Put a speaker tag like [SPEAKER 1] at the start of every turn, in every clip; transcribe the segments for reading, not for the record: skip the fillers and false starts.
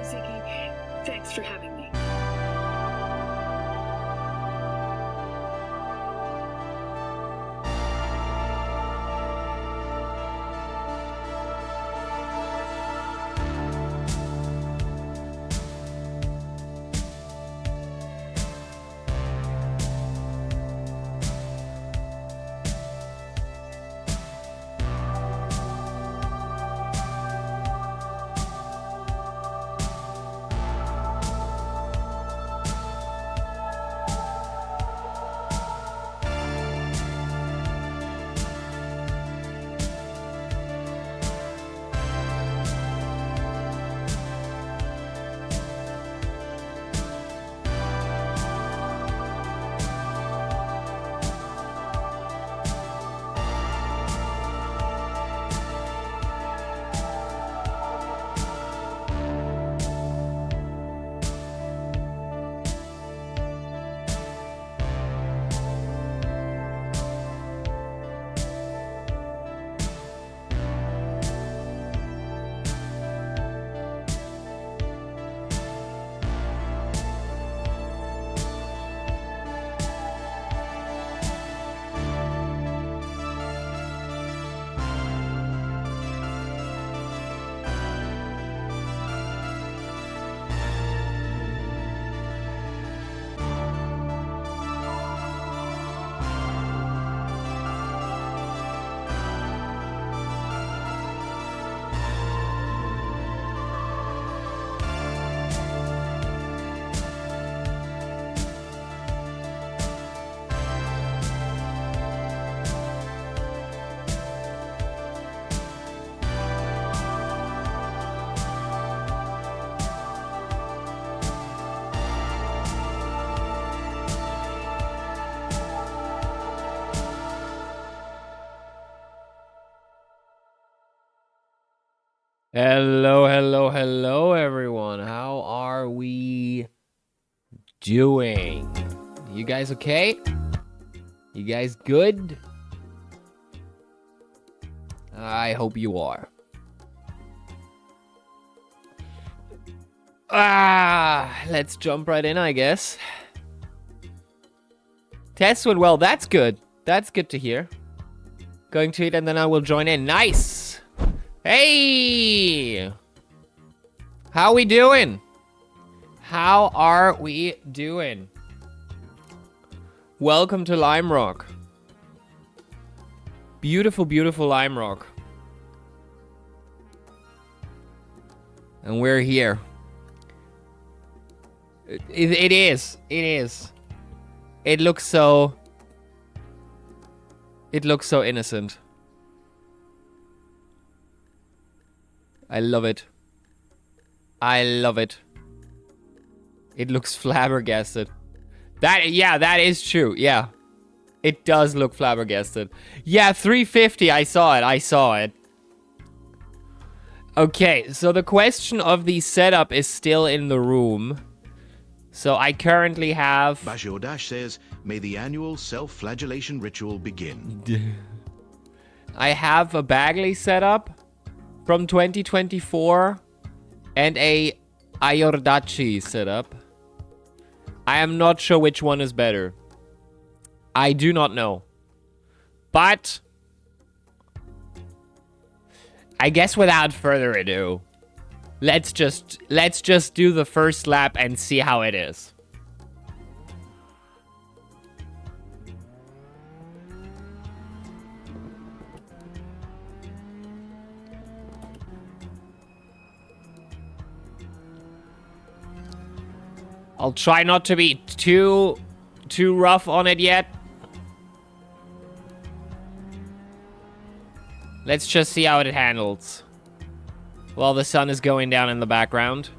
[SPEAKER 1] Ziggy. Thanks for having me.
[SPEAKER 2] Hello, everyone. How are we doing? You guys okay? You guys good? I hope you are. Let's jump right in, I guess. Test went well. That's good. That's good to hear. Going to it and then I will join in. Nice. Hey! How we doing? How are we doing? Welcome to Lime Rock. Beautiful, beautiful Lime Rock. And we're here. It is. It is. It looks so... It looks so innocent. I love it. I love it. It looks flabbergasted. Yeah, that is true. Yeah. It does look flabbergasted. Yeah, 350. I saw it. Okay, so the question of the setup is still in the room. So I currently have...
[SPEAKER 3] Bashir Dash says, may the annual self-flagellation ritual begin.
[SPEAKER 2] I have a Bagley setup from 2024 and a Ayordachi setup. I am not sure which one is better. I do not know. But I guess without further ado, let's just do the first lap and see how it is. I'll try not to be too rough on it yet. Let's just see how it handles. While the sun is going down in the background.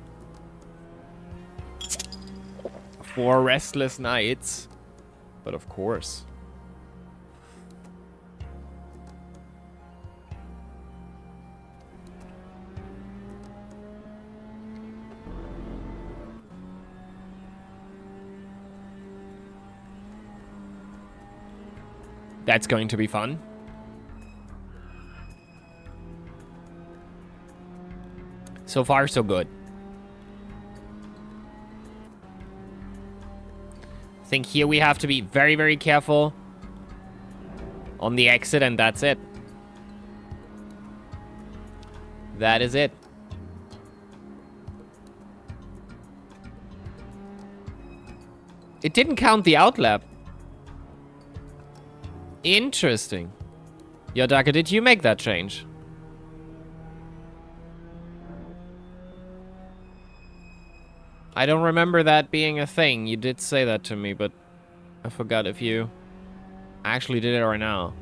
[SPEAKER 2] 4 restless nights. But of course. That's going to be fun. So far, so good. I think here we have to be very, very careful on the exit, and that's it. That is it. It didn't count the outlap. Interesting. Yodaka, did you make that change? I don't remember that being a thing. You did say that to me, but I forgot if you actually did it or now.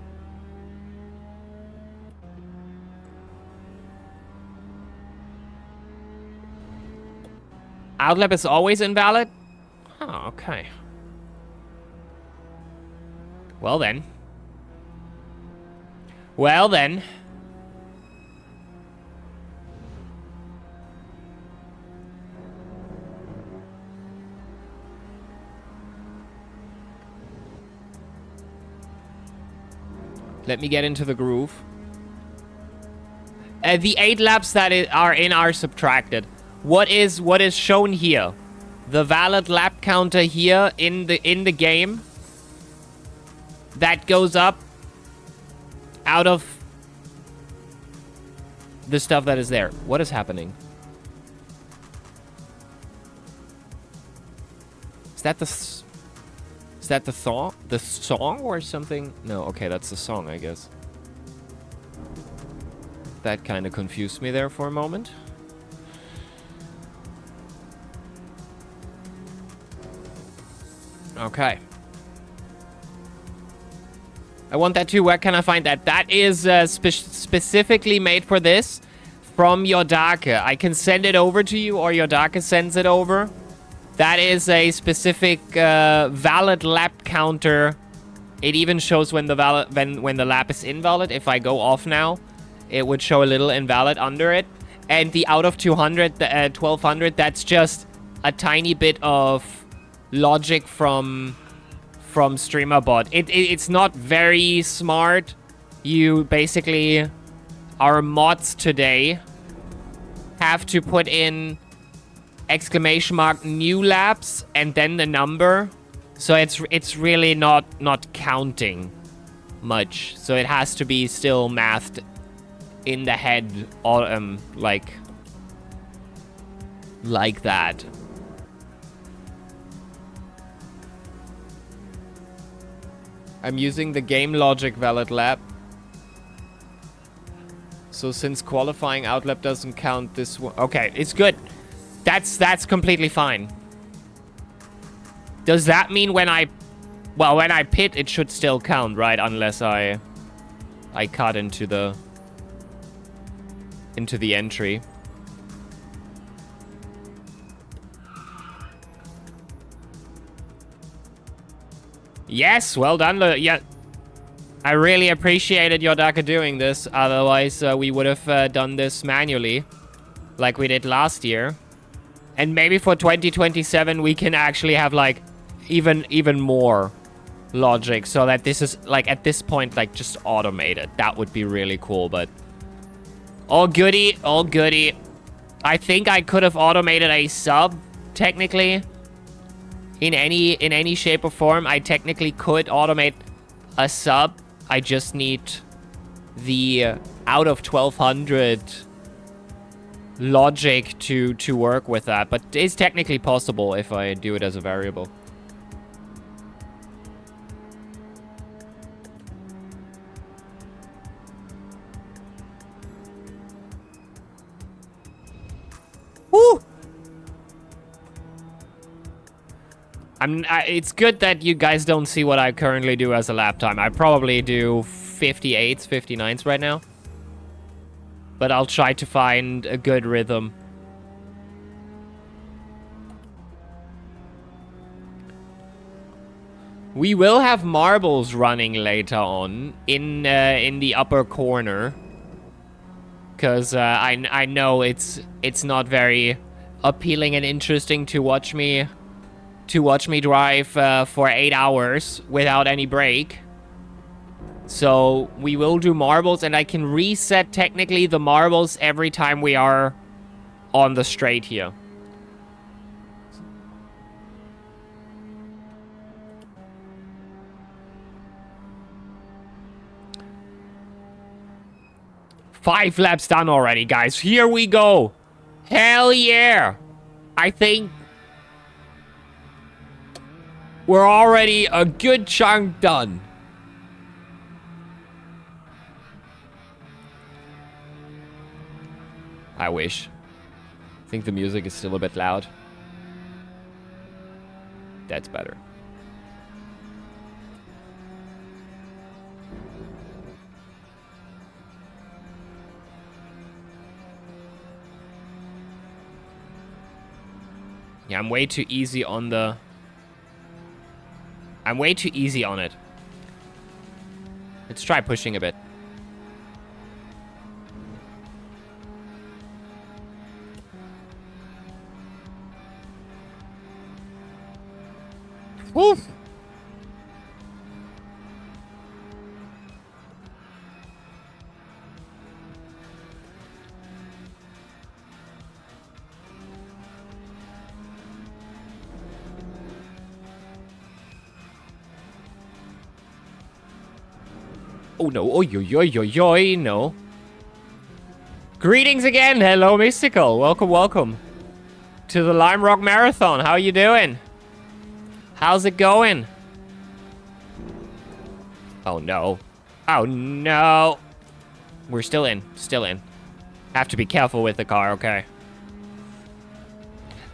[SPEAKER 2] Outlap is always invalid? Oh, okay. Well then. Well then. Let me get into the groove. The 8 laps that are in are subtracted. What is shown here? The valid lap counter here in the game that goes up out of the stuff that is there. What is happening? Is that the song or something? No, okay, that's the song, I guess. That kind of confused me there for a moment. Okay. I want that too. Where can I find that? That is specifically made for this from Yodaka. I can send it over to you, or Yodaka sends it over. That is a specific valid lap counter. It even shows when the lap is invalid. If I go off now, it would show a little invalid under it. And the out of 200, 1200, that's just a tiny bit of logic from StreamerBot. It's not very smart. You basically, our mods today have to put in exclamation mark new laps and then the number. So it's really not counting much. So it has to be still mathed in the head, like that. I'm using the game logic valid lap. So since qualifying outlap doesn't count this one. Okay, it's good. That's completely fine. Does that mean when I pit, it should still count, right? Unless I cut into the entry. Yes, well done. Yeah, I really appreciated Yodaka doing this. Otherwise, we would have done this manually, like we did last year. And maybe for 2027, we can actually have like even more logic, so that this is like at this point like just automated. That would be really cool. But all goody, all goody. I think I could have automated a sub technically. In any shape or form, I technically could automate a sub. I just need the out of 1200 logic to work with that. But it's technically possible if I do it as a variable. Woo! It's good that you guys don't see what I currently do as a lap time. I probably do 58s, 59s right now. But I'll try to find a good rhythm. We will have marbles running later on in the upper corner. Because I know it's not very appealing and interesting to watch me drive for 8 hours without any break. So we will do marbles, and I can reset technically the marbles every time we are on the straight here. 5 laps done already, guys. Here we go. Hell yeah. I think we're already a good chunk done. I wish. I think the music is still a bit loud. That's better. Yeah, I'm way too easy on the... I'm way too easy on it. Let's try pushing a bit. Woo! Oh no, oi, oi, oi, oi, oi, no. Greetings again, hello Mystical, welcome, welcome to the Lime Rock Marathon. How you doing? How's it going? Oh no. Oh no. We're still in, still in. Have to be careful with the car, okay.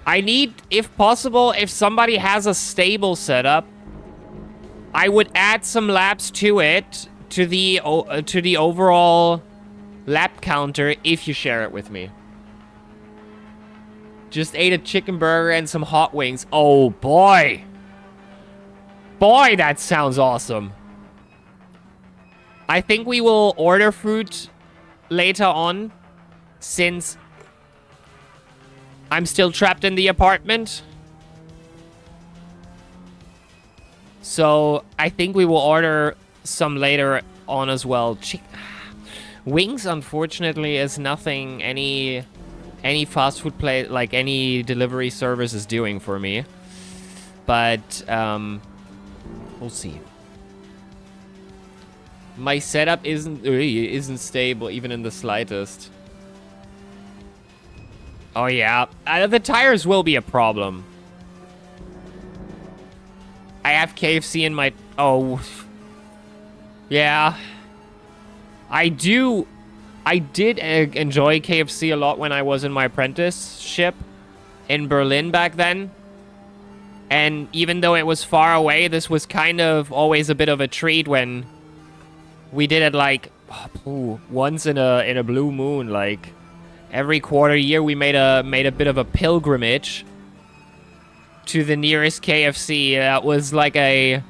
[SPEAKER 2] I need, if possible, if somebody has a stable setup, I would add some laps to it, to the overall lap counter, if you share it with me. Just ate a chicken burger and some hot wings. Oh boy. Boy, that sounds awesome. I think we will order fruit later on, since I'm still trapped in the apartment. So I think we will order some later on as well. Wings, unfortunately, is nothing any fast food place, like any delivery service, is doing for me. But we'll see. My setup isn't stable even in the slightest. Oh yeah, the tires will be a problem. I have KFC in my... Oh. Yeah. I did enjoy KFC a lot when I was in my apprenticeship in Berlin back then. And even though it was far away, this was kind of always a bit of a treat when we did it, like, once in a blue moon. Like, every quarter year we made a bit of a pilgrimage to the nearest KFC. That was like a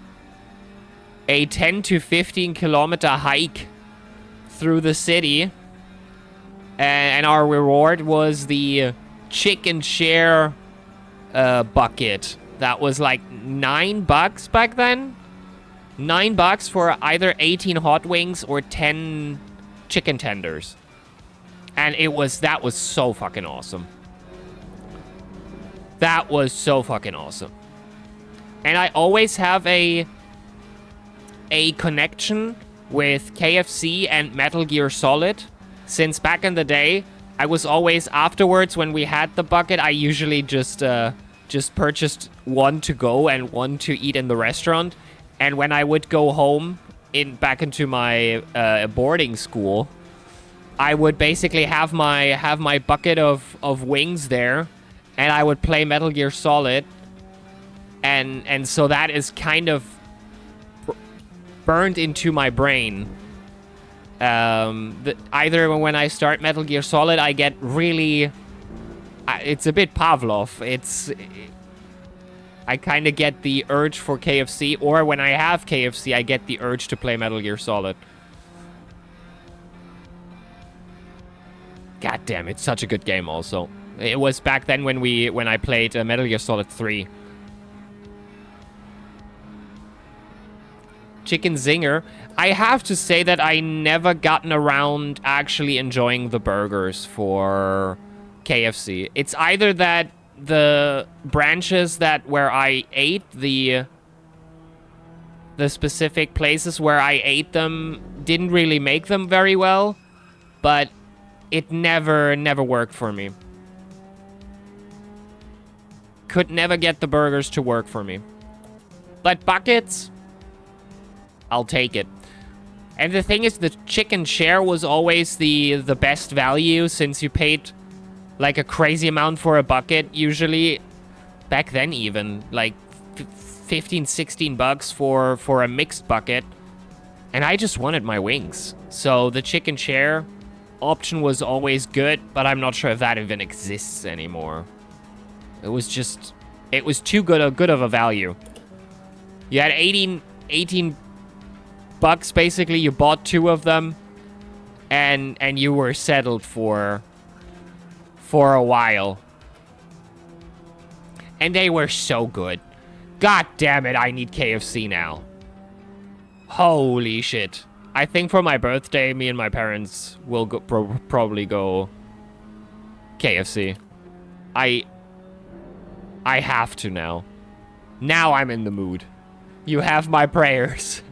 [SPEAKER 2] 10 to 15 kilometer hike through the city. And our reward was the chicken share bucket. That was like $9 back then. $9 for either 18 hot wings or 10 chicken tenders. And that was so fucking awesome. That was so fucking awesome. And I always have a connection with KFC and Metal Gear Solid. Since back in the day, I was always, afterwards when we had the bucket, I usually just purchased one to go and one to eat in the restaurant. And when I would go home back into my boarding school, I would basically have my bucket of wings there, and I would play Metal Gear Solid, and so that is kind of burned into my brain. Either when I start Metal Gear Solid, I get really... it's a bit Pavlov. I kind of get the urge for KFC, or when I have KFC, I get the urge to play Metal Gear Solid. God damn, it's such a good game also. It was back then when I played Metal Gear Solid 3. Chicken Zinger. I have to say that I never gotten around actually enjoying the burgers for KFC. It's either that the branches where I ate, the specific places where I ate them didn't really make them very well, but it never worked for me. Could never get the burgers to work for me. But buckets, I'll take it. And the thing is, the chicken share was always the best value, since you paid like a crazy amount for a bucket, usually. Back then even, like 15, 16 bucks for a mixed bucket. And I just wanted my wings. So the chicken share option was always good, but I'm not sure if that even exists anymore. It was too good of a value. You had 18 bucks, basically. You bought 2 of them, and you were settled for a while. And they were so good. God damn it, I need KFC now. Holy shit. I think for my birthday, me and my parents will go, probably go KFC. I have to now. Now I'm in the mood. You have my prayers.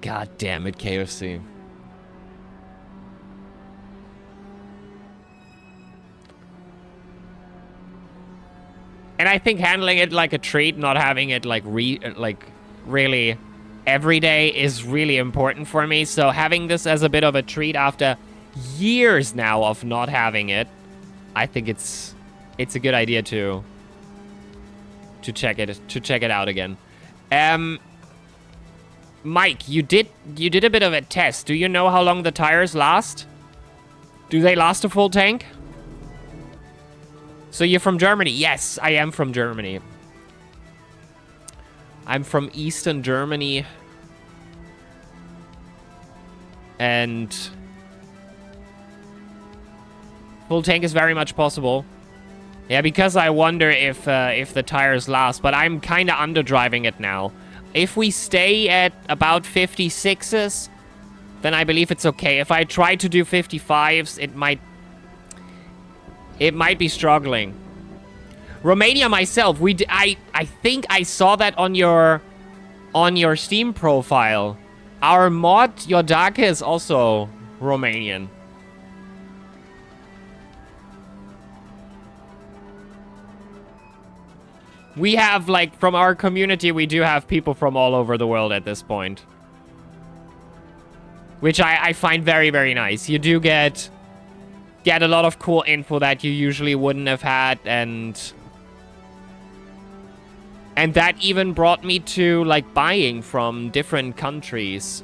[SPEAKER 2] God damn it, KFC. And I think handling it like a treat, not having it like really every day, is really important for me. So having this as a bit of a treat after years now of not having it, I think it's a good idea to check it out again. Mike, you did a bit of a test. Do you know how long the tires last? Do they last a full tank? So you're from Germany? Yes, I am from Germany. I'm from Eastern Germany. And full tank is very much possible. Yeah, because I wonder if the tires last, but I'm kind of underdriving it now. If we stay at about 56s, then I believe it's okay. If I try to do 55s, it might be struggling. Romania myself, I think I saw that on your Steam profile. Our mod Yodake is also Romanian. We have, like, from our community, we do have people from all over the world at this point. Which I find very, very nice. You do get a lot of cool info that you usually wouldn't have had, and that even brought me to, like, buying from different countries.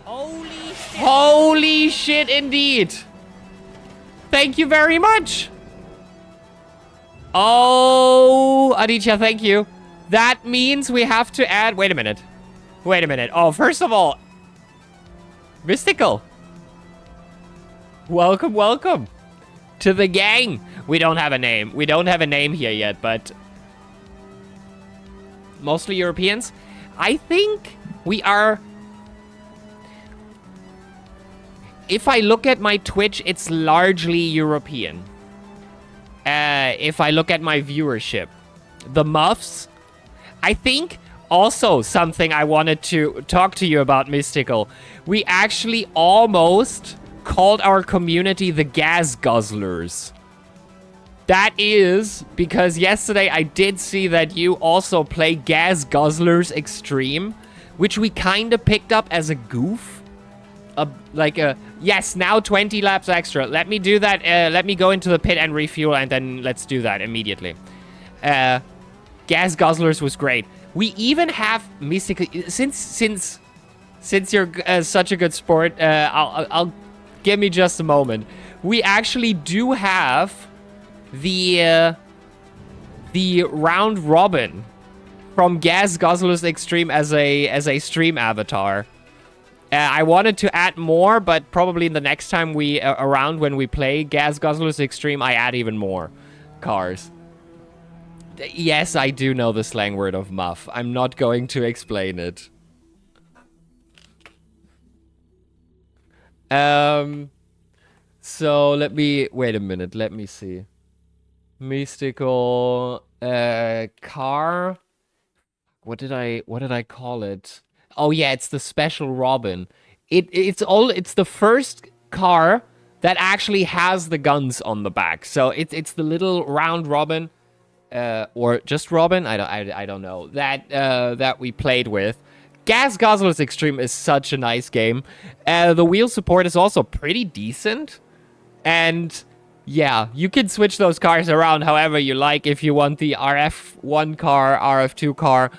[SPEAKER 2] Holy shit! Holy shit, indeed! Thank you very much! Oh, Aditya, thank you. That means we have to add... Wait a minute. Oh, first of all... Mystical. Welcome to the gang. We don't have a name. We don't have a name here yet, but... Mostly Europeans. I think we are... If I look at my Twitch, it's largely European. If I look at my viewership. The Muffs. I think also something I wanted to talk to you about, Mystical. We actually almost called our community the Gas Guzzlers. That is because yesterday I did see that you also play Gas Guzzlers Extreme, which we kind of picked up as a goof. Yes, now 20 laps extra. Let me do that. Let me go into the pit and refuel, and then let's do that immediately. Gas Guzzlers was great. We even have Mystical. Since you're such a good sport, I'll give me just a moment. We actually do have the round robin from Gas Guzzlers Extreme as a stream avatar. I wanted to add more, but probably the next time when we play Gas Guzzlers Extreme, I add even more cars. Yes, I do know the slang word of muff. I'm not going to explain it. So let me wait a minute. Let me see. Mystical car. What did I call it? Oh yeah, it's the Special Robin. It's the first car that actually has the guns on the back. So it's the little round robin, or just robin. I don't know that we played with. Gas Guzzlers Extreme is such a nice game. The wheel support is also pretty decent, and yeah, you can switch those cars around however you like. If you want the RF1 car, RF2 car,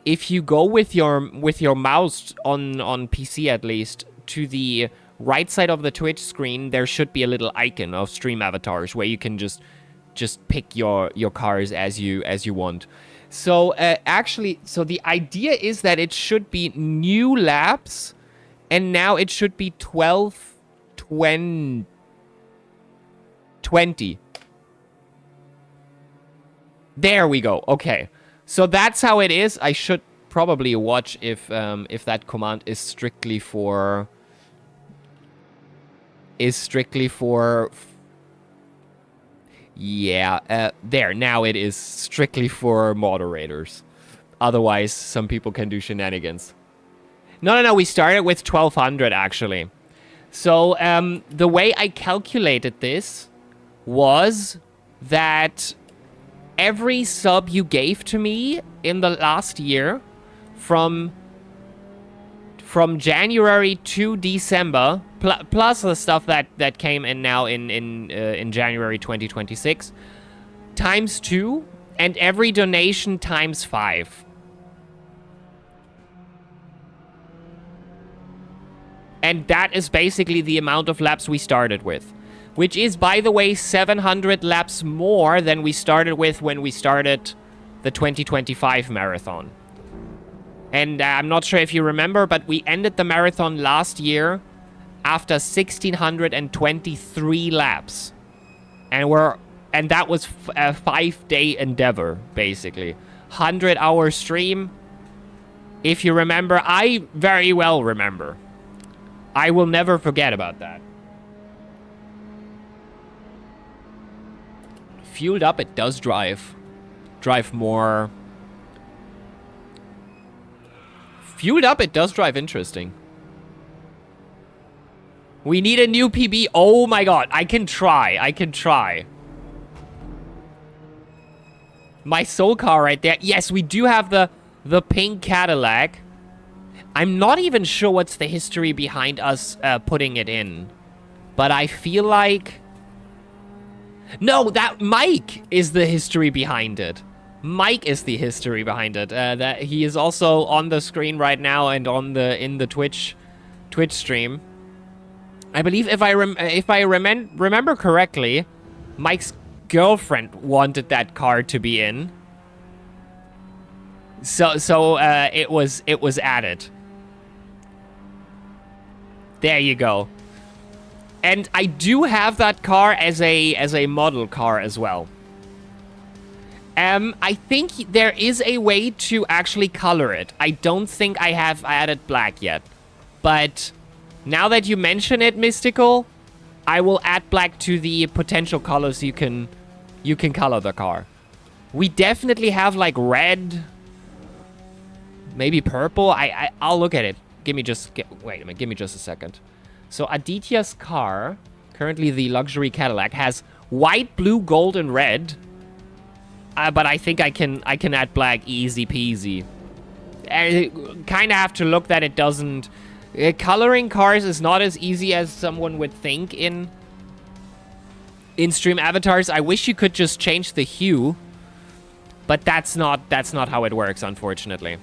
[SPEAKER 2] if you go with your mouse on PC at least to the right side of the Twitch screen, there should be a little icon of stream avatars where you can just pick your cars as you want. So actually, so the idea is that it should be new laps, and now it should be 12, 20. There we go. Okay. So that's how it is. I should probably watch if that command is strictly for yeah, there. Now it is strictly for moderators. Otherwise, some people can do shenanigans. No. We started with 1200 actually. So the way I calculated this was that every sub you gave to me in the last year, from January to December, plus the stuff that came in now in January 2026, times 2, and every donation times 5. And that is basically the amount of laps we started with. Which is, by the way, 700 laps more than we started with when we started the 2025 marathon. And I'm not sure if you remember, but we ended the marathon last year after 1,623 laps. And that was a 5-day endeavor, basically. 100-hour stream. If you remember, I very well remember. I will never forget about that. Fueled up, it does drive more. Fueled up, it does drive interesting. We need a new PB. Oh my god, I can try. My soul car right there. Yes, we do have the pink Cadillac. I'm not even sure what's the history behind us putting it in. But I feel like... No, that Mike is the history behind it. Mike is the history behind it. That he is also on the screen right now and in the Twitch stream. I believe if I remember correctly, Mike's girlfriend wanted that car to be in. So it was added. There you go. And I do have that car as a model car as well. I think there is a way to actually color it. I don't think I have added black yet. But now that you mention it, Mystical, I will add black to the potential colors you can color the car. We definitely have like red, maybe purple. I'll look at it. Wait a minute, give me just a second. So Aditya's car, currently the luxury Cadillac, has white, blue, gold, and red. But I think I can add black easy peasy. I kind of have to look that it doesn't... coloring cars is not as easy as someone would think in stream avatars. I wish you could just change the hue, but that's not how it works, unfortunately.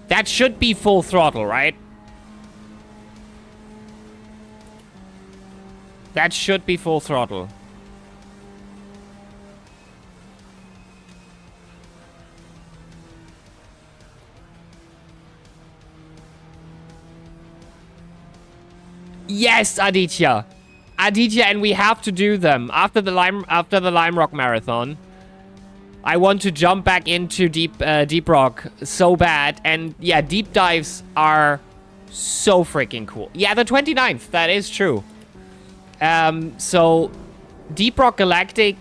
[SPEAKER 2] That should be full throttle, right? That should be full throttle. Yes, Aditya. Aditya, and we have to do them after the Lime Rock Marathon. I want to jump back into Deep Rock so bad, and yeah, deep dives are so freaking cool. Yeah, the 29th, that is true. So Deep Rock Galactic,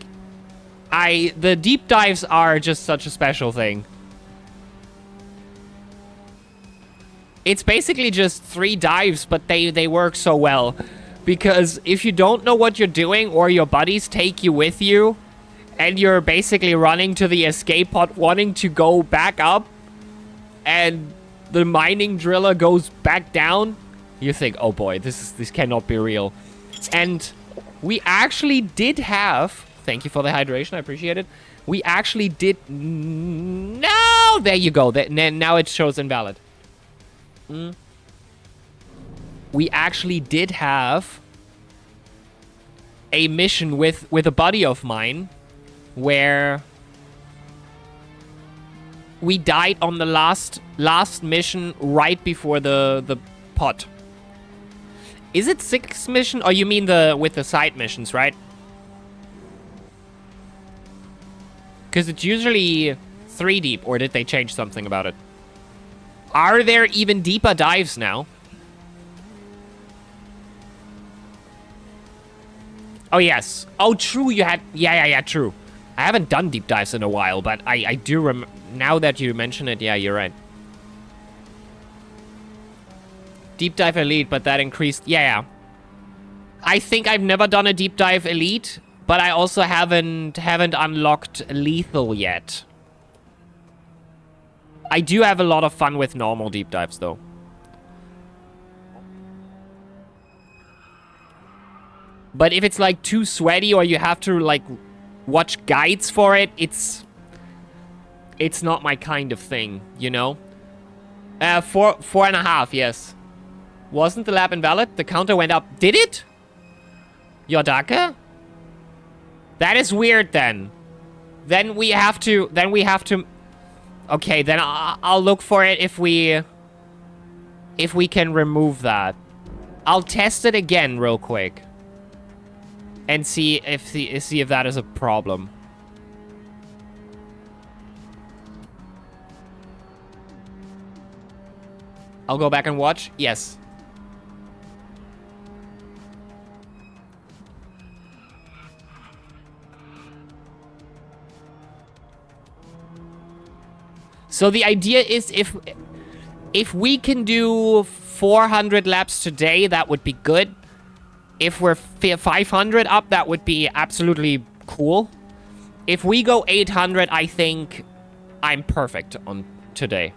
[SPEAKER 2] the deep dives are just such a special thing. It's basically just 3 dives, but they work so well. Because if you don't know what you're doing, or your buddies take you with you, and you're basically running to the escape pod wanting to go back up, and the mining driller goes back down, you think, oh boy, this cannot be real. And we actually did have, thank you for the hydration, I appreciate it. We actually did, no, there you go, now it shows invalid. We actually did have a mission with a buddy of mine where we died on the last mission right before the pot. Is it 6th mission? Or you mean with the side missions, right? Because it's usually 3 deep, or did they change something about it? Are there even deeper dives now? Oh, yes. Oh, true, you had... Yeah, true. I haven't done deep dives in a while, but I do now that you mention it, yeah, you're right. Deep dive elite, but that increased... Yeah. I think I've never done a deep dive elite, but I also haven't unlocked lethal yet. I do have a lot of fun with normal deep dives, though. But if it's, like, too sweaty or you have to, like, watch guides for it, it's not my kind of thing, you know? 4.5, yes. Wasn't the lab invalid? The counter went up. Did it? Yodaka? That is weird, then. Then we have to... Okay, then I'll look for it if we can remove that. I'll test it again real quick. And see if that is a problem. I'll go back and watch. Yes. So the idea is if we can do 400 laps today, that would be good. If we're 500 up, that would be absolutely cool. If we go 800, I think I'm perfect on today.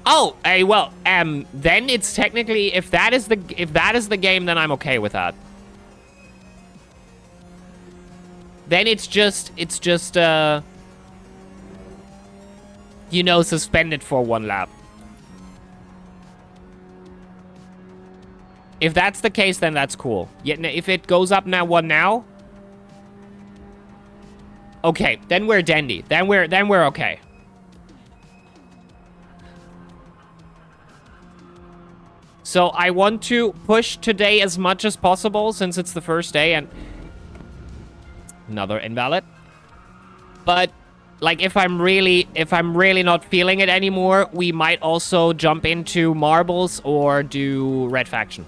[SPEAKER 2] Oh, well, then it's technically, if that is the game, then I'm okay with that. Then it's just, you know, suspended for 1 lap. If that's the case, then that's cool. Yeah, if it goes up now, 1 now. Okay, then we're dandy. Then we're okay. So I want to push today as much as possible since it's the first day and another invalid. But like if I'm really not feeling it anymore, we might also jump into marbles or do red faction.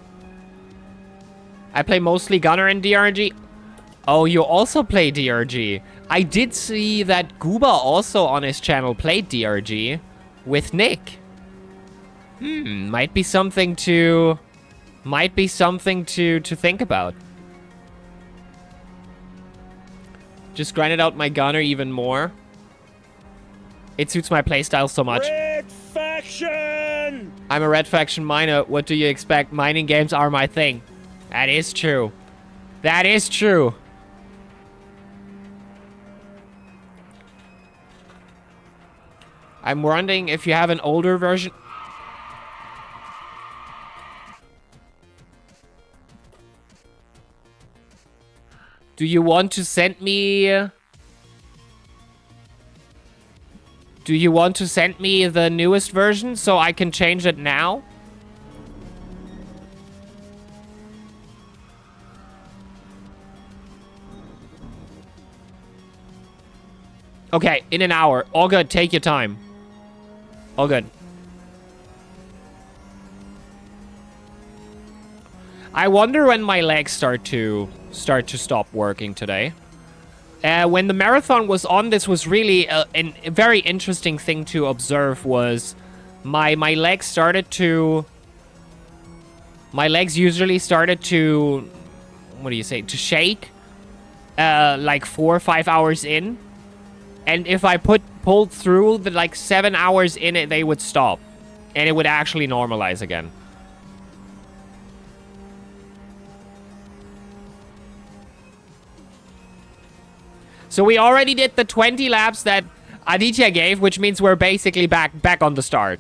[SPEAKER 2] I play mostly gunner in DRG. Oh, you also play DRG. I did see that Gooba also on his channel played DRG with Nick. Might be something to think about. Just grinded out my gunner even more. It suits my playstyle so much.
[SPEAKER 1] Red faction!
[SPEAKER 2] I'm a red faction miner. What do you expect? Mining games are my thing. That is true. That is true. I'm wondering if you have an older version. Do you want to send me... Do you want to send me the newest version so I can change it now? Okay, in an hour. All good. Take your time. All good. I wonder when my legs start to stop working today. when the marathon was on, this was really a very interesting thing to observe. Was my legs started to... My legs usually started to... What do you say? To shake. Like 4 or 5 hours in. And if I pulled through the like 7 hours in it, they would stop. And it would actually normalize again. So we already did the 20 laps that Aditya gave, which means we're basically back on the start.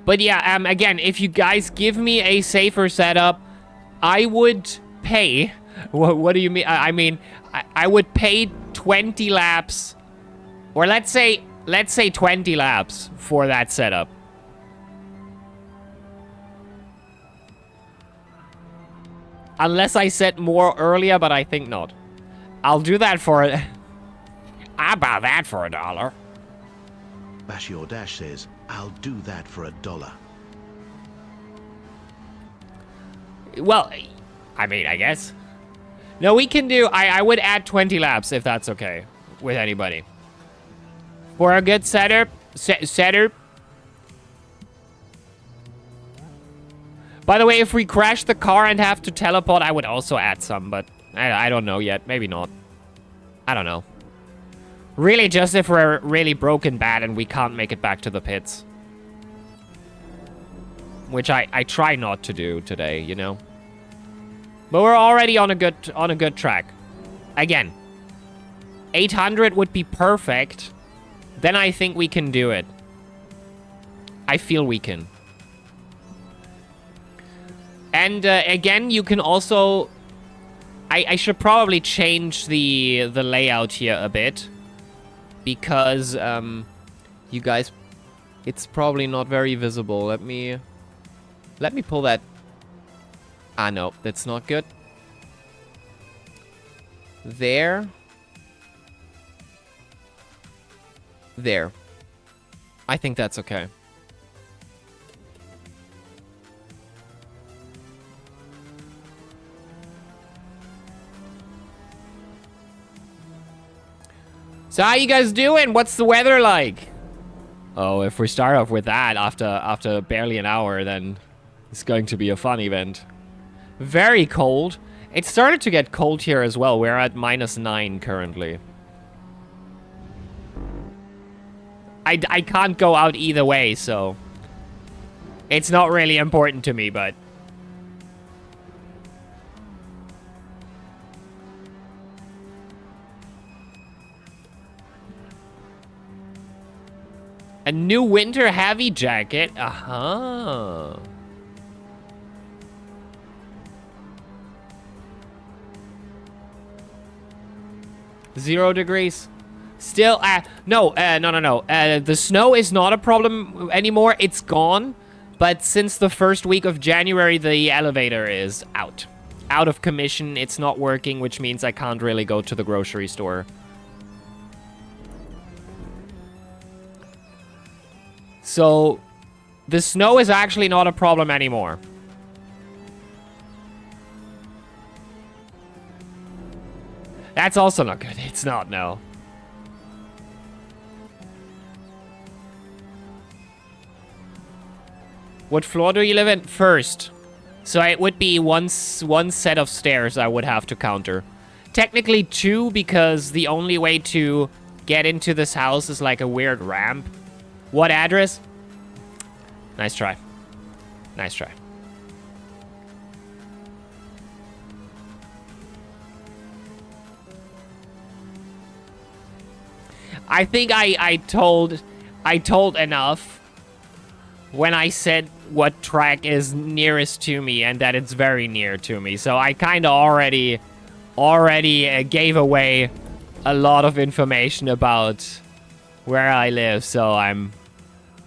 [SPEAKER 2] But yeah, again, if you guys give me a safer setup, I would pay. What do you mean? I mean, I would pay 20 laps, or let's say 20 laps for that setup. Unless I said more earlier, but I think not. I'll do that for it. I'll buy that for $1.
[SPEAKER 3] Bash Your Dash says, I'll do that for $1.
[SPEAKER 2] Well, I mean, I guess. No, we can do... I would add 20 laps if that's okay with anybody. For a good setup. By the way, if we crash the car and have to teleport, I would also add some, but I don't know yet. Maybe not. I don't know. Really, just if we're really broken bad and we can't make it back to the pits. Which I try not to do today, you know. But we're already on a good track. Again, 800 would be perfect. Then I think we can do it. I feel we can. And again, you can also... I should probably change the layout here a bit. Because, you guys... It's probably not very visible. Let me pull that... Ah, no. That's not good. There. There. I think that's okay. So how you guys doing? What's the weather like? Oh, if we start off with that after barely an hour, then it's going to be a fun event. Very cold. It started to get cold here as well. We're at -9 currently. I can't go out either way, so... It's not really important to me, but... A new winter heavy jacket? Uh-huh. Zero degrees. Still, no. The snow is not a problem anymore. It's gone. But since the first week of January, the elevator is out. Out of commission. It's not working, which means I can't really go to the grocery store. So, the snow is actually not a problem anymore. That's also not good. It's not, no. What floor do you live in? First. So it would be one set of stairs I would have to counter. Technically 2, because the only way to get into this house is like a weird ramp. What address? Nice try. Nice try. I think I told enough when I said what track is nearest to me and that it's very near to me. So I kind of already gave away a lot of information about where I live. So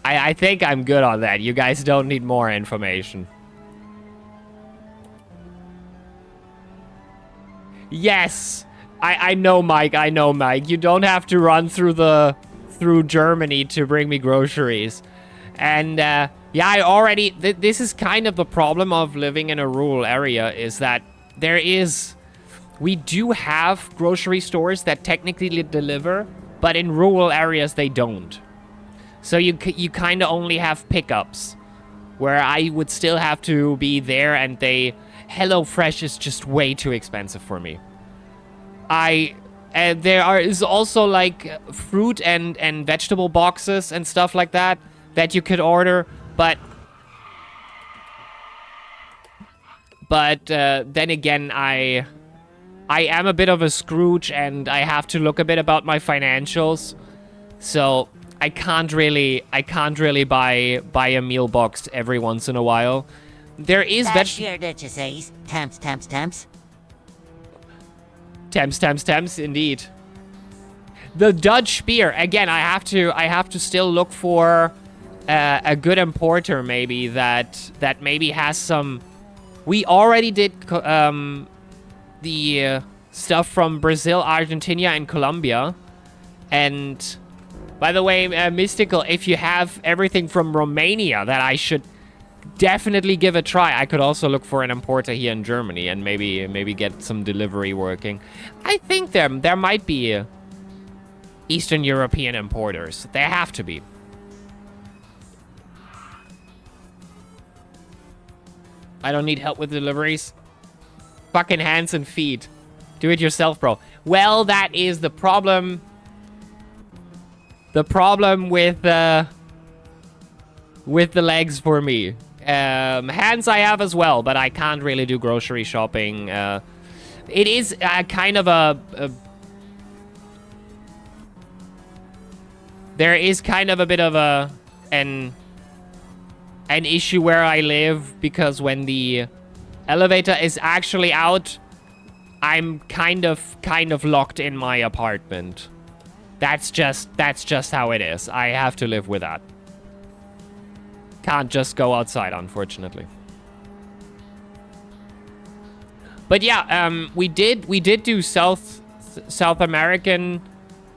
[SPEAKER 2] I think I'm good on that. You guys don't need more information. Yes. I know, Mike. I know, Mike. You don't have to run through the through Germany to bring me groceries. And yeah, I already... this is kind of the problem of living in a rural area, is that we do have grocery stores that technically deliver, but in rural areas they don't. So you kind of only have pickups, where I would still have to be there, and HelloFresh is just way too expensive for me. There is also like fruit and vegetable boxes and stuff like that you could order, but then again, I am a bit of a Scrooge, and I have to look a bit about my financials, so I can't really buy a meal box every once in a while. There is Temps, indeed. The Dutch beer, again, I have to still look for a good importer maybe that maybe has some. We already did the stuff from Brazil, Argentina, and Colombia. And by the way, Mystical, if you have everything from Romania that I should definitely give a try, I could also look for an importer here in Germany and maybe get some delivery working. I think there might be Eastern European importers. There have to be. I don't need help with deliveries. Fucking hands and feet. Do it yourself, bro. Well, that is the problem. The problem with the legs for me. Hands I have as well, but I can't really do grocery shopping. It is kind of there is kind of a bit of an issue where I live, because when the elevator is actually out, I'm kind of locked in my apartment. That's just how it is. I have to live with that. Can't just go outside, unfortunately. But yeah, we did do South American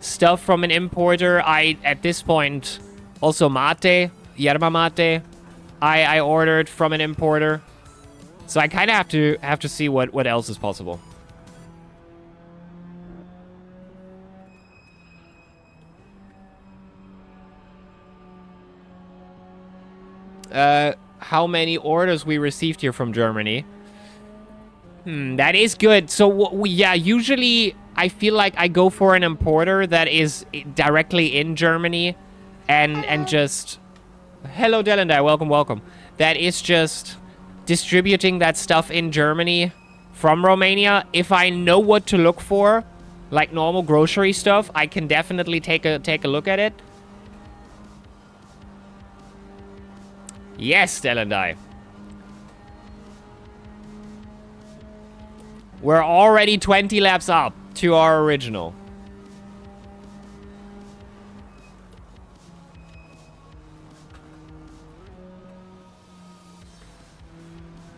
[SPEAKER 2] stuff from an importer. At this point, also mate, yerba mate, I ordered from an importer. So I kind of have to see what else is possible. How many orders we received here from Germany? That is good. So yeah, usually I feel like I go for an importer that is directly in Germany, and just hello Delendai, welcome. That is just distributing that stuff in Germany from Romania. If I know what to look for, like normal grocery stuff, I can definitely take a look at it. Yes, Delendai. We're already 20 laps up to our original.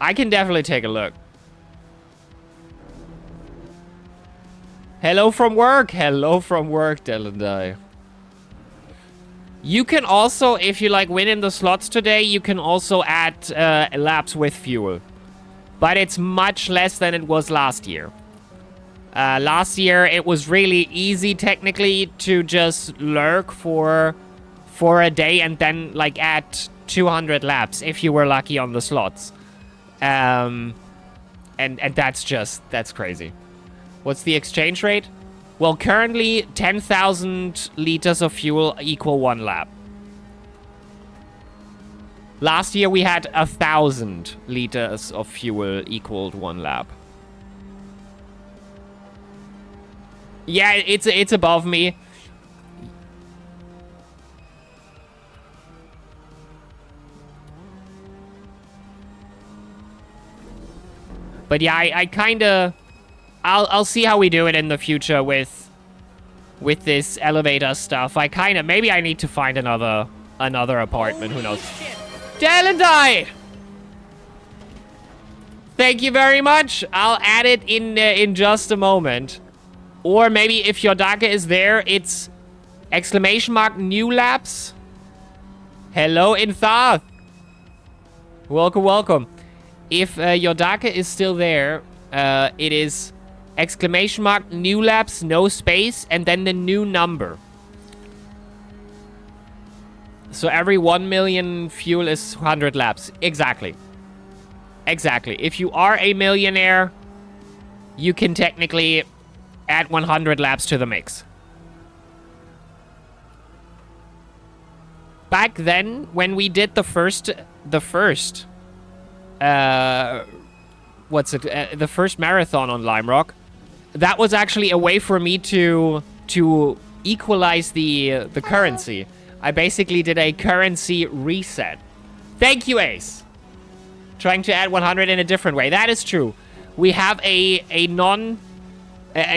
[SPEAKER 2] I can definitely take a look. Hello from work. Hello from work, Delendai. You can also, if you like win in the slots today, you can also add laps with fuel. But it's much less than it was last year. Last year, it was really easy technically to just lurk for a day and then like add 200 laps if you were lucky on the slots. And that's crazy. What's the exchange rate? Well, currently 10,000 liters of fuel equal 1 lap. Last year we had 1,000 liters of fuel equaled 1 lap. Yeah, it's above me. But yeah, I kind of... I'll see how we do it in the future with this elevator stuff. I kind of... Maybe I need to find another apartment. Who knows? Delendai! Thank you very much. I'll add it in just a moment. Or maybe if Yodaka is there, it's Exclamation mark new laps. Hello, Intharth. Welcome, welcome. If Yodaka is still there, it is exclamation mark new laps, no space, and then the new number. So every 1 million fuel is 100 laps. Exactly. Exactly. If you are a millionaire, you can technically add 100 laps to the mix. Back then, when we did the first marathon on Lime Rock, that was actually a way for me to equalize the currency. I basically did a currency reset. Thank you, Ace. Trying to add 100 in a different way. That is true. We have a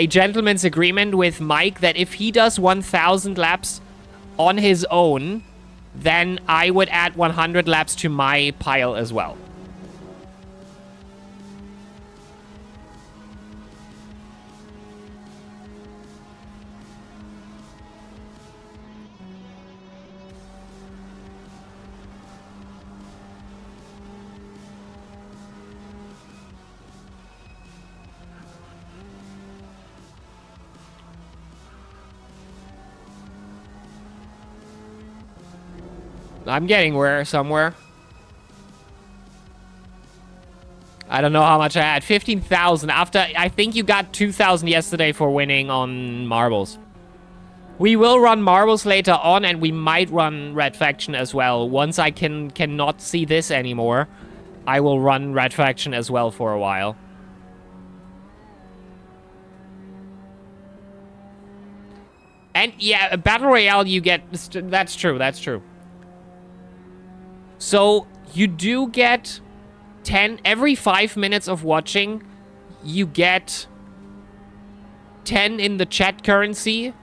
[SPEAKER 2] gentleman's agreement with Mike that if he does 1,000 laps on his own, then I would add 100 laps to my pile as well. I'm getting somewhere. I don't know how much I had. 15,000 after, I think you got 2,000 yesterday for winning on marbles. We will run marbles later on, and we might run Red Faction as well. Once I cannot see this anymore, I will run Red Faction as well for a while. And yeah, Battle Royale you get, that's true, that's true. So, you do get 10, every 5 minutes of watching, you get 10 in the chat currency.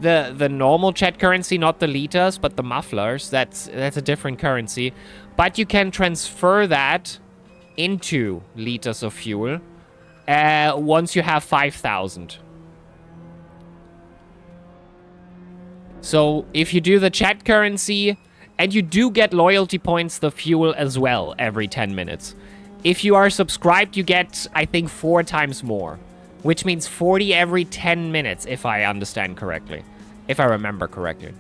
[SPEAKER 2] The normal chat currency, not the liters, but the mufflers. That's a different currency. But you can transfer that into liters of fuel once you have 5,000. So, if you do the chat currency... And you do get loyalty points, the fuel as well, every 10 minutes. If you are subscribed, you get, I think, 4 times more. Which means 40 every 10 minutes, if I understand correctly. If I remember correctly.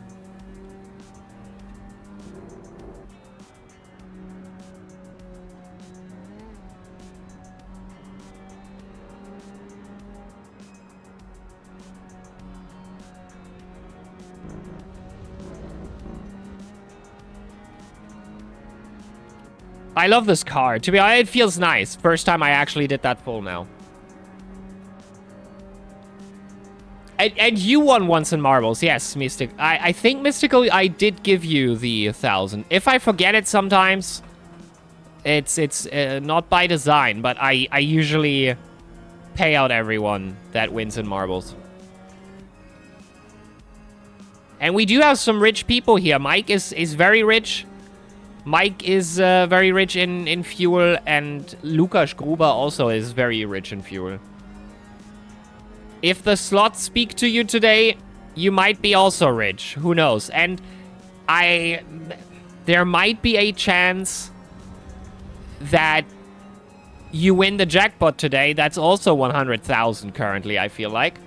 [SPEAKER 2] I love this car. To be honest, it feels nice. First time I actually did that full now. And you won once in marbles. Yes, Mystic. I think Mystical, I did give you the 1,000. If I forget it sometimes, it's not by design, but I usually pay out everyone that wins in marbles. And we do have some rich people here. Mike is very rich. Mike is very rich in fuel, and Lukas Gruber also is very rich in fuel. If the slots speak to you today, you might be also rich. Who knows? And there might be a chance that you win the jackpot today. That's also 100,000 currently, I feel like.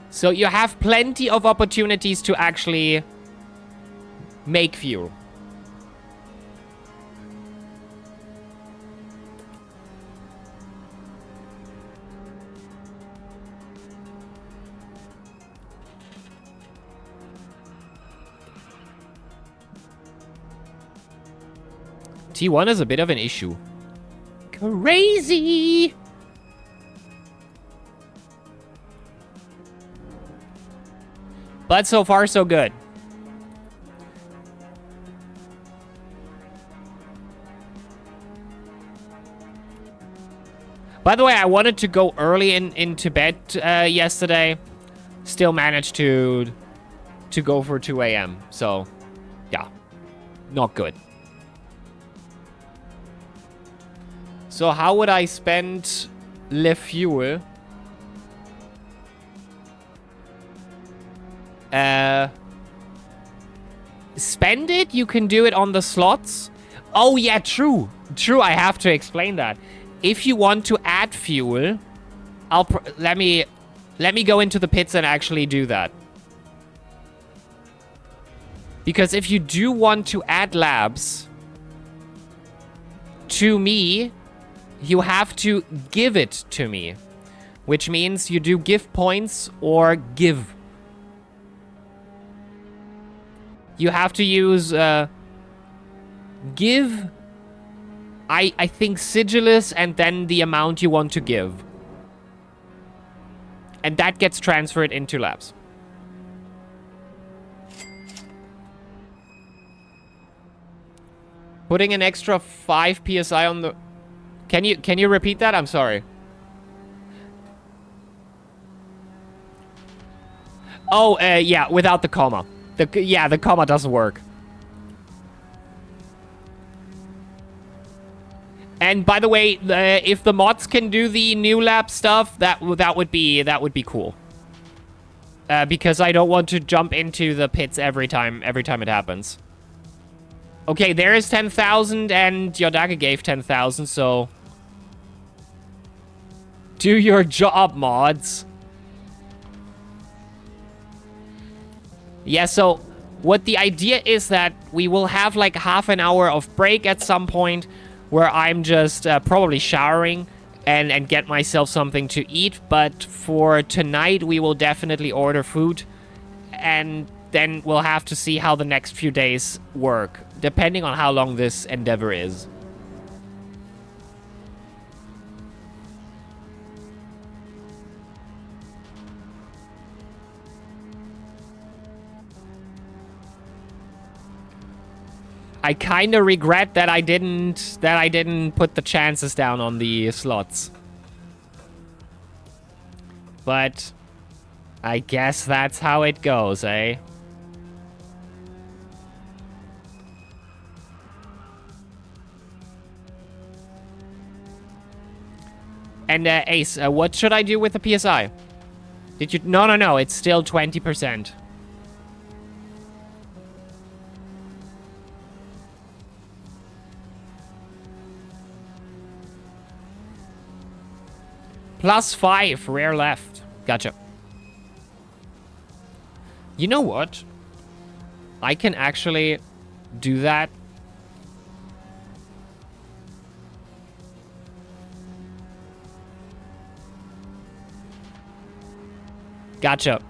[SPEAKER 2] So you have plenty of opportunities to actually... make fuel. T1 is a bit of an issue. Crazy! But so far, so good. By the way, I wanted to go early into bed yesterday. Still managed to go for 2 a.m. So, yeah. Not good. So how would I spend Le Fuel? spend it, you can do it on the slots. Oh, yeah, true. True, I have to explain that. If you want to add fuel, let me go into the pits and actually do that. Because if you do want to add labs to me, you have to give it to me. Which means you do give points or give. You have to use give, I think Sigillus, and then the amount you want to give. And that gets transferred into labs. Putting an extra 5 PSI on the... Can you repeat that? I'm sorry. Oh, yeah, without the comma. The comma doesn't work. And by the way, if the mods can do the new lab stuff, that would be cool. Because I don't want to jump into the pits every time it happens. Okay, there is 10,000 and Yodaka gave 10,000, so do your job, mods. Yeah, so what the idea is that we will have like half an hour of break at some point where I'm just probably showering and get myself something to eat. But for tonight, we will definitely order food. And then we'll have to see how the next few days work, depending on how long this endeavor is. I kind of regret that I didn't put the chances down on the slots. But I guess that's how it goes, eh? And Ace, what should I do with the PSI? Did you... No, it's still 20%. +5, rare left. Gotcha. You know what? I can actually do that. Gotcha.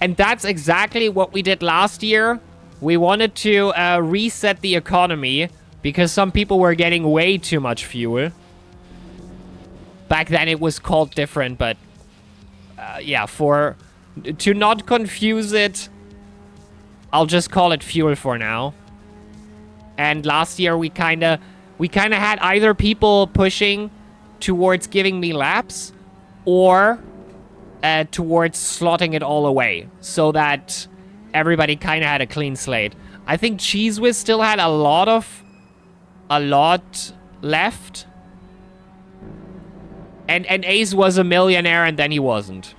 [SPEAKER 2] And that's exactly what we did last year. We wanted to reset the economy because some people were getting way too much fuel. Back then it was called different, but yeah, to not confuse it, I'll just call it fuel for now. And last year we kind of had either people pushing towards giving me laps or towards slotting it all away so that everybody kind of had a clean slate. I think Cheese Whiz still had a lot left. And Ace was a millionaire and then he wasn't.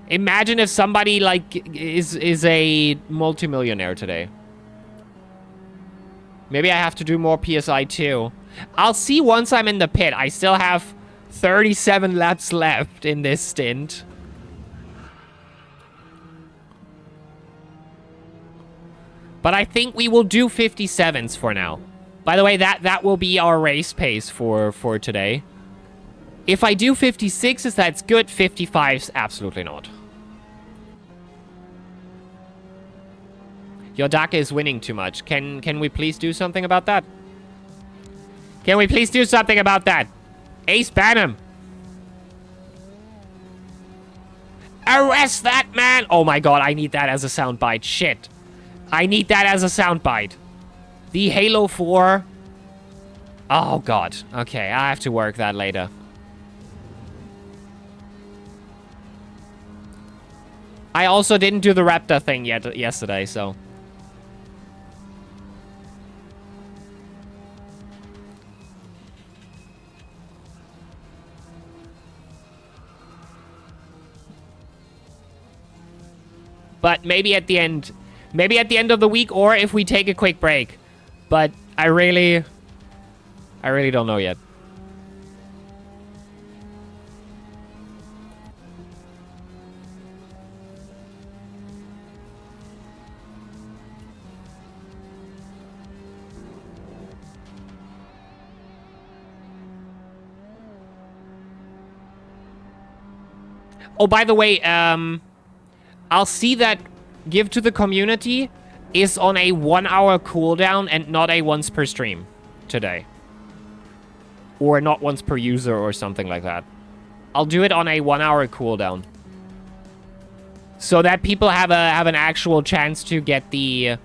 [SPEAKER 2] Imagine if somebody like is a multimillionaire today. Maybe I have to do more PSI too. I'll see once I'm in the pit. I still have 37 laps left in this stint. But I think we will do 57s for now. By the way, that will be our race pace for today. If I do 56s, that's good. 55s, absolutely not. Yodaka is winning too much. Can we please do something about that? Can we please do something about that? Ace, ban him. Arrest that man! Oh my god, I need that as a soundbite. Shit. I need that as a soundbite. The Halo 4. Oh, God. Okay, I have to work that later. I also didn't do the Raptor thing yesterday, so... But maybe at the end of the week, or if we take a quick break. But I really don't know yet. Oh, by the way, I'll see that Give to the Community is on a 1-hour cooldown and not a once per stream today. Or not once per user or something like that. I'll do it on a 1-hour cooldown. So that people have an actual chance to get the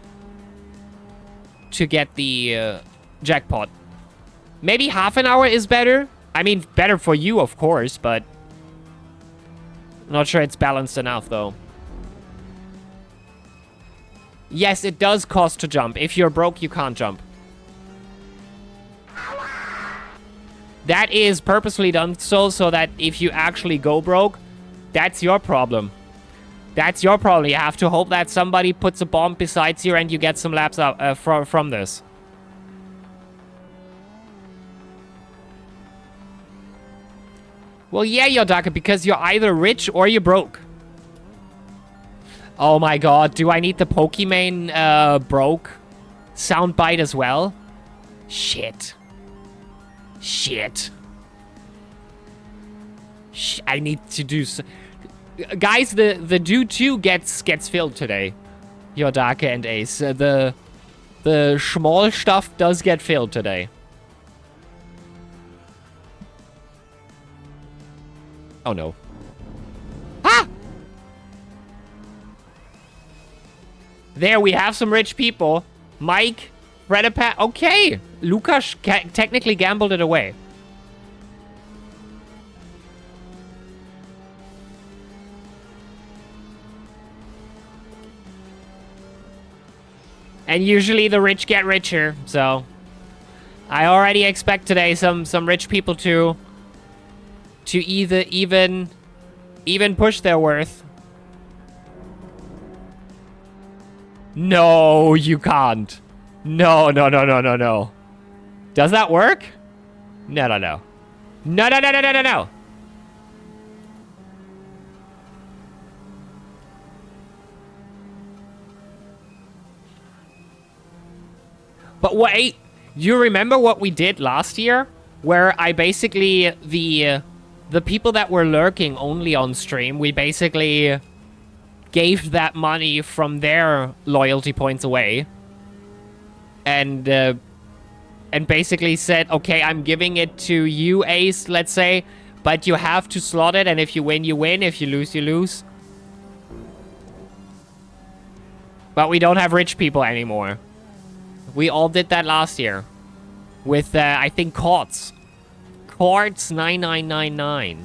[SPEAKER 2] jackpot. Maybe half an hour is better. I mean, better for you, of course, but not sure it's balanced enough, though. Yes, it does cost to jump. If you're broke, you can't jump. That is purposely done so that if you actually go broke, that's your problem. That's your problem. You have to hope that somebody puts a bomb besides you and you get some laps up, from this. Well, yeah, Yodaka, because you're either rich or you're broke. Oh my god, do I need the Pokimane broke soundbite as well? Shit. I need to do so. Guys, the do 2 gets filled today. Yodaka and Ace. The small stuff does get filled today. Oh no. Ah! There, we have some rich people. Mike, Fredipat. Okay. Lukas technically gambled it away. And usually the rich get richer, so I already expect today some rich people to either even push their worth. No, you can't. No. Does that work? No. No. But wait, you remember what we did last year? Where I basically, the people that were lurking only on stream, we basically gave that money from their loyalty points away. And basically said, okay, I'm giving it to you, Ace, let's say, but you have to slot it, and if you win, you win. If you lose, you lose. But we don't have rich people anymore. We all did that last year. With, I think, Quartz. Quartz 9999.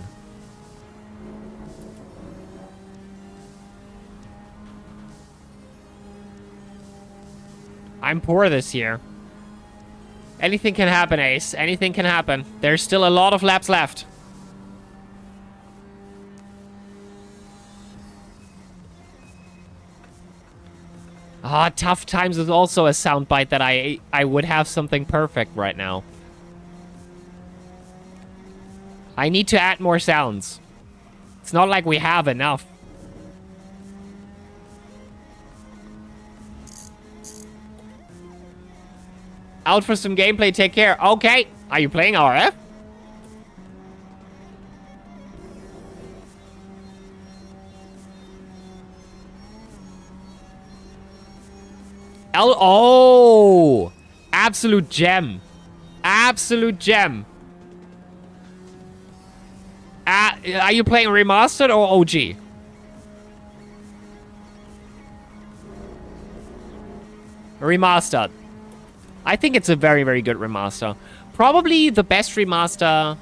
[SPEAKER 2] I'm poor this year. Anything can happen, Ace. Anything can happen. There's still a lot of laps left. Ah, Tough Times is also a soundbite that I would have something perfect right now. I need to add more sounds. It's not like we have enough. Out for some gameplay, take care. Okay. Are you playing RF? Oh! Absolute gem. Absolute gem. Are you playing Remastered or OG? Remastered. I think it's a very, very good remaster. Probably the best remaster.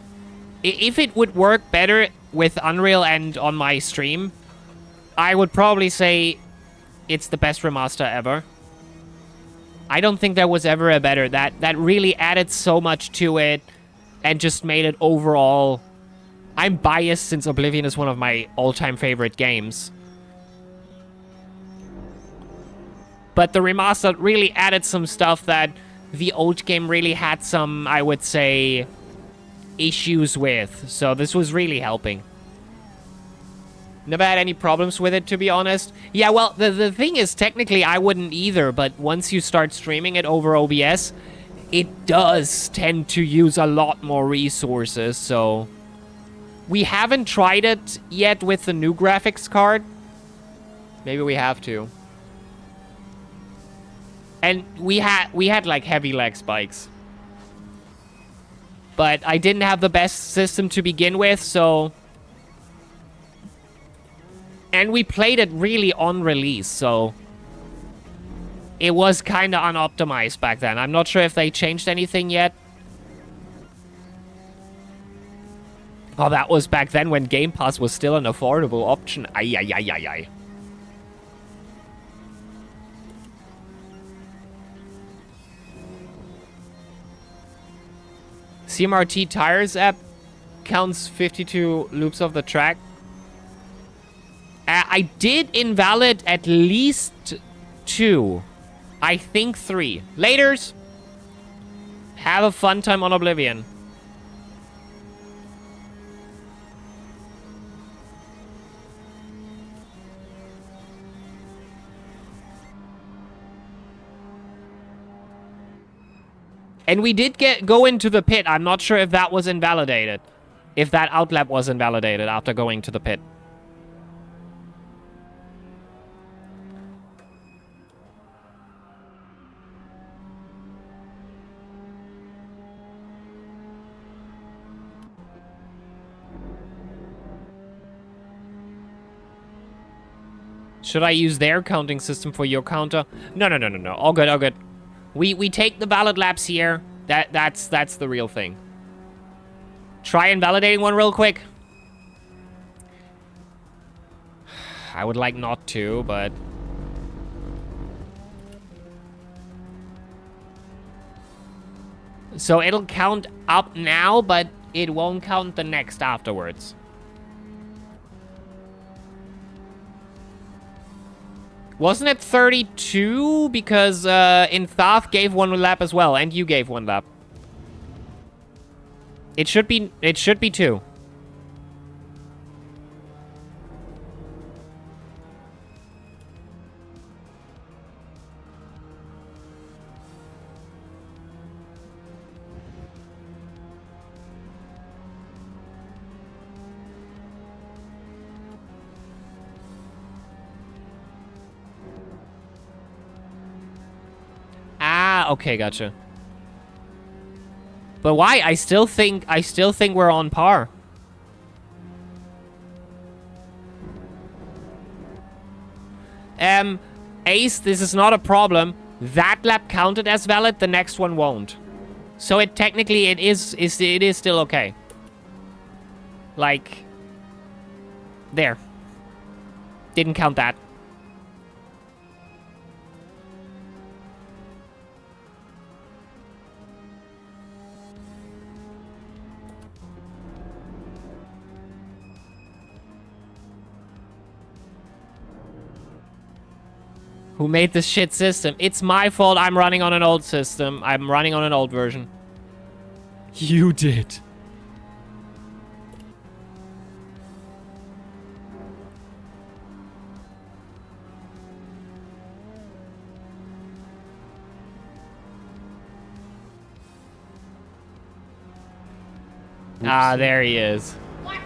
[SPEAKER 2] If it would work better with Unreal and on my stream, I would probably say it's the best remaster ever. I don't think there was ever a better. That really added so much to it and just made it overall. I'm biased since Oblivion is one of my all-time favorite games. But the remaster really added some stuff that the old game really had some, I would say, issues with. So this was really helping. Never had any problems with it, to be honest. Yeah, well, the thing is, technically, I wouldn't either, but once you start streaming it over OBS, it does tend to use a lot more resources, so... We haven't tried it yet with the new graphics card. Maybe we have to. And we had like heavy lag spikes. But I didn't have the best system to begin with, so... And we played it really on release, so... It was kind of unoptimized back then. I'm not sure if they changed anything yet. Oh, that was back then when Game Pass was still an affordable option. Ay, ay, ay, ay, ay. CMRT Tires app counts 52 loops of the track. I did invalid at least 2. I think 3. Laters. Have a fun time on Oblivion. And we did go into the pit. I'm not sure if that was invalidated. If that outlap was invalidated after going to the pit. Should I use their counting system for your counter? No. All good, all good. We take the valid laps here. That's the real thing. Try invalidating one real quick. I would like not to, but... So it'll count up now, but it won't count the next afterwards. Wasn't it 32? Because Inthath gave 1 lap as well, and you gave 1 lap. It should be 2. Ah, okay, gotcha. But why? I still think we're on par. Ace, this is not a problem. That lap counted as valid, the next one won't. So it technically it is still okay. Like there. Didn't count that. Who made this shit system? It's my fault. I'm running on an old system. I'm running on an old version. You did. Oops. Ah, there he is. What?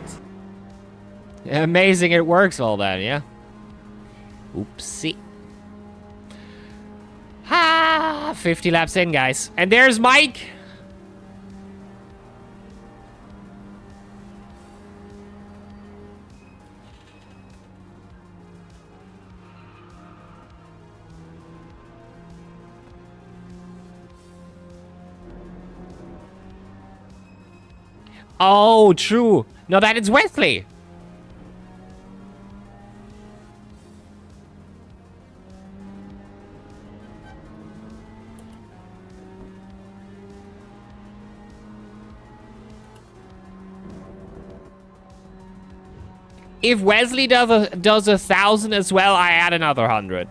[SPEAKER 2] Amazing it works all that, yeah? Oopsie. Ha! 50 laps in, guys. And there's Mike. Oh, true. No, that is Wesley. If Wesley does 1,000 as well, I add another 100.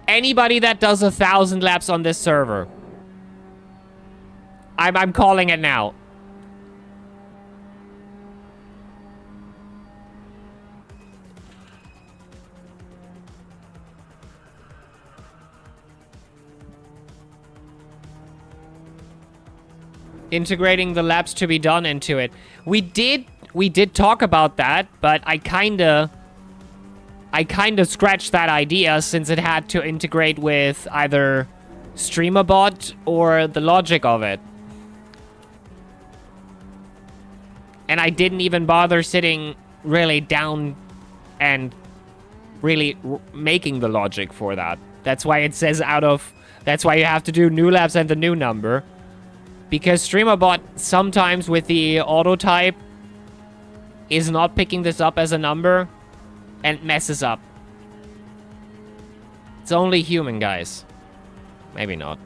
[SPEAKER 2] Anybody that does 1,000 laps on this server. I'm calling it now. Integrating the laps to be done into it. We did talk about that, but I kinda scratched that idea since it had to integrate with either StreamerBot or the logic of it. And I didn't even bother sitting really down and really making the logic for that. That's why it says that's why you have to do new laps and the new number. Because StreamerBot sometimes with the auto type is not picking this up as a number and messes up. It's only human, guys. Maybe not.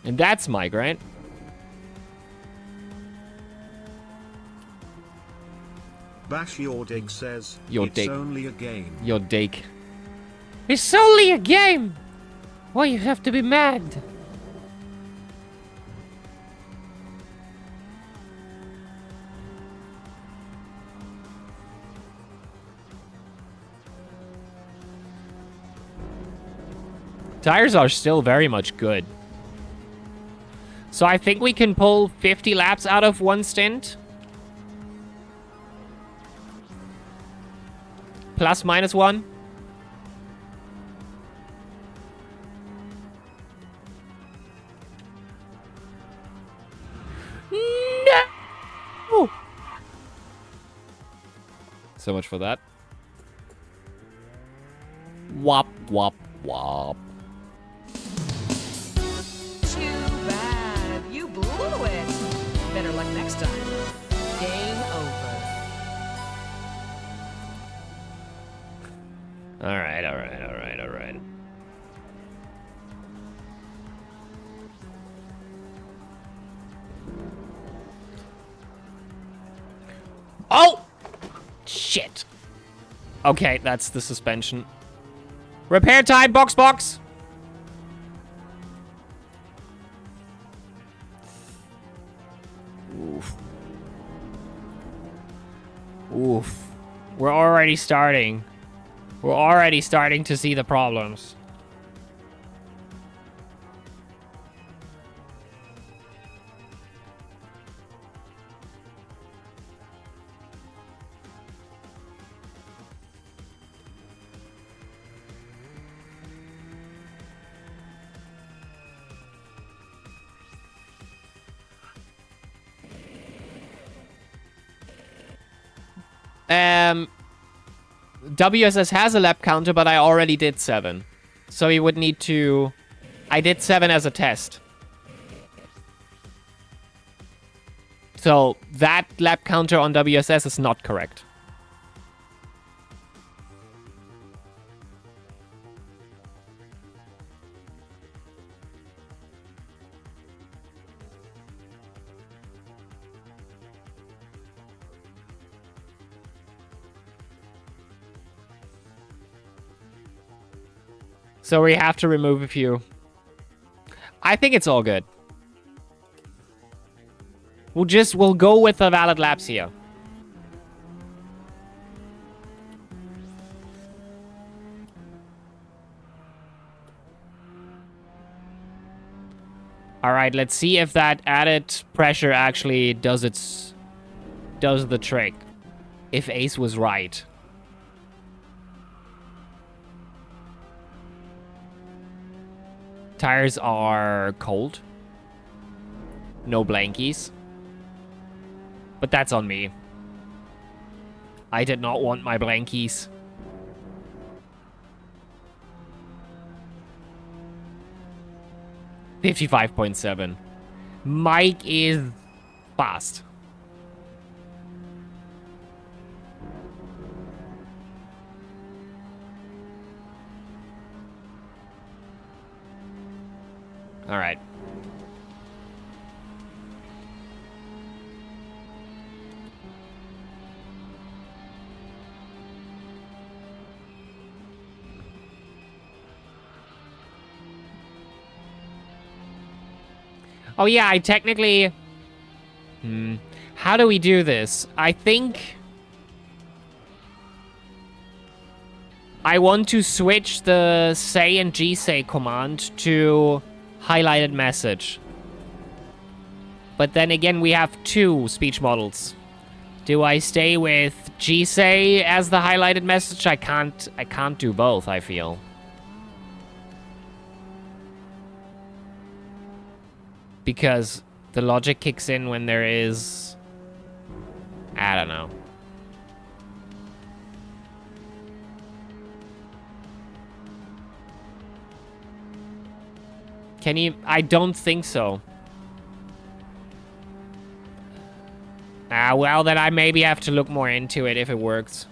[SPEAKER 2] And that's Mike, right?
[SPEAKER 4] Bash Your Dig says,
[SPEAKER 2] Your
[SPEAKER 4] it's
[SPEAKER 2] dig.
[SPEAKER 4] only a game.
[SPEAKER 2] Your dake. It's only a game! Why you have to be mad? Tires are still very much good. So I think we can pull 50 laps out of one stint. Plus minus one. No! So much for that. Wop, wop, wop.
[SPEAKER 5] Too bad. You blew it. Better luck next time. Game over.
[SPEAKER 2] Alright, alright, alright, alright. Oh! Shit. Okay, that's the suspension. Repair time, box. Oof. Oof. We're already starting. We're already starting to see the problems. WSS has a lap counter, but I already did 7. So he would need to... I did 7 as a test. So that lap counter on WSS is not correct. So we have to remove a few. I think it's all good. We'll go with the valid laps here. All right, let's see if that added pressure actually does the trick. If Ace was right. Tires are cold. No blankies. But that's on me. I did not want my blankies. $55.7. Mike is fast. All right. Oh yeah, I technically... How do we do this? I think... I want to switch the say and gsay command to highlighted message. But then again, we have two speech models. Do I stay with gsay as the highlighted message? I can't do both, I feel. Because the logic kicks in when there is... I don't know. Can you... I don't think so. Well, then I maybe have to look more into it if it works.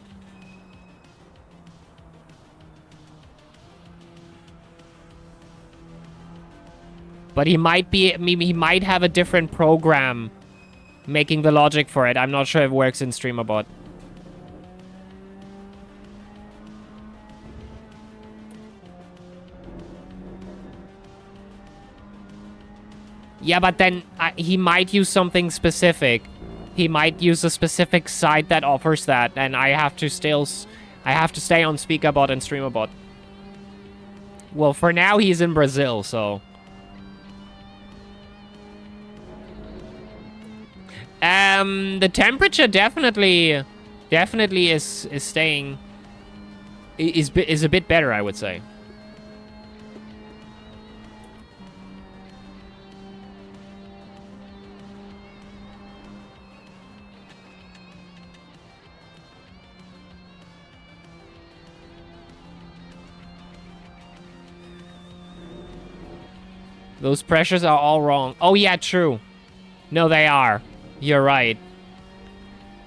[SPEAKER 2] But he might be... He might have a different program making the logic for it. I'm not sure if it works in StreamerBot. Yeah, but then he might use something specific. He might use a specific site that offers that, and I have to stay on SpeakerBot and StreamerBot. Well, for now he's in Brazil, so... The temperature definitely is staying... is a bit better, I would say. Those pressures are all wrong. Oh, yeah, true. No, they are. You're right.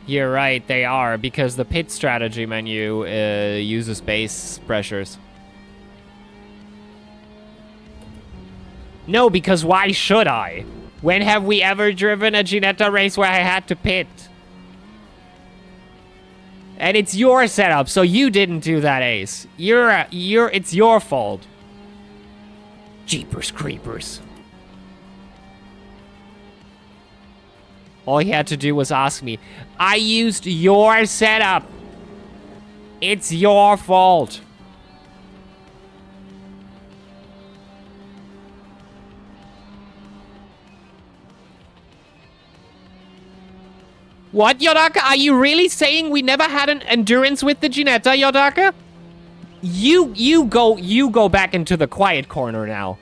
[SPEAKER 2] You're right, they are. Because the pit strategy menu uses base pressures. No, because why should I? When have we ever driven a Ginetta race where I had to pit? And it's your setup, so you didn't do that, Ace. It's your fault. Jeepers creepers. All he had to do was ask me. I used your setup. It's your fault. What, Yodaka? Are you really saying we never had an endurance with the Ginetta, Yodaka? You go back into the quiet corner now.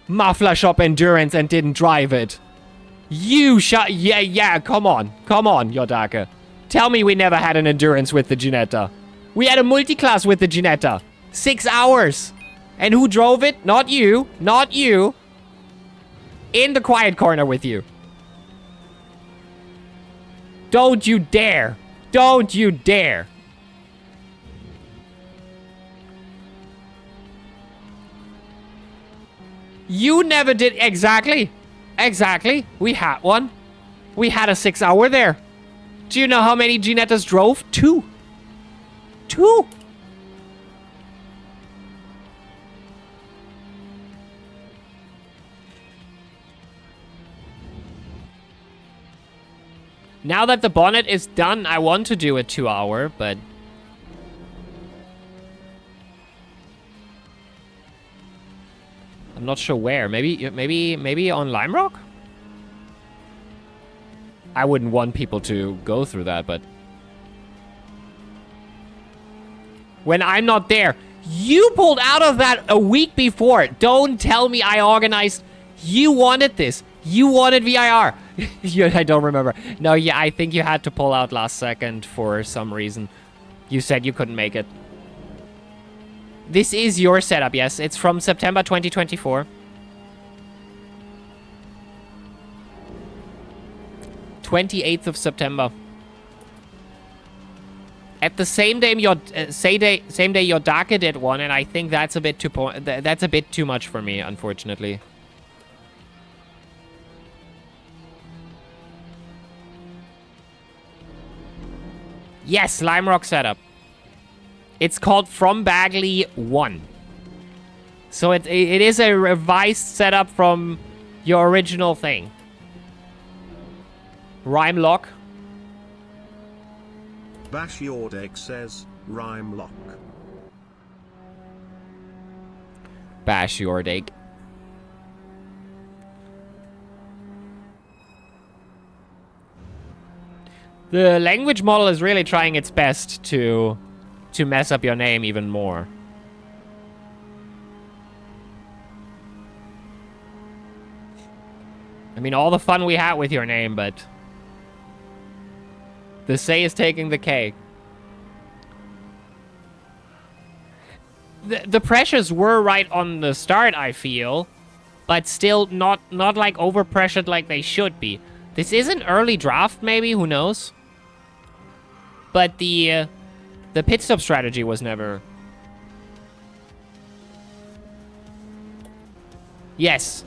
[SPEAKER 2] Muffler shop endurance and didn't drive it. Yeah, come on, Yodaka. Tell me we never had an endurance with the Ginetta. We had a multi-class with the Ginetta. 6 hours. And who drove it? Not you. Not you. In the quiet corner with you. Don't you dare. Don't you dare. You never did. Exactly. Exactly. We had one. We had a 6 hour there. Do you know how many Ginettas drove? 2. 2. Now that the bonnet is done, I want to do a 2 hour, but... I'm not sure where. Maybe on Lime Rock? I wouldn't want people to go through that, but... When I'm not there, you pulled out of that a week before. Don't tell me I organized. You wanted this. You wanted VIR. I don't remember. No, yeah, I think you had to pull out last second for some reason. You said you couldn't make it. This is your setup, yes. It's from September 2024. 28th of September. At the same day, same day Yodaka did one, and I think that's a bit too much for me, unfortunately. Yes, Lime Rock setup. It's called From Bagley 1. So it is a revised setup from your original thing. Rhyme lock.
[SPEAKER 4] Bash Your Deck says, Rhyme Lock.
[SPEAKER 2] Bash your dig. The language model is really trying its best to mess up your name even more. I mean, all the fun we had with your name, but the say is taking the cake. The pressures were right on the start, I feel, but still not like over pressured like they should be. This is an early draft, maybe, who knows? But the pit stop strategy was never. Yes,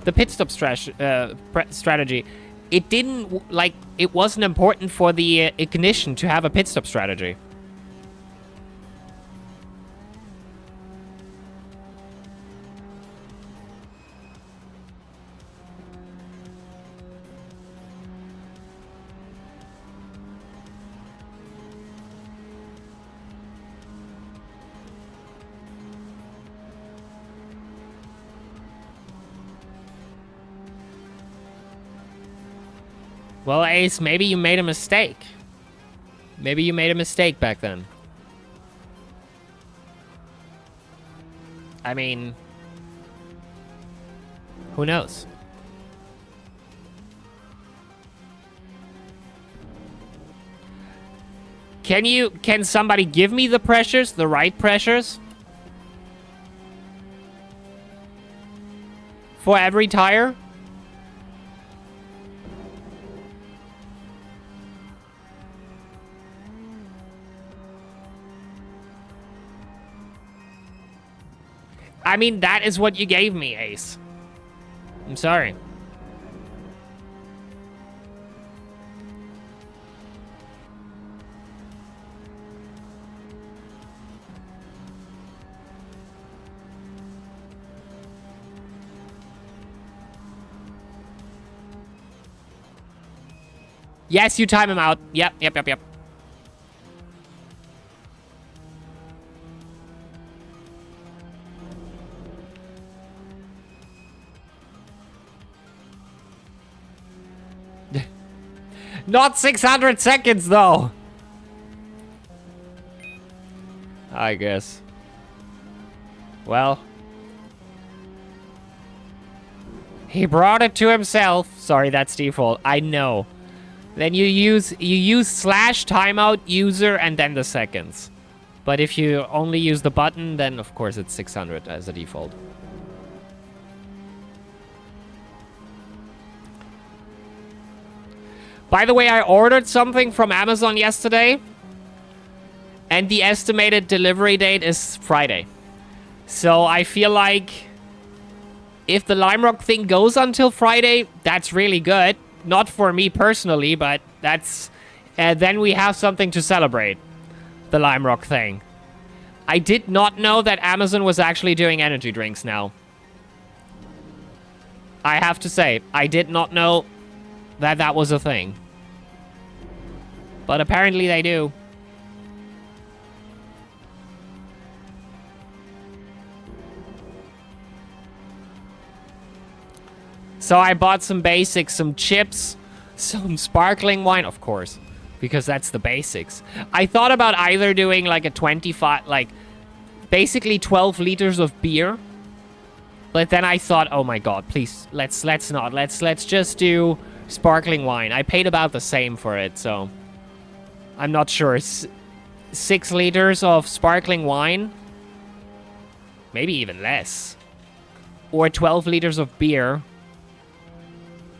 [SPEAKER 2] the pit stop strategy. It didn't like it wasn't important for the ignition to have a pit stop strategy. Well, Ace, maybe you made a mistake. Maybe you made a mistake back then. I mean, who knows? Can somebody give me the pressures, the right pressures? For every tire? I mean, that is what you gave me, Ace. I'm sorry. Yes, you time him out. Yep. Not 600 seconds, though. I guess. Well. He brought it to himself. Sorry, that's default. I know. Then you use slash timeout user and then the seconds. But if you only use the button, then of course it's 600 as a default. By the way, I ordered something from Amazon yesterday, and the estimated delivery date is Friday. So I feel like if the Lime Rock thing goes until Friday, that's really good. Not for me personally, but that's... then we have something to celebrate. The Lime Rock thing. I did not know that Amazon was actually doing energy drinks now. I have to say, I did not know that that was a thing. But apparently they do. So I bought some basics, some chips, some sparkling wine, of course, because that's the basics. I thought about either doing like a 25, like basically 12 liters of beer. But then I thought, oh my god, please, let's not. Let's just do sparkling wine. I paid about the same for it, so I'm not sure. 6 liters of sparkling wine? Maybe even less. Or 12 liters of beer.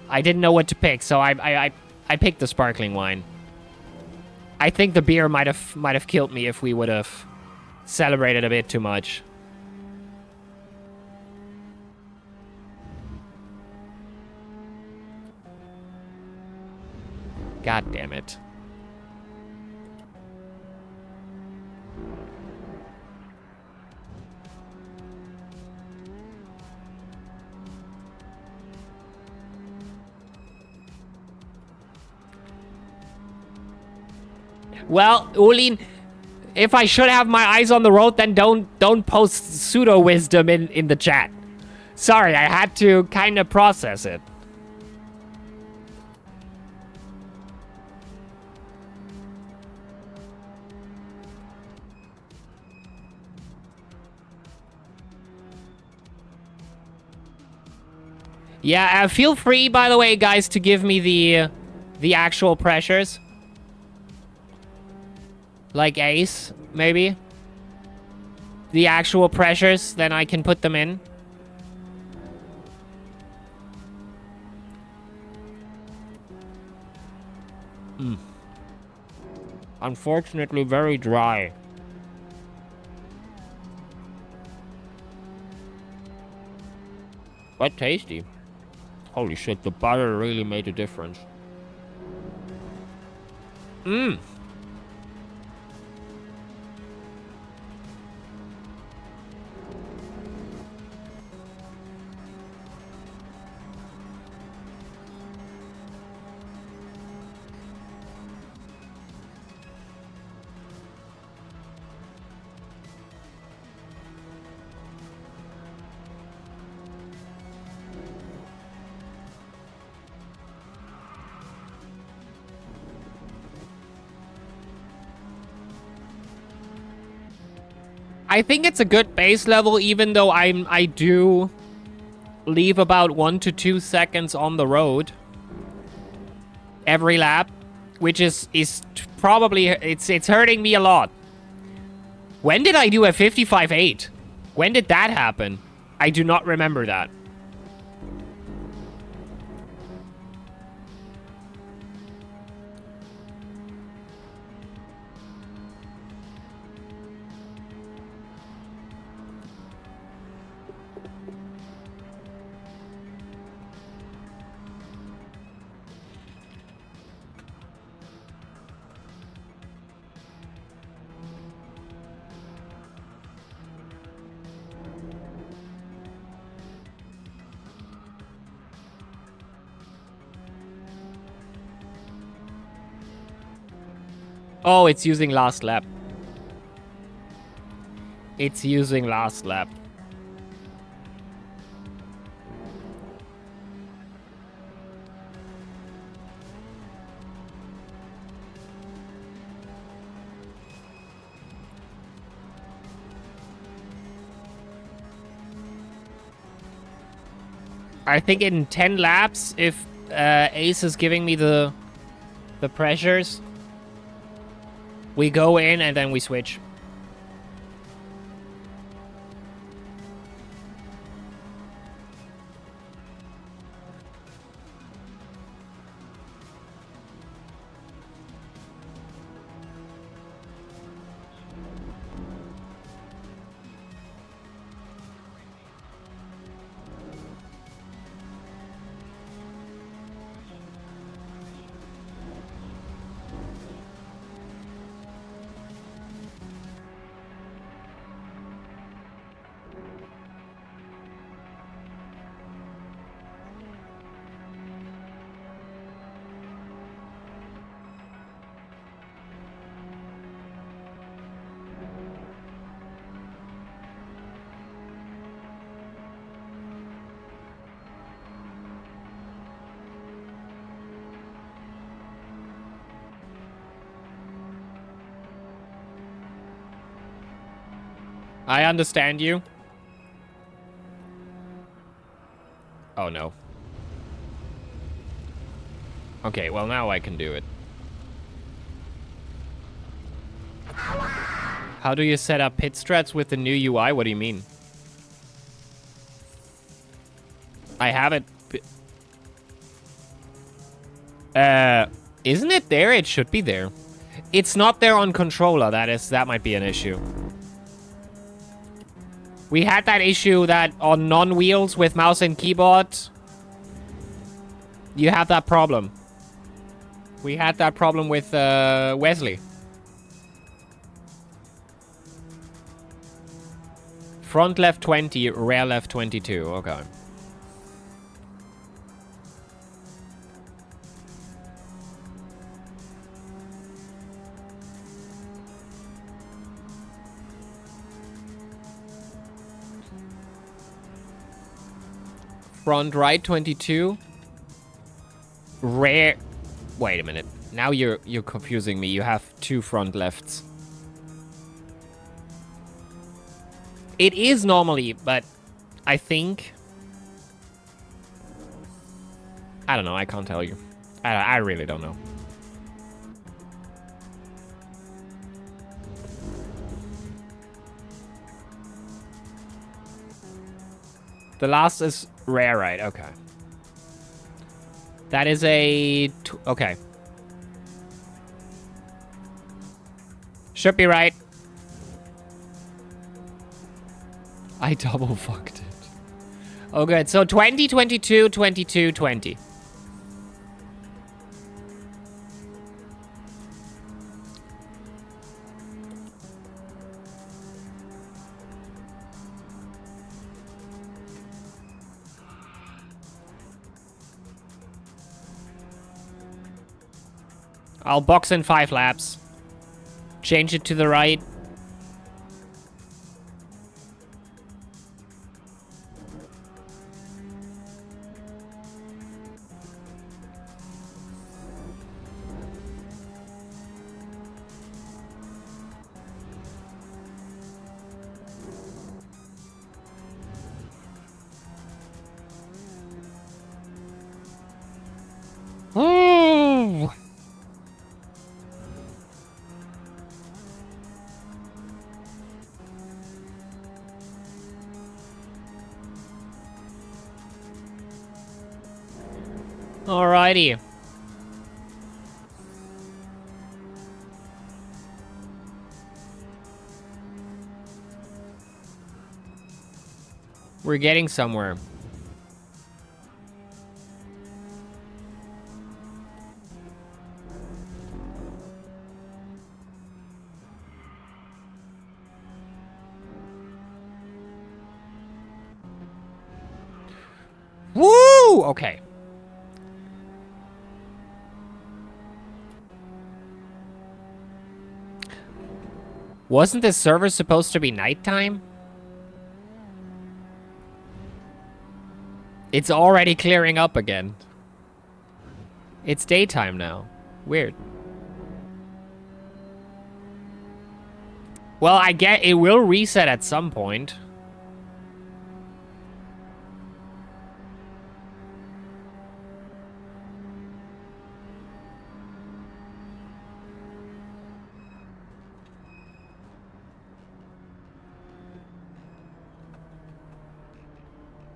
[SPEAKER 2] I didn't know what to pick, so I picked the sparkling wine. I think the beer might have killed me if we would have celebrated a bit too much. God damn it. Well, Ulin, if I should have my eyes on the road, then don't post pseudo wisdom in the chat. Sorry, I had to kind of process it. Yeah, feel free, by the way, guys, to give me the actual pressures. Like Ace, maybe. The actual pressures, then I can put them in. Unfortunately, very dry. But tasty. Holy shit, the butter really made a difference. Mmm. I think it's a good base level, even though I do leave about 1 to 2 seconds on the road every lap, which is probably it's hurting me a lot. When did I do a 55.8? When did that happen? I do not remember that. Oh, it's using last lap. It's using last lap. I think in 10 laps, if Ace is giving me the pressures, we go in and then we switch. I understand you. Oh, no. Okay, well, now I can do it. How do you set up pit strats with the new UI? What do you mean? I have it. Isn't it there? It should be there. It's not there on controller. That might be an issue. We had that issue that on non-wheels with mouse and keyboard, you have that problem. We had that problem with Wesley. Front left 20, rear left 22. Okay. Front right 22. Rare. Wait a minute. Now you're confusing me. You have 2 front lefts. It is normally, but I think... I don't know. I can't tell you. I really don't know. The last is rare, right? Okay. That is a... Okay. Should be right. I double fucked it. Oh, good. So 20, 22, 22, 20. I'll box in 5 laps. Change it to the right. Ooh. Alrighty. We're getting somewhere. Woo! Okay. Wasn't this server supposed to be nighttime? It's already clearing up again. It's daytime now. Weird. Well, I get it will reset at some point.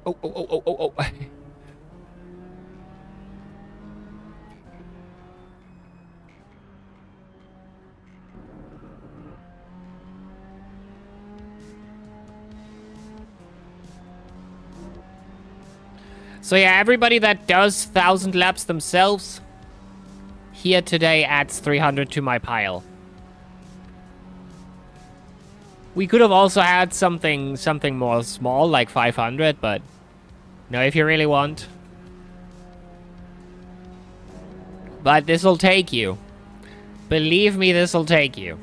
[SPEAKER 2] Oh. So yeah, everybody that does 1,000 laps themselves here today adds 300 to my pile. We could have also had something more small, like 500, but no, if you really want. But this'll take you. Believe me, this'll take you.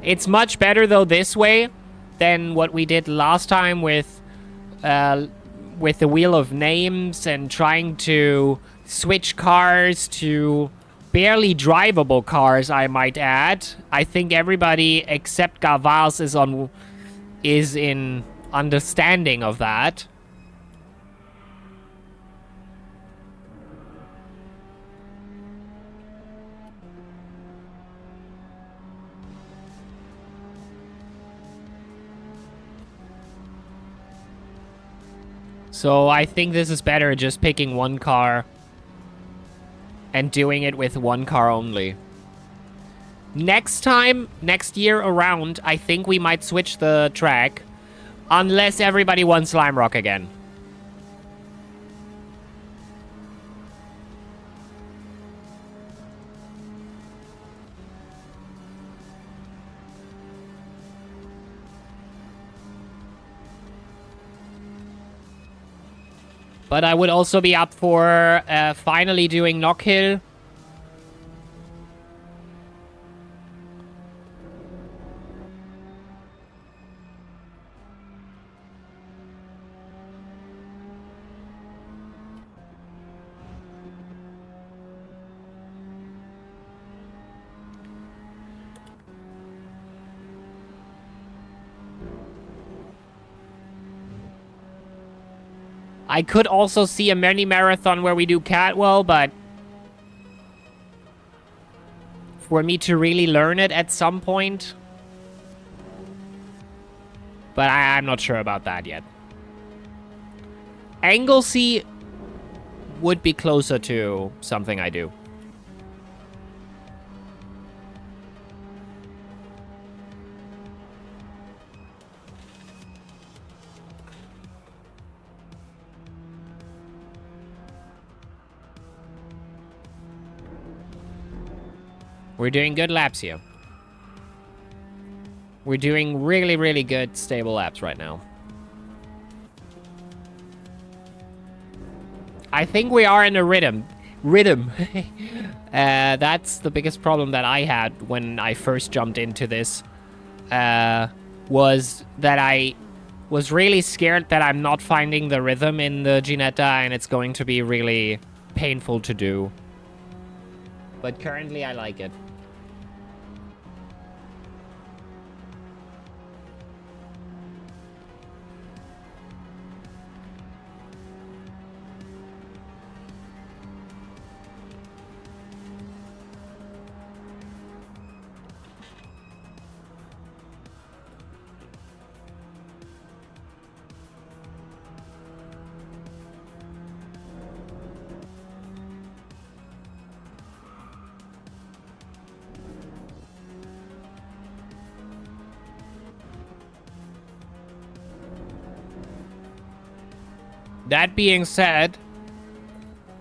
[SPEAKER 2] It's much better, though, this way than what we did last time with the Wheel of Names and trying to switch cars to barely drivable cars, I might add. I think everybody except Gavaz is in understanding of that. So I think this is better, just picking one car and doing it with one car only. Next time, next year around, I think we might switch the track. Unless everybody wants Slime Rock again. But I would also be up for finally doing Knockhill. I could also see a mini marathon where we do Catwell, but for me to really learn it at some point. But I'm not sure about that yet. Anglesey would be closer to something I do. We're doing good laps here. We're doing really, really good, stable laps right now. I think we are in a rhythm. That's the biggest problem that I had when I first jumped into this. Was that I was really scared that I'm not finding the rhythm in the Ginetta and it's going to be really painful to do. But currently I like it. That being said,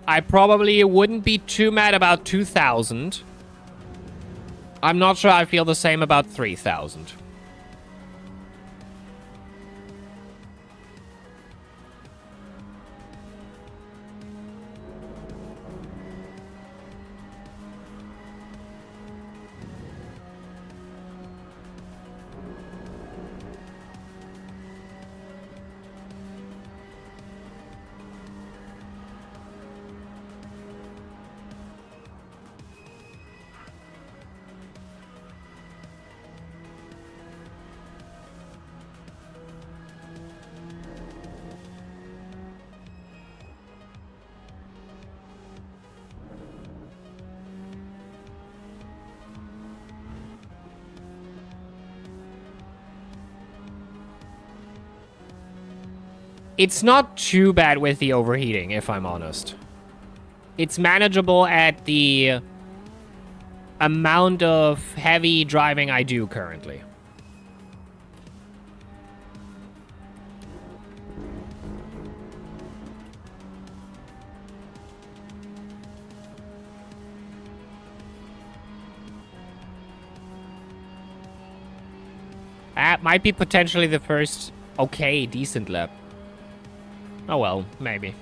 [SPEAKER 2] I probably wouldn't be too mad about 2,000. I'm not sure I feel the same about 3,000. It's not too bad with the overheating, if I'm honest. It's manageable at the amount of heavy driving I do currently. That might be potentially the first okay, decent lap. Oh well, maybe.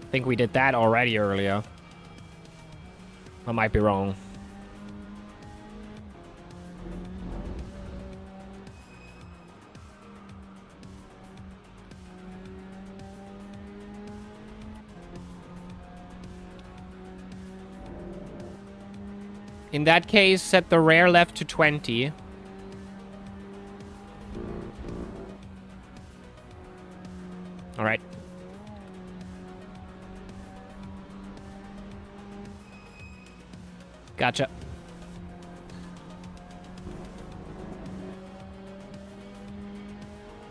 [SPEAKER 2] I think we did that already earlier. I might be wrong. In that case, set the rear left to 20. All right. Gotcha.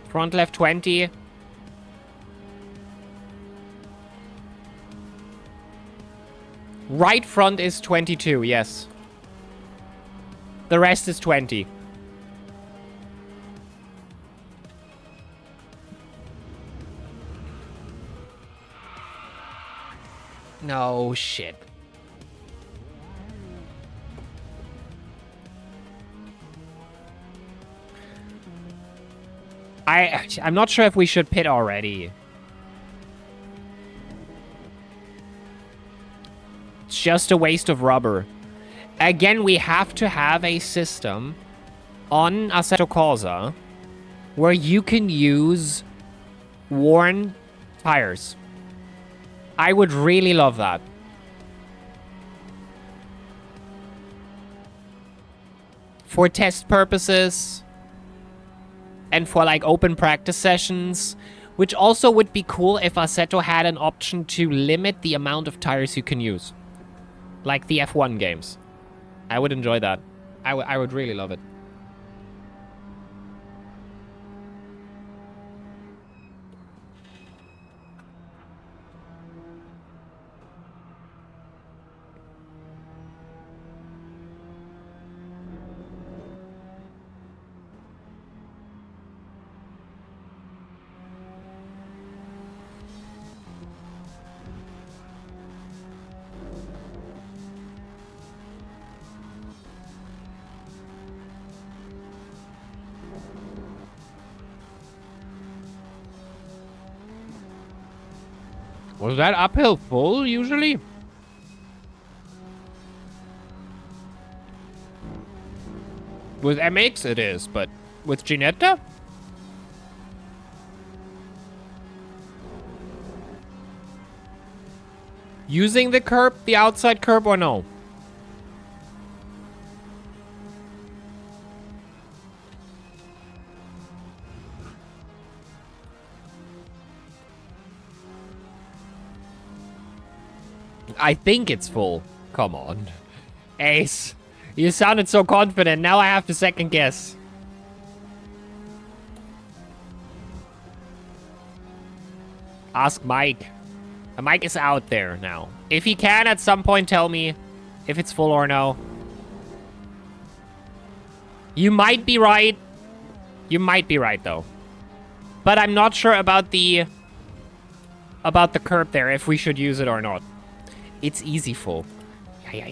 [SPEAKER 2] Front left 20. Right front is 22, yes. The rest is 20. No shit. I'm not sure if we should pit already. It's just a waste of rubber. Again, we have to have a system on Assetto Corsa where you can use worn tires. I would really love that. For test purposes, and for like open practice sessions, which also would be cool if Assetto had an option to limit the amount of tires you can use. Like the F1 games. I would enjoy that. I would really love it. Was that uphill full, usually? With MX it is, but with Ginetta? Using the curb, the outside curb, or no? I think it's full. Come on. Ace, you sounded so confident. Now I have to second guess. Ask Mike. Mike is out there now. If he can at some point tell me if it's full or no. You might be right. You might be right though. But I'm not sure about the curb there, if we should use it or not. It's easy full. Yeah.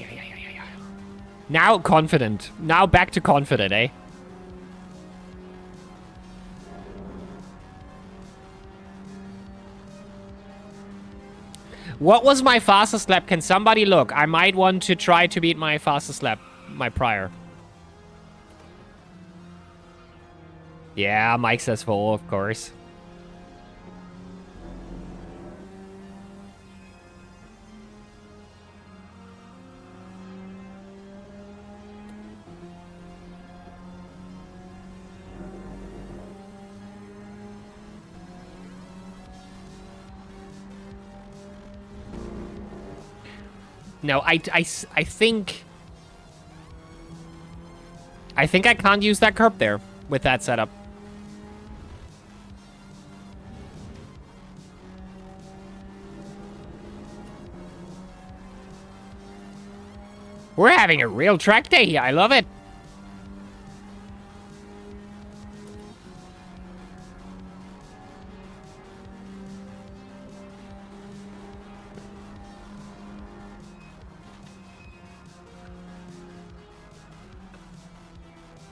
[SPEAKER 2] Now confident. Now back to confident, eh? What was my fastest lap? Can somebody look? I might want to try to beat my fastest lap, my prior. Yeah, Mike says full, of course. No, I think I can't use that curb there with that setup. We're having a real track day here. I love it.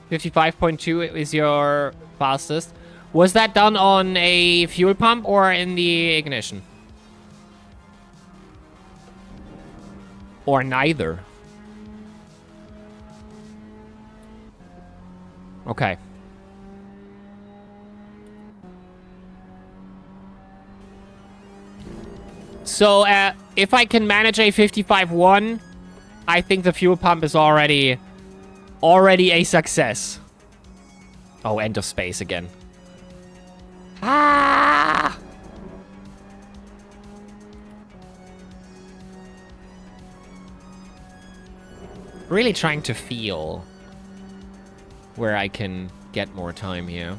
[SPEAKER 2] .2 is your fastest. Was that done on a fuel pump or in the ignition? Or neither? Okay. So, if I can manage a 55-1, I think the fuel pump is already a success. Oh, end of space again. Ah! Really trying to feel where I can get more time here.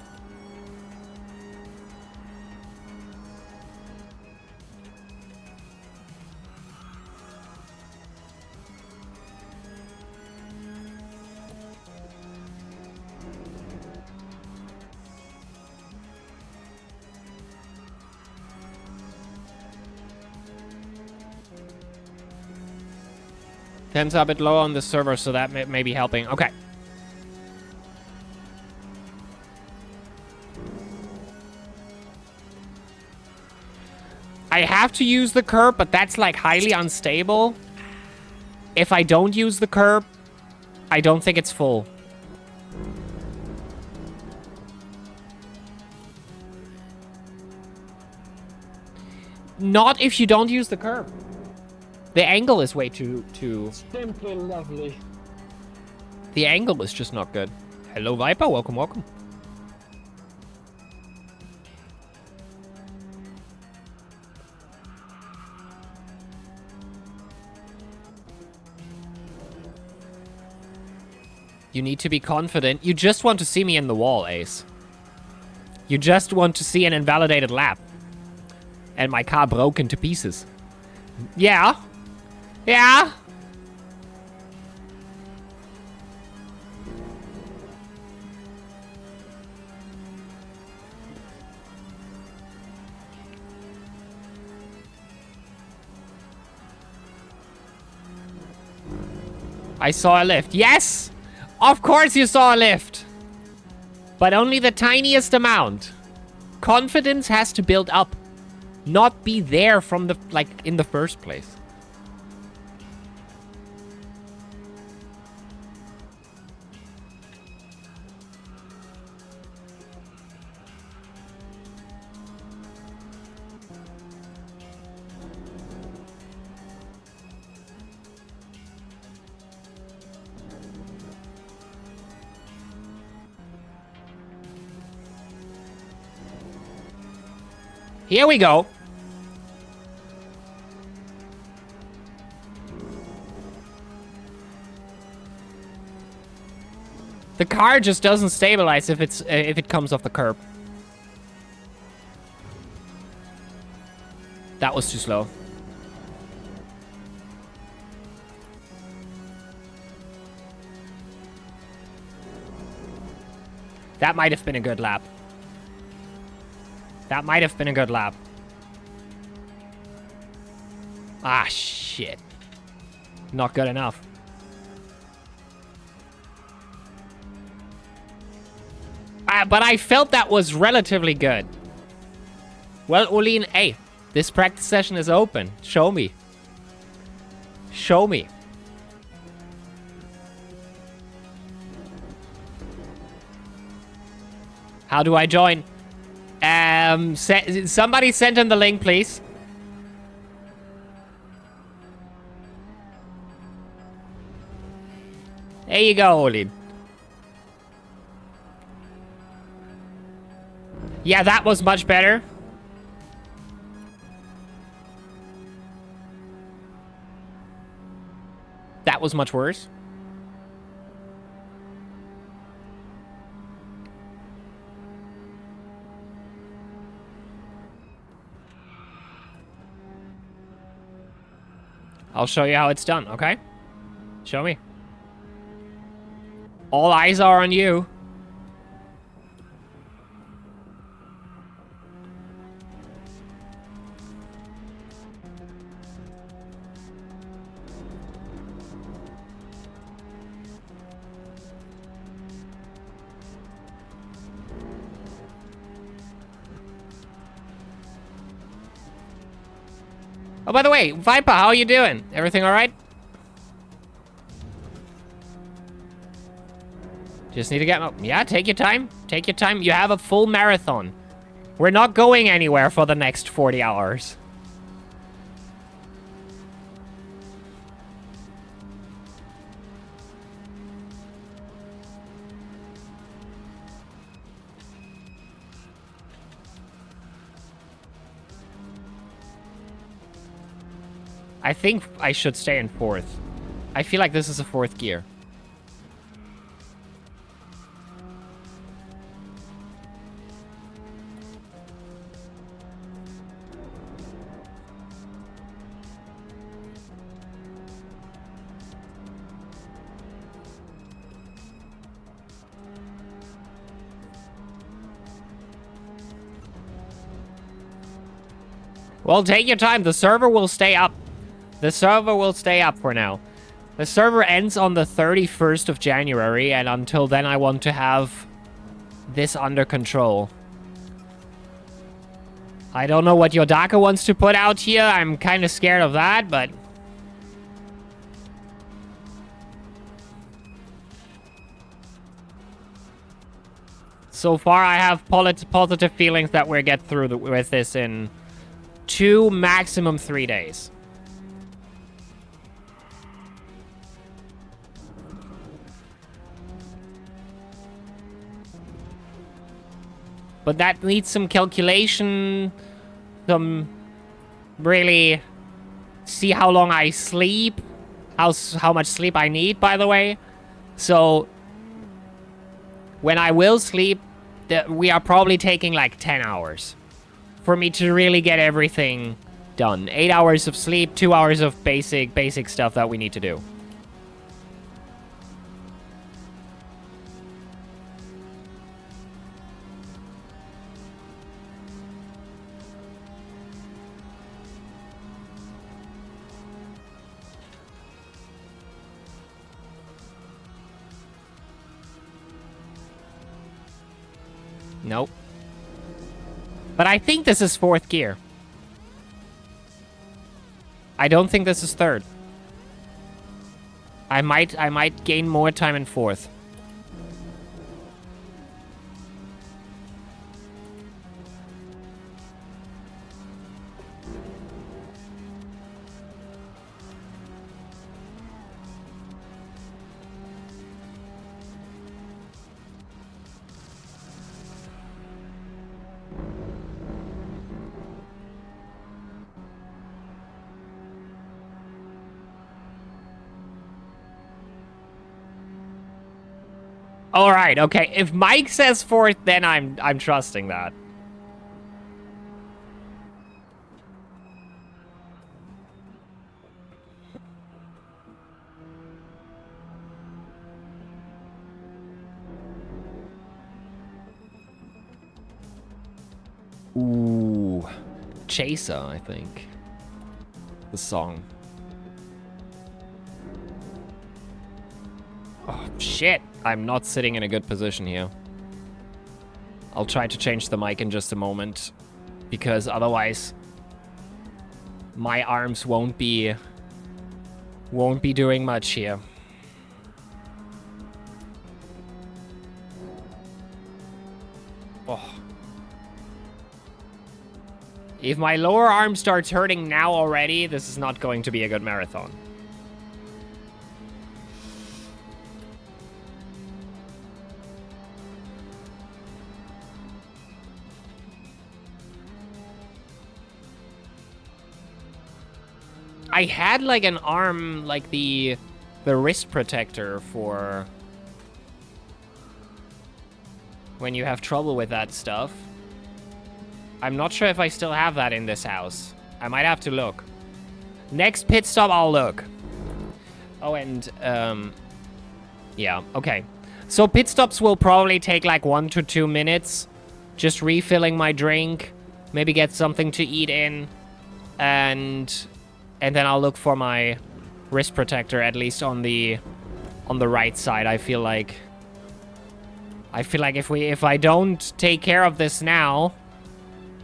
[SPEAKER 2] Temps are a bit low on the server, so that may be helping. Okay. I have to use the curb, but that's like highly unstable. If I don't use the curb, I don't think it's full. Not if you don't use the curb. The angle is way too...
[SPEAKER 1] Simply lovely.
[SPEAKER 2] The angle is just not good. Hello, Viper. Welcome, welcome. You need to be confident. You just want to see me in the wall, Ace. You just want to see an invalidated lap. And my car broken to pieces. Yeah. Yeah. I saw a lift. Yes! Of course you saw a lift! But only the tiniest amount. Confidence has to build up. Not be there from the, like, in the first place. Here we go. The car just doesn't stabilize if it comes off the curb. That was too slow. That might have been a good lap. That might have been a good lap. Ah, shit. Not good enough. But I felt that was relatively good. Well, Olin, hey, this practice session is open. Show me. Show me. How do I join? Somebody send him the link, please. There you go, Olin. Yeah, that was much better. That was much worse. I'll show you how it's done, okay? Show me. All eyes are on you. Oh, by the way, Viper, how are you doing? Everything all right? Just need to get... Yeah, take your time. Take your time. You have a full marathon. We're not going anywhere for the next 40 hours. I think I should stay in fourth. I feel like this is a fourth gear. Well, take your time. The server will stay up. The server will stay up for now. The server ends on the 31st of January, and until then I want to have this under control. I don't know what Yodaka wants to put out here. I'm kind of scared of that, but... so far, I have positive feelings that we'll get through with this in 2, maximum 3 days. But that needs some calculation, some really see how long I sleep, how much sleep I need, by the way. So when I will sleep, we are probably taking like 10 hours for me to really get everything done. 8 hours of sleep, 2 hours of basic stuff that we need to do. Nope. But I think this is 4th gear. I don't think this is 3rd. I might gain more time in 4th. All right, okay. If Mike says 4th, then I'm trusting that. Ooh, Chaser, I think. The song. Oh, shit. I'm not sitting in a good position here. I'll try to change the mic in just a moment, because otherwise my arms won't be doing much here. Oh. If my lower arm starts hurting now already, this is not going to be a good marathon. I had like an arm, like the wrist protector for when you have trouble with that stuff. I'm not sure if I still have that in this house. I might have to look. Next pit stop, I'll look. Oh, and yeah, okay. So pit stops will probably take like 1 to 2 minutes. Just refilling my drink, maybe get something to eat in, and then I'll look for my wrist protector, at least on the right side. I feel like if I don't take care of this now,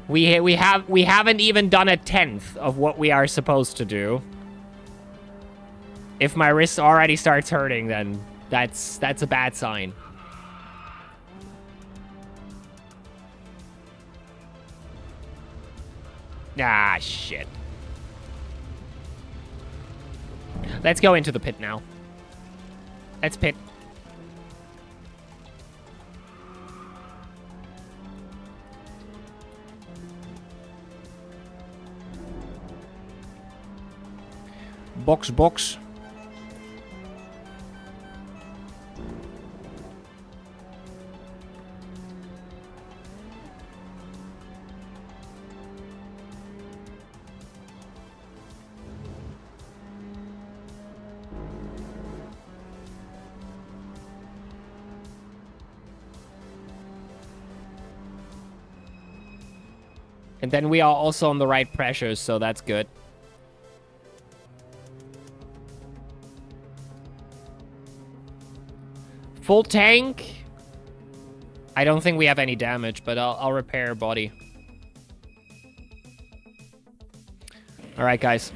[SPEAKER 2] we haven't even done 1/10 of what we are supposed to do. If my wrist already starts hurting, then that's a bad sign. Ah, shit. Let's go into the pit now. Let's pit. Box. And then we are also on the right pressure, so that's good. Full tank. I don't think we have any damage, but I'll repair body. All right, guys.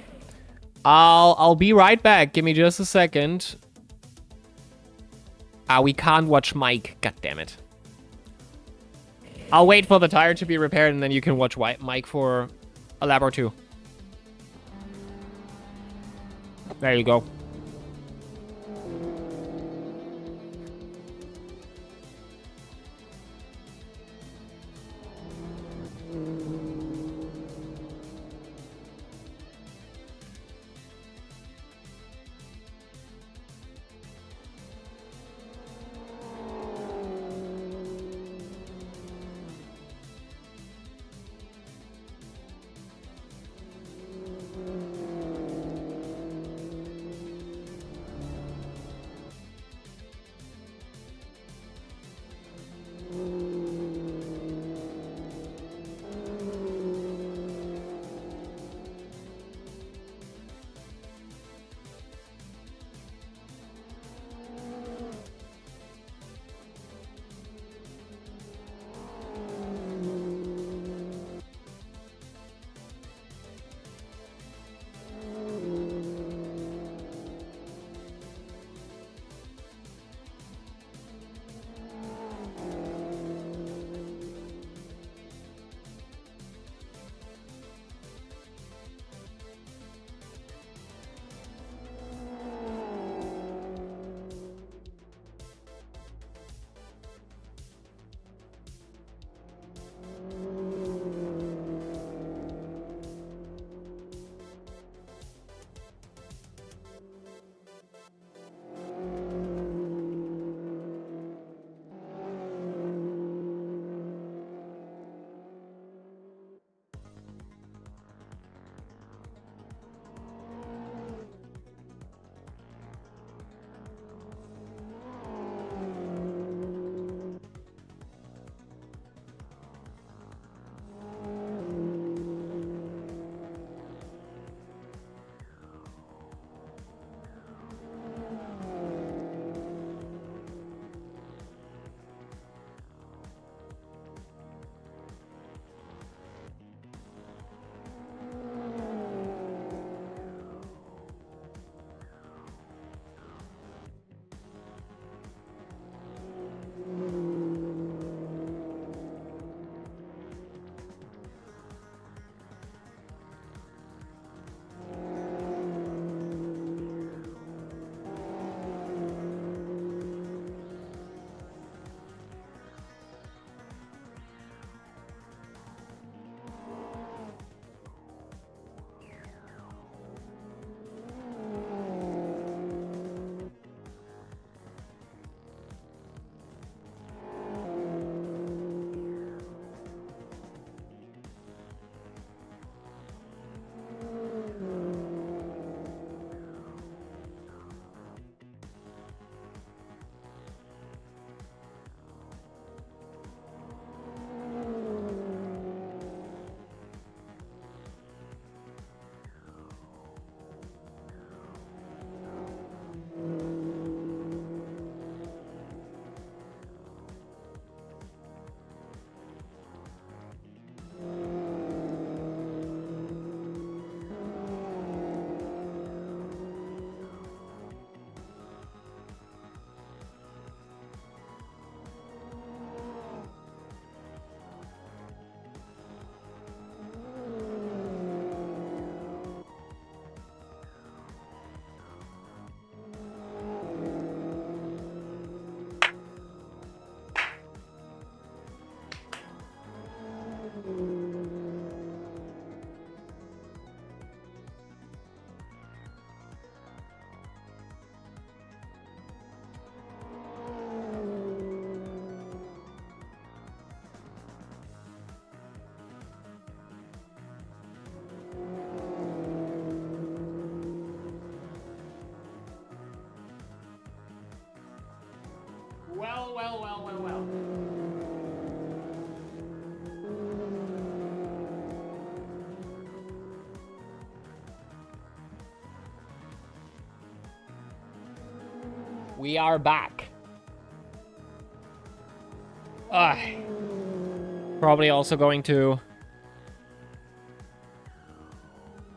[SPEAKER 2] I'll be right back. Give me just a second. We can't watch Mike. God damn it. I'll wait for the tire to be repaired, and then you can watch Mike for a lap or two. There you go. Well, well, well, well, well. We are back. Probably also going to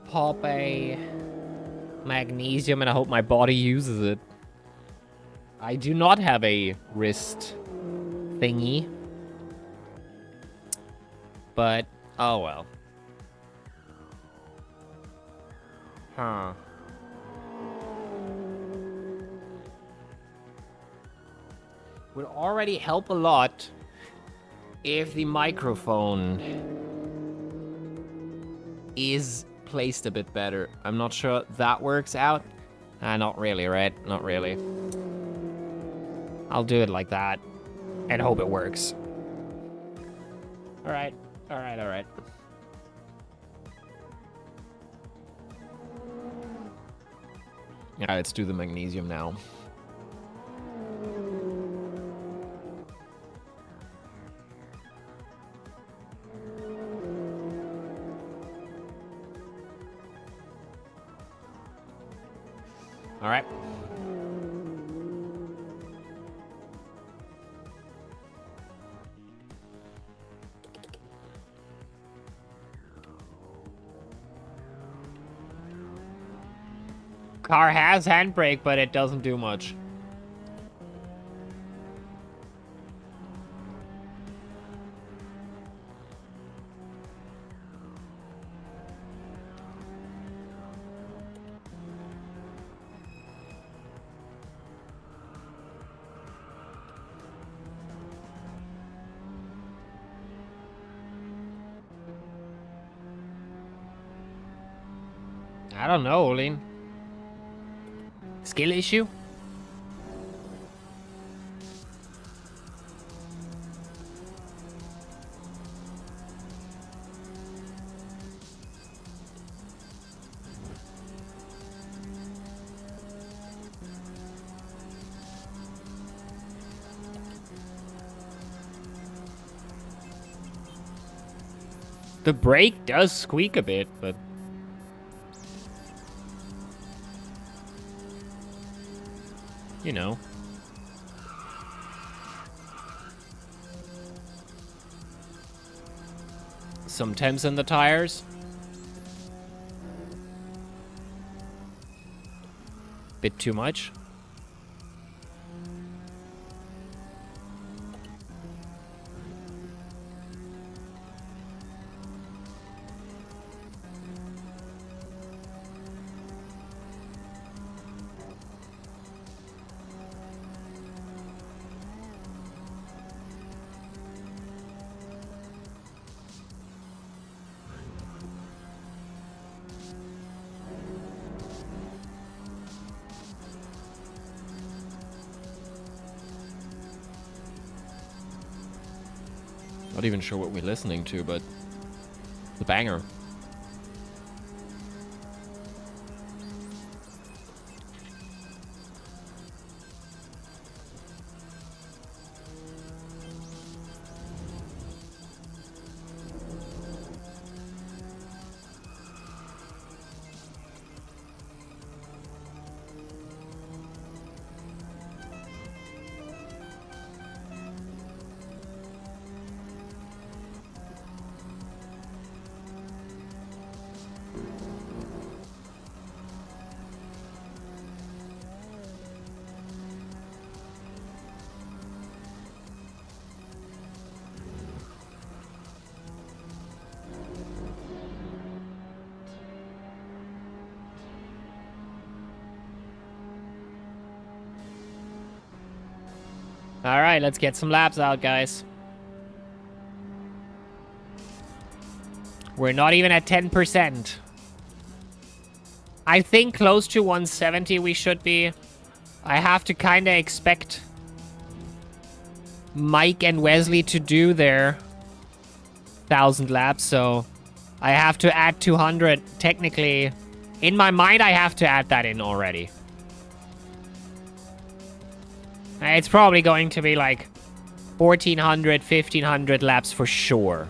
[SPEAKER 2] pop a magnesium and I hope my body uses it. I do not have a wrist thingy. But, oh well. Huh. Would already help a lot if the microphone is placed a bit better. I'm not sure that works out. Not really, right? Not really. I'll do it like that and hope it works. All right. All right, all right. Yeah, let's do the magnesium now. All right. Car has handbrake, but it doesn't do much. I don't know, Olin. Skill issue? The brake does squeak a bit, but... you know. Some temps in the tires. Bit too much. Not even sure what we're listening to, but the banger. All right, let's get some laps out, guys. We're not even at 10%. I think close to 170 we should be. I have to kind of expect Mike and Wesley to do their 1,000 laps, so I have to add 200. Technically, in my mind, I have to add that in already. It's probably going to be like 1,400, 1,500 laps for sure.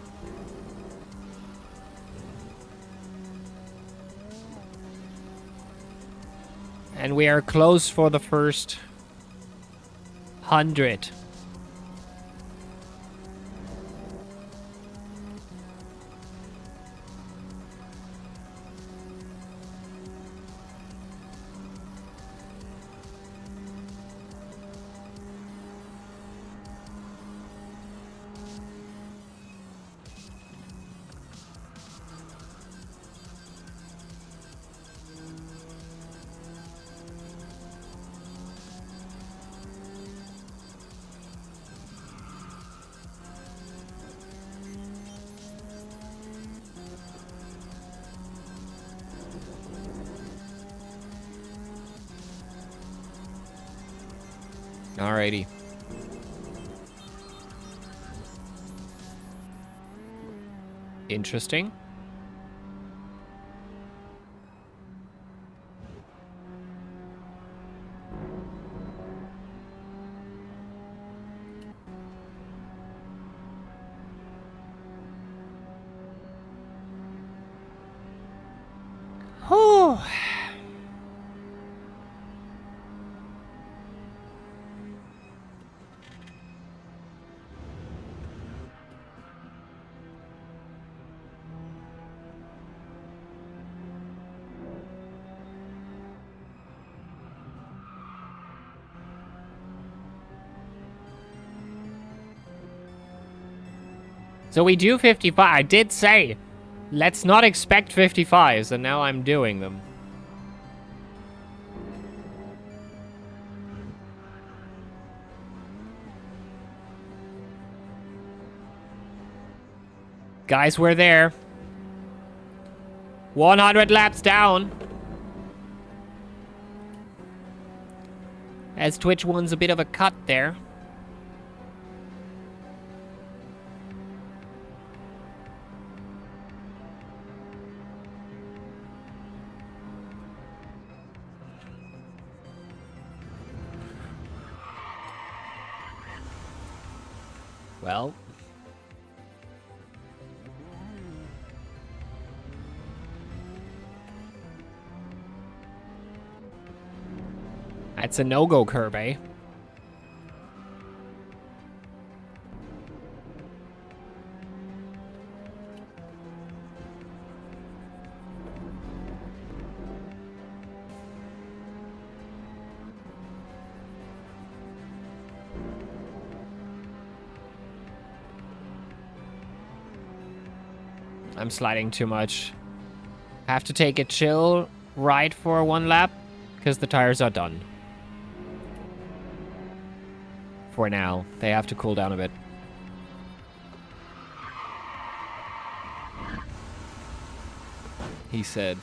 [SPEAKER 2] And we are close for the first 100. Alrighty. Interesting. Whew. So we do 55. I did say, let's not expect 55s, and now I'm doing them. Guys, we're there. 100 laps down. As Twitch one's a bit of a cut there. Well. That's a no-go, Kirby. I'm sliding too much. Have to take a chill ride for one lap because the tires are done. For now, they have to cool down a bit. He said.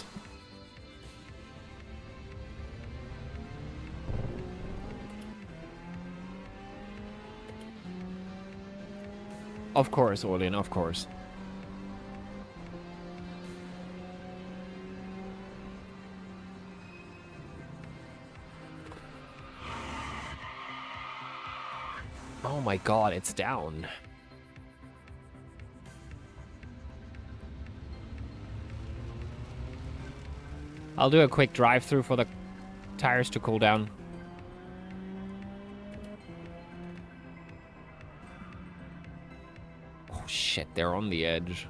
[SPEAKER 2] Of course, Orlean, of course. Oh my god, it's down. I'll do a quick drive-through for the tires to cool down. Oh shit, they're on the edge.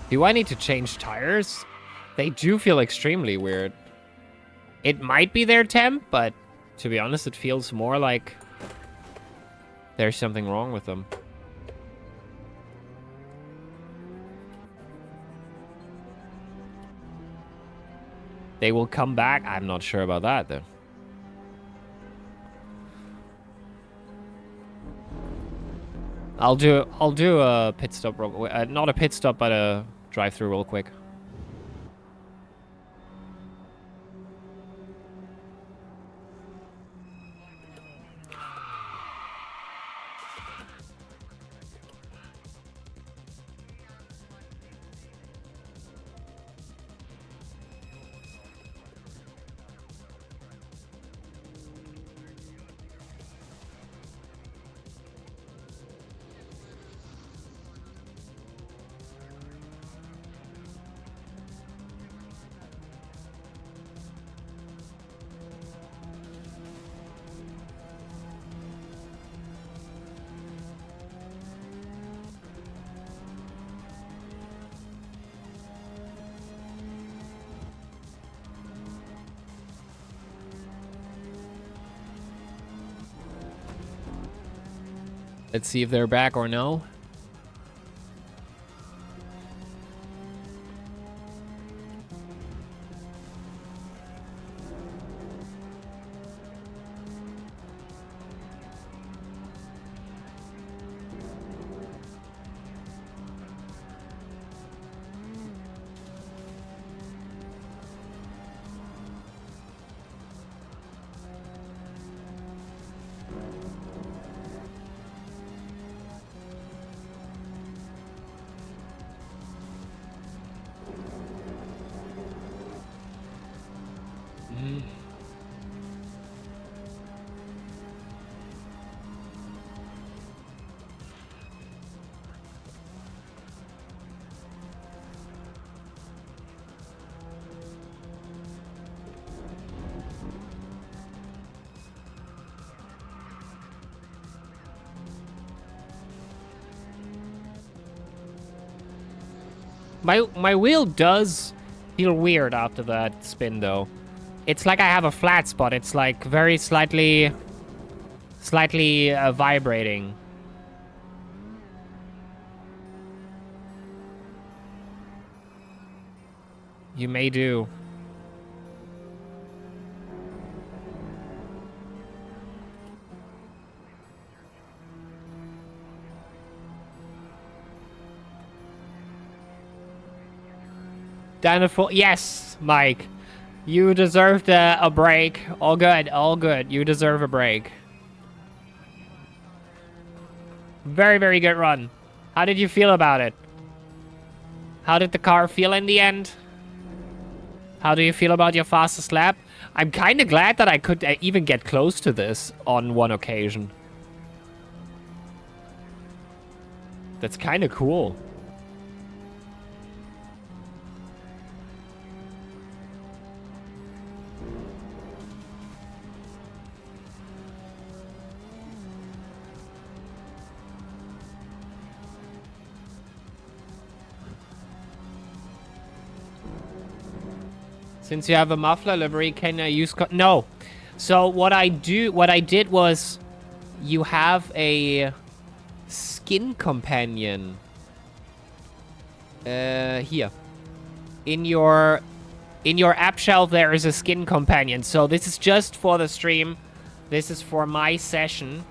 [SPEAKER 2] Do I need to change tires? They do feel extremely weird. It might be their temp, but to be honest, it feels more like there's something wrong with them. They will come back? I'm not sure about that, though. I'll do a pit stop real not a pit stop, but a drive-through real quick. Let's see if they're back or no. My wheel does feel weird after that spin, though. It's like I have a flat spot. It's like very slightly vibrating. You may do. Dynaful, yes, Mike. You deserved a break. All good, all good. You deserve a break. Very, very good run. How did you feel about it? How did the car feel in the end? How do you feel about your fastest lap? I'm kind of glad that I could even get close to this on one occasion. That's kind of cool. Since you have a muffler livery, can I use... No. So what I did was... You have a... Skin companion. Here. In your app shelf, there is a skin companion. So this is just for the stream. This is for my session.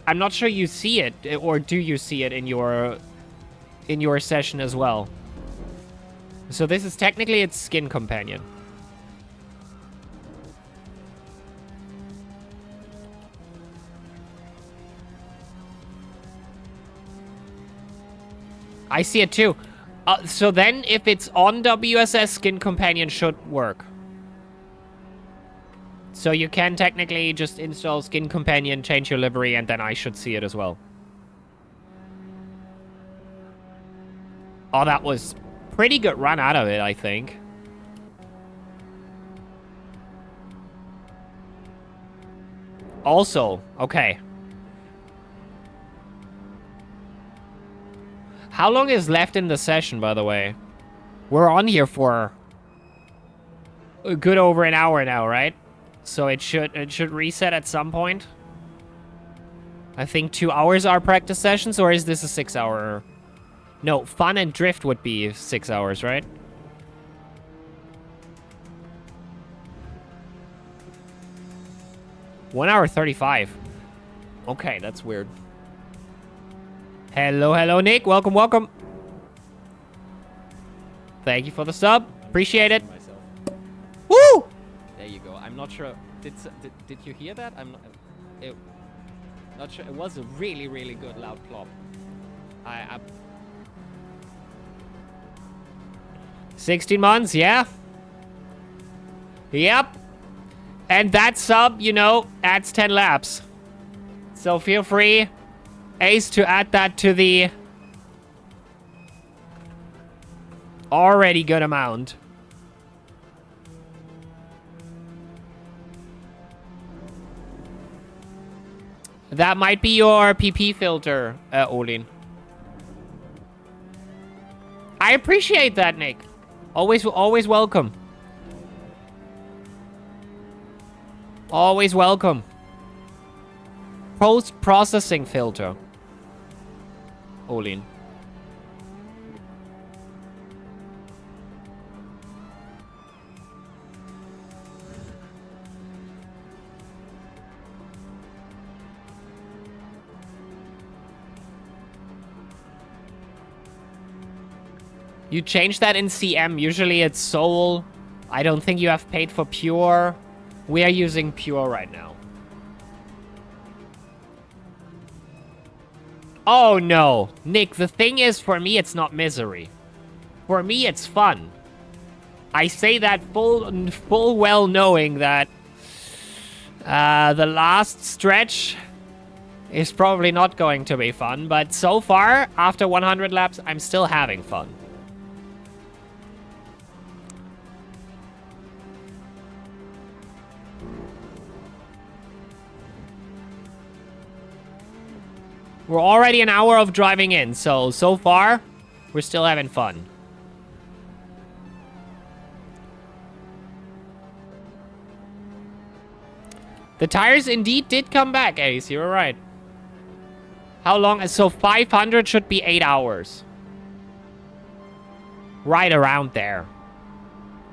[SPEAKER 2] I'm not sure you see it. Or do you see it in your session as well? So this is technically its skin companion. I see it too. So then if it's on WSS, skin companion should work. So you can technically just install skin companion, change your livery, and then I should see it as well. Oh, that was... pretty good run out of it, I think. Also, okay. How long is left in the session, by the way? We're on here for a good over an hour now, right? So it should reset at some point. I think 2 hours are practice sessions, or is this a 6 hour? No, fun and drift would be 6 hours, right? One hour 35. Okay, that's weird. Hello, hello, Nick. Welcome, welcome. Thank you for the sub. Appreciate it. Woo! There you go. I'm not sure. Did you hear that? I'm not sure. It was a really, really good loud plop. 16 months, yeah. Yep. And that sub, you know, adds 10 laps. So feel free, Ace, to add that to the already good amount. That might be your PP filter, Olin. I appreciate that, Nick. Always welcome. Always welcome. post-processing filter? Olin. You change that in CM. Usually it's Soul. I don't think you have paid for Pure. We are using Pure right now. Oh no. Nick, the thing is, for me, it's not misery. For me, it's fun. I say that full well knowing that the last stretch is probably not going to be fun. But so far, after 100 laps, I'm still having fun. We're already an hour of driving in, so far, we're still having fun. The tires indeed did come back, Ace. You were right. How long? So 500 should be 8 hours. Right around there.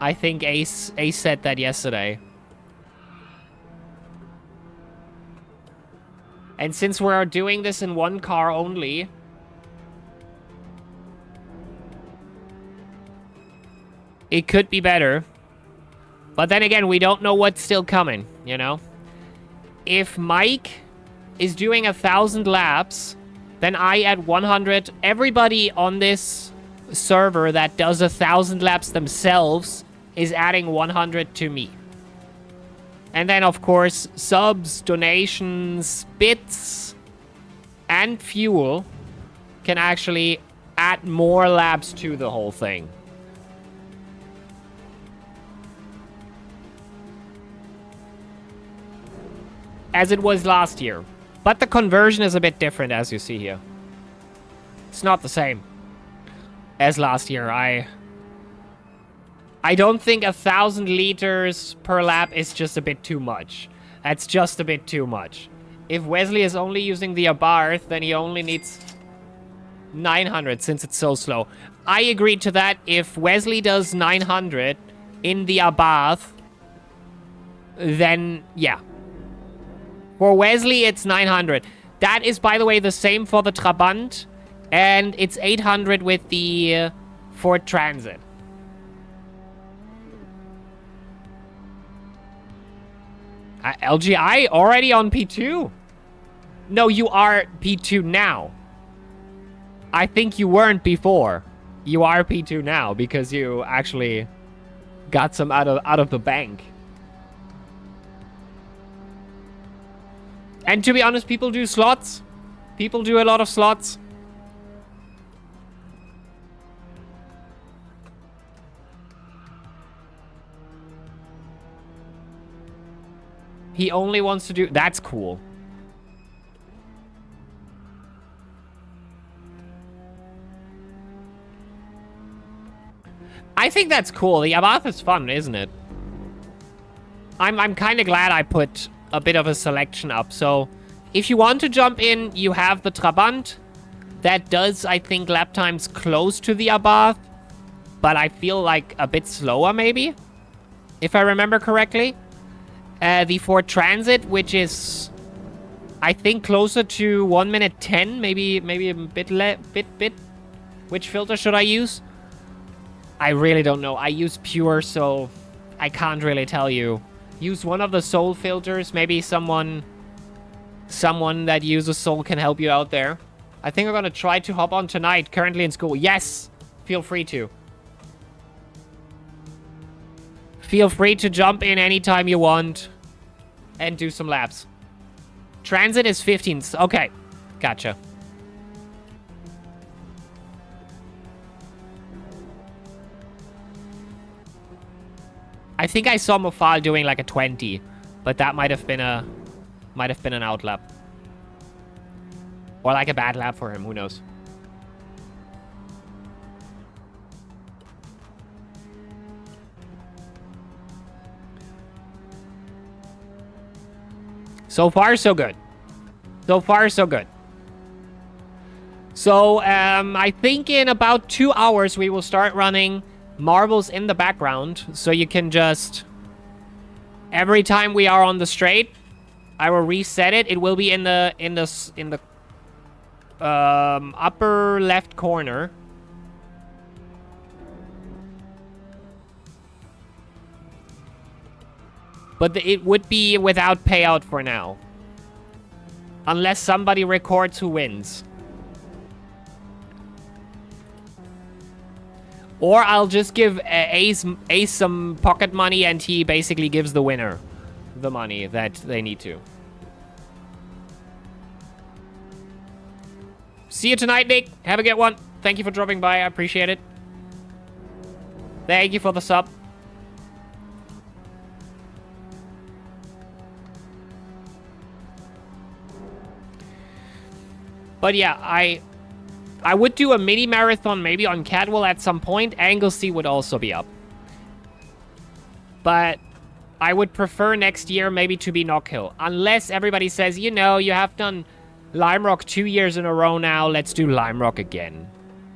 [SPEAKER 2] I think Ace said that yesterday. And since we're doing this in one car only, it could be better. But then again, we don't know what's still coming, you know? If Mike is doing 1,000 laps, then I at 100, everybody on this server that does 1,000 laps themselves is adding 100 to me. And then, of course, subs, donations, bits, and fuel can actually add more laps to the whole thing. As it was last year. But the conversion is a bit different, as you see here. It's not the same as last year. I don't think 1,000 liters per lap is just a bit too much. That's just a bit too much. If Wesley is only using the Abarth, then he only needs 900 since it's so slow. I agree to that. If Wesley does 900 in the Abarth, then yeah. For Wesley, it's 900. That is, by the way, the same for the Trabant. And it's 800 with the Ford Transit. LGI already on P2? No, you are P2 now. I think you weren't before. You are P2 now because you actually got some out of the bank. And to be honest, people do slots. People do a lot of slots. He only wants to do... That's cool. I think that's cool. The Abarth is fun, isn't it? I'm kind of glad I put a bit of a selection up. So, if you want to jump in, you have the Trabant. That does, I think, lap times close to the Abarth. But I feel like a bit slower, maybe? If I remember correctly. The Ford Transit, which is, I think, closer to 1 minute 10, maybe a bit. Which filter should I use? I really don't know. I use Pure, so I can't really tell you. Use one of the Soul filters. Maybe someone that uses Soul can help you out there. I think we're gonna try to hop on tonight. Currently in school. Yes, feel free to. Feel free to jump in anytime you want and do some laps. Transit is 15. Okay, gotcha. I think I saw Mofal doing like a 20, but that might have been an out lap. Or like a bad lap for him, who knows. So far, so good. So far, so good. So, I think in about 2 hours, we will start running marbles in the background. So you can just... Every time we are on the straight, I will reset it. It will be in the upper left corner. But it would be without payout for now. Unless somebody records who wins. Or I'll just give Ace some pocket money and he basically gives the winner the money that they need to. See you tonight, Nick. Have a good one. Thank you for dropping by. I appreciate it. Thank you for the sub. But yeah, I would do a mini marathon maybe on Cadwell at some point. Anglesey would also be up. But I would prefer next year maybe to be Knockhill. Unless everybody says, you know, you have done Lime Rock 2 years in a row now. Let's do Lime Rock again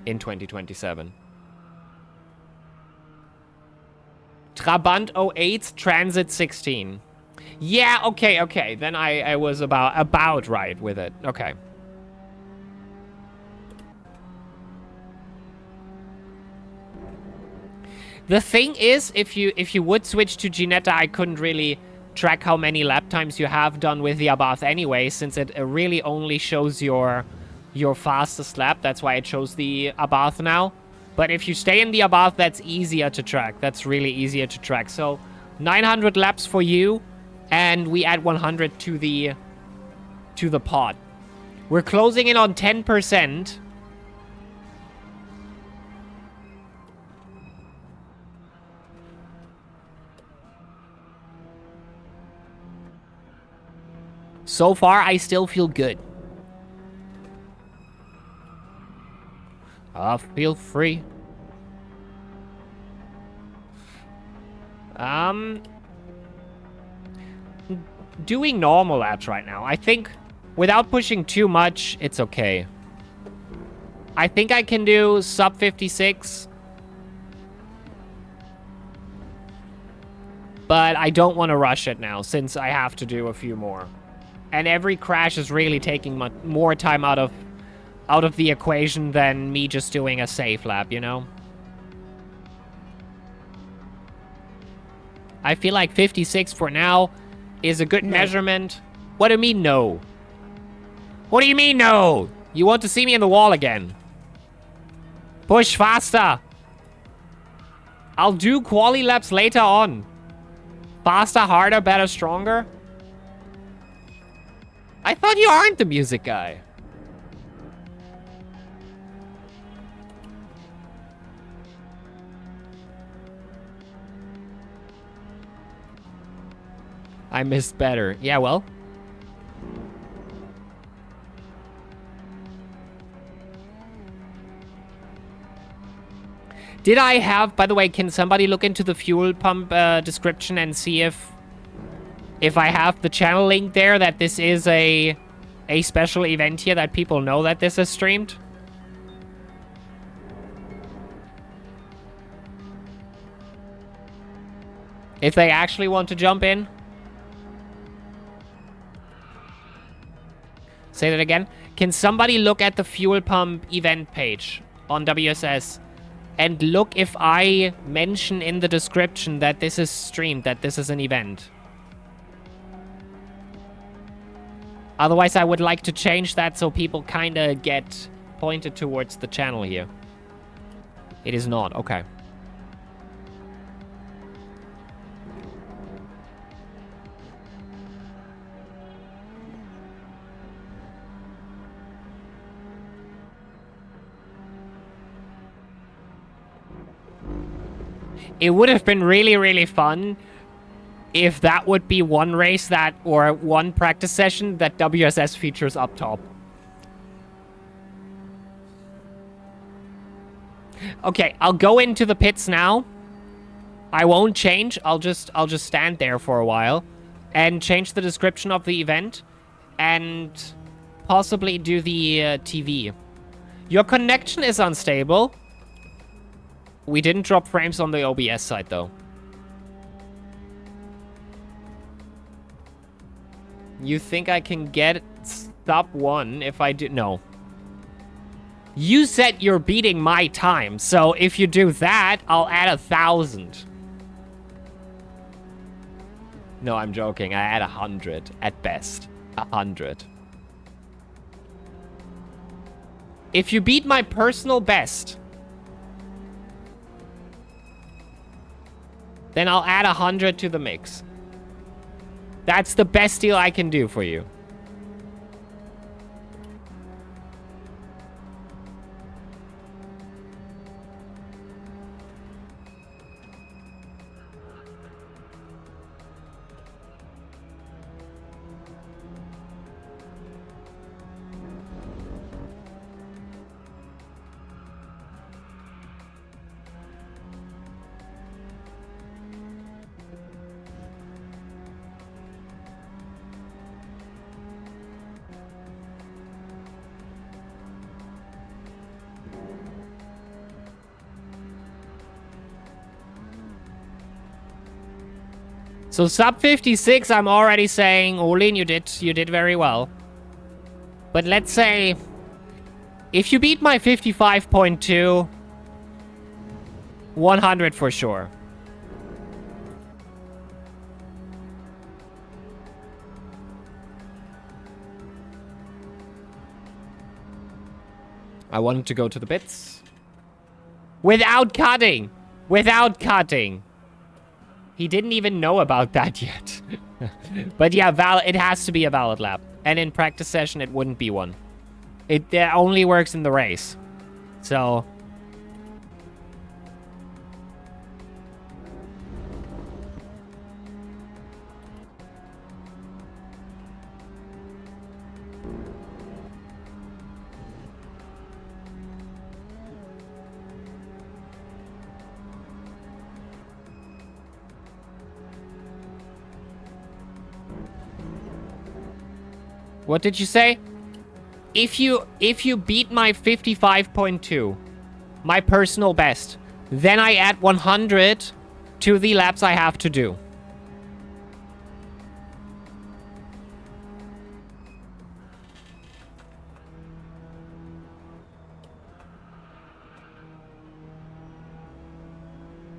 [SPEAKER 2] in 2027. Trabant 08, Transit 16. Yeah, okay. Then I was about right with it. Okay. The thing is, if you would switch to Ginetta, I couldn't really track how many lap times you have done with the Abarth anyway, since it really only shows your fastest lap. That's why it shows the Abarth now. But if you stay in the Abarth, that's easier to track. That's really easier to track. So 900 laps for you, and we add 100 to the pod. We're closing in on 10%. So far, I still feel good. I feel free. Doing normal laps right now. I think without pushing too much, it's okay. I think I can do sub 56. But I don't want to rush it now, since I have to do a few more. And every crash is really taking more time out of the equation than me just doing a safe lap, you know? I feel like 56 for now is a good measurement. What do you mean, no? What do you mean, no? You want to see me in the wall again? Push faster. I'll do quali laps later on. Faster, harder, better, stronger. I thought you aren't the music guy. I missed better. Yeah, well. Did I have, by the way, can somebody look into the fuel pump description and see if I have the channel link there, that this is a special event here, that people know that this is streamed? If they actually want to jump in. Say that again. Can somebody look at the fuel pump event page on WSS and look if I mention in the description that this is streamed, that this is an event? Otherwise, I would like to change that so people kind of get pointed towards the channel here. It is not. Okay. It would have been really, really fun if that would be one race that, or one practice session that WSS features up top. Okay, I'll go into the pits now. I won't change. I'll just stand there for a while and change the description of the event. And possibly do the TV. Your connection is unstable. We didn't drop frames on the OBS side, though. You think I can get sub 1 if I do? No. You said you're beating my time, so if you do that, I'll add 1,000. No, I'm joking. I add 100 at best. 100. If you beat my personal best, then I'll add 100 to the mix. That's the best deal I can do for you. So sub 56, I'm already saying, Olin, you did very well. But let's say, if you beat my 55.2, 100 for sure. I wanted to go to the bits. Without cutting! Without cutting! He didn't even know about that yet. But yeah, it has to be a valid lap. And in practice session, it wouldn't be one. It only works in the race. So... What did you say? If you beat my 55.2, my personal best, then I add 100 to the laps I have to do.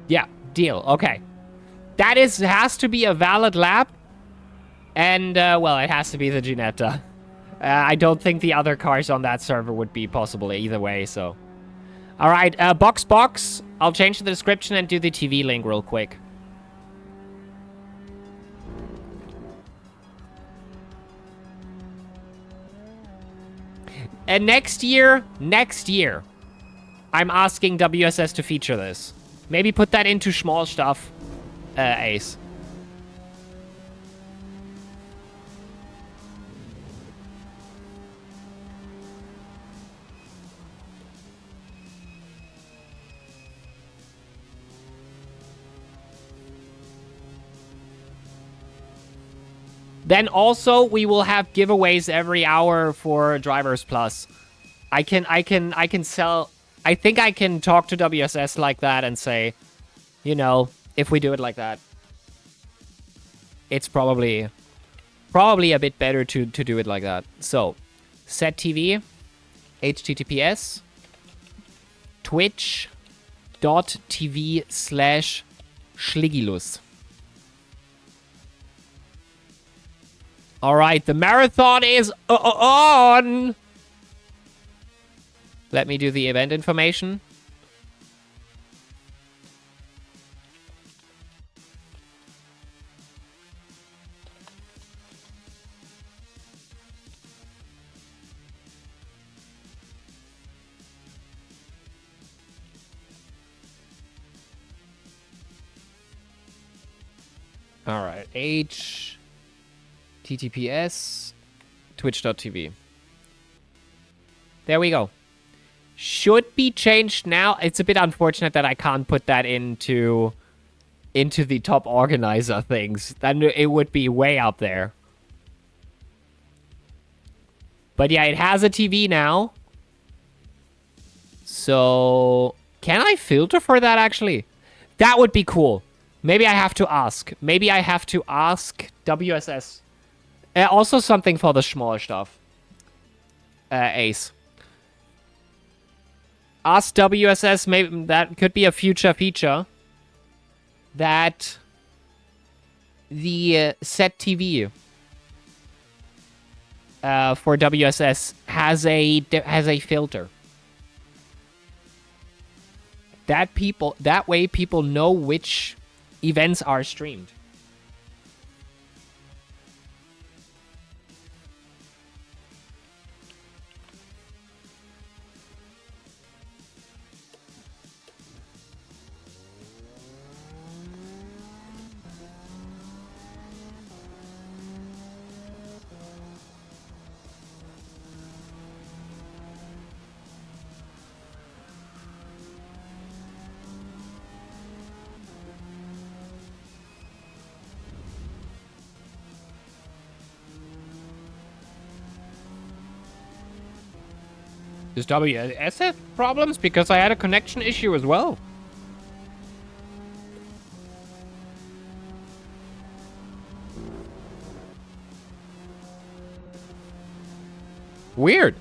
[SPEAKER 2] Yeah, deal. Okay. That has to be a valid lap. And, well, it has to be the Ginetta. I don't think the other cars on that server would be possible either way, so... Alright, box. I'll change the description and do the TV link real quick. And next year, I'm asking WSS to feature this. Maybe put that into small stuff, Ace. Then also we will have giveaways every hour for Drivers Plus. I can sell. I think I can talk to WSS like that and say, you know, if we do it like that, it's probably a bit better to do it like that. So, set TV, https twitch.tv/Schligilus. All right, the marathon is on. Let me do the event information. All right, https twitch.tv. There we go. Should be changed now. It's a bit unfortunate that I can't put that into the top organizer things. Then it would be way up there. But yeah, it has a TV now. So, can I filter for that actually? That would be cool. Maybe I have to ask. Maybe I have to ask WSS. Also something for the small stuff. Ace. Ask WSS, maybe that could be a future feature. That the set TV for WSS has a filter. That way people know which events are streamed. Does WSS have problems? Because I had a connection issue as well. Weird.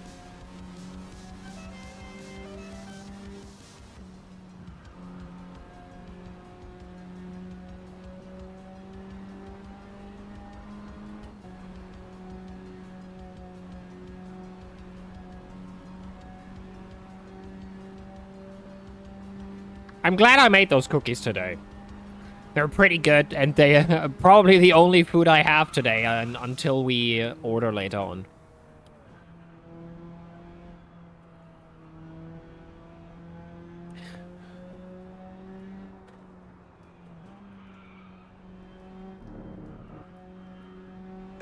[SPEAKER 2] I'm glad I made those cookies today. They're pretty good, and they are probably the only food I have today until we order later on.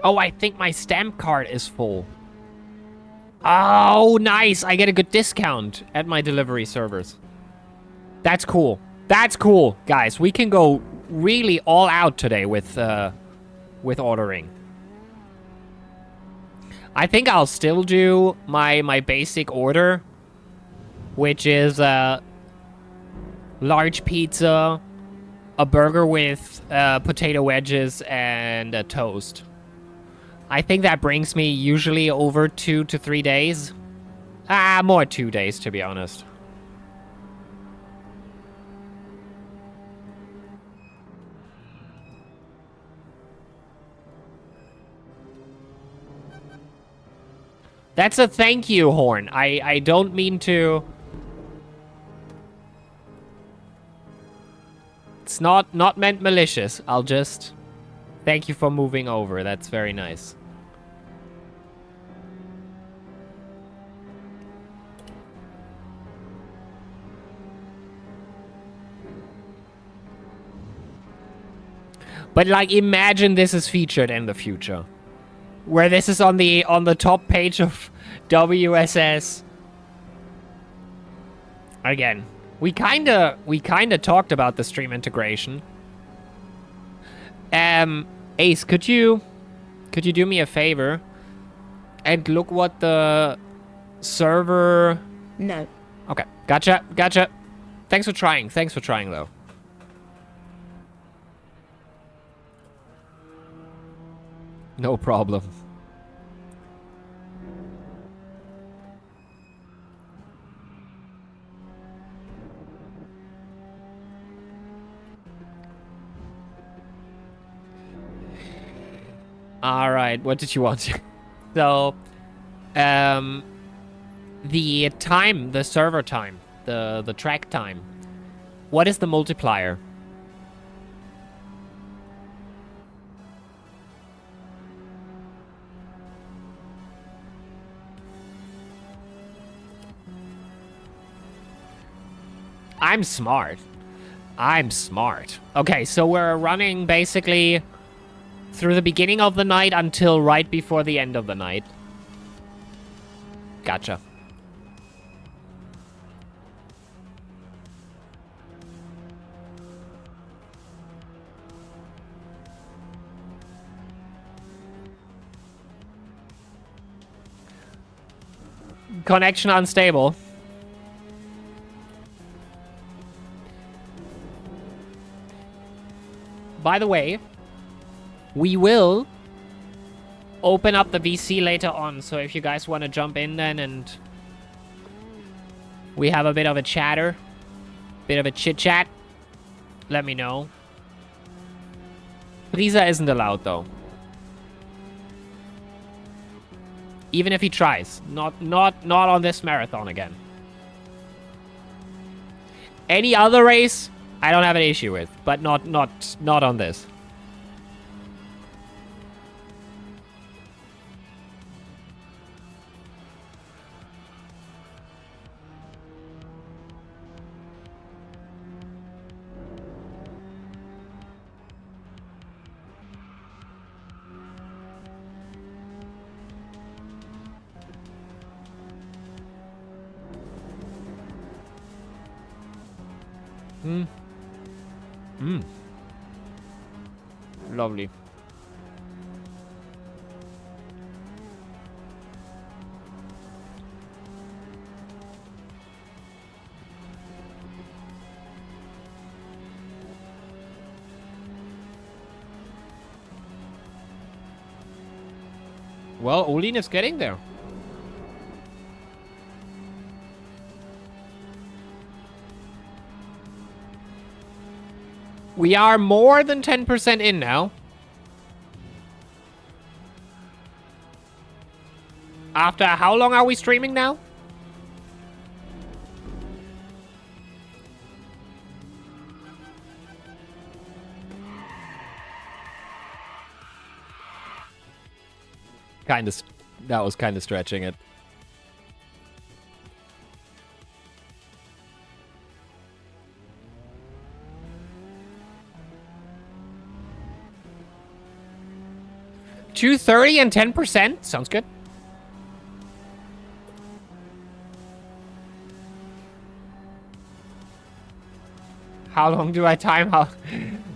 [SPEAKER 2] Oh, I think my stamp card is full. Oh, nice. I get a good discount at my delivery servers. That's cool. That's cool, guys. We can go really all out today with ordering. I think I'll still do my basic order, which is large pizza, a burger with potato wedges, and a toast. I think that brings me usually over 2 to 3 days. More 2 days, to be honest. That's a thank you, Horn. I don't mean to... It's not meant malicious. I'll just... Thank you for moving over. That's very nice. But, like, imagine this is featured in the future. Where this is on the top page of WSS. Again, we kinda talked about the stream integration. Ace, could you do me a favor and look what the server?
[SPEAKER 6] No.
[SPEAKER 2] Okay, gotcha. Thanks for trying though. No problem. All right, what did you want? So, the time, the server time, the track time. What is the multiplier? I'm smart. Okay, so we're running basically through the beginning of the night until right before the end of the night. Gotcha. Connection unstable. By the way, we will open up the VC later on, so if you guys want to jump in then and we have a bit of a chatter, bit of a chit-chat, let me know. Frieza isn't allowed, though. Even if he tries. Not on this marathon again. Any other race, I don't have an issue with, but not on this. Lovely. Well, Olin is getting there. We are more than 10% in now. After how long are we streaming now? That was kind of stretching it. $230 and 10%? Sounds good. How long do I time?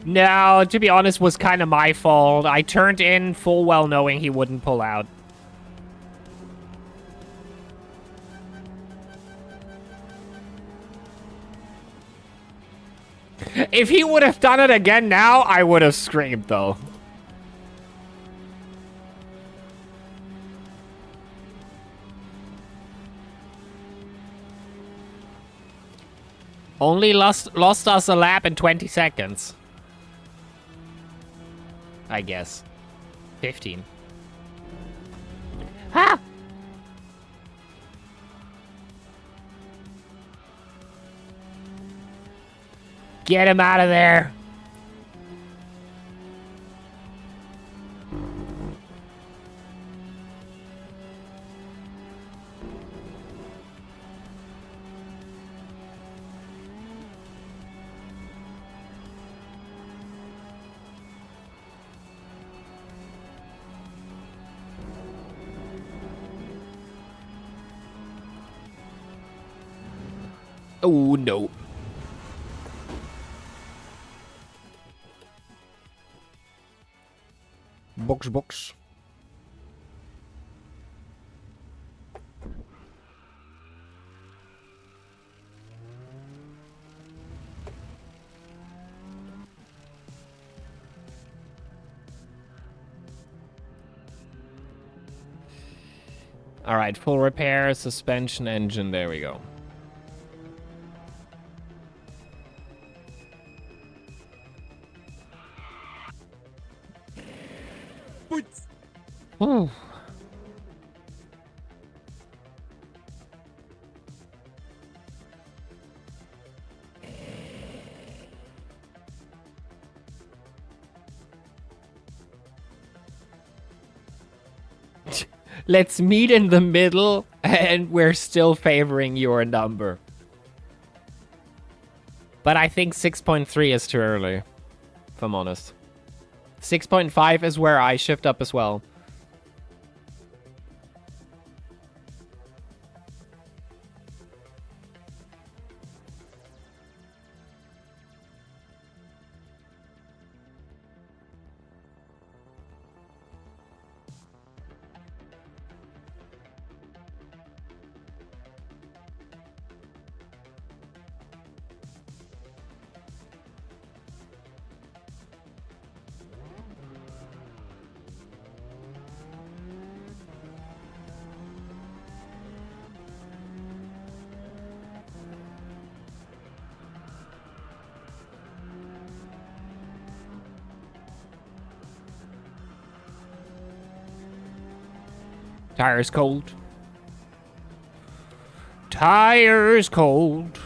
[SPEAKER 2] No, to be honest, was kind of my fault. I turned in full well knowing he wouldn't pull out. If he would have done it again now, I would have screamed, though. Only lost us a lap in 20 seconds. I guess. 15. Ha! Get him out of there. Oh, no. Box. All right, full repair, suspension, engine. There we go. Ooh. Let's meet in the middle, and we're still favoring your number. But I think 6.3 is too early, if I'm honest. 6.5 is where I shift up as well. Tire's cold. Tire's cold.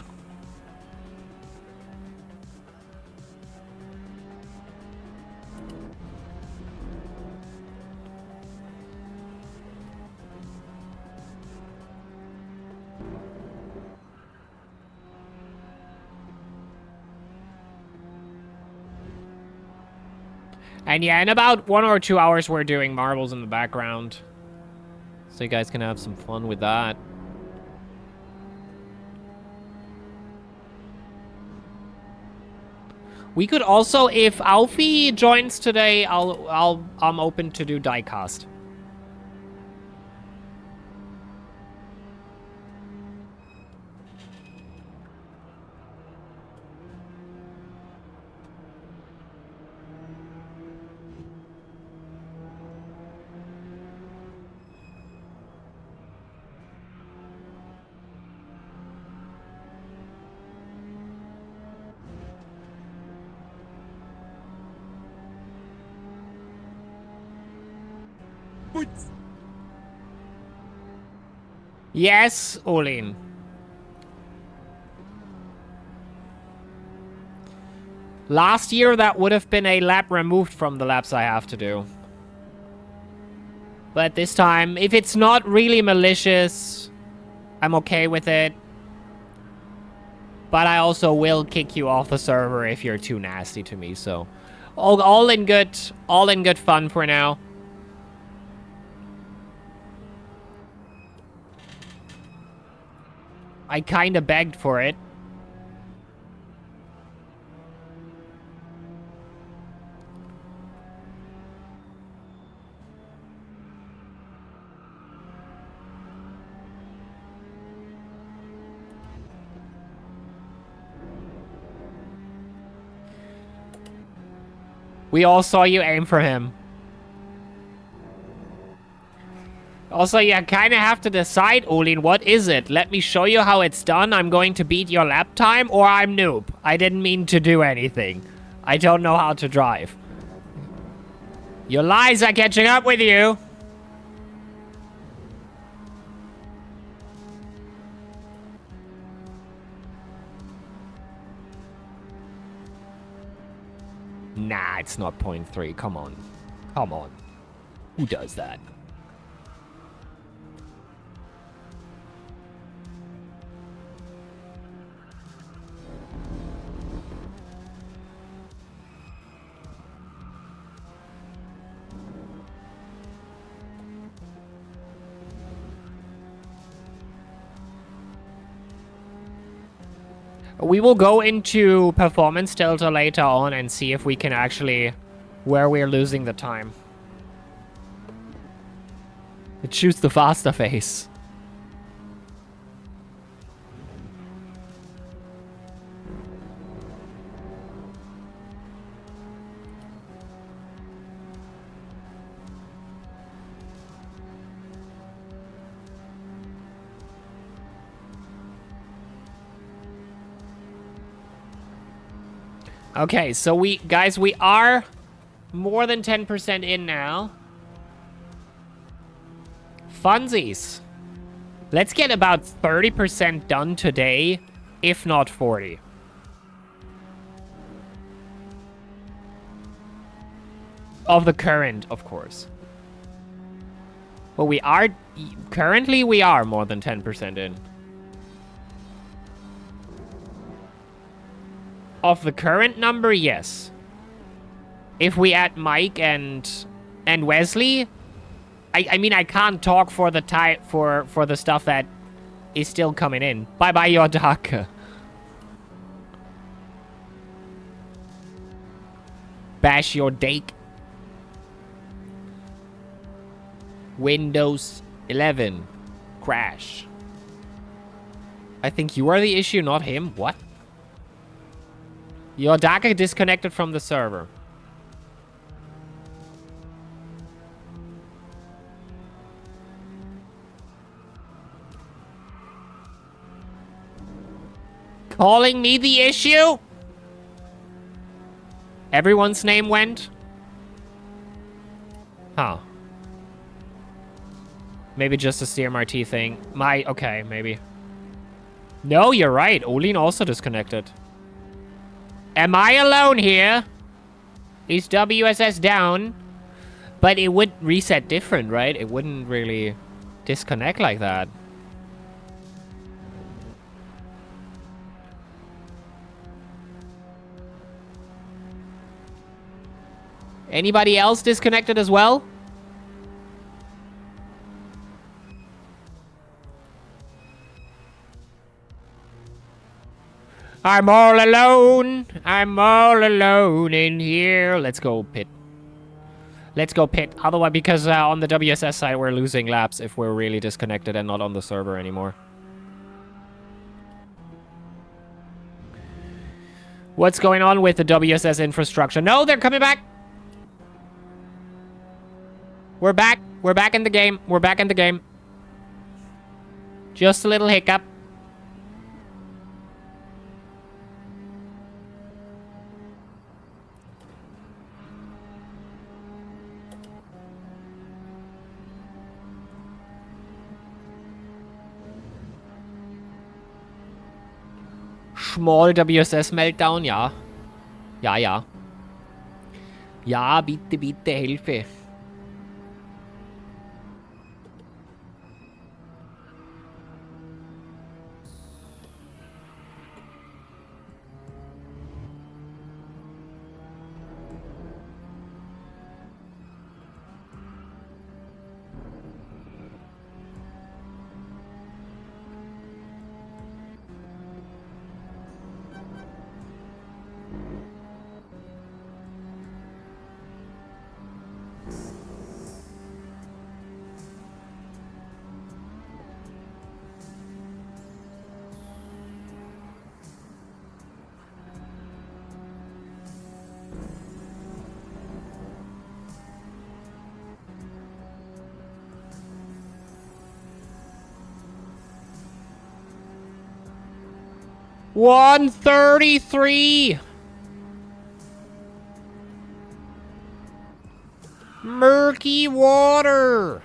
[SPEAKER 2] And yeah, in about 1 or 2 hours, we're doing marbles in the background. So you guys can have some fun with that. We could also, if Alfie joins today, I'm open to do diecast. Yes, Olin. Last year, that would have been a lap removed from the laps I have to do. But this time, if it's not really malicious, I'm okay with it. But I also will kick you off the server if you're too nasty to me, so... All in good fun for now. I kinda begged for it. We all saw you aim for him. Also, you kind of have to decide, Olin, what is it? Let me show you how it's done. I'm going to beat your lap time, or I'm noob. I didn't mean to do anything. I don't know how to drive. Your lies are catching up with you. Nah, it's not 0.3. Come on. Come on. Who does that? We will go into performance delta later on and see if we can actually... where we're losing the time. Choose the faster phase. Okay, so we are more than 10% in now. Funsies. Let's get about 30% done today, if not 40. Of the current, of course. But we are, currently we are more than 10% in. Of the current number, yes. If we add Mike and Wesley, I mean I can't talk for the for the stuff that is still coming in. Bye bye your duck. Bash your dake. Windows 11 crash. I think you are the issue, not him. What? Your DACA disconnected from the server. Calling me the issue? Everyone's name went? Huh. Maybe just a CMRT thing. Okay, maybe. No, you're right. Olin also disconnected. Am I alone here? Is WSS down? But it would reset different, right? It wouldn't really disconnect like that. Anybody else disconnected as well? I'm all alone. I'm all alone in here. Let's go pit. Let's go pit. Otherwise, because on the WSS side, we're losing laps if we're really disconnected and not on the server anymore. What's going on with the WSS infrastructure? No, they're coming back. We're back. We're back in the game. We're back in the game. Just a little hiccup. Small WSS Meltdown, ja. Ja, ja. Ja, bitte, bitte, Hilfe. $133. Murky water.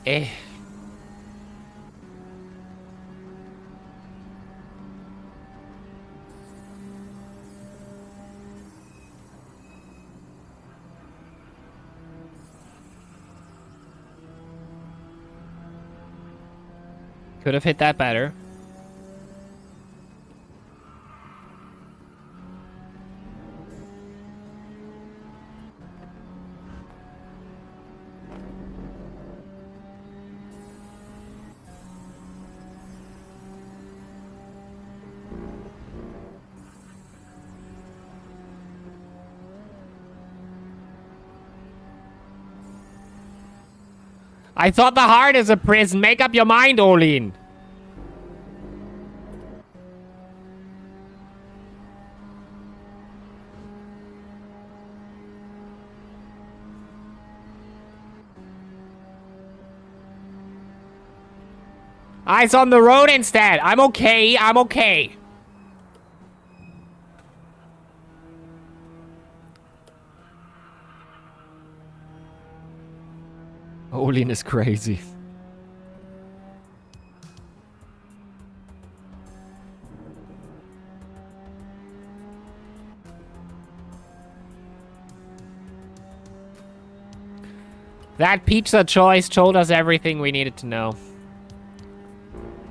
[SPEAKER 2] Eh. Could have hit that better. I thought the heart is a prison. Make up your mind, Olin. Eyes on the road instead. I'm okay. I'm okay. Olin is crazy. That pizza choice told us everything we needed to know.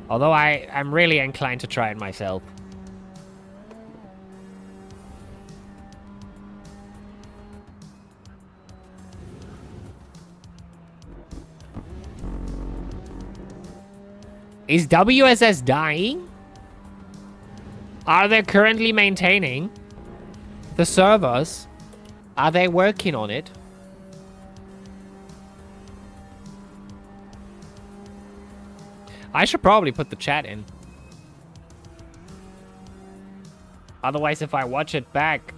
[SPEAKER 2] Although I'm really inclined to try it myself. Is WSS dying? Are they currently maintaining the servers? Are they working on it? I should probably put the chat in. Otherwise, if I watch it back...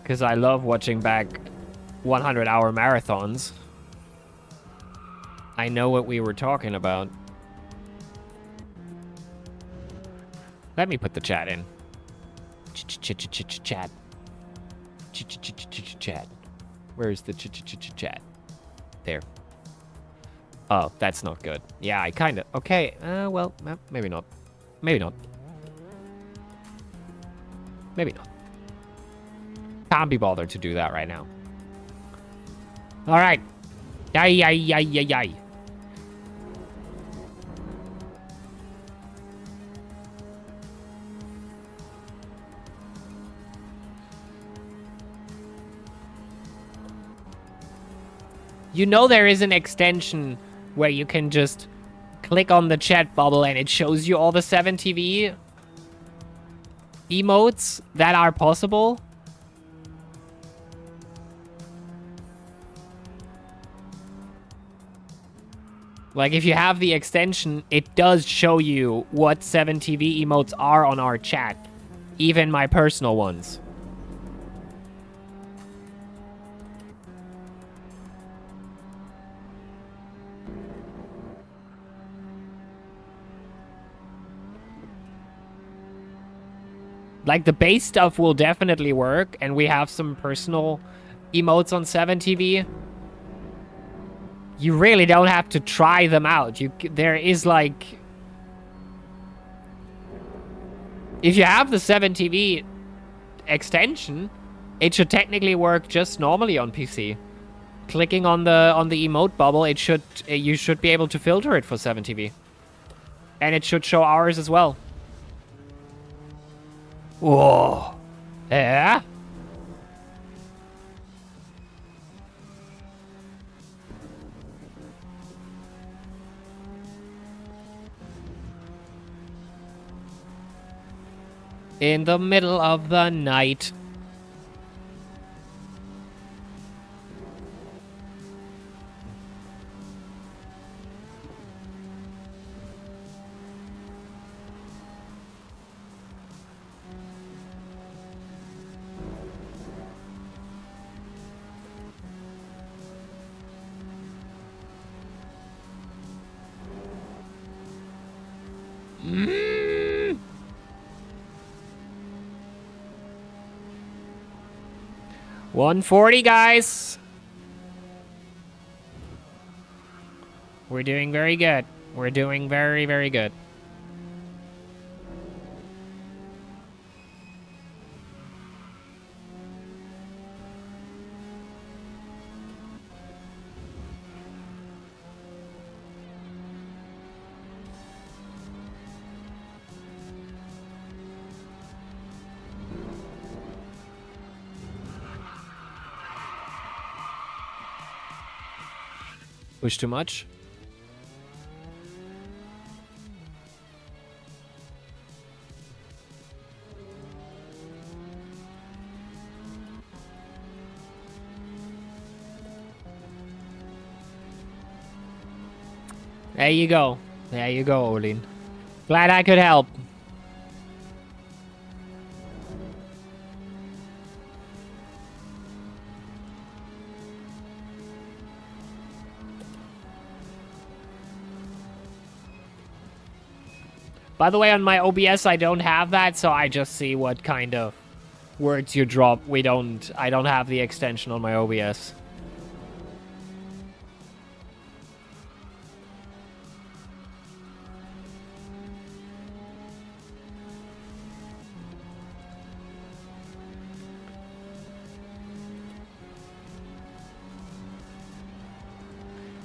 [SPEAKER 2] Because I love watching back 100-hour marathons. I know what we were talking about. Let me put the chat in. Chat. Chat. Where's the chat? There. Oh, that's not good. Yeah, I kind of... Okay, well, maybe not. Maybe not. Maybe not. Can't be bothered to do that right now. Alright. Yay. You know there is an extension where you can just click on the chat bubble and it shows you all the 7TV emotes that are possible. Like, if you have the extension, it does show you what 7TV emotes are on our chat. Even my personal ones. Like, the base stuff will definitely work, and we have some personal emotes on 7TV. You really don't have to try them out. There is, like... If you have the 7TV extension, it should technically work just normally on PC. Clicking on the emote bubble, you should be able to filter it for 7TV. And it should show ours as well. Whoa. Yeah? In the middle of the night. Mm. 140, guys. We're doing very good. We're doing very, very good. Push too much? There you go. There you go, Olin. Glad I could help. By the way, on my OBS, I don't have that, so I just see what kind of words you drop. I don't have the extension on my OBS.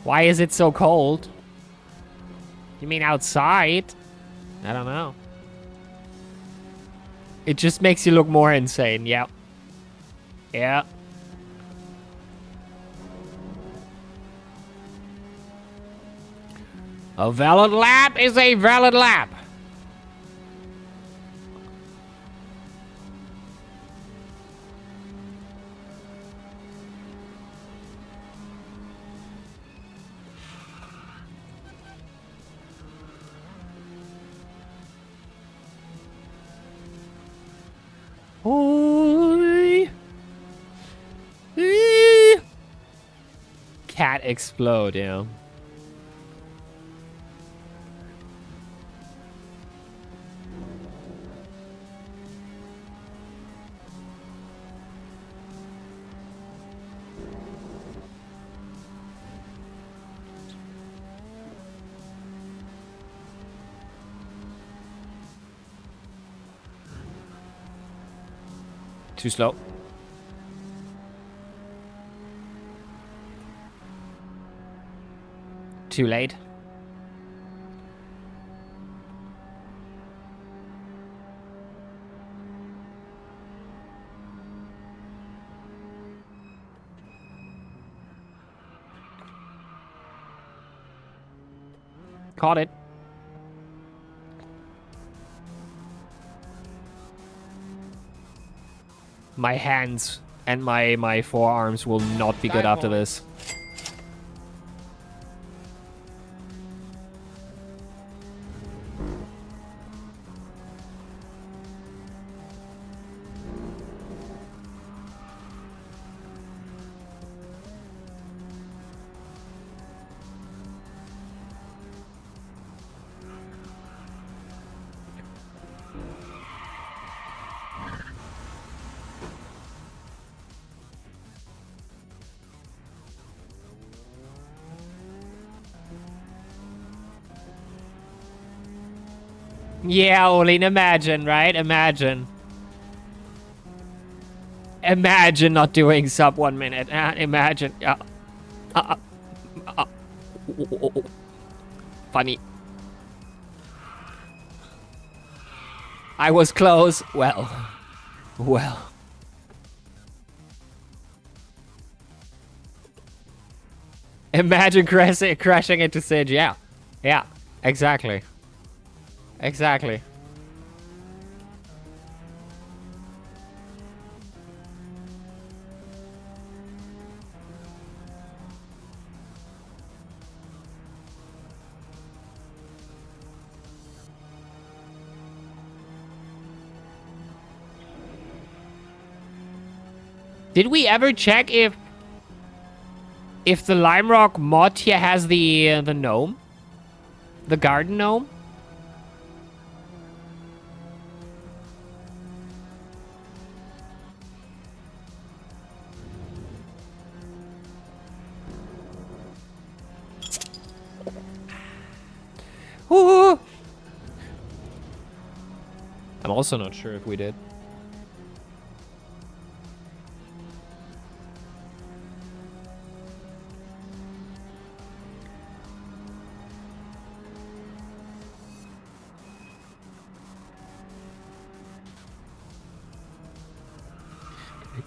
[SPEAKER 2] Why is it so cold? You mean outside? I don't know. It just makes you look more insane, yeah. Yeah. A valid lap is a valid lap. Oi. Cat explode, yeah. Too slow. Too late. Caught it. My hands and my forearms will not be good after this. Yeah, Olin, imagine, right? Imagine. Imagine not doing sub 1 minute. Imagine. Funny. I was close. Well. Well. Imagine crashing into Sage. Yeah. Yeah. Exactly. Exactly. Did we ever check if the Lime Rock mod here has the gnome? The garden gnome? Ooh. I'm also not sure if we did.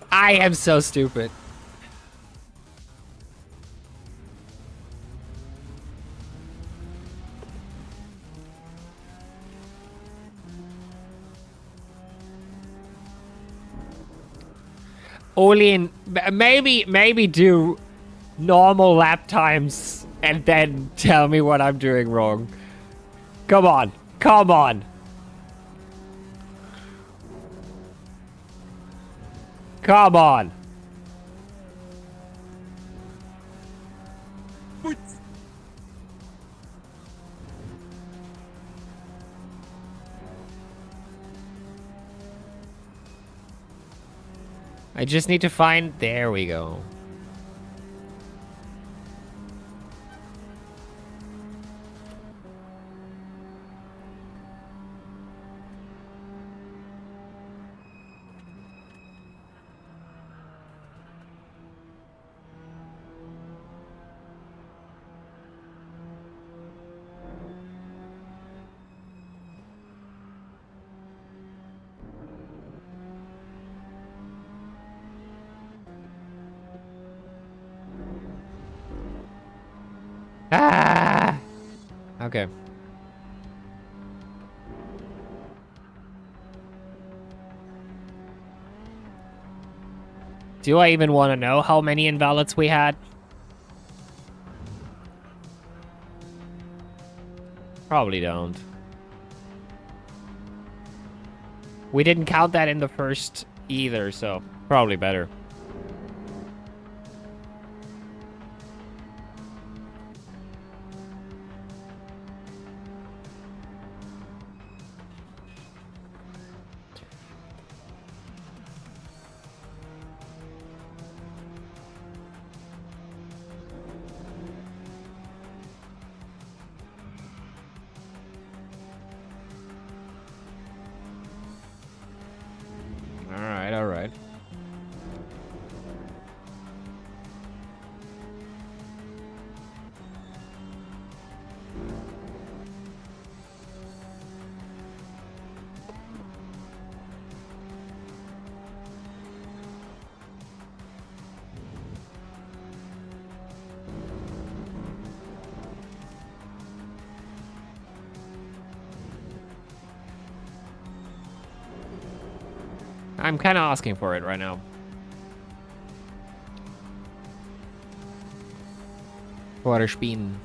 [SPEAKER 2] I am so stupid. Olin, maybe do normal lap times and then tell me what I'm doing wrong. Come on. Come on. Come on. I just need to find... There we go. Okay.
[SPEAKER 6] Do I even want to know how many invalids we had?
[SPEAKER 2] Probably don't.
[SPEAKER 6] We didn't count that in the first either, so...
[SPEAKER 2] Probably better. Alright, alright. I'm kind of asking for it right now. For a spin.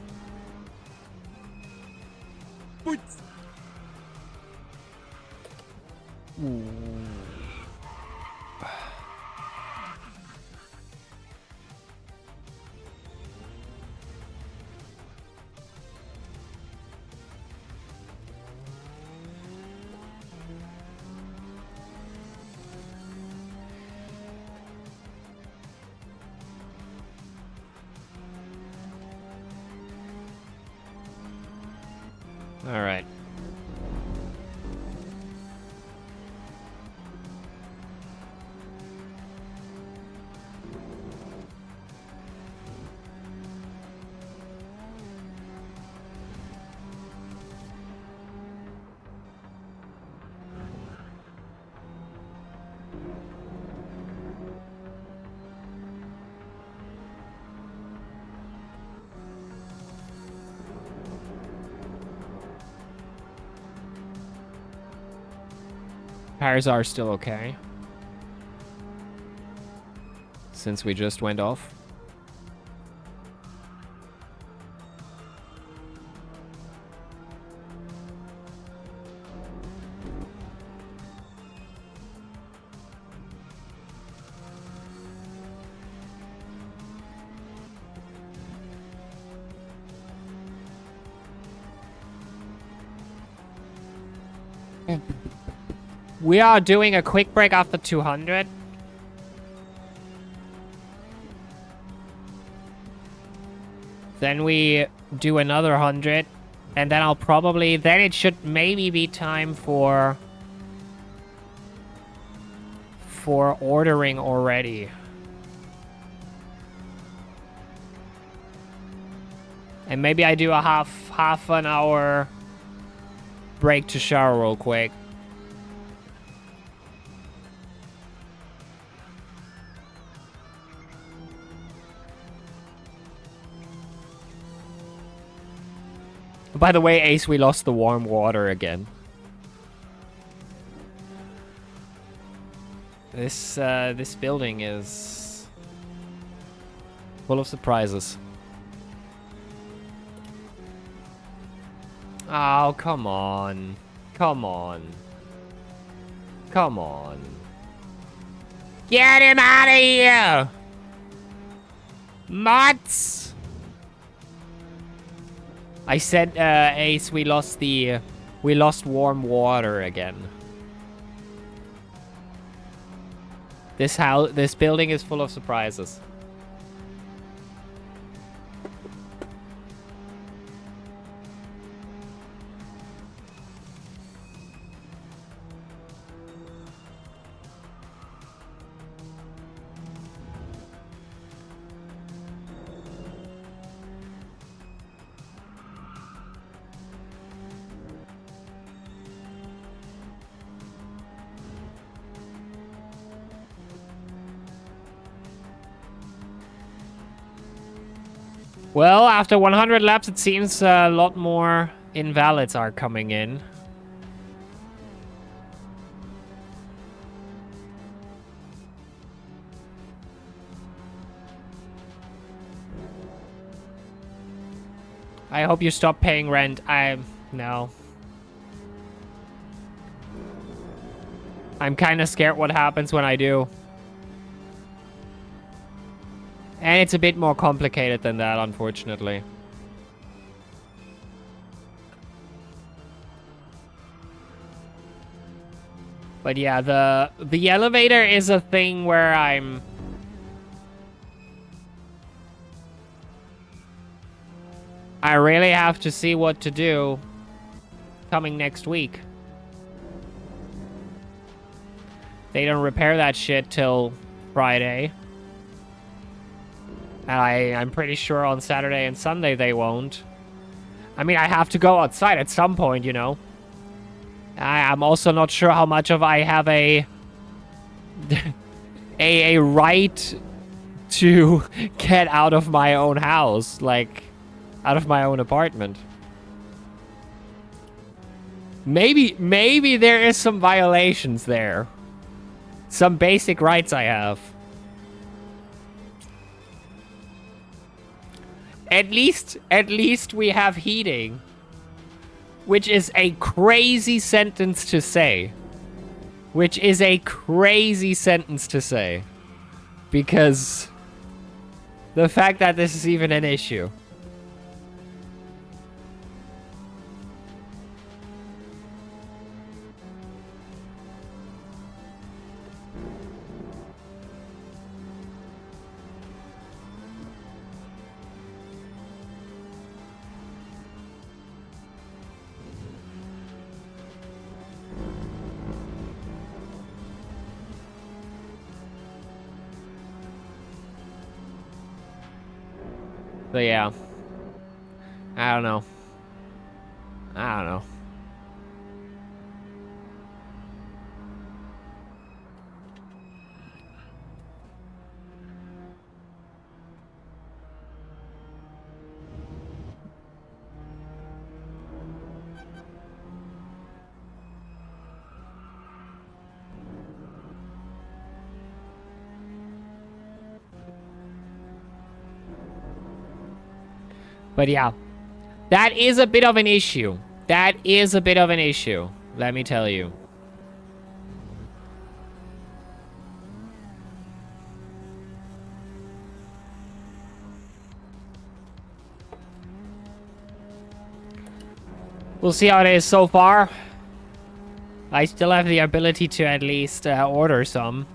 [SPEAKER 2] All right. Tires are still okay. Since we just went off.
[SPEAKER 6] We are doing a quick break after 200. Then we do another 100. And then I'll probably... Then it should maybe be time for ordering already. And maybe I do a half an hour break to shower real quick. By the way, Ace, we lost the warm water again. This building is full of surprises. Oh, come on. Come on. Come on. Get him out of here! Mutts! I said, Ace, we lost warm water again. This building is full of surprises. Well, after 100 laps, it seems a lot more invalids are coming in. I hope you stop paying rent. No. I'm kind of scared what happens when I do. And it's a bit more complicated than that, unfortunately. But yeah, the elevator is a thing where I really have to see what to do coming next week. They don't repair that shit till Friday. And I'm pretty sure on Saturday and Sunday they won't. I mean, I have to go outside at some point, you know. I'm also not sure how much of I have a right to get out of my own house, like out of my own apartment. Maybe there is some violations there. Some basic rights I have. At least we have heating. Which is a crazy sentence to say. Because the fact that this is even an issue. So yeah. I don't know. But yeah, that is a bit of an issue. Let me tell you. We'll see how it is so far. I still have the ability to at least order some.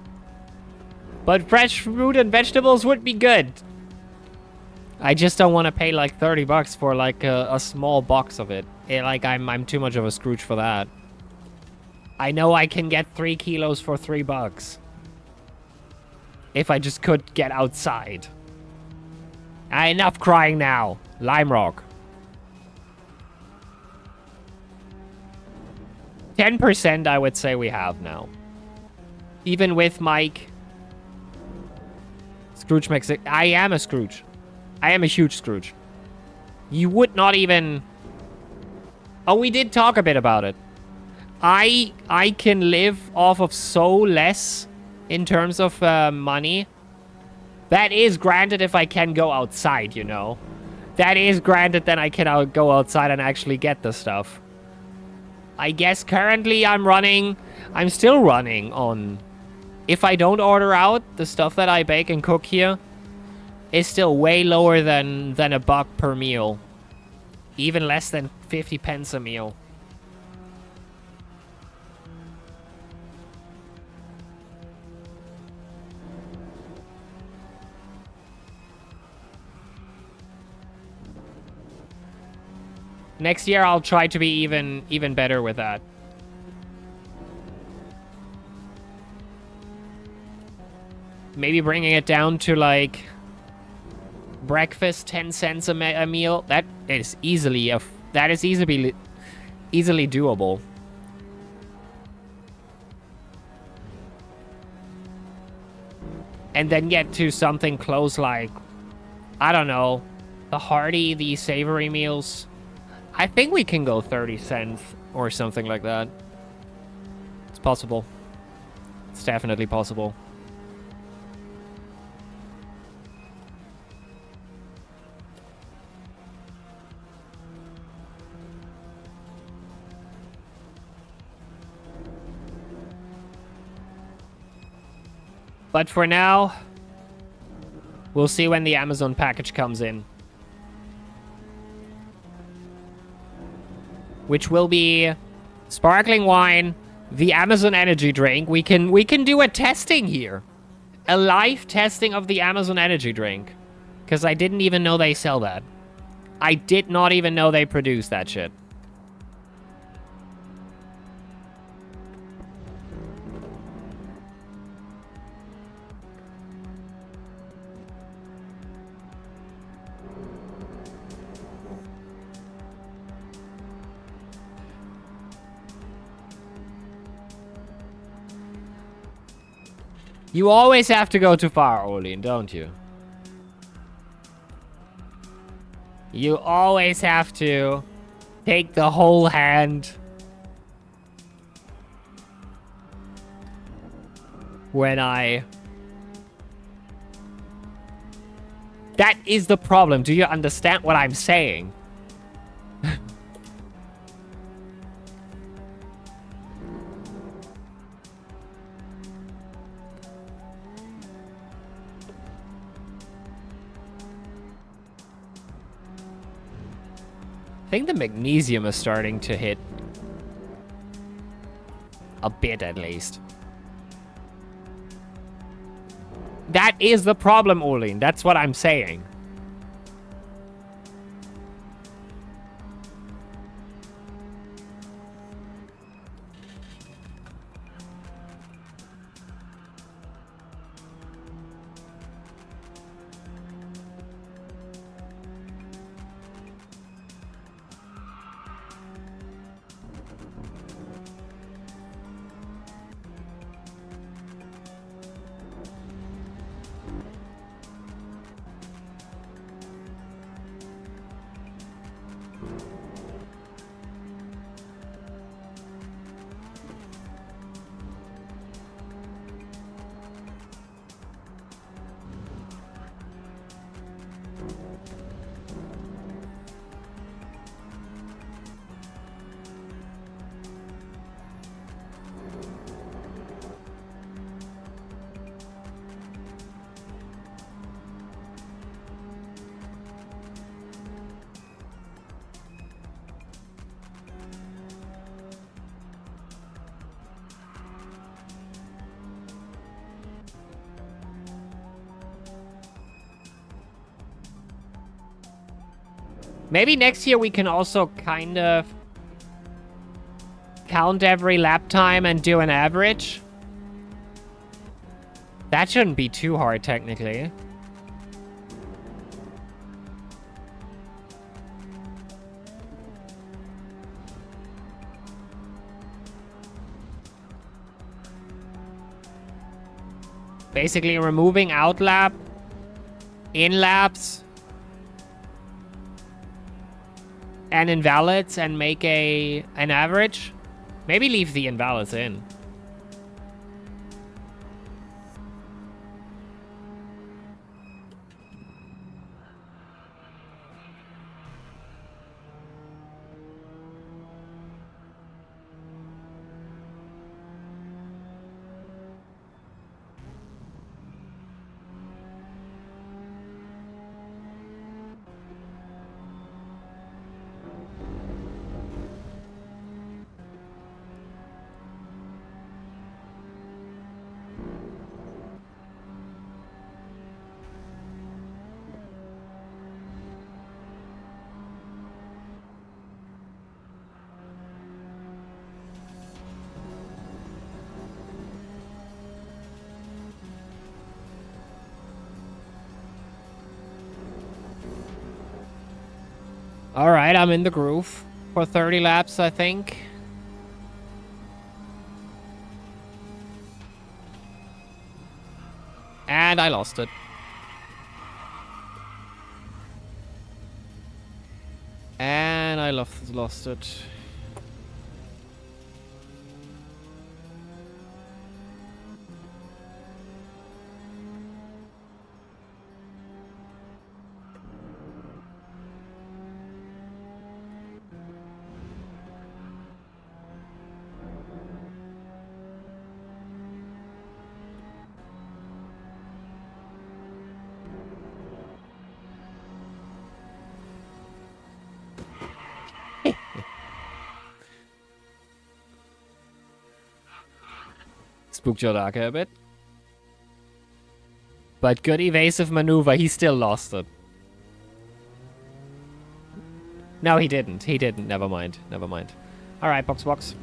[SPEAKER 6] But fresh fruit and vegetables would be good. I just don't want to pay like 30 bucks for like a small box of it. I'm too much of a Scrooge for that. I know I can get 3 kilos for 3 bucks. If I just could get outside. Enough crying now. Lime Rock. 10% I would say we have now. Even with Mike. Scrooge makes it. I am a Scrooge. I am a huge Scrooge. You would not even... Oh, we did talk a bit about it. I can live off of so less in terms of money. That is granted if I can go outside, you know. That is granted then I can go outside and actually get the stuff. I guess currently I'm still running on... If I don't order out, the stuff that I bake and cook here is still way lower than $1 per meal. Even less than 50 pence a meal. Next year I'll try to be even better with that. Maybe bringing it down to like breakfast 10 cents a meal. That is easily easily doable. And then get to something close like, I don't know, The hearty, the savory meals. I think we can go 30 cents or something like that. It's possible. It's definitely possible. But for now, we'll see when the Amazon package comes in. Which will be sparkling wine, the Amazon energy drink. We can do a testing here. A live testing of the Amazon energy drink. Because I didn't even know they sell that. I did not even know they produce that shit. You always have to go too far, Olin, don't you? You always have to take the whole hand. When I... That is the problem. Do you understand what I'm saying? I think the magnesium is starting to hit. A bit, at least. That is the problem, Olin. That's what I'm saying. Maybe next year we can also kind of count every lap time and do an average. That shouldn't be too hard, technically. Basically removing out lap, in laps, and invalids and make an average. Maybe leave the invalids in. All right, I'm in the groove for 30 laps, I think. And I lost it. and I lost it. Spooked Yodaka a bit. But good evasive maneuver, he still lost it. No, he didn't. He didn't. Never mind. Never mind. Alright, box.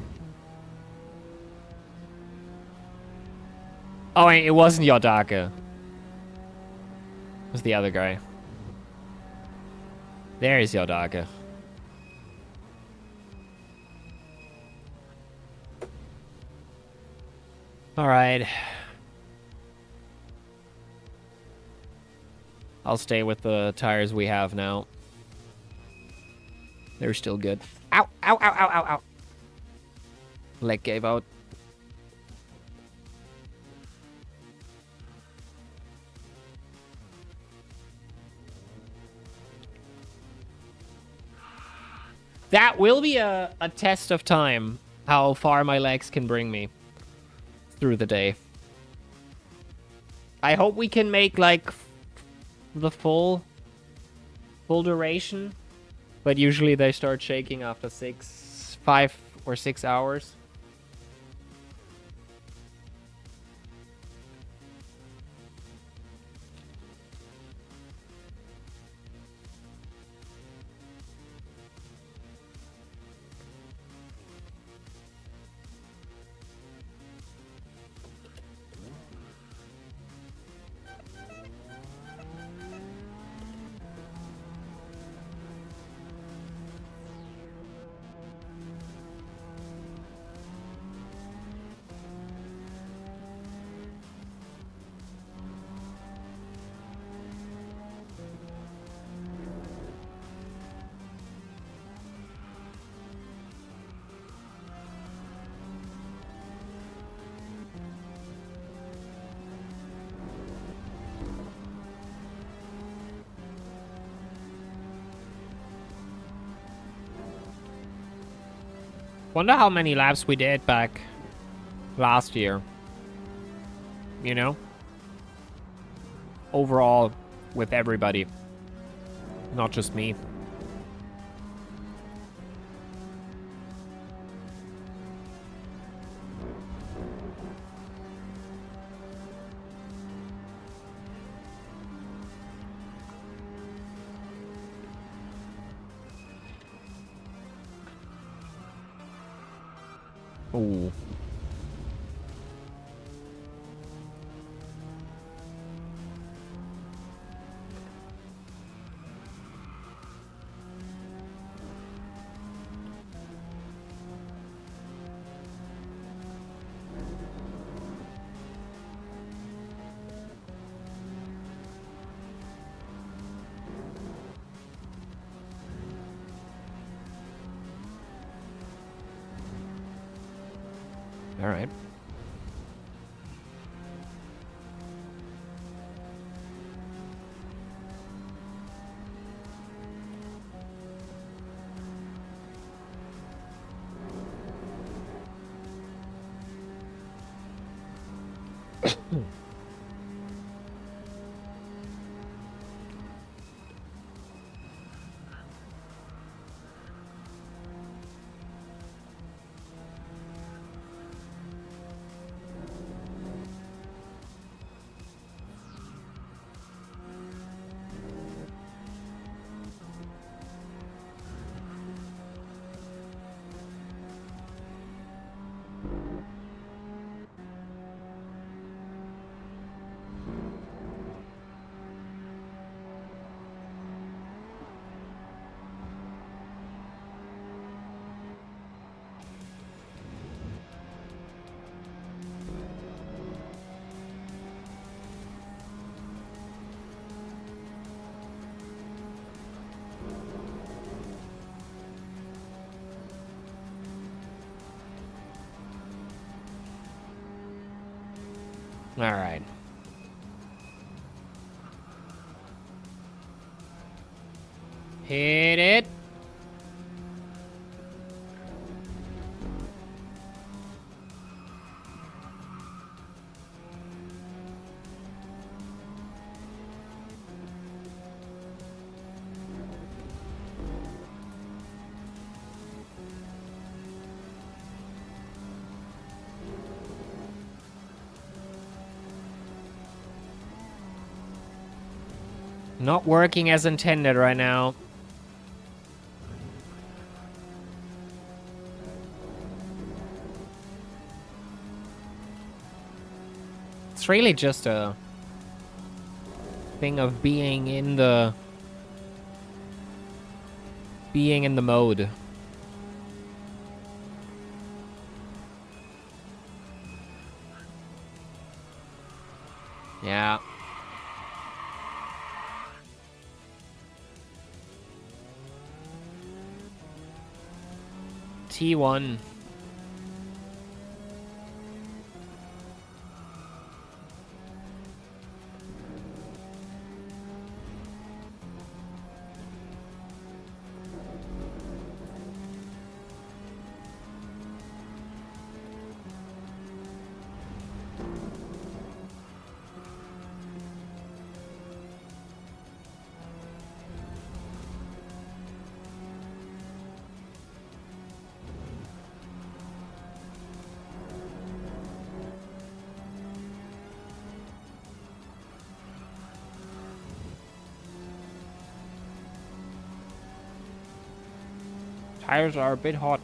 [SPEAKER 6] Oh, wait, it wasn't Yodaka. It was the other guy. There is Yodaka. Alright. I'll stay with the tires we have now. They're still good. Ow, ow, ow, ow, ow, ow. Leg gave out. That will be a test of time, how far my legs can bring me through the day. I hope we can make, like, the full duration, but usually they start shaking after 5 or 6 hours. Wonder how many laps we did back last year. You know? Overall, with everybody. Not just me. Ooh. All right. Alright. Hit it. Not working as intended right now. It's really just a thing of being in the mode. Yeah. T1. Tires are a bit hot.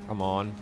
[SPEAKER 6] Come on.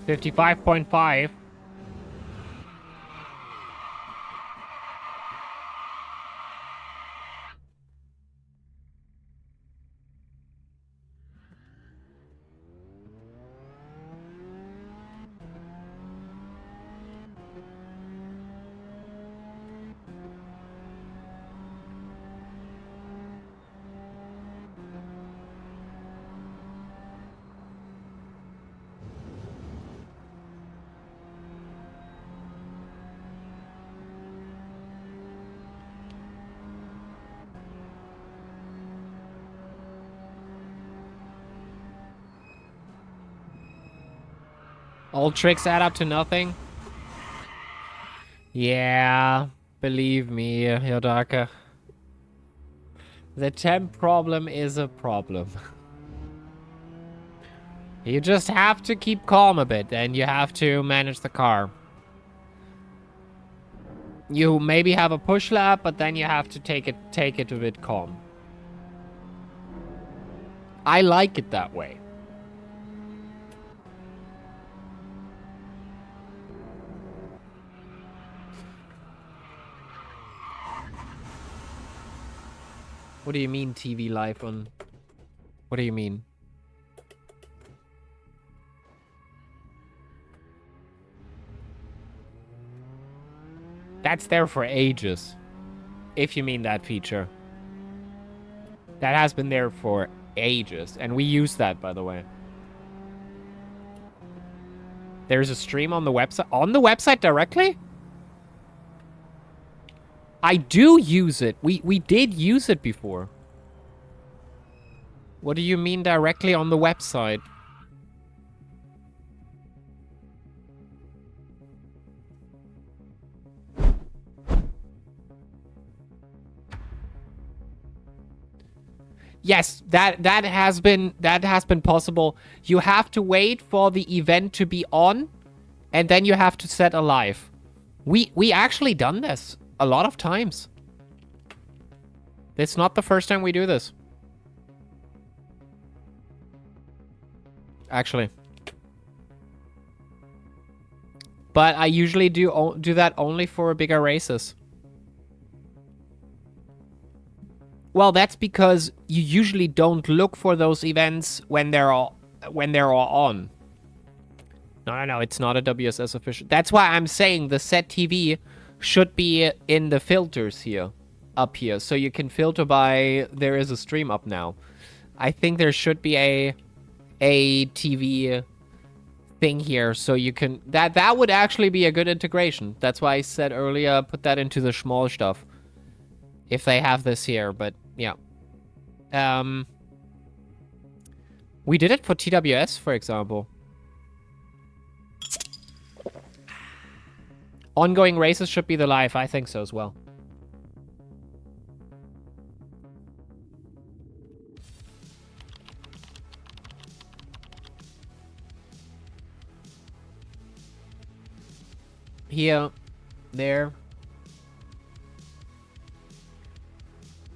[SPEAKER 6] $55.5. All tricks add up to nothing? Yeah, believe me, Yodaka. The temp problem is a problem. You just have to keep calm a bit, and you have to manage the car. You maybe have a push lap, but then you have to take it a bit calm. I like it that way. What do you mean TV live on... What do you mean? That's there for ages. If you mean that feature. That has been there for ages. And we use that, by the way. There's a stream on the website. On the website directly? I do use it. We did use it before. What do you mean directly on the website? Yes, that has been possible. You have to wait for the event to be on, and then you have to set a live. We actually done this a lot of times. It's not the first time we do this. Actually. But I usually do that only for bigger races. Well, that's because you usually don't look for those events when they're all on. No, it's not a WSS official. That's why I'm saying the set TV should be in the filters here, up here, so you can filter by there is a stream up now. I think there should be a TV thing here, so you can that would actually be a good integration. That's why I said earlier put that into the small stuff. If they have this here, but yeah. We did it for TWS, for example. Ongoing races should be the live. I think so as well. Here, there.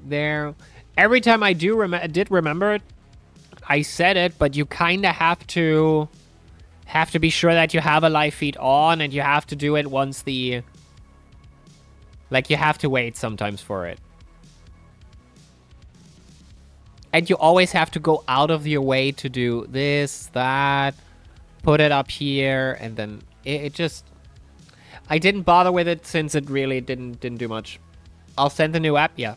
[SPEAKER 6] There. Every time I did remember it, I said it, but you kind of have to be sure that you have a live feed on, and you have to do it once the... Like, you have to wait sometimes for it. And you always have to go out of your way to do this, that, put it up here, and then it just... I didn't bother with it since it really didn't do much. I'll send the new app, yeah.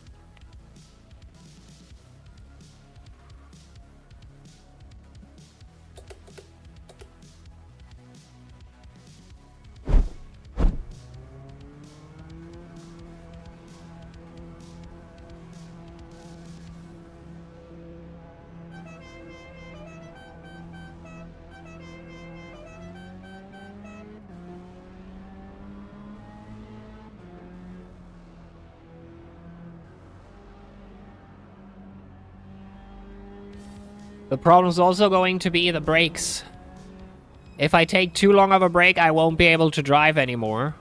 [SPEAKER 6] The problem is also going to be the brakes. If I take too long of a break, I won't be able to drive anymore.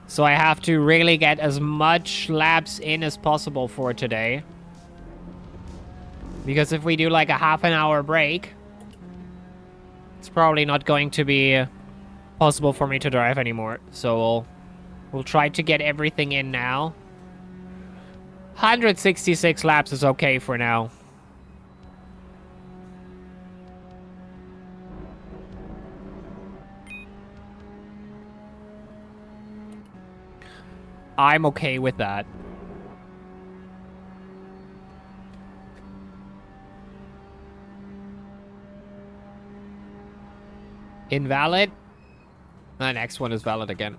[SPEAKER 6] So I have to really get as much laps in as possible for today. Because if we do like a half an hour break, it's probably not going to be possible for me to drive anymore. So we'll try to get everything in now. 166 laps is okay for now. I'm okay with that. Invalid? The next one is valid again.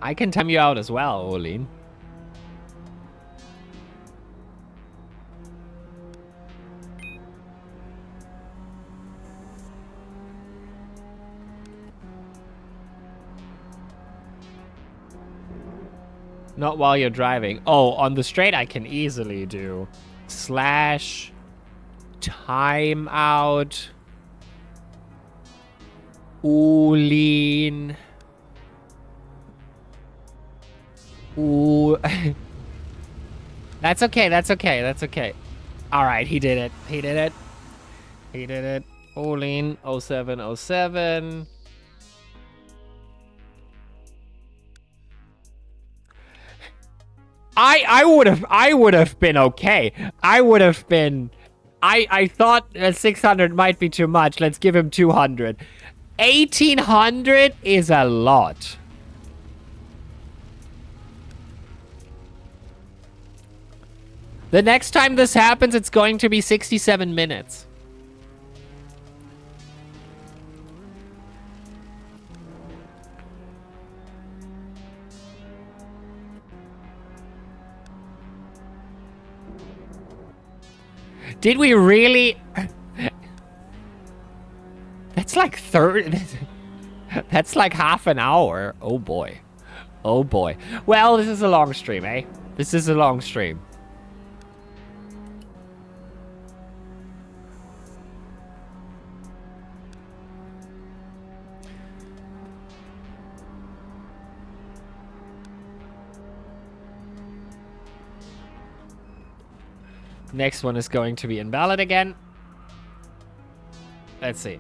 [SPEAKER 6] I can time you out as well, Olin. Not while you're driving. Oh, on the straight I can easily do slash timeout Olin. Ooh. That's okay, that's okay, that's okay. Alright, he did it. He did it. He did it. Olin 0707. I would have been okay. I would have been I thought 600 might be too much. Let's give him 200. 1800 is a lot. The next time this happens, it's going to be 67 minutes. Did we really? That's like 30. That's like half an hour. Oh boy. Oh boy. Well, this is a long stream, eh? This is a long stream. Next one is going to be invalid again. Let's see.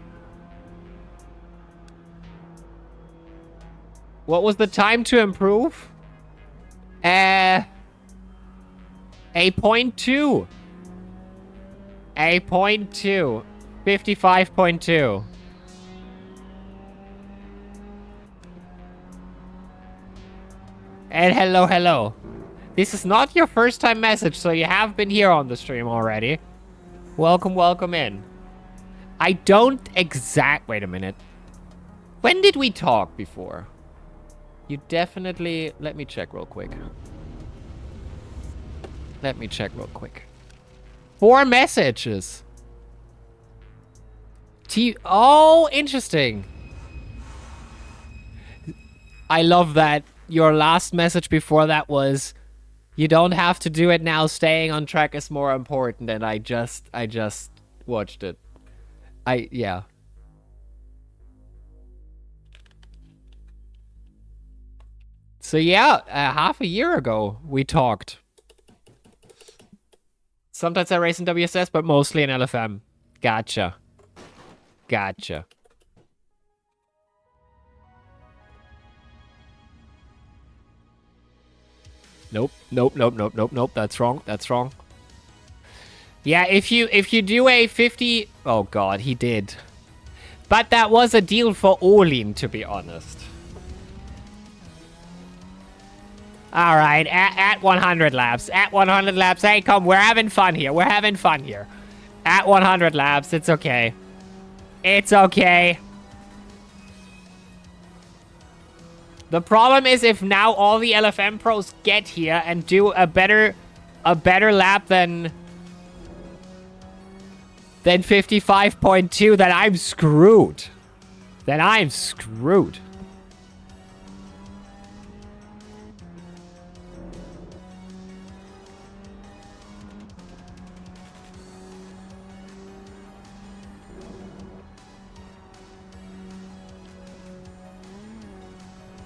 [SPEAKER 6] What was the time to improve? A 0.2. A 0.2. 55.2. And hello, hello. This is not your first time message, so you have been here on the stream already. Welcome, welcome in. I don't wait a minute. When did we talk before? You definitely... Let me check real quick. Let me check real quick. 4 messages. Oh, interesting. I love that. Your last message before that was... You don't have to do it now. Staying on track is more important. And I just watched it. Yeah. So yeah, half a year ago we talked. Sometimes I race in WSS, but mostly in LFM. Gotcha. Gotcha. Nope, nope, nope, nope, nope, nope. That's wrong. That's wrong. Yeah, if you do a 50... Oh god, he did. But that was a deal for Olin, to be honest. Alright, at 100 laps. At 100 laps. Hey, come, we're having fun here. We're having fun here. At 100 laps, it's okay. It's okay. The problem is if now all the LFM pros get here and do a better lap than 55.2, then I'm screwed. Then I'm screwed.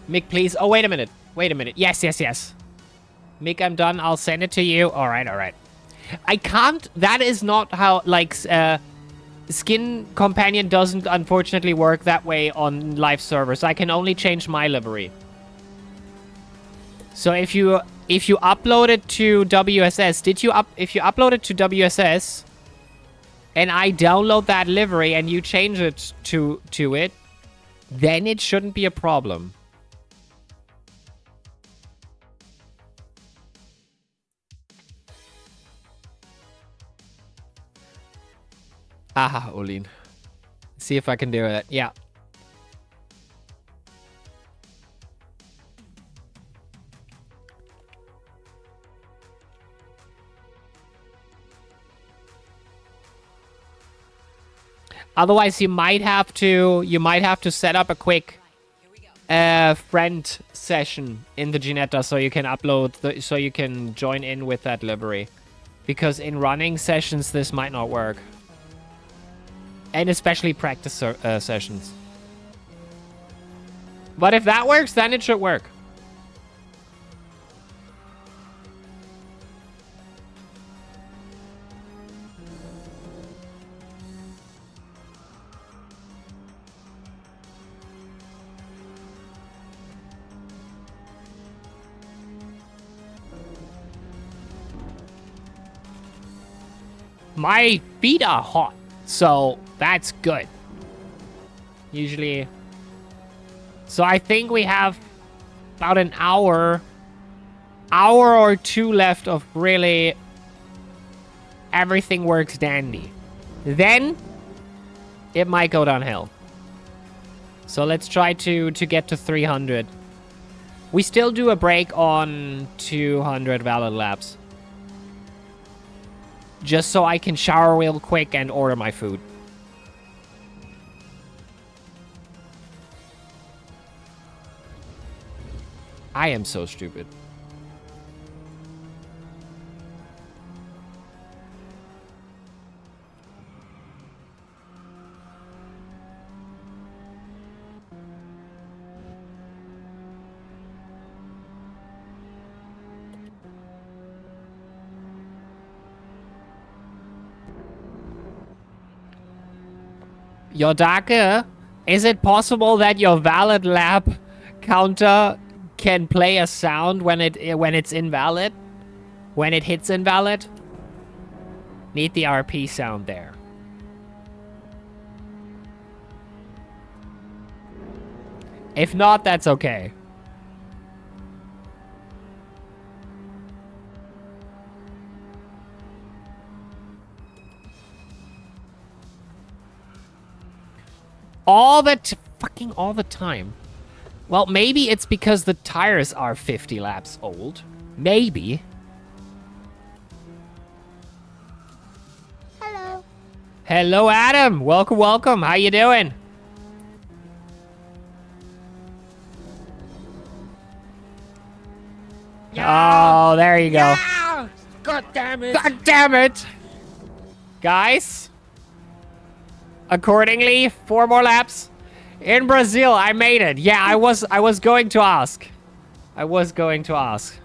[SPEAKER 6] Mick, please. Oh, wait a minute. Wait a minute. Yes, yes, yes. Mick, I'm done. I'll send it to you. All right, all right. I can't... That is not how, like, Skin Companion doesn't, unfortunately, work that way on live servers. I can only change my livery. So if you upload it to WSS, if you upload it to WSS, and I download that livery and you change it to it, then it shouldn't be a problem. Aha, Olin. See if I can do it. Yeah. Otherwise, you might have to set up a quick friend session in the Ginetta so you can upload so you can join in with that livery. Because in running sessions, this might not work. And especially practice sessions. But if that works, then it should work. My feet are hot, so that's good. Usually. So I think we have about an hour or two left of really everything works dandy. Then it might go downhill. So let's try to get to 300. We still do a break on 200 valid laps. Just so I can shower real quick and order my food. I am so stupid. Yodaka, is it possible that your valid lap counter can play a sound when it's invalid? When it hits invalid? Need the RP sound there. If not, that's okay. Fucking all the time. Well, maybe it's because the tires are 50 laps old. Maybe.
[SPEAKER 7] Hello.
[SPEAKER 6] Hello, Adam. Welcome, welcome. How you doing? Oh, there you go.
[SPEAKER 2] God damn it.
[SPEAKER 6] God damn it. Guys. Accordingly, 4 more laps. In Brazil, I made it. Yeah, I was going to ask. I was going to ask.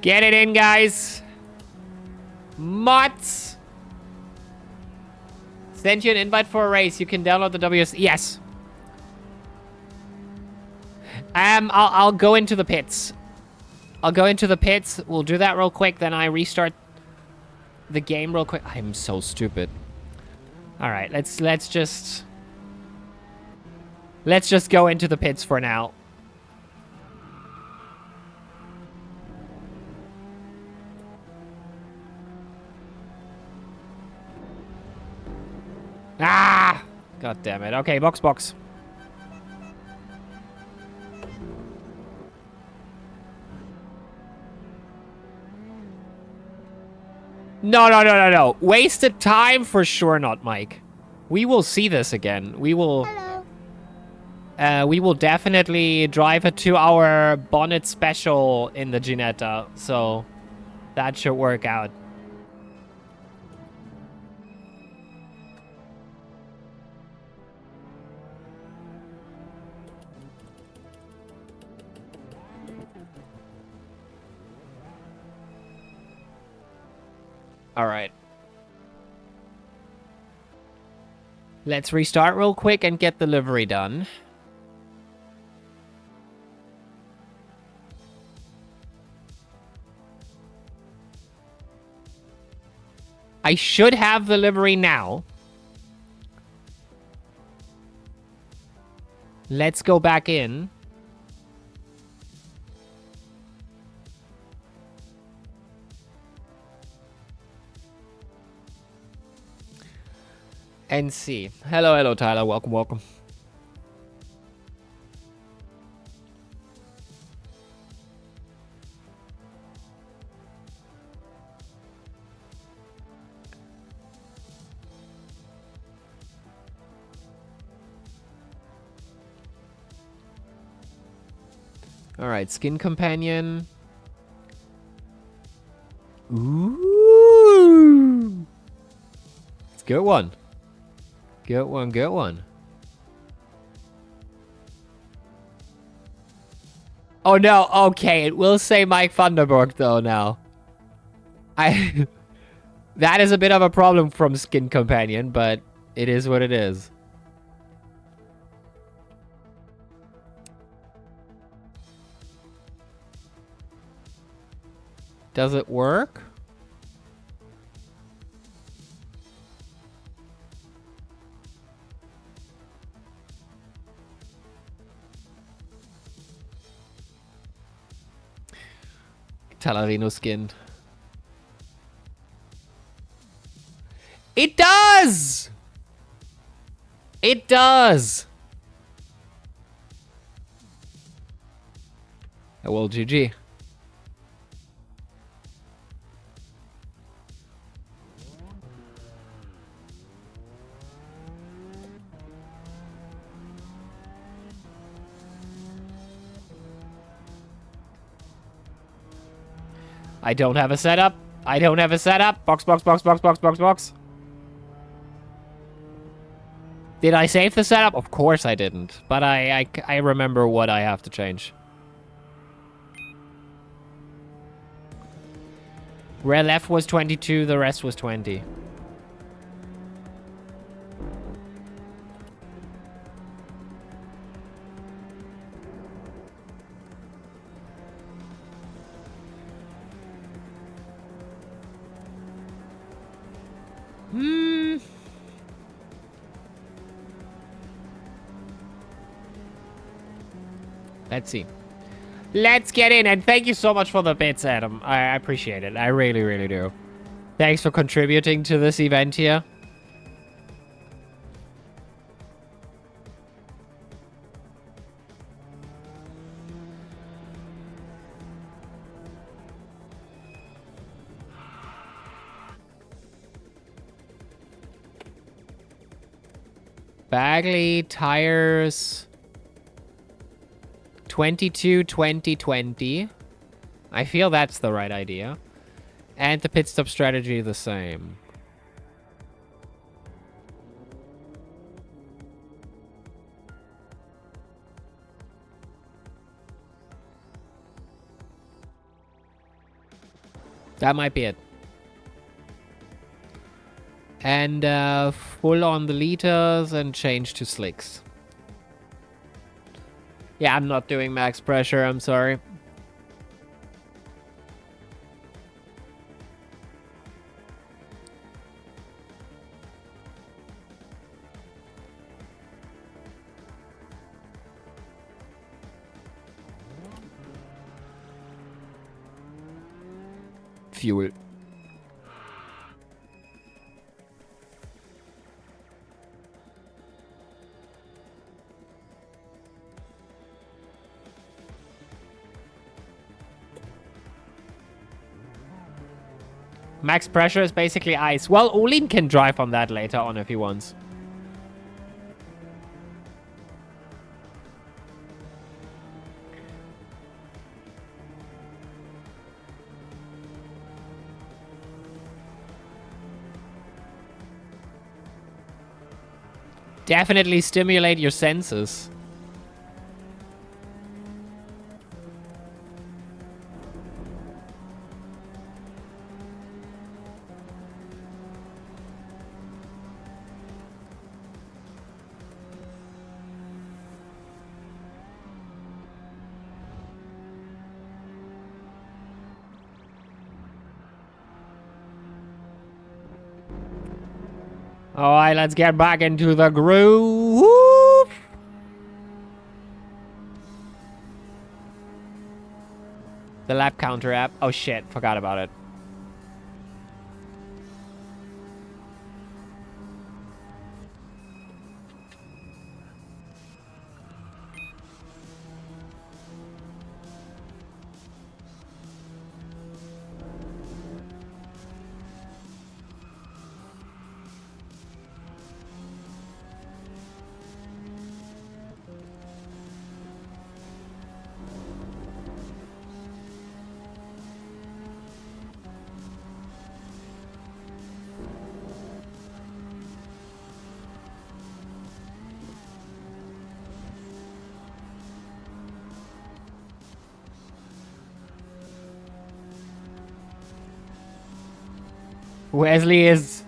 [SPEAKER 6] Get it in, guys. Mutts. Send you an invite for a race. You can download the WS. Yes. I'll go into the pits. I'll go into the pits. We'll do that real quick. Then I restart the game real quick. I'm so stupid. All right, let's just go into the pits for now. Ah! God damn it. Okay, box. No. Wasted time for sure not, Mike. We will see this again. We will...
[SPEAKER 7] Hello.
[SPEAKER 6] We will definitely drive a 2-hour bonnet special in the Ginetta, so that should work out. All right. Let's restart real quick and get the livery done. I should have the livery now. Let's go back in. And see. Hello, Tyler. Welcome. All right, skin companion. Ooh. It's a good one. Good one. Oh no, okay, it will say Mike Vanderburg though now. That is a bit of a problem from Skin Companion, but it is what it is.
[SPEAKER 2] Does it work? Talarino skin. It does! It does! Well, GG.
[SPEAKER 6] I don't have a setup. I don't have a setup. Box, box, box, box, box, box, box. Did I save the setup? Of course I didn't. But I remember what I have to change. Where left was 22, the rest was 20. Let's see. Let's get in, and thank you so much for the bits, Adam. I appreciate it. I really, really do. Thanks for contributing to this event here. Bagley tires 22, 20, 20. I feel that's the right idea. And the pit stop strategy the same. That might be it. And full on the liters and change to slicks. Yeah, I'm not doing max pressure, I'm sorry. Fuel. Max pressure is basically ice. Well, Olin can drive on that later on if he wants. Definitely stimulate your senses. Alright, let's get back into the groove. The lap counter app. Oh shit, forgot about it. Wesley is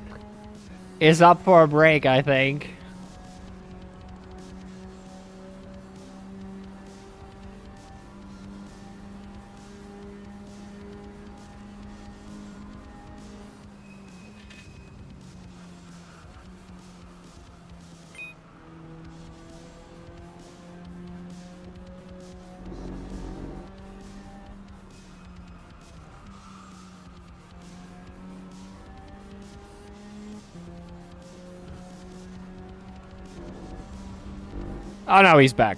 [SPEAKER 6] up for a break, I think. Oh, no, he's back.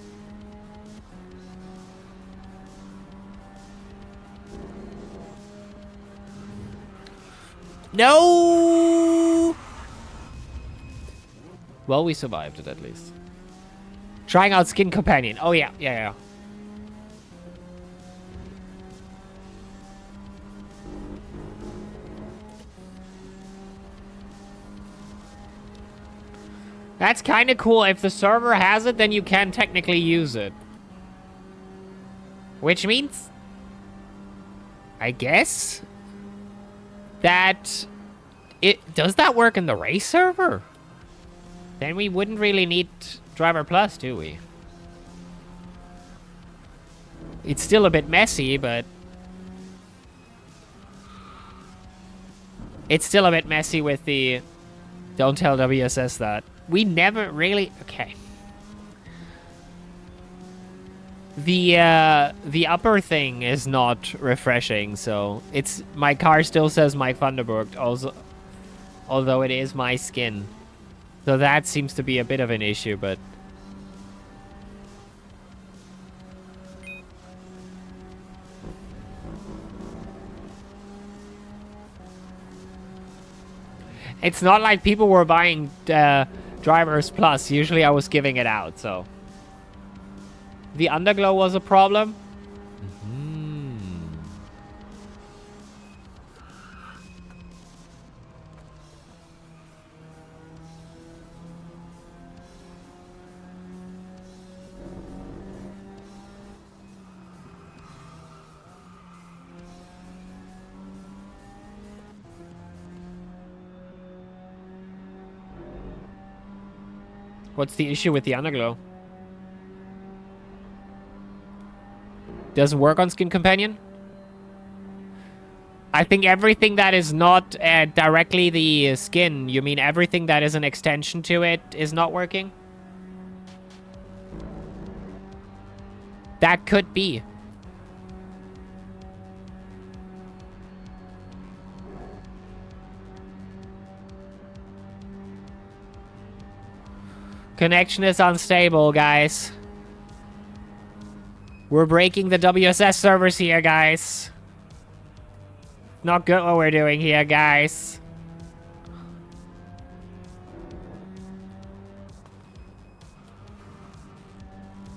[SPEAKER 6] No! Well, we survived it at least. Trying out Skin Companion. Oh, yeah, yeah. That's kind of cool. If the server has it, then you can technically use it. Which means, I guess, that does that work in the race server? Then we wouldn't really need Driver Plus, do we? It's still a bit messy, but it's still a bit messy with the don't tell WSS that. We never really... Okay. The upper thing is not refreshing, so it's... My car still says Mike Vanderburg, also, although it is my skin. So that seems to be a bit of an issue, but... It's not like people were buying Drivers Plus. Usually I was giving it out, so... The underglow was a problem? What's the issue with the underglow? Doesn't work on Skin Companion? I think everything that is not directly the skin, you mean everything that is an extension to it is not working? That could be. Connection is unstable, guys. We're breaking the WSS servers here, guys. Not good what we're doing here, guys.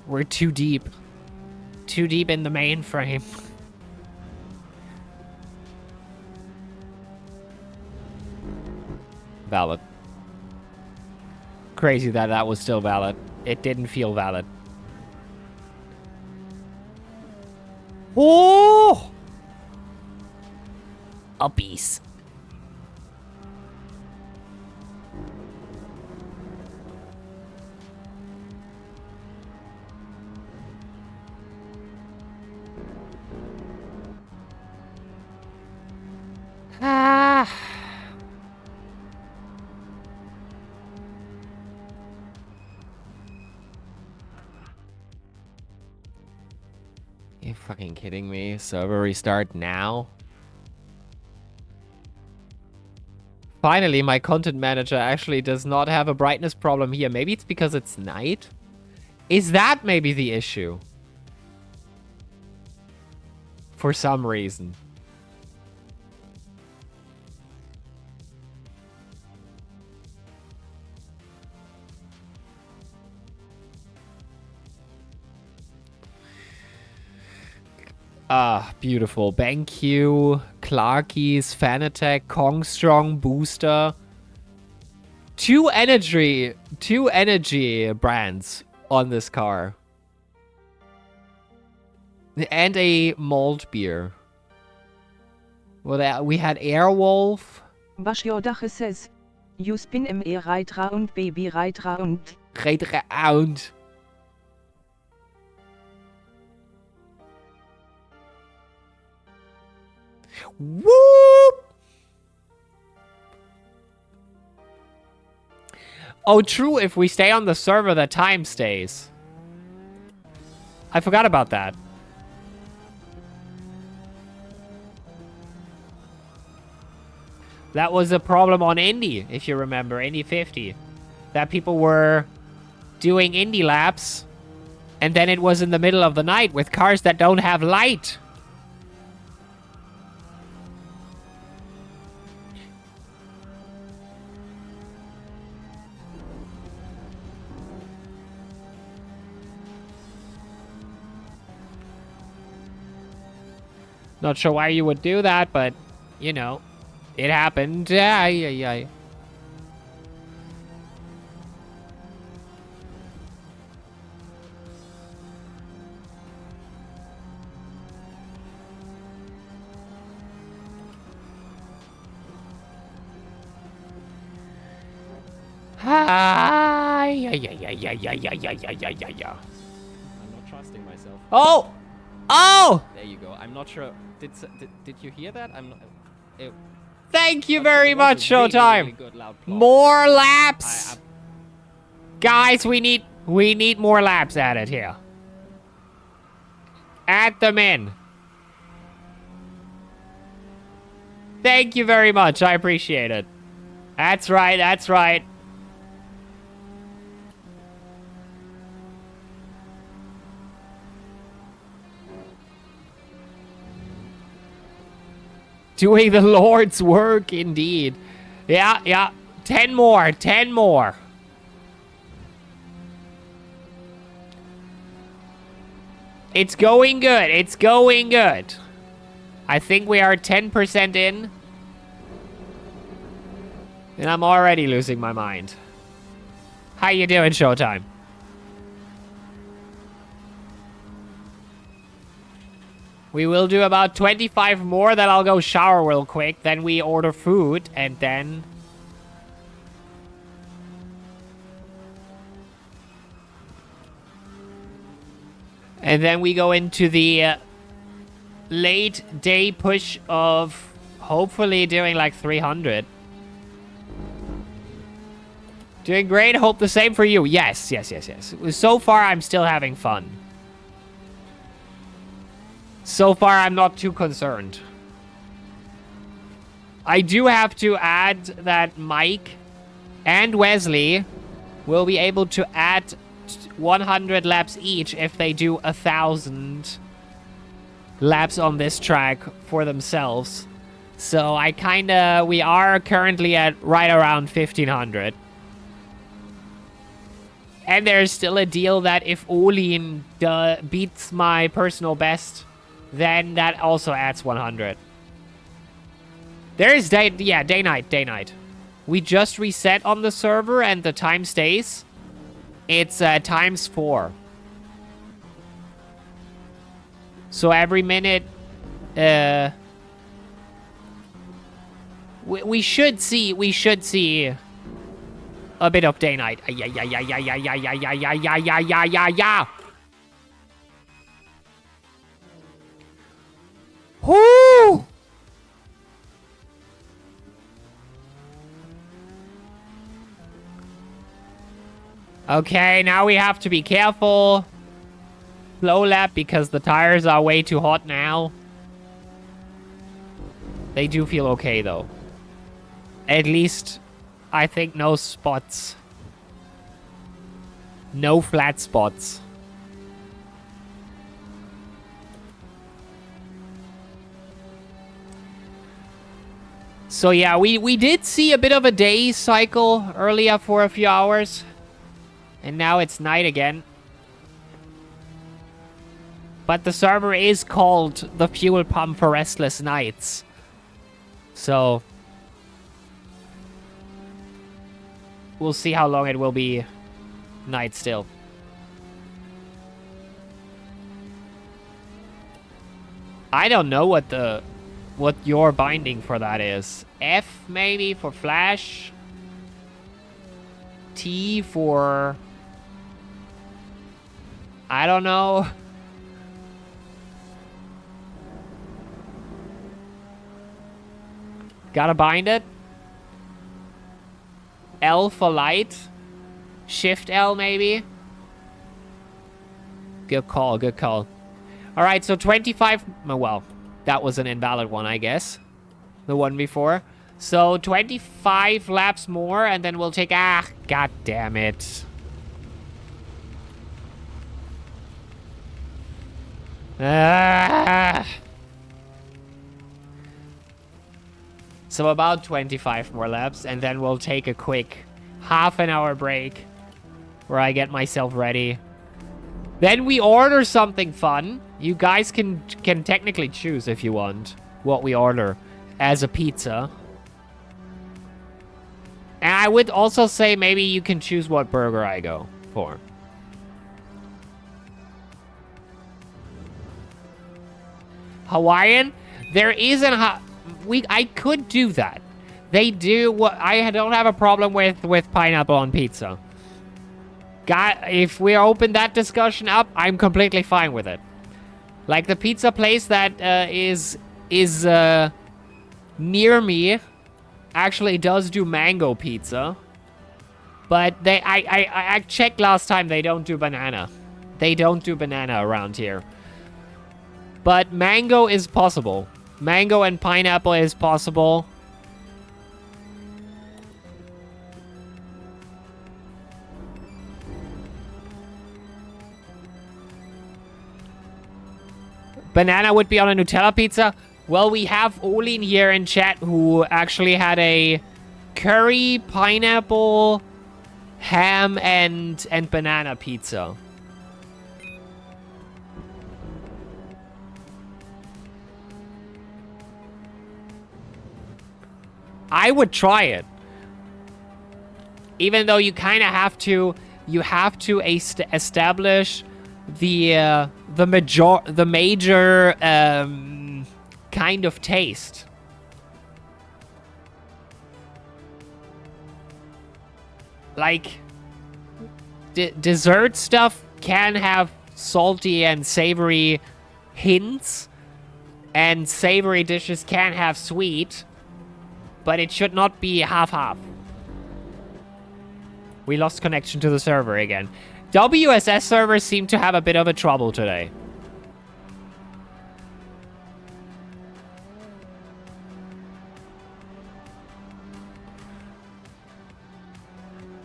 [SPEAKER 6] We're too deep. Too deep in the mainframe. Valid. Crazy that that was still valid. It didn't feel valid. Oh! Uppies. Ah. You fucking kidding me? Server restart now? Finally, my content manager actually does not have a brightness problem here. Maybe it's because it's night? Is that maybe the issue? For some reason. Ah, beautiful. BenQ, Clarkies, Fanatec, Kongstrong, Booster. Two energy brands on this car. And a malt beer. Well, we had Airwolf.
[SPEAKER 8] Wash your dache says. You spin me right round, baby, right round.
[SPEAKER 2] Right round. Whoop! Oh, true. If we stay on the server, the time stays. I forgot about that. That was a problem on Indy, if you remember, Indy 50. That people were
[SPEAKER 6] doing indie laps, and then it was in the middle of the night with cars that don't have light. Not sure why you would do that, but, you know, it happened. Yeah.
[SPEAKER 2] I'm not trusting myself.
[SPEAKER 6] Oh! Oh!
[SPEAKER 2] There you go. I'm not sure. Did you hear that? I'm not. It,
[SPEAKER 6] Thank you
[SPEAKER 2] it
[SPEAKER 6] very
[SPEAKER 2] was
[SPEAKER 6] much,
[SPEAKER 2] a really,
[SPEAKER 6] Showtime.
[SPEAKER 2] really good loud plop.
[SPEAKER 6] More laps.
[SPEAKER 2] I-
[SPEAKER 6] Guys, we need more laps added here. Add them in. Thank you very much. I appreciate it. That's right. That's right. Doing the Lord's work, indeed. Yeah. 10 more. 10 more. It's going good. It's going good. I think we are 10% in. And I'm already losing my mind. How you doing, Showtime? We will do about 25 more, then I'll go shower real quick. Then we order food, and then... And then we go into the late day push of hopefully doing like 300. Doing great. Hope the same for you. Yes. So far, I'm still having fun. So far, I'm not too concerned. I do have to add that Mike and Wesley will be able to add 100 laps each if they do 1,000 laps on this track for themselves. So we are currently at right around 1,500. And there's still a deal that if Olin beats my personal best, then that also adds 100. There's day-night. We just reset on the server and the time stays. It's times 4. So every minute, we should see a bit of day-night. Yeah. Whoo! Okay, now we have to be careful. Slow lap because the tires are way too hot now. They do feel okay though. At least, I think no spots. No flat spots. So yeah, we did see a bit of a day cycle earlier for a few hours. And now it's night again. But the server is called the Fuel Pump for Restless Nights. So we'll see how long it will be night still. I don't know what your binding for that is. F maybe for flash. T for... I don't know. Gotta bind it. L for light. Shift L maybe. Good call, good call. Alright, so 25... Well, that was an invalid one, I guess. The one before. So 25 laps more, and then we'll take... Ah, god damn it. So about 25 more laps, and then we'll take a quick half-an-hour break where I get myself ready. Then we order something fun. You guys can technically choose if you want what we order as a pizza. And I would also say maybe you can choose what burger I go for. Hawaiian? There isn't I could do that. They do what I don't have a problem with pineapple on pizza. If we open that discussion up, I'm completely fine with it. Like the pizza place that is near me actually does do mango pizza. But I checked last time, they don't do banana. They don't do banana around here. But mango is possible. Mango and pineapple is possible. Banana would be on a Nutella pizza. Well, we have Olin here in chat who actually had a curry, pineapple, ham, and banana pizza. I would try it. Even though you kind of have to, establish the major kind of taste. Like dessert stuff can have salty and savory hints, and savory dishes can have sweet. But it should not be half-half. We lost connection to the server again. WSS servers seem to have a bit of a trouble today.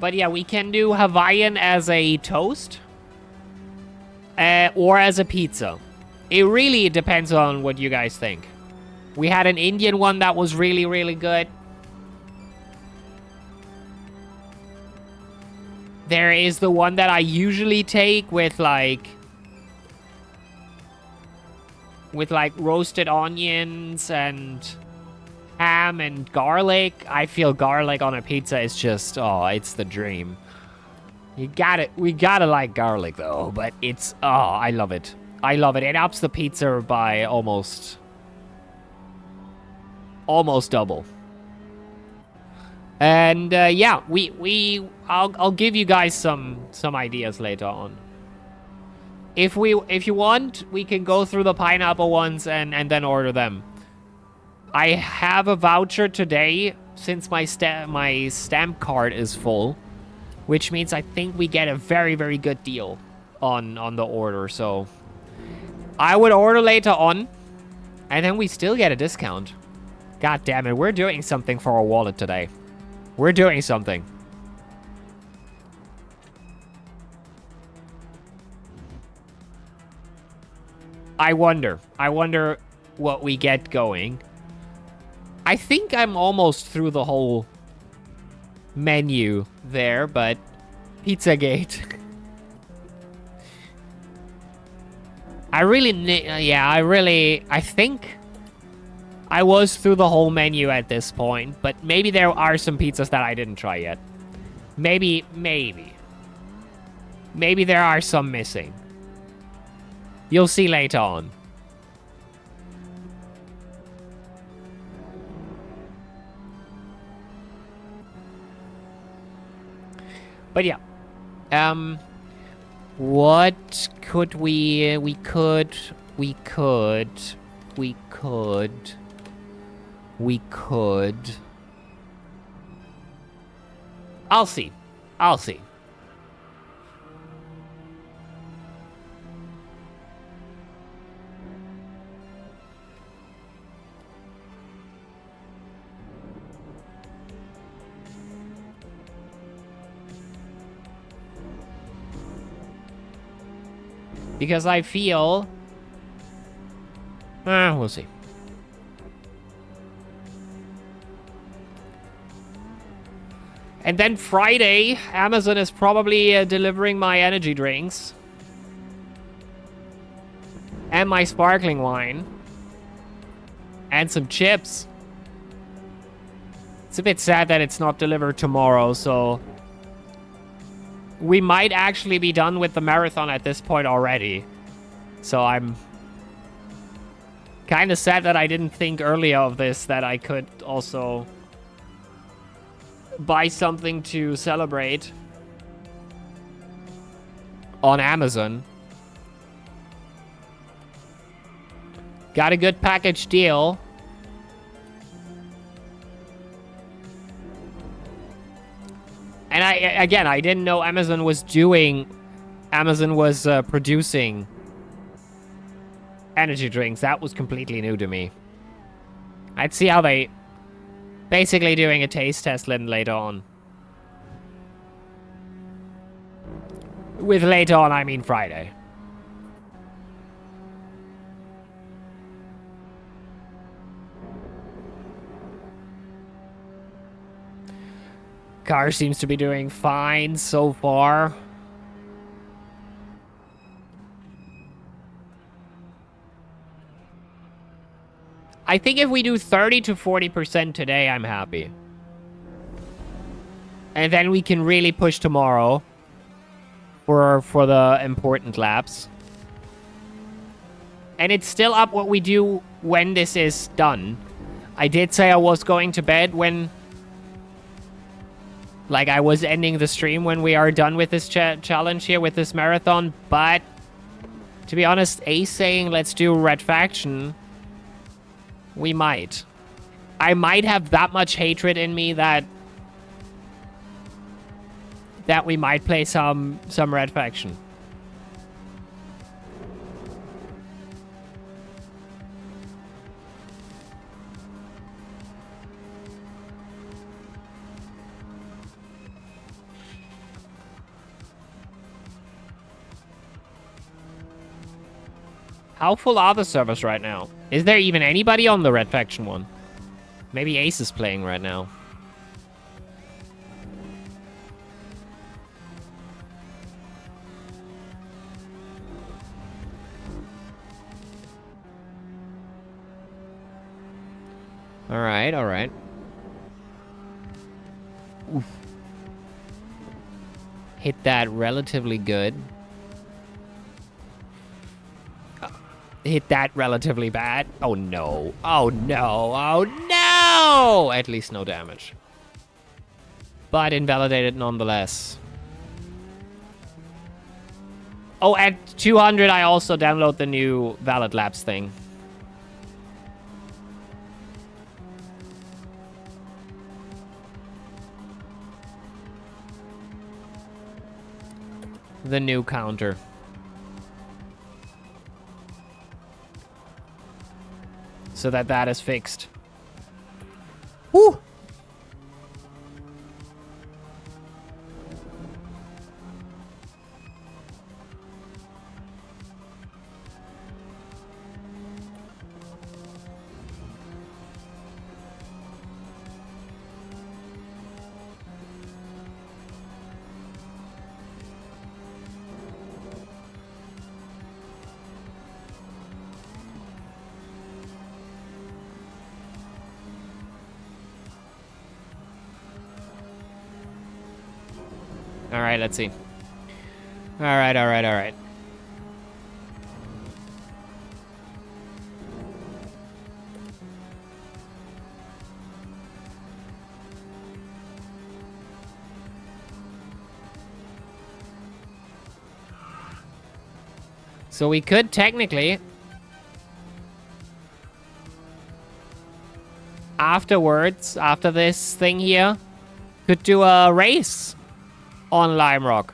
[SPEAKER 6] But yeah, we can do Hawaiian as a toast. Or as a pizza. It really depends on what you guys think. We had an Indian one that was really, really good. There is the one that I usually take with like roasted onions and ham and garlic. I feel garlic on a pizza is just, oh, it's the dream. We gotta like garlic though, but it's, oh, I love it. I love it. It ups the pizza by almost double. And yeah, I'll give you guys some ideas later on. If you want, we can go through the pineapple ones and then order them. I have a voucher today since my stamp card is full, which means I think we get a very, very good deal on the order. So I would order later on, and then we still get a discount. God damn it, we're doing something for our wallet today. We're doing something. I wonder what we get going. I think I'm almost through the whole menu there, but Pizzagate. I think I was through the whole menu at this point, but maybe there are some pizzas that I didn't try yet. Maybe there are some missing. You'll see later on. But yeah. What could we could. I'll see. Because I feel We'll see. And then Friday, Amazon is probably delivering my energy drinks. And my sparkling wine. And some chips. It's a bit sad that it's not delivered tomorrow, so... we might actually be done with the marathon at this point already. So I'm... kind of sad that I didn't think earlier of this, that I could also... buy something to celebrate on Amazon. Got a good package deal. And I didn't know Amazon was producing energy drinks. That was completely new to me. I'd see how they... basically doing a taste test later on. With later on, I mean Friday. Car seems to be doing fine so far. I think if we do 30 to 40% today, I'm happy. And then we can really push tomorrow for the important laps. And it's still up what we do when this is done. I did say I was going to bed when... like, I was ending the stream when we are done with this challenge here, with this marathon. But, to be honest, Ace saying let's do Red Faction... we might. I might have that much hatred in me that we might play some Red Faction. How full are the servers right now? Is there even anybody on the Red Faction one? Maybe Ace is playing right now. Alright, alright. Hit that relatively good. Hit that relatively bad. Oh no. Oh no. Oh no! At least no damage. But invalidated nonetheless. Oh, at 200 I also download the new Valid Labs thing. The new counter. So that is fixed. Woo! Alright, let's see. Alright, alright, alright. So we could technically... afterwards, after this thing here, could do a race on Lime Rock.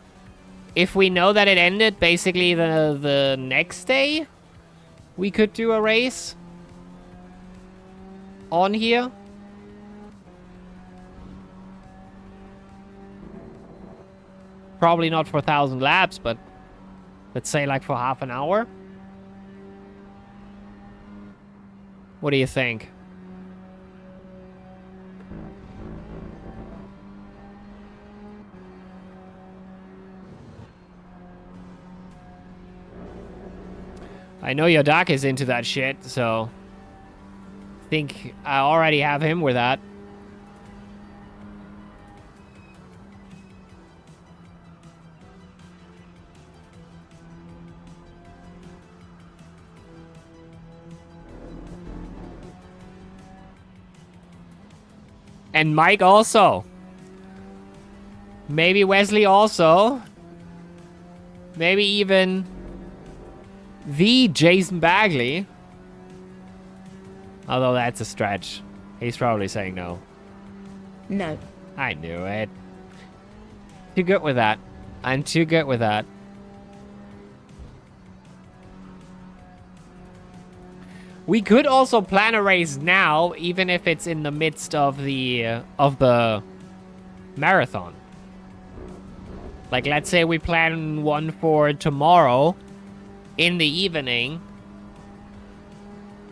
[SPEAKER 6] If we know that it ended basically the next day, we could do a race on here. Probably not for 1,000 laps, but let's say like for half an hour. What do you think? I know Yodak is into that shit, so think I already have him with that. And Mike also. Maybe Wesley also. Maybe even the Jason Bagley. Although that's a stretch. He's probably saying no.
[SPEAKER 5] No.
[SPEAKER 6] I knew it. Too good with that. I'm too good with that. We could also plan a race now, even if it's in the midst of the marathon. Like, let's say we plan one for tomorrow in the evening.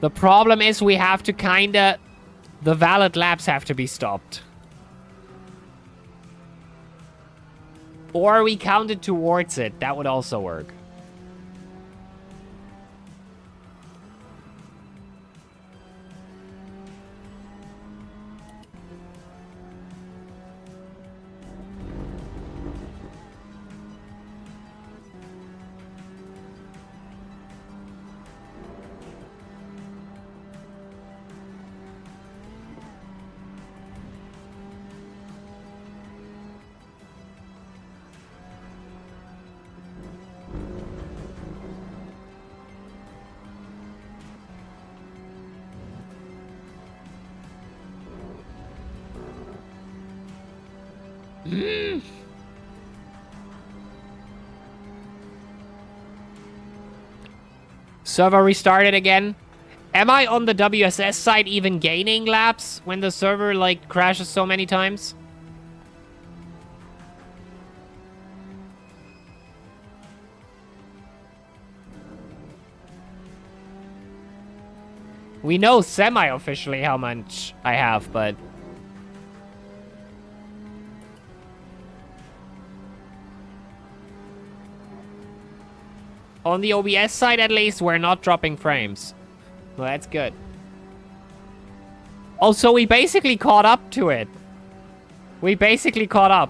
[SPEAKER 6] The problem is we have to the valid laps have to be stopped. Or we count it towards it. That would also work. Server restarted again. Am I on the WSS side even gaining laps when the server, like, crashes so many times? We know semi-officially how much I have, but... on the OBS side, at least, we're not dropping frames. Well, that's good. Also, we basically caught up to it. We basically caught up.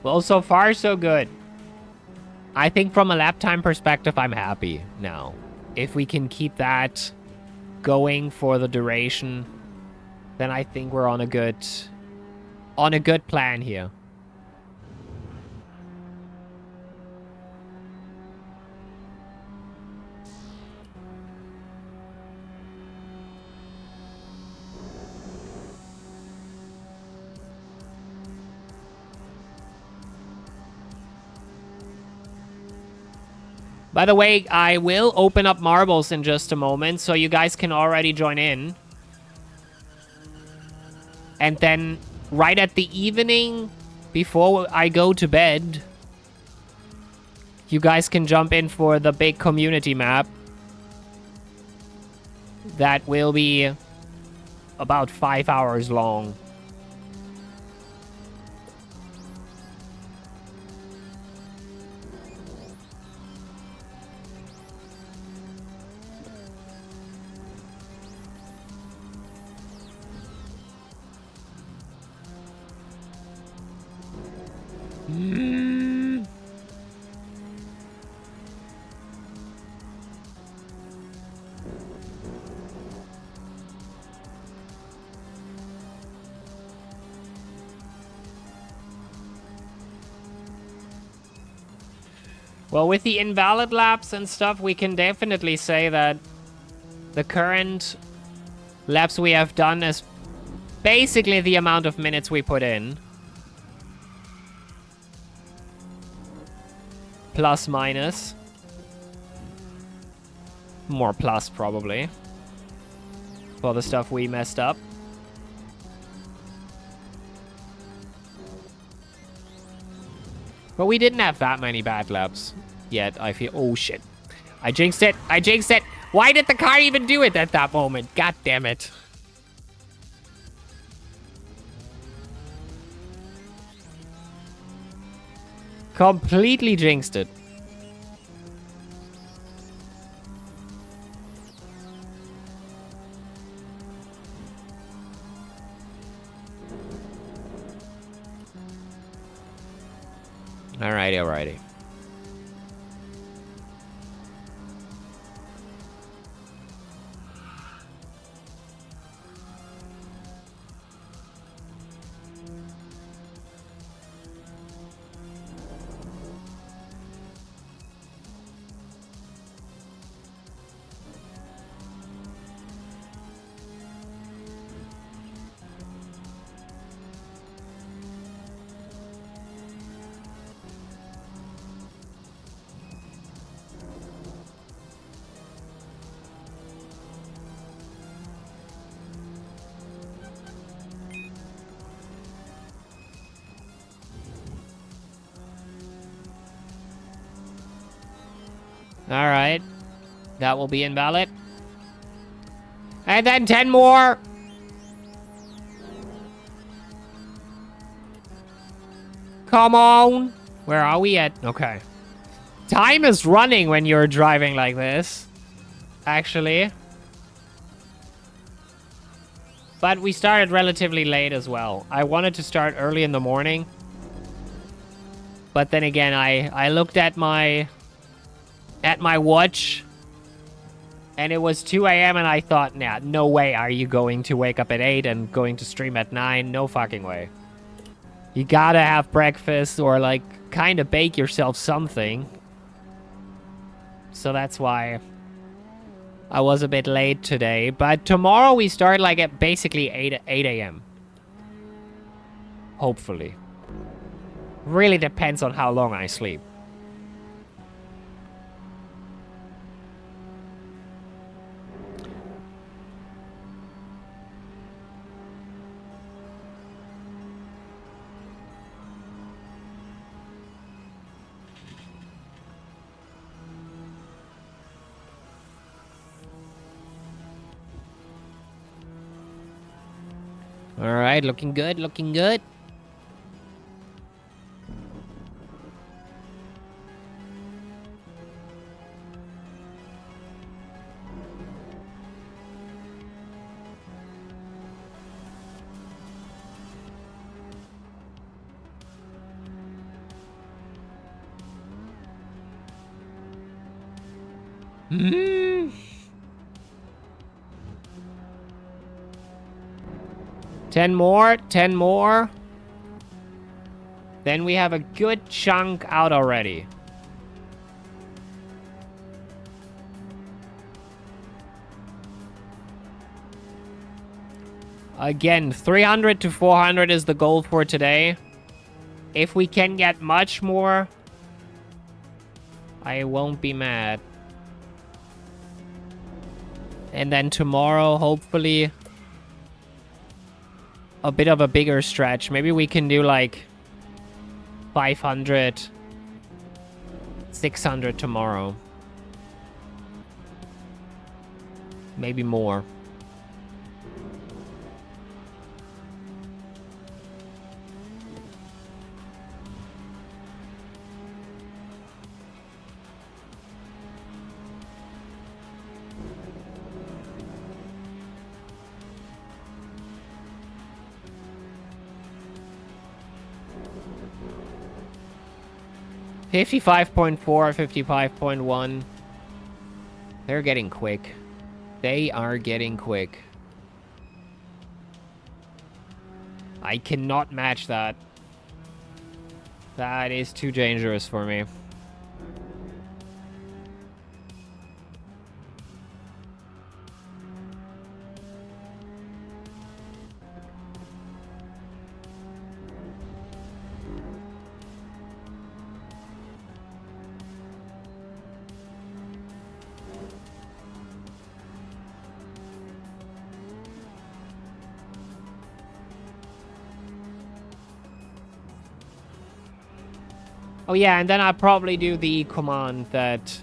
[SPEAKER 6] Well, so far, so good. I think from a lap time perspective, I'm happy now. If we can keep that going for the duration, then I think we're on a good plan here. By the way, I will open up marbles in just a moment, so you guys can already join in. And then, right at the evening, before I go to bed, you guys can jump in for the big community map. That will be about 5 hours long. Well, with the invalid laps and stuff, we can definitely say that the current laps we have done is basically the amount of minutes we put in. Plus, minus. More plus, probably. For the stuff we messed up. But we didn't have that many bad laps yet, I feel. Oh, shit. I jinxed it. I jinxed it. Why did the car even do it at that moment? God damn it. Completely jinxed it. Alrighty, alrighty. Alright. That will be invalid. And then 10 more. Come on. Where are we at? Okay. Time is running when you're driving like this. Actually. But we started relatively late as well. I wanted to start early in the morning. But then again, I looked at my watch, and it was 2 a.m. and I thought, nah, no way are you going to wake up at 8 and going to stream at 9. No fucking way. You gotta have breakfast or, like, kind of bake yourself something. So that's why I was a bit late today. But tomorrow we start, like, at basically 8 a.m. Hopefully. Really depends on how long I sleep. All right, looking good, looking good. Hmm. 10 more, 10 more. Then we have a good chunk out already. Again, 300 to 400 is the goal for today. If we can get much more, I won't be mad. And then tomorrow, hopefully, a bit of a bigger stretch. Maybe we can do like 500, 600 tomorrow. Maybe more. $55.4, $55.1. They're getting quick. They are getting quick. I cannot match that. That is too dangerous for me. Oh yeah, and then I'll probably do the command that...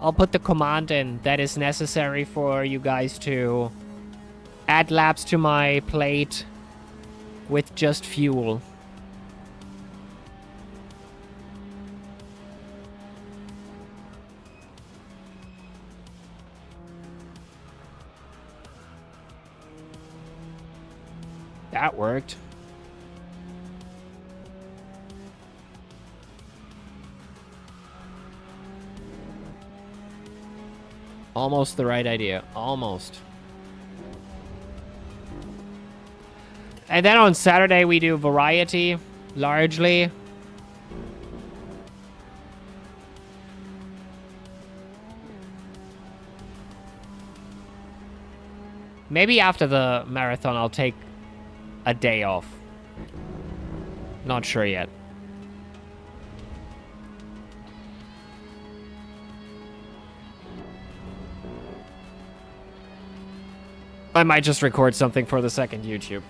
[SPEAKER 6] I'll put the command in that is necessary for you guys to add laps to my plate with just fuel. That worked. Almost the right idea. Almost. And then on Saturday we do variety, largely. Maybe after the marathon I'll take a day off. Not sure yet. I might just record something for the second YouTube.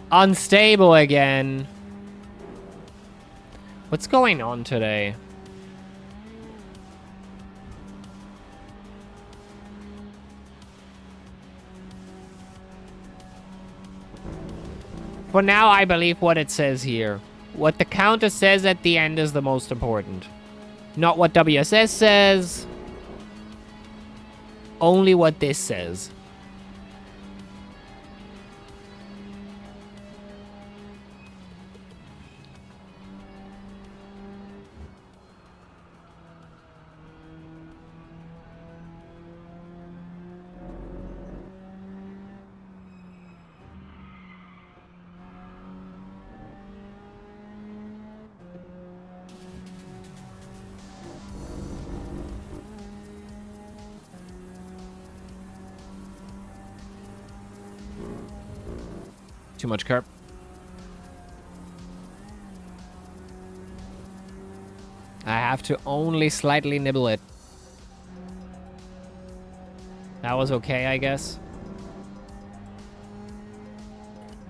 [SPEAKER 6] Unstable again. What's going on today? For now, I believe what it says here. What the counter says at the end is the most important. Not what WSS says. Only what this says. Too much carb. I have to only slightly nibble it. That was okay, I guess.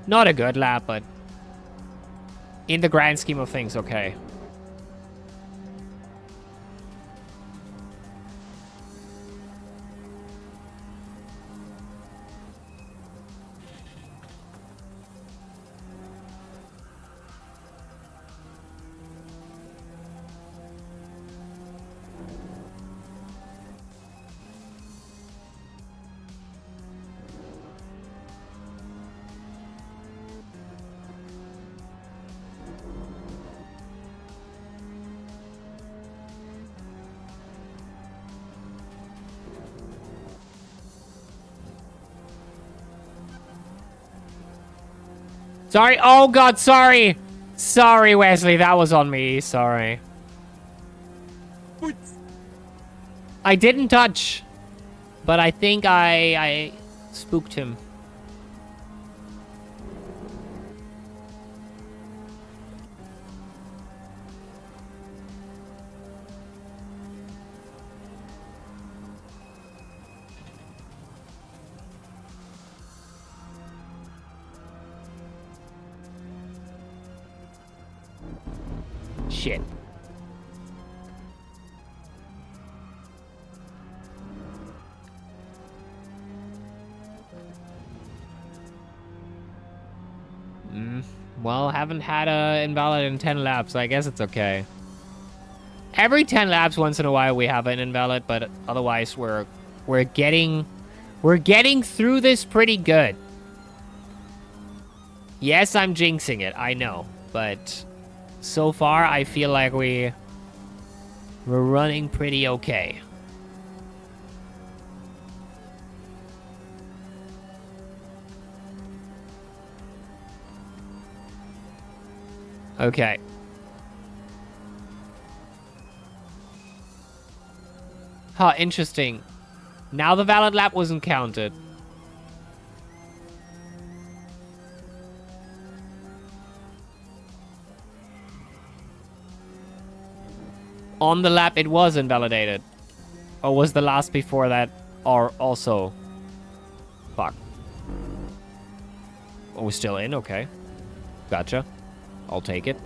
[SPEAKER 6] Not a good lap, but in the grand scheme of things, okay. Sorry. Oh, God, sorry. Sorry, Wesley. That was on me. Sorry. I didn't touch. But I think I spooked him. Shit. Well, haven't had a invalid in 10 laps. I guess it's okay. Every 10 laps, once in a while, we have an invalid, but otherwise, we're getting through this pretty good. Yes, I'm jinxing it. I know, but so far, I feel like we're running pretty okay. Okay. Huh, interesting. Now the valid lap wasn't counted. On the lap, it was invalidated. Or was the last before that or also? Fuck. Oh, we're still in? Okay. Gotcha. I'll take it.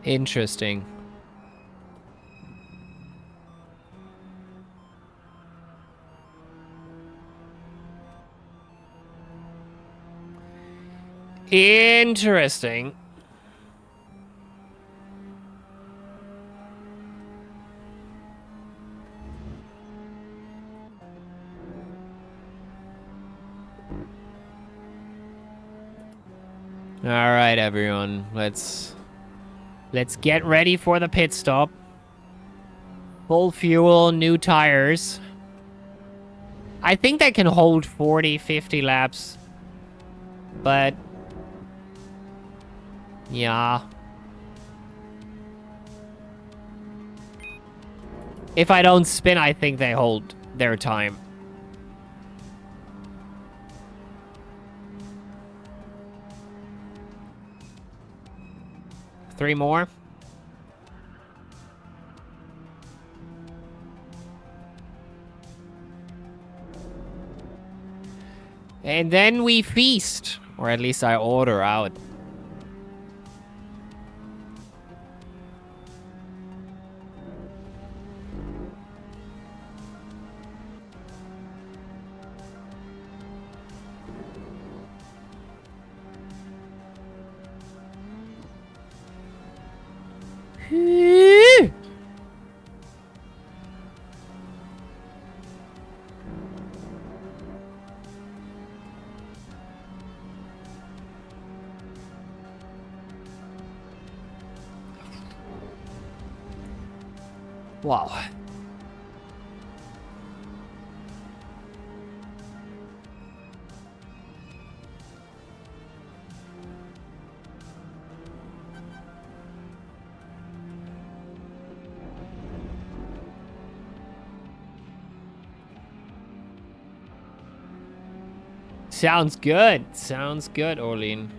[SPEAKER 6] Interesting. Interesting. All right, everyone. Let's get ready for the pit stop. Full fuel, new tires. I think they can hold 40, 50 laps. But yeah. If I don't spin, I think they hold their time. Three more. And then we feast. Or at least I order out. Wow. Sounds good. Sounds good, Orlean.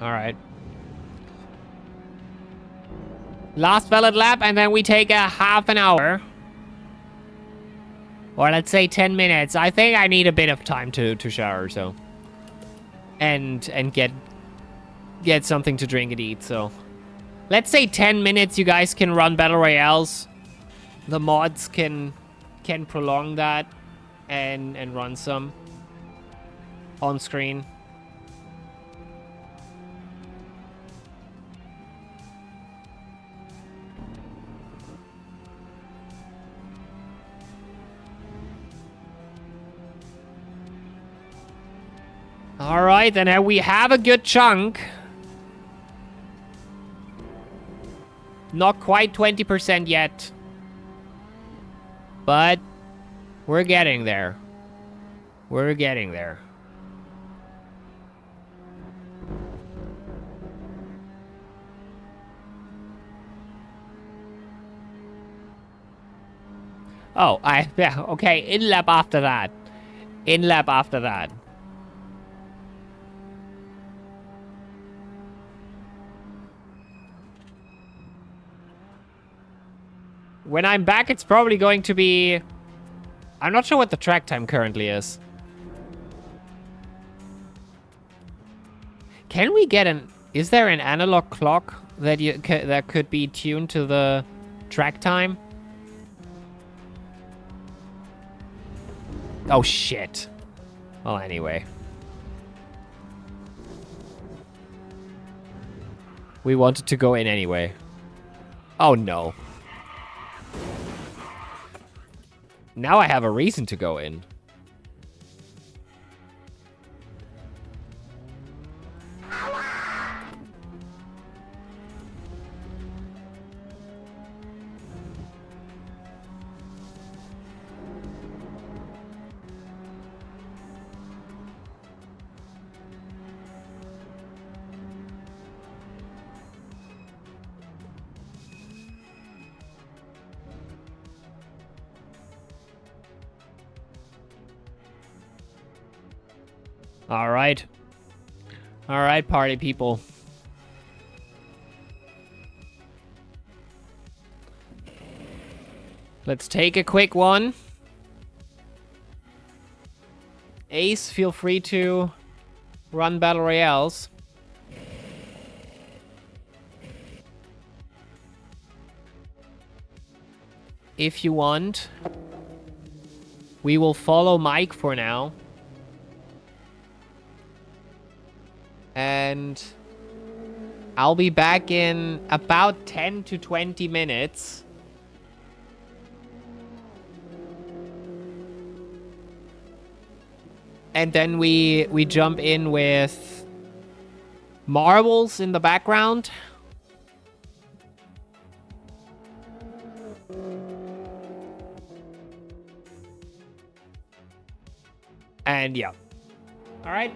[SPEAKER 6] All right. Last valid lap, and then we take a half an hour. Or let's say 10 minutes. I think I need a bit of time to shower, so. And get something to drink and eat, so. Let's say 10 minutes you guys can run Battle Royales. The mods can prolong that and run some on screen. All right, then we have a good chunk. Not quite 20% yet. But we're getting there. We're getting there. Oh, yeah, okay, in-lap after that. In-lap after that. When I'm back, it's probably going to be... I'm not sure what the track time currently is. Can we get an... Is there an analog clock that that could be tuned to the track time? Oh, shit. Well, anyway. We wanted to go in anyway. Oh, no. Now I have a reason to go in. All right. All right, party people. Let's take a quick one. Ace, feel free to run battle royales. If you want. We will follow Mike for now. And I'll be back in about 10 to 20 minutes. And then we jump in with marbles in the background. And yeah. All right.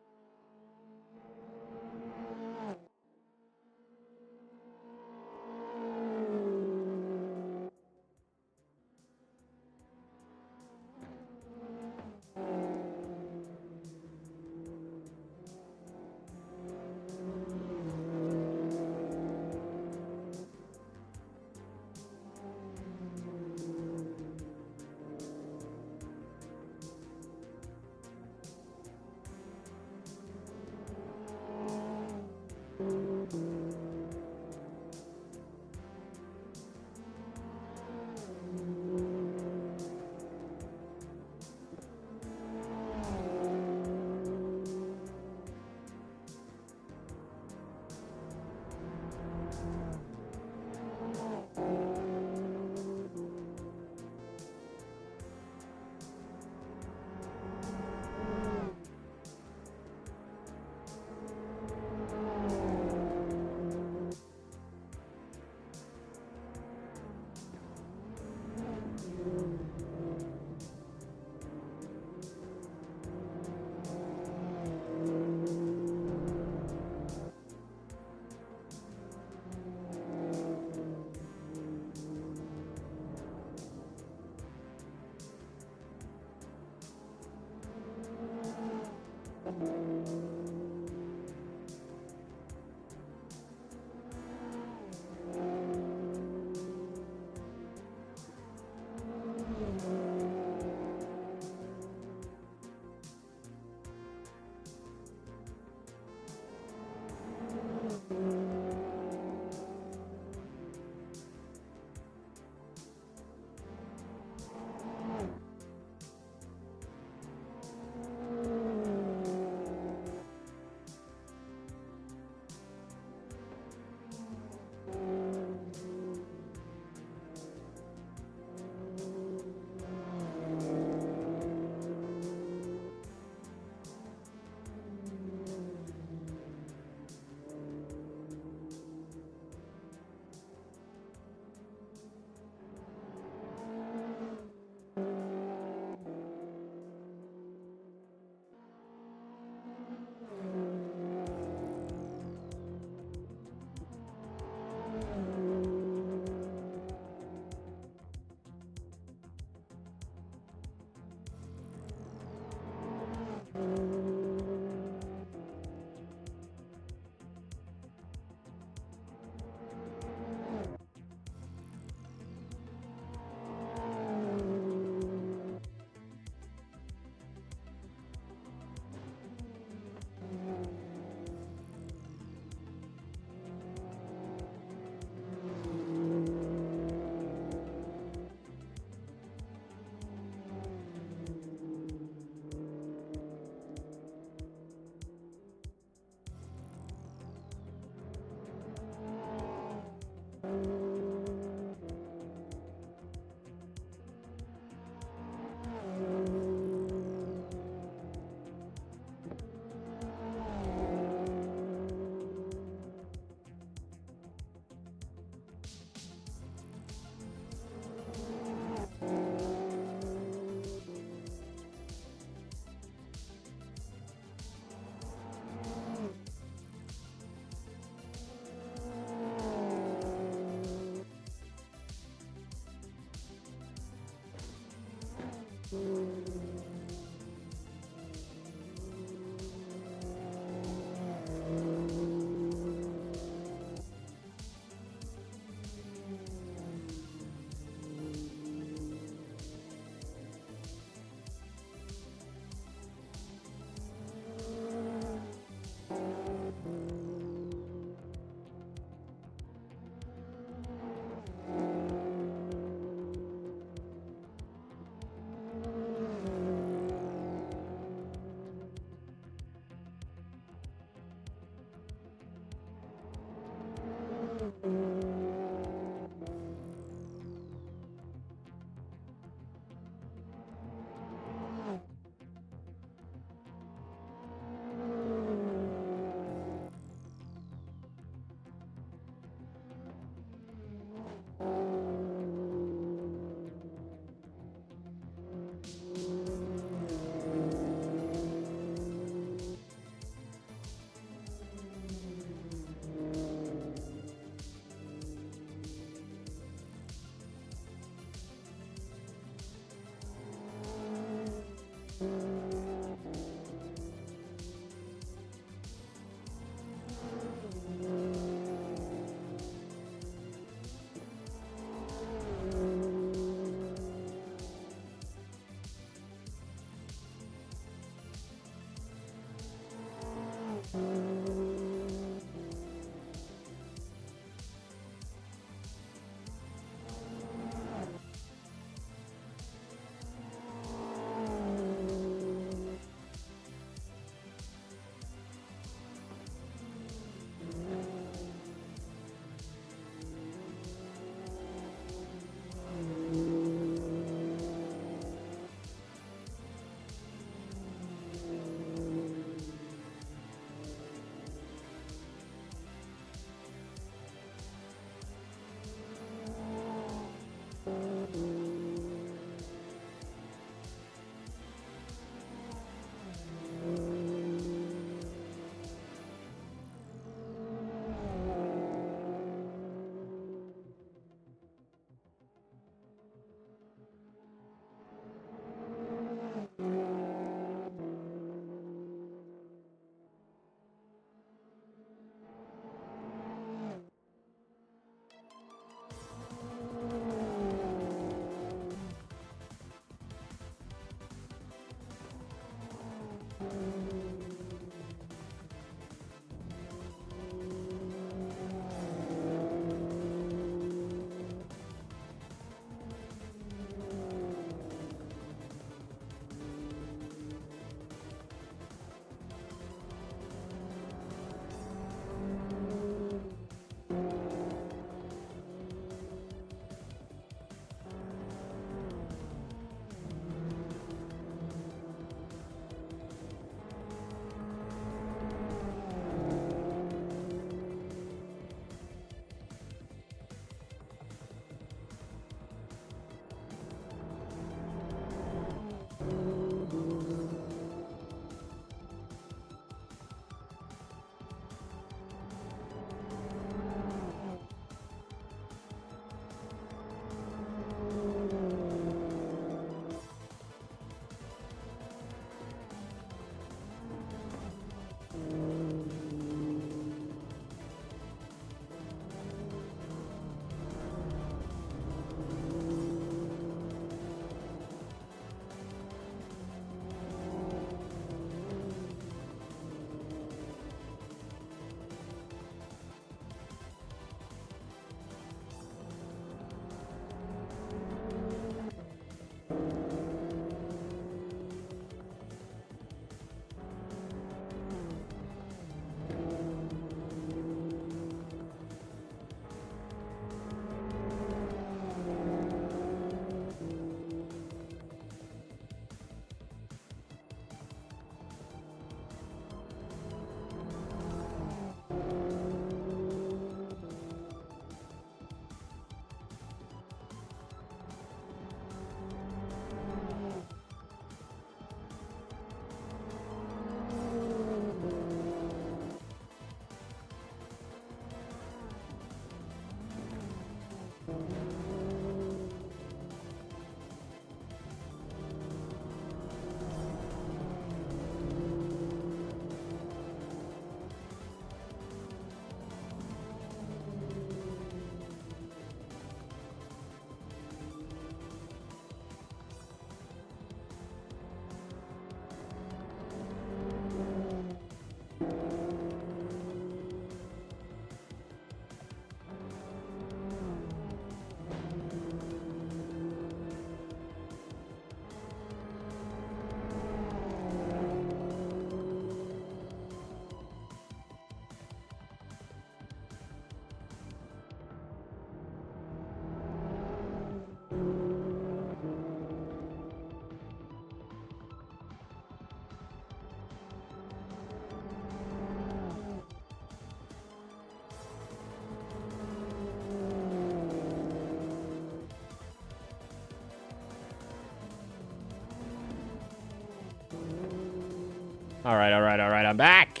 [SPEAKER 6] All right, I'm back.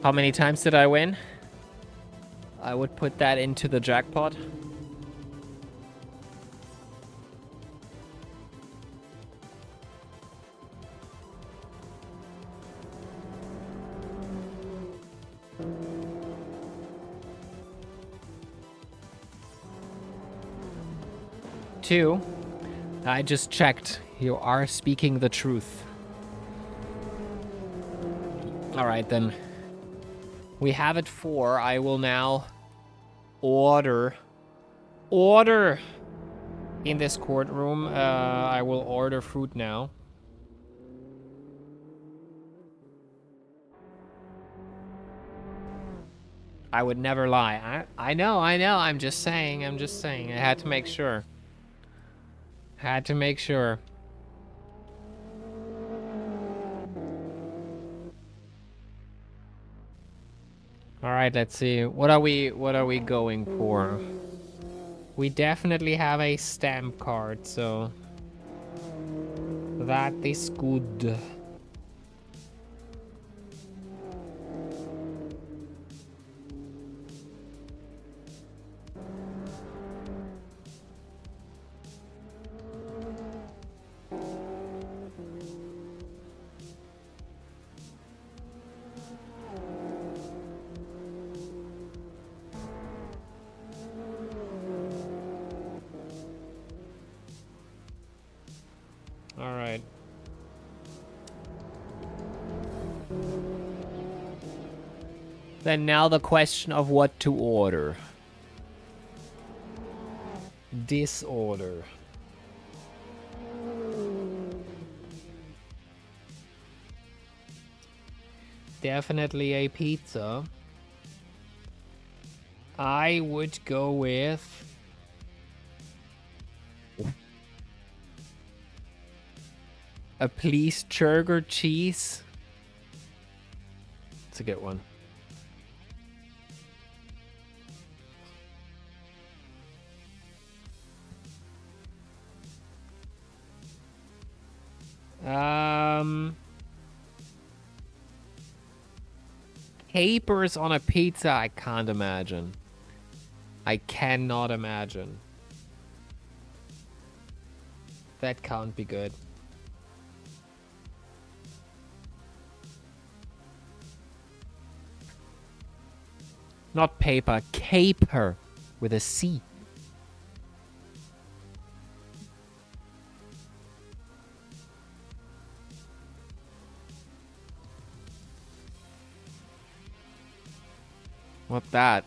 [SPEAKER 6] How many times did I win? I would put that into the jackpot. Two. I just checked. You are speaking the truth. All right, then. We have it 4. I will now order in this courtroom. I will order food now. I would never lie. I know. I'm just saying. I had to make sure. All right, let's see. What are we going for? We definitely have a stamp card, so that is good. All right. Then now the question of what to order. Disorder. Definitely a pizza. I would go with a please Churger cheese. It's a good one. Capers on a pizza, I can't imagine. I cannot imagine. That can't be good. Not paper, caper with a C. What that?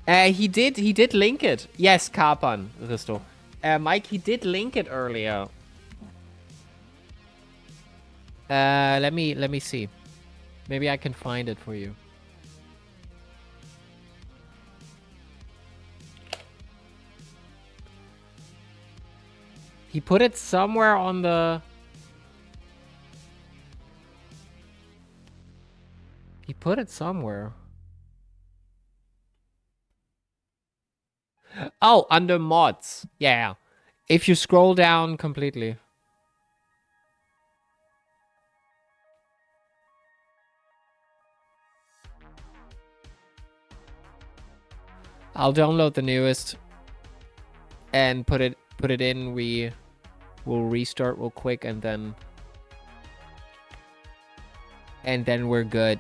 [SPEAKER 6] He did link it. Yes, Kapan, Risto. Mike, he did link it earlier. Let me see. Maybe I can find it for you. He put it somewhere on the... He put it somewhere. Oh, under mods. Yeah. If you scroll down completely. I'll download the newest and put it in. We'll restart real quick and then we're good.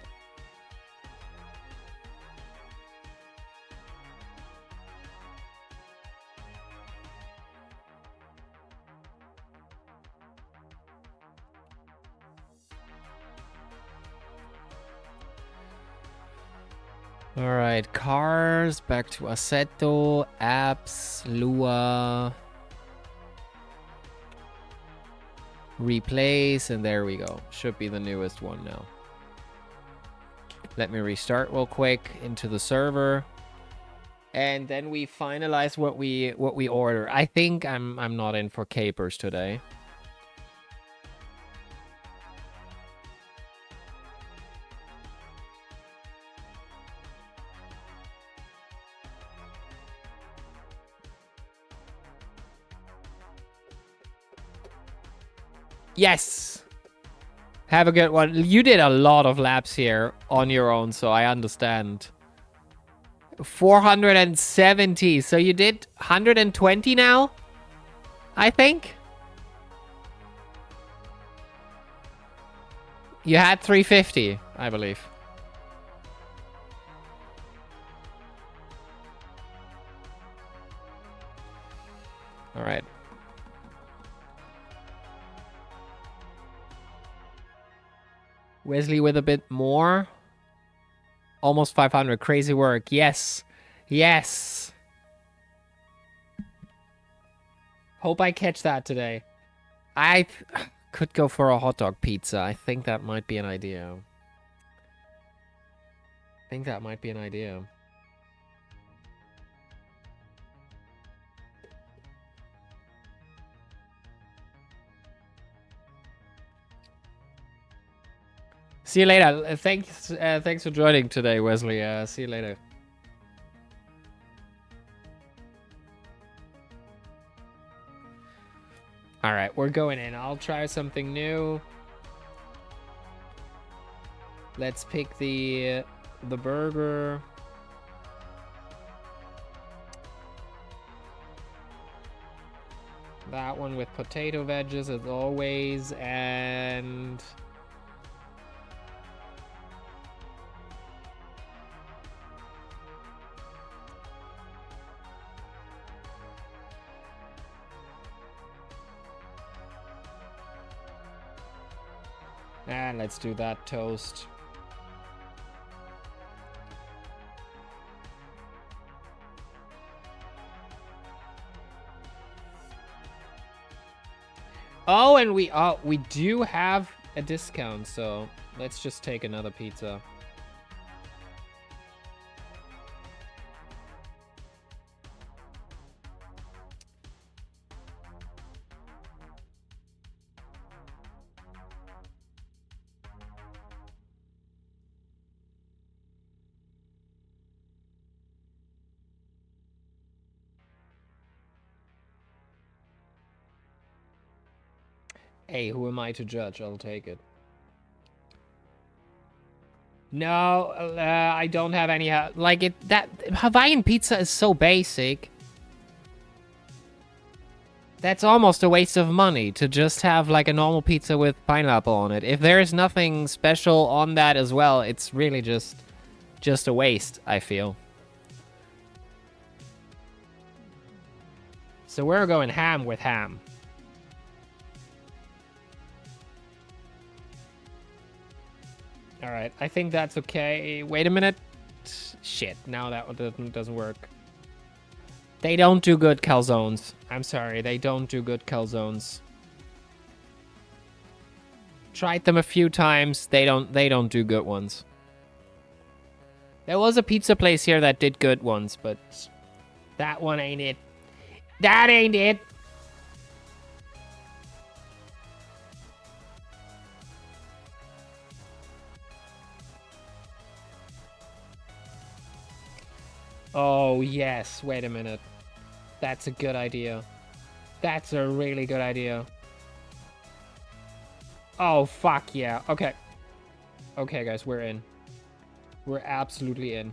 [SPEAKER 6] All right, cars, back to Assetto, apps, Lua, replace, and there we go. Should be the newest one now. Let me restart real quick into the server. And then we finalize what we order. I think I'm not in for capers today.
[SPEAKER 2] Yes. Have a good one. You did a lot of laps here on your own, so I understand. 470. So you did 120 now? I think. You had 350, I believe. All right. Wesley with a bit more. Almost 500. Crazy work. Yes. Yes. Hope I catch that today. I could go for a hot dog pizza. I think that might be an idea. See you later. Thanks for joining today, Wesley. See you later. All right, we're going in. I'll try something new. Let's pick the burger. That one with potato wedges as always, and let's do that toast. Oh, and we do have a discount, so let's just take another pizza. Hey, who am I to judge? I'll take it. No, I don't have any. Like that Hawaiian pizza is so basic. That's almost a waste of money to just have like a normal pizza with pineapple on it. If there is nothing special on that as well, it's really just a waste, I feel. So we're going ham with ham. All right, I think that's okay. Wait a minute. Shit, now that one doesn't work. They don't do good calzones. I'm sorry, they don't do good calzones. Tried them a few times. They don't do good ones. There was a pizza place here that did good ones, but that one ain't it. That ain't it. Oh, yes. Wait a minute. That's a good idea. That's a really good idea. Oh, fuck yeah. Okay. Okay, guys, we're in. We're absolutely in.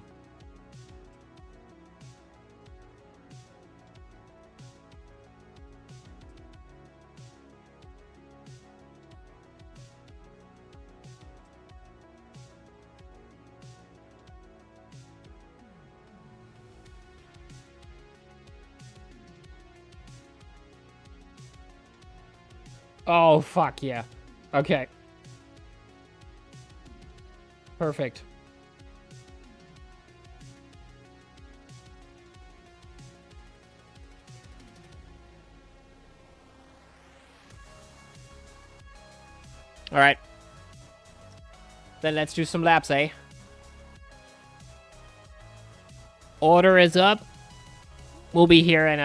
[SPEAKER 2] Oh, fuck yeah. Okay. Perfect. All right. Then let's do some laps, eh? Order is up. We'll be here in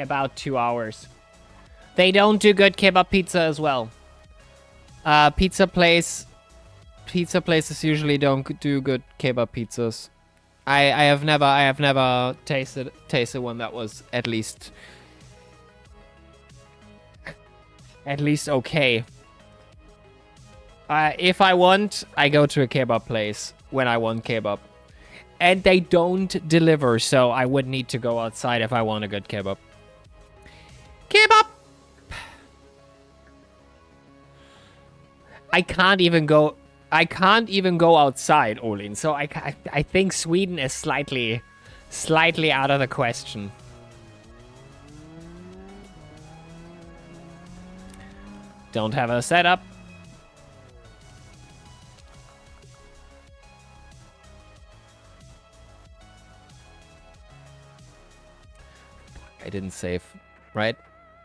[SPEAKER 2] about 2 hours. They don't do good kebab pizza as well. Pizza places usually don't do good kebab pizzas. I have never tasted one that was at least
[SPEAKER 6] at least okay. If I want, I go to a kebab place when I want kebab. And they don't deliver, so I would need to go outside if I want a good kebab. Kebab! I can't even go outside, Olin. So I think Sweden is slightly out of the question. Don't have a setup. I didn't save, right?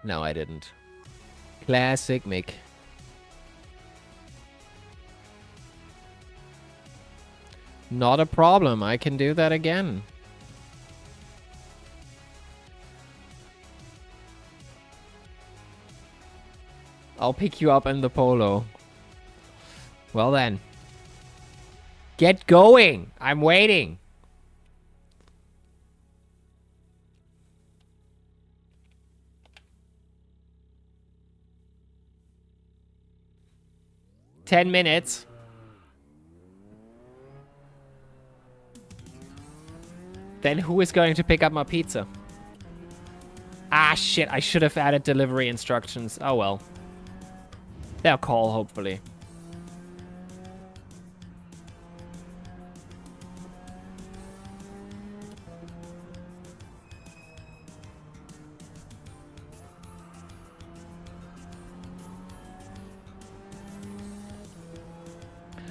[SPEAKER 6] No, I didn't. Classic Mick. Not a problem. I can do that again. I'll pick you up in the Polo. Well then. Get going. I'm waiting. $10 minutes. Then who is going to pick up my pizza? Ah, shit. I should have added delivery instructions. Oh, well. They'll call, hopefully.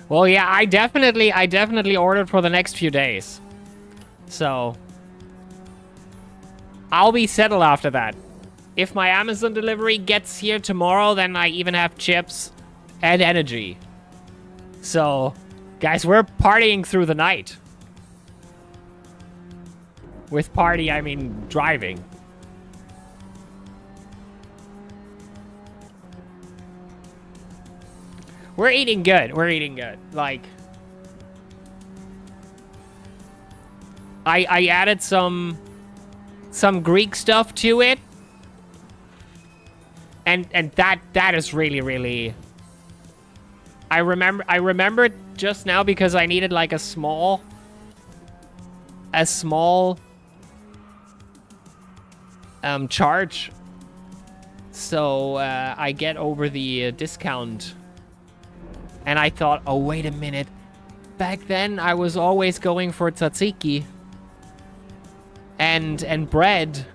[SPEAKER 6] Well, yeah, I definitely ordered for the next few days. So, I'll be settled after that. If my Amazon delivery gets here tomorrow, then I even have chips and energy. So, guys, we're partying through the night. With party, I mean driving. We're eating good. We're eating good. Like, I added some Greek stuff to it. And that is really I remember just now because I needed like a small charge. So I get over the discount. And I thought, oh, wait a minute. Back then, I was always going for tzatziki and bread.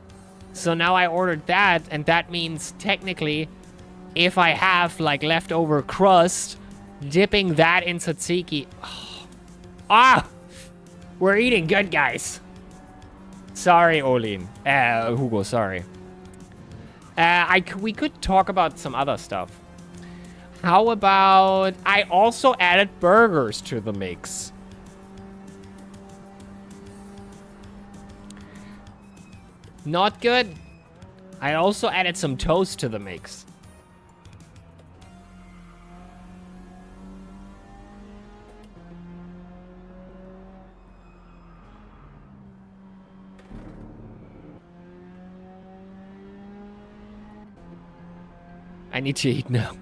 [SPEAKER 6] So now I ordered that, and that means technically, if I have like leftover crust, dipping that in tzatziki. We're eating good, guys. Sorry, Olin. Hugo, sorry. We could talk about some other stuff. How about... I also added burgers to the mix. Not good. I also added some toast to the mix. I need to eat now.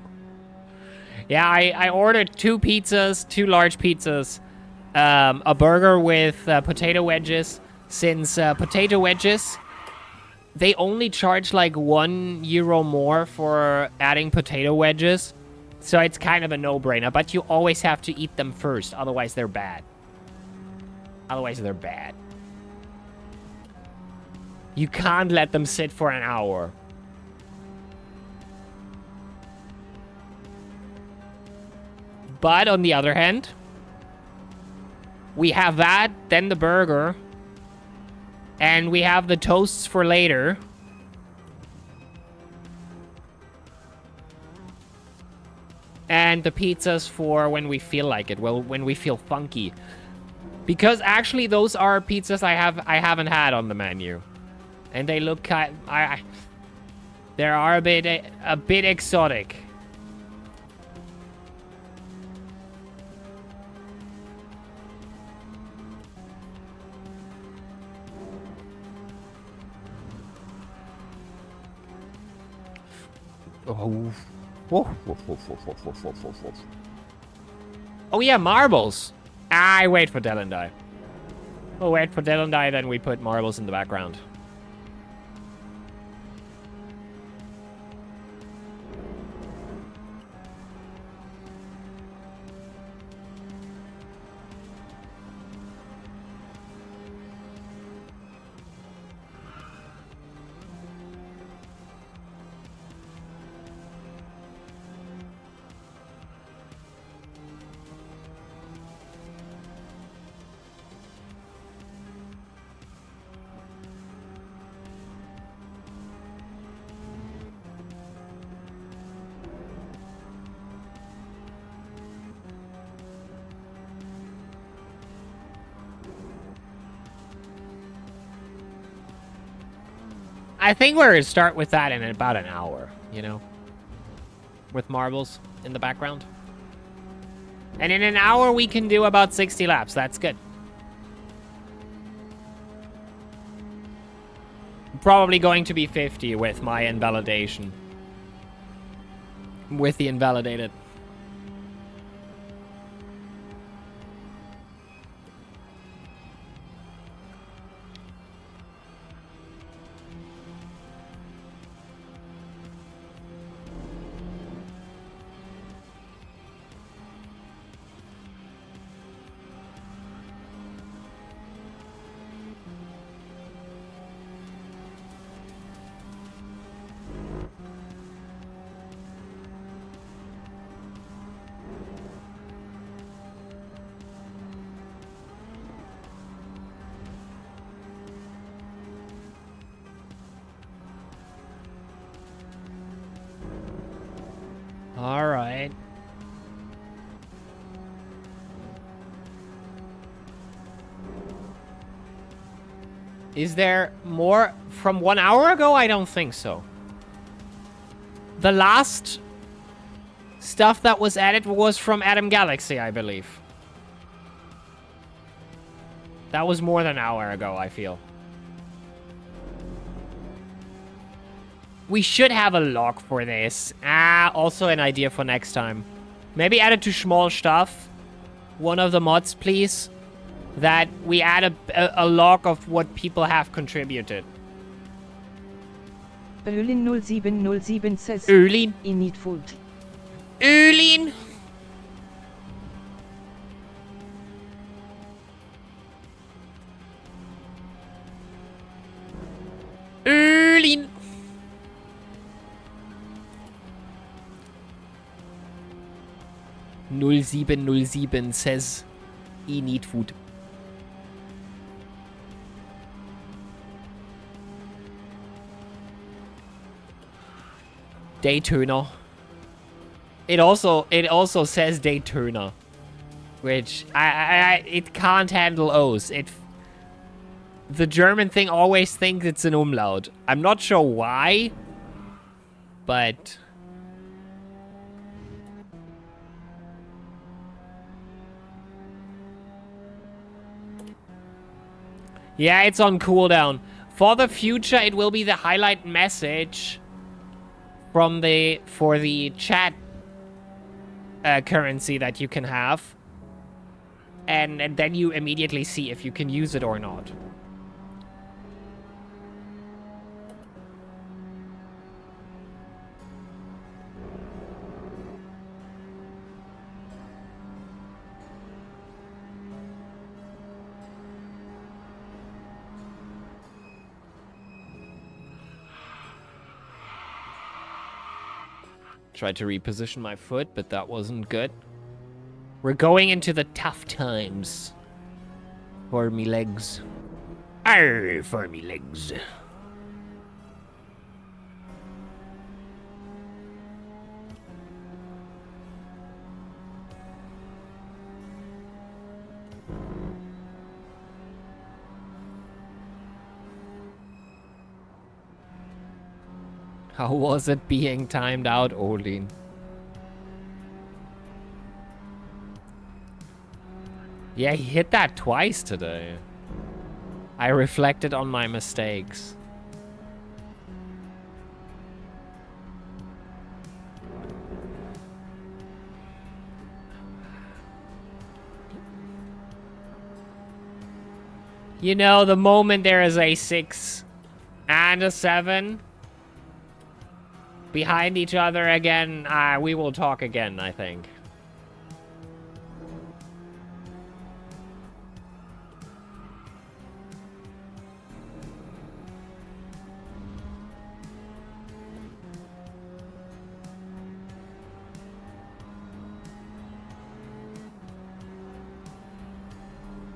[SPEAKER 6] Yeah, I ordered 2 pizzas, 2 large pizzas, a burger with potato wedges. Since potato wedges, they only charge like €1 more for adding potato wedges. So it's kind of a no-brainer, but you always have to eat them first, otherwise they're bad. You can't let them sit for an hour. But on the other hand, we have that, then the burger, and we have the toasts for later. And the pizzas for when we feel like it, well, when we feel funky. Because actually those are pizzas I haven't had on the menu. And they look they are a bit exotic. Oh. Oh yeah, marbles. I wait for Delendai. We'll wait for Delendai, then we put marbles in the background. I think we're gonna start with that in about an hour, you know? With marbles in the background. And in an hour, we can do about 60 laps. That's good. Probably going to be 50 with my invalidation. With the invalidated. All right. Is there more from 1 hour ago? I don't think so. The last stuff that was added was from Adam Galaxy, I believe. That was more than an hour ago, I feel. We should have a log for this. Also an idea for next time. Maybe add it to small stuff. One of the mods, please. That we add a log of what people have contributed.
[SPEAKER 8] Berlin0707 says,
[SPEAKER 6] Öhlin.
[SPEAKER 8] I need food.
[SPEAKER 6] Öhlin. Öhlin. (0707) says, I need food. Daytona. It also says Daytona, which it can't handle O's. The German thing always thinks it's an umlaut. I'm not sure why, but yeah, it's on cooldown. For the future, it will be the highlight message for the chat currency that you can have. And then you immediately see if you can use it or not. Tried to reposition my foot, but that wasn't good. We're going into the tough times. For me legs. Arr, for me legs. How was it being timed out, Olin? Yeah, he hit that twice today. I reflected on my mistakes. You know, the moment there is a 6 and a 7 behind each other again, we will talk again, I think.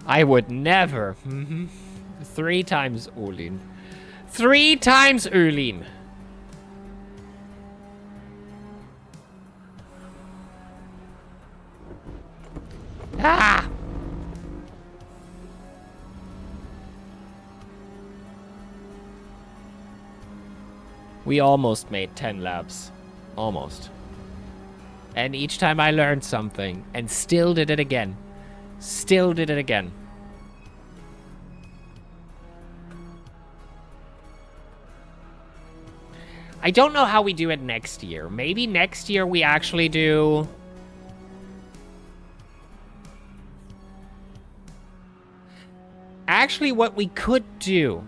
[SPEAKER 6] I would never. 3 times Ulin. 3 times Ulin. Ah! We almost made 10 laps. Almost. And each time I learned something and still did it again. Still did it again. I don't know how we do it next year. Maybe next year we actually do... Actually, what we could do...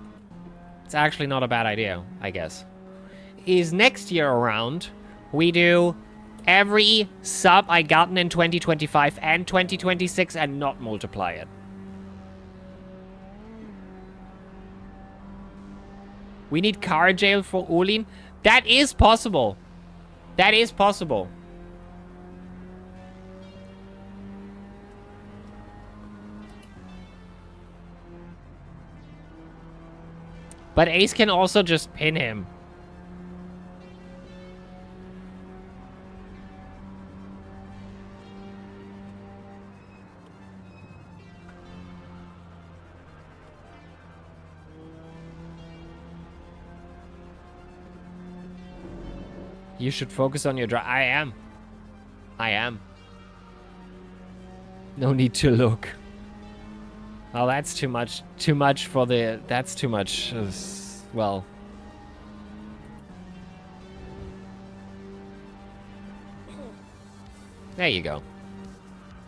[SPEAKER 6] It's actually not a bad idea, I guess. Is next year around, we do every sub I gotten in 2025 and 2026 and not multiply it. We need car jail for Ulin. That is possible. That is possible. But Ace can also just pin him. You should focus on your drive. I am. I am. No need to look. Oh, that's too much. Too much for the... That's too much. Well... There you go.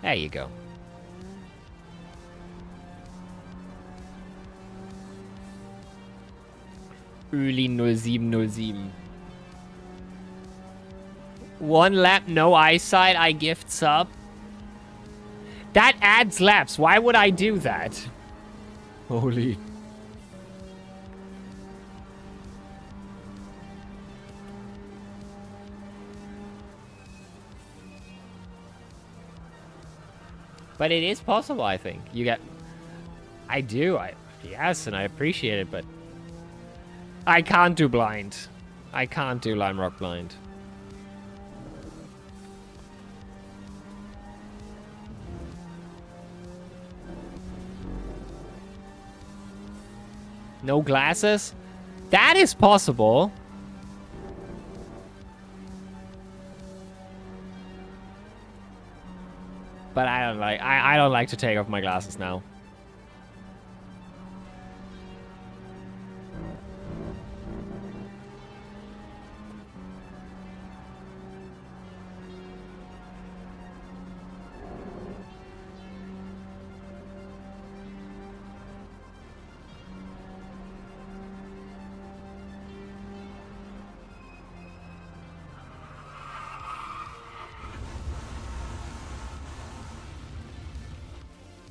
[SPEAKER 6] There you go. Uli 0707. 1 lap, no eyesight, I gift sub. That adds laps. Why would I do that? Holy. But it is possible, I think. You get... I do. Yes, and I appreciate it, but... I can't do blind. I can't do Lime Rock blind. No glasses? That is possible. But I don't like to take off my glasses now.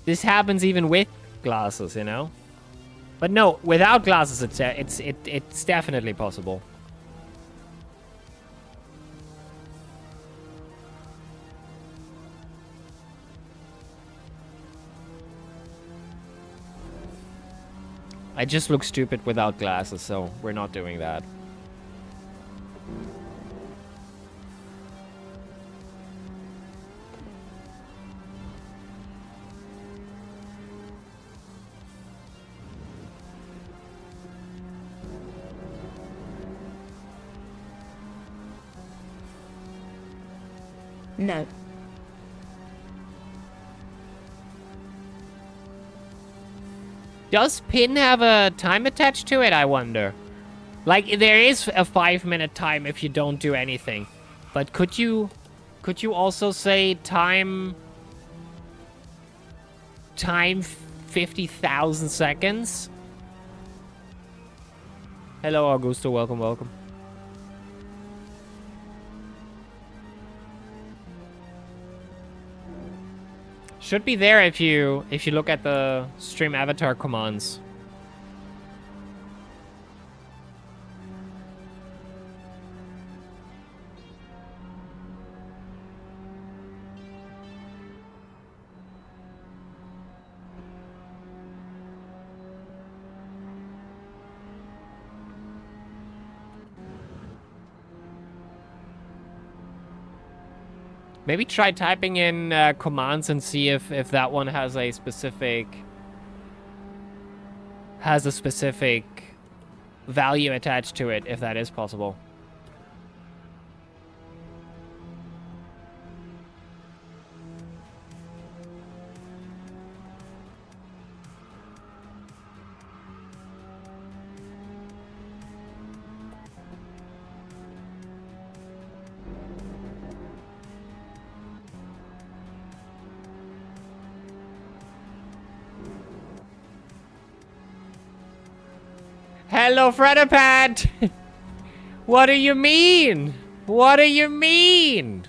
[SPEAKER 6] This happens even with glasses, you know? But no, without glasses, it's definitely possible. I just look stupid without glasses, so we're not doing that.
[SPEAKER 9] No.
[SPEAKER 6] Does pin have a time attached to it, I wonder? Like, there is a 5-minute time if you don't do anything. But could you also say time 50,000 seconds. Hello, Augusto. Welcome, welcome. Should be there if you look at the stream avatar commands. Maybe try typing in commands and see if that one has a specific value attached to it, if that is possible. Hello, Fredapad! What do you mean? What do you mean?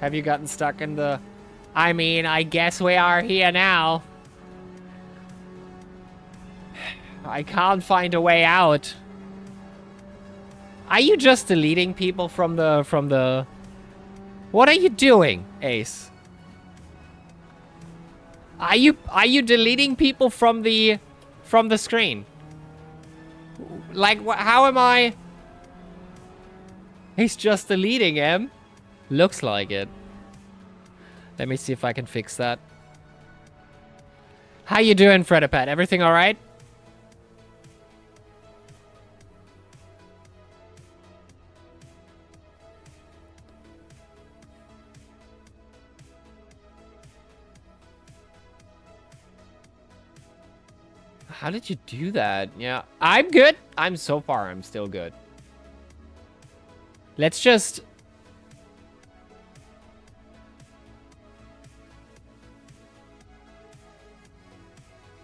[SPEAKER 6] Have you gotten stuck in the... I mean, I guess we are here now. I can't find a way out. Are you just deleting people from the... What are you doing, Ace? Are you deleting people from the screen? Like, how am I? He's just deleting him. Looks like it. Let me see if I can fix that. How you doing, Fredapad? Everything all right? How did you do that? Yeah, I'm good. I'm still good. Let's just...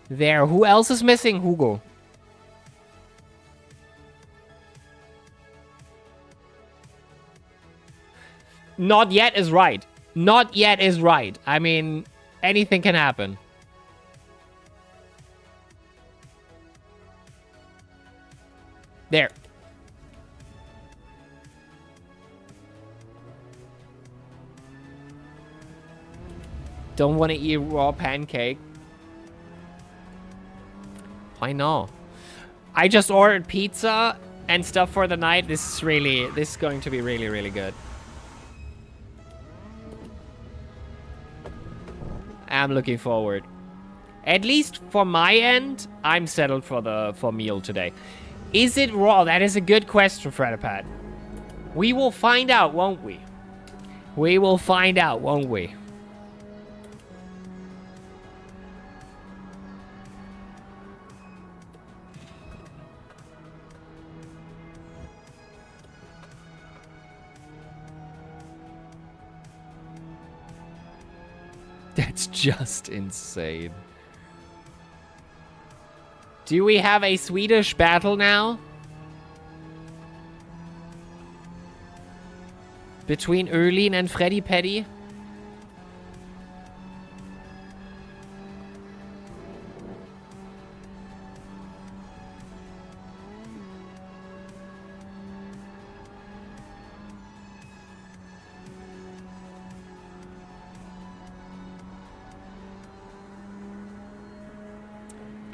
[SPEAKER 6] There, who else is missing? Hugo. Not yet is right. Not yet is right. I mean, anything can happen. There. Don't want to eat raw pancake. Why not? I just ordered pizza and stuff for the night. This is going to be really, really good. I'm looking forward. At least for my end, I'm settled for meal today. Is it raw? That is a good question, Fredapad. We will find out, won't we? We will find out, won't we? That's just insane. Do we have a Swedish battle now? Between Erlin and Freddy Petty?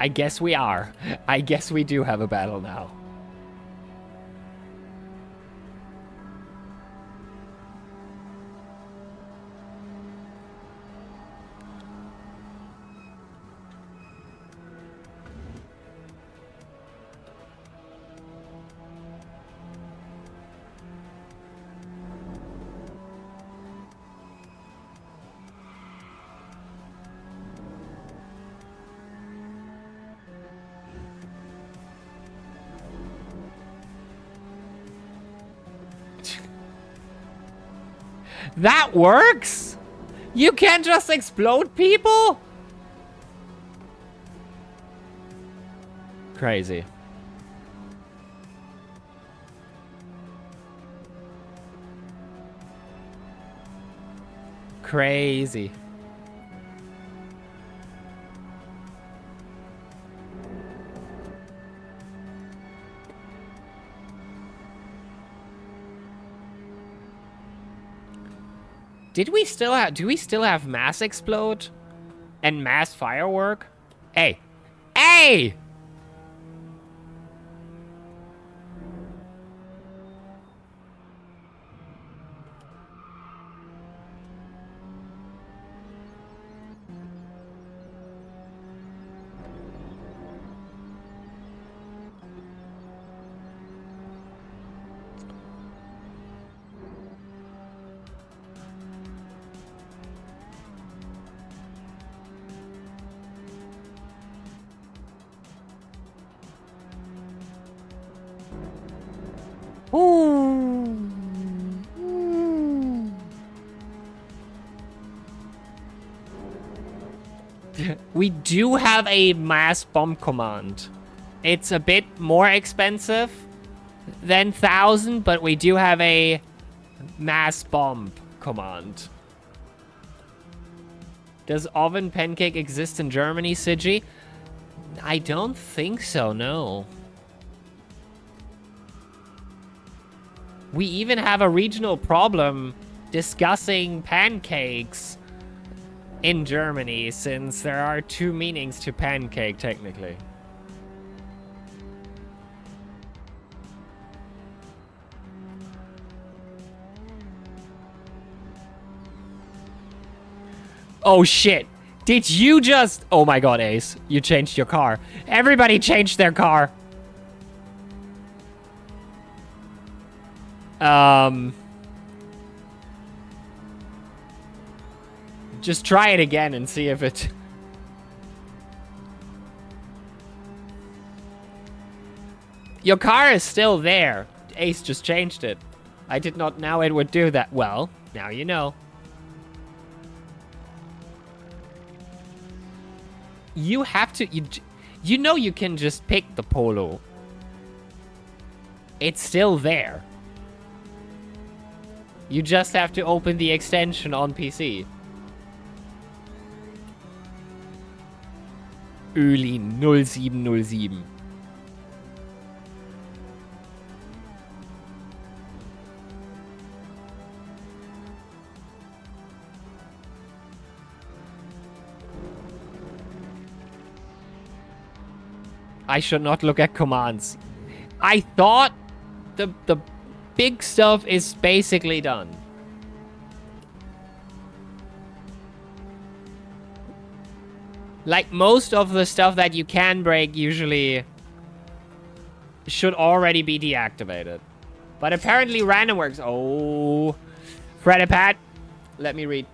[SPEAKER 6] I guess we are. I guess we do have a battle now. That works? You can't just explode people? Crazy. Crazy. Do we still have mass explode and mass firework? Hey. Hey! We do have a mass bomb command. It's a bit more expensive than 1,000, but we do have a mass bomb command. Does oven pancake exist in Germany, Sigi? I don't think so, no. We even have a regional problem discussing pancakes in Germany, since there are two meanings to pancake, technically. Oh shit! Did you just... Oh my god, Ace. You changed your car. Everybody changed their car. Just try it again and see if it... Your car is still there. Ace just changed it. I did not know it would do that. Well, now you know. You have to... You know you can just pick the Polo. It's still there. You just have to open the extension on PC. Ölin 0707. I should not look at commands. I thought the big stuff is basically done. Like, most of the stuff that you can break usually should already be deactivated. But apparently random works. Oh. Fredipat. Let me read.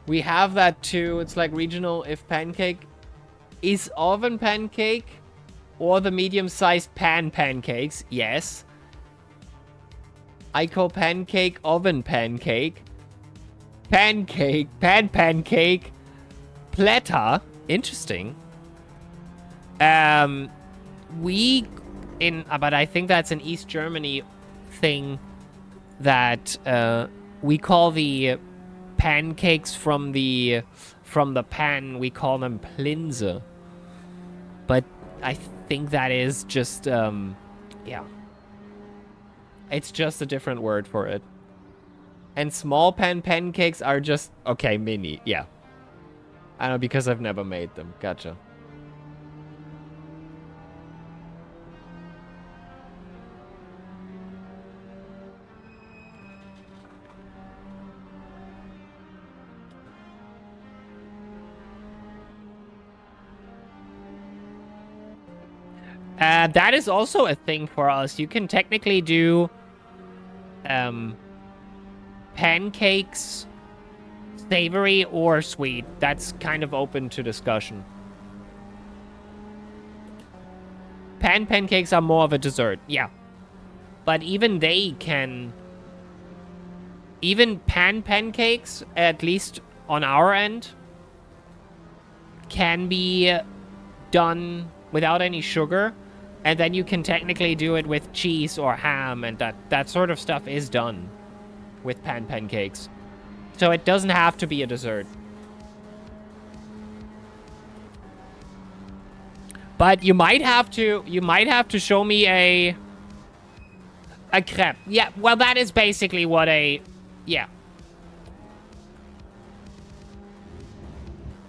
[SPEAKER 6] We have that too. It's like regional if pancake is oven pancake or the medium-sized pan pancakes. Yes. I call pancake oven pancake. Pancake, pan pancake, platter. Interesting. But I think that's an East Germany thing that we call the pancakes from the pan, we call them Plinse. But I think that is just yeah. It's just a different word for it. And small pan pancakes are just... Okay, mini. Yeah. I know, because I've never made them. Gotcha. That is also a thing for us. You can technically do... pancakes, savory or sweet. That's kind of open to discussion. Pancakes are more of a dessert, yeah. But even they can even pancakes, at least on our end, can be done without any sugar. And then you can technically do it with cheese or ham, and that sort of stuff is done with pancakes. So it doesn't have to be a dessert. But you might have to show me a crepe. Yeah, well, that is basically what yeah.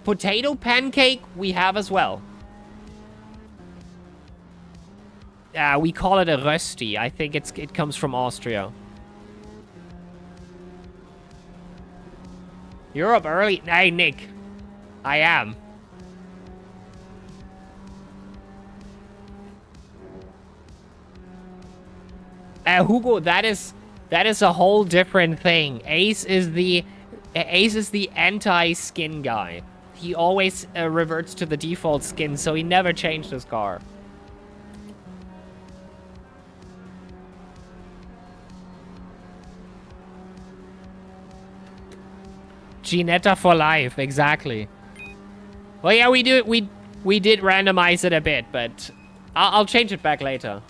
[SPEAKER 6] Potato pancake we have as well. We call it a Rösti. I think it comes from Austria. You're up early. Hey, Nick. I am. Hugo, that is a whole different thing. Ace is the anti-skin guy. He always reverts to the default skin, so he never changed his car. Ginetta for life, exactly. Well, yeah, we did randomize it a bit, but I'll change it back later.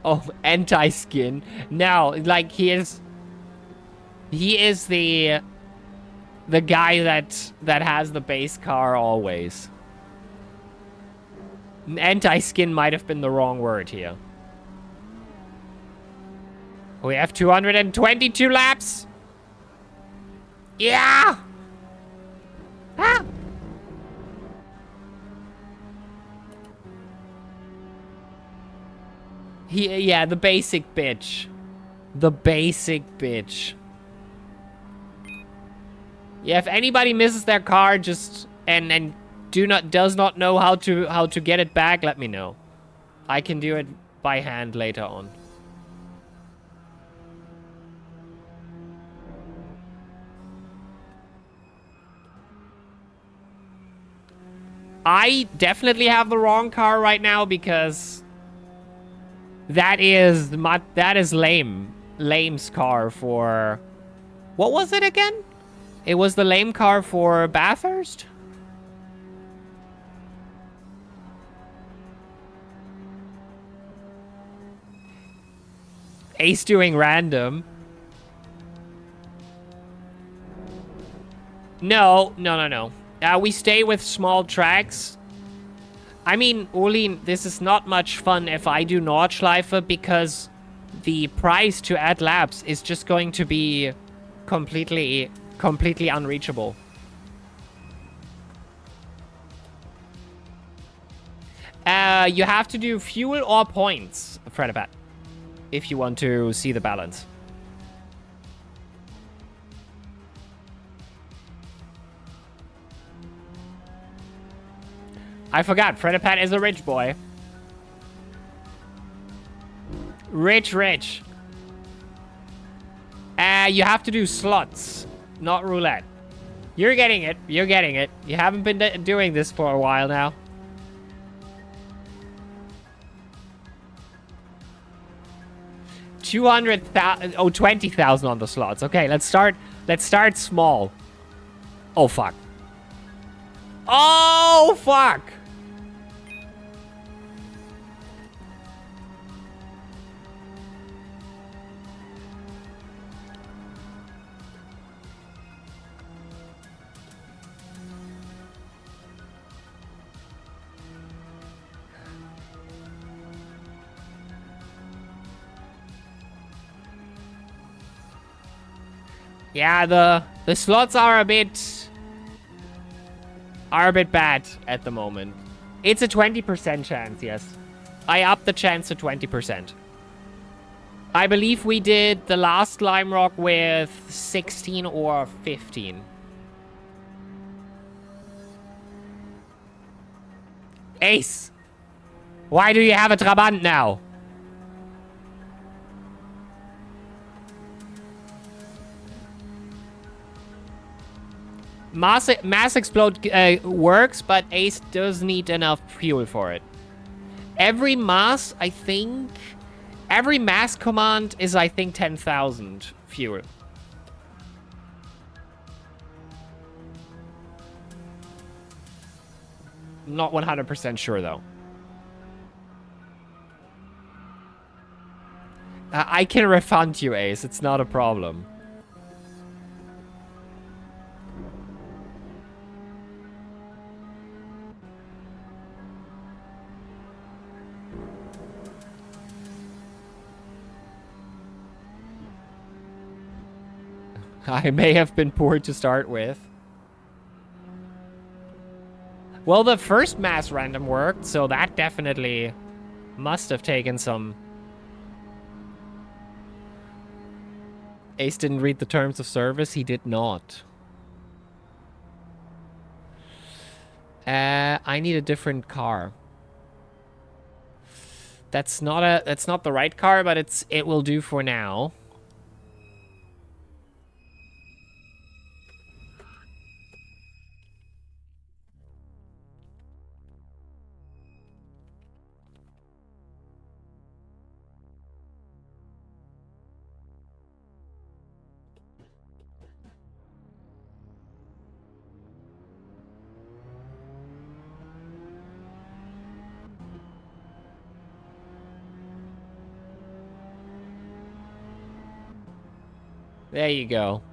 [SPEAKER 6] Oh, anti-skin. No, like he is the guy that has the base car always. Anti-skin might have been the wrong word here. We have 222 laps. Yeah. Ah. Yeah, the basic bitch. The basic bitch. Yeah, if anybody misses their car just and does not know how to get it back, let me know. I can do it by hand later on. I definitely have the wrong car right now because that is Lame's car for, what was it again? It was the Lame car for Bathurst? Ace doing random. No. We stay with small tracks. I mean, Olin, this is not much fun if I do Nordschleife because the price to add laps is just going to be completely unreachable. You have to do fuel or points, Fredipat, if you want to see the balance. I forgot, Fredipat is a rich boy. Rich. You have to do slots, not roulette. You're getting it. You haven't been doing this for a while now. Oh, 20,000 on the slots. Okay, let's start small. Oh, fuck. Oh, fuck. Yeah, the slots are a bit bad at the moment. It's a 20% chance, yes. I upped the chance to 20%. I believe we did the last Lime Rock with 16 or 15. Ace, why do you have a Trabant now? Mass explode works, but Ace does need enough fuel for it. Every mass, I think... Every mass command is, I think, 10,000 fuel. Not 100% sure, though. I can refund you, Ace. It's not a problem. I may have been poor to start with. Well, the first mass random worked, so that definitely must have taken some... Ace didn't read the terms of service. He did not. I need a different car. That's not the right car, but it will do for now. There you go.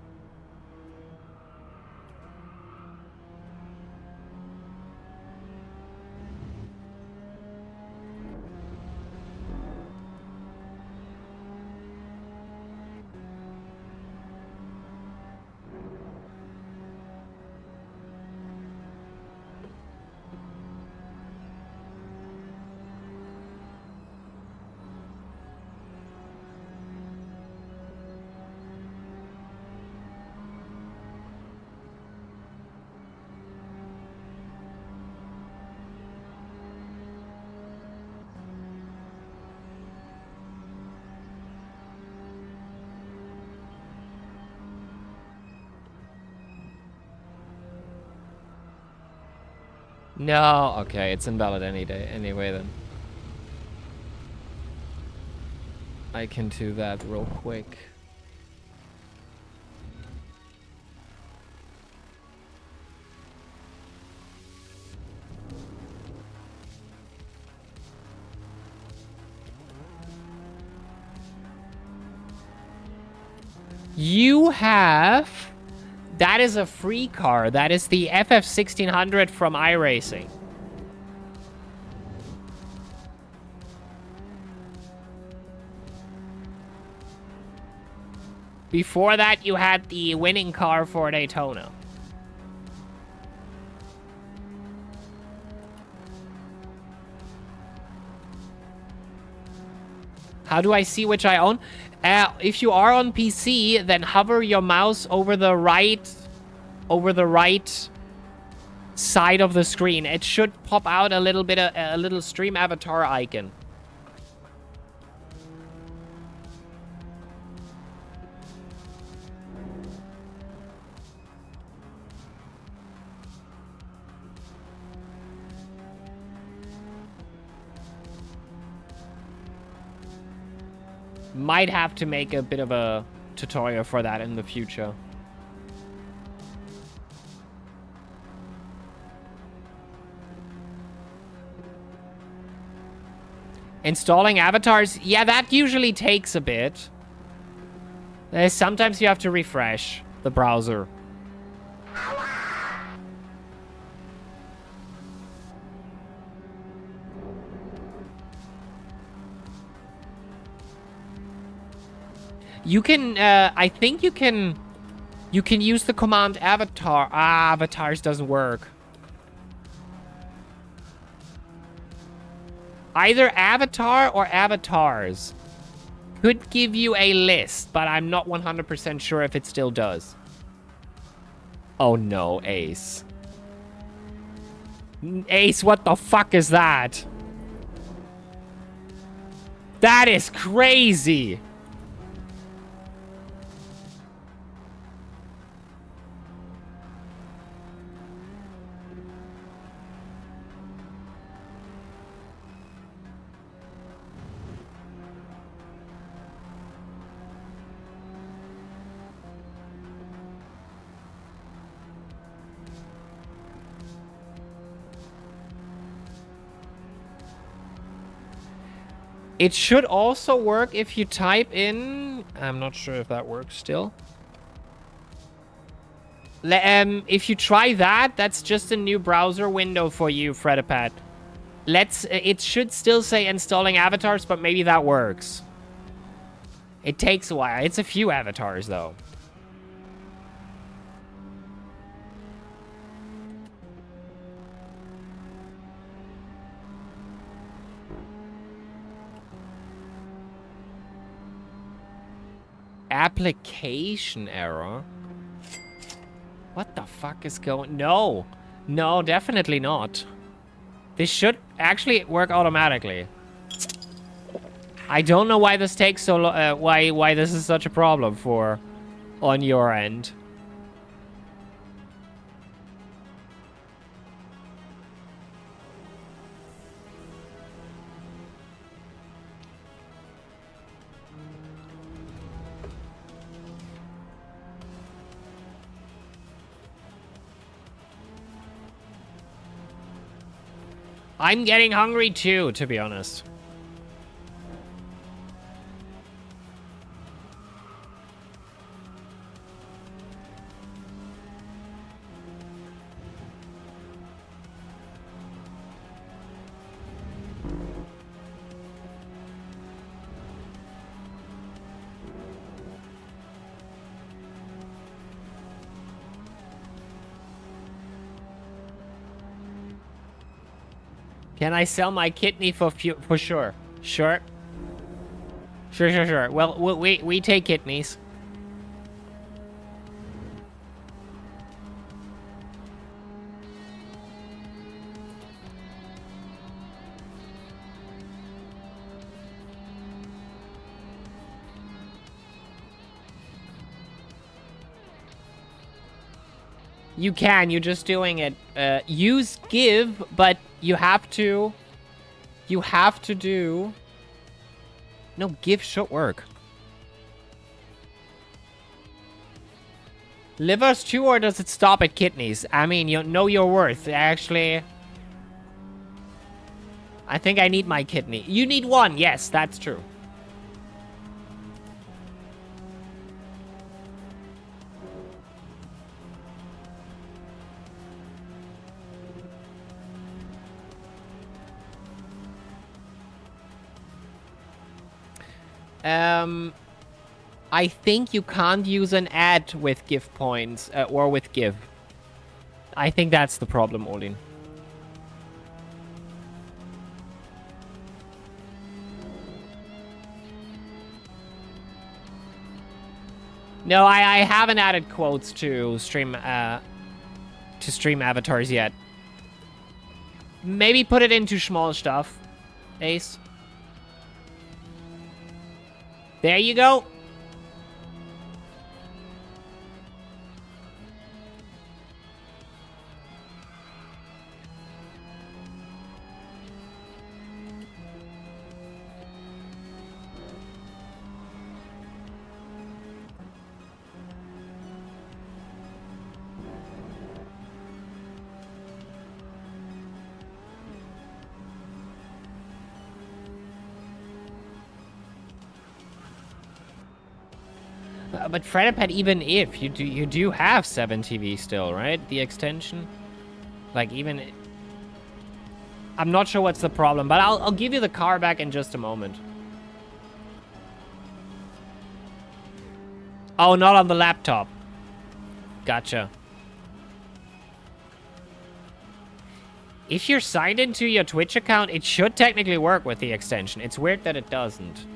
[SPEAKER 6] No, okay, it's invalid any day. Anyway, then. I can do that real quick. You have... That is a free car. That is the FF1600 from iRacing. Before that, you had the winning car for Daytona. How do I see which I own? If you are on PC, then hover your mouse over the right side of the screen. It should pop out a little bit of a little stream avatar icon. Might have to make a bit of a tutorial for that in the future. Installing avatars? Yeah, that usually takes a bit. Sometimes you have to refresh the browser. You can, I think you can use the command avatar. Ah, avatars doesn't work. Either avatar or avatars could give you a list, but I'm not 100% sure if it still does. Oh no, Ace. Ace, what the fuck is that? That is crazy. It should also work if you type in... I'm not sure if that works still. If you try that, that's just a new browser window for you, Fredapad. It should still say installing avatars, but maybe that works. It takes a while. It's a few avatars, though. Application error? What the fuck is going... No. No, definitely not. This should actually work automatically. I don't know why this takes so long. Why this is such a problem for on your end. I'm getting hungry too, to be honest. Can I sell my kidney for sure? Sure. Sure. Well, we take kidneys. You can, you're just doing it. Use give, but you have to do... No, give should work. Livers too, or does it stop at kidneys? I mean, you know your worth. Actually, I think I need my kidney. You need one. Yes, that's true. I think you can't use an ad with give points, or with give. I think that's the problem, Odin. No, I haven't added quotes to stream avatars yet. Maybe put it into small stuff, Ace. There you go. But Fredapad, even if you do have 7TV still, right? The extension, like even. I'm not sure what's the problem, but I'll give you the car back in just a moment. Oh, not on the laptop. Gotcha. If you're signed into your Twitch account, it should technically work with the extension. It's weird that it doesn't.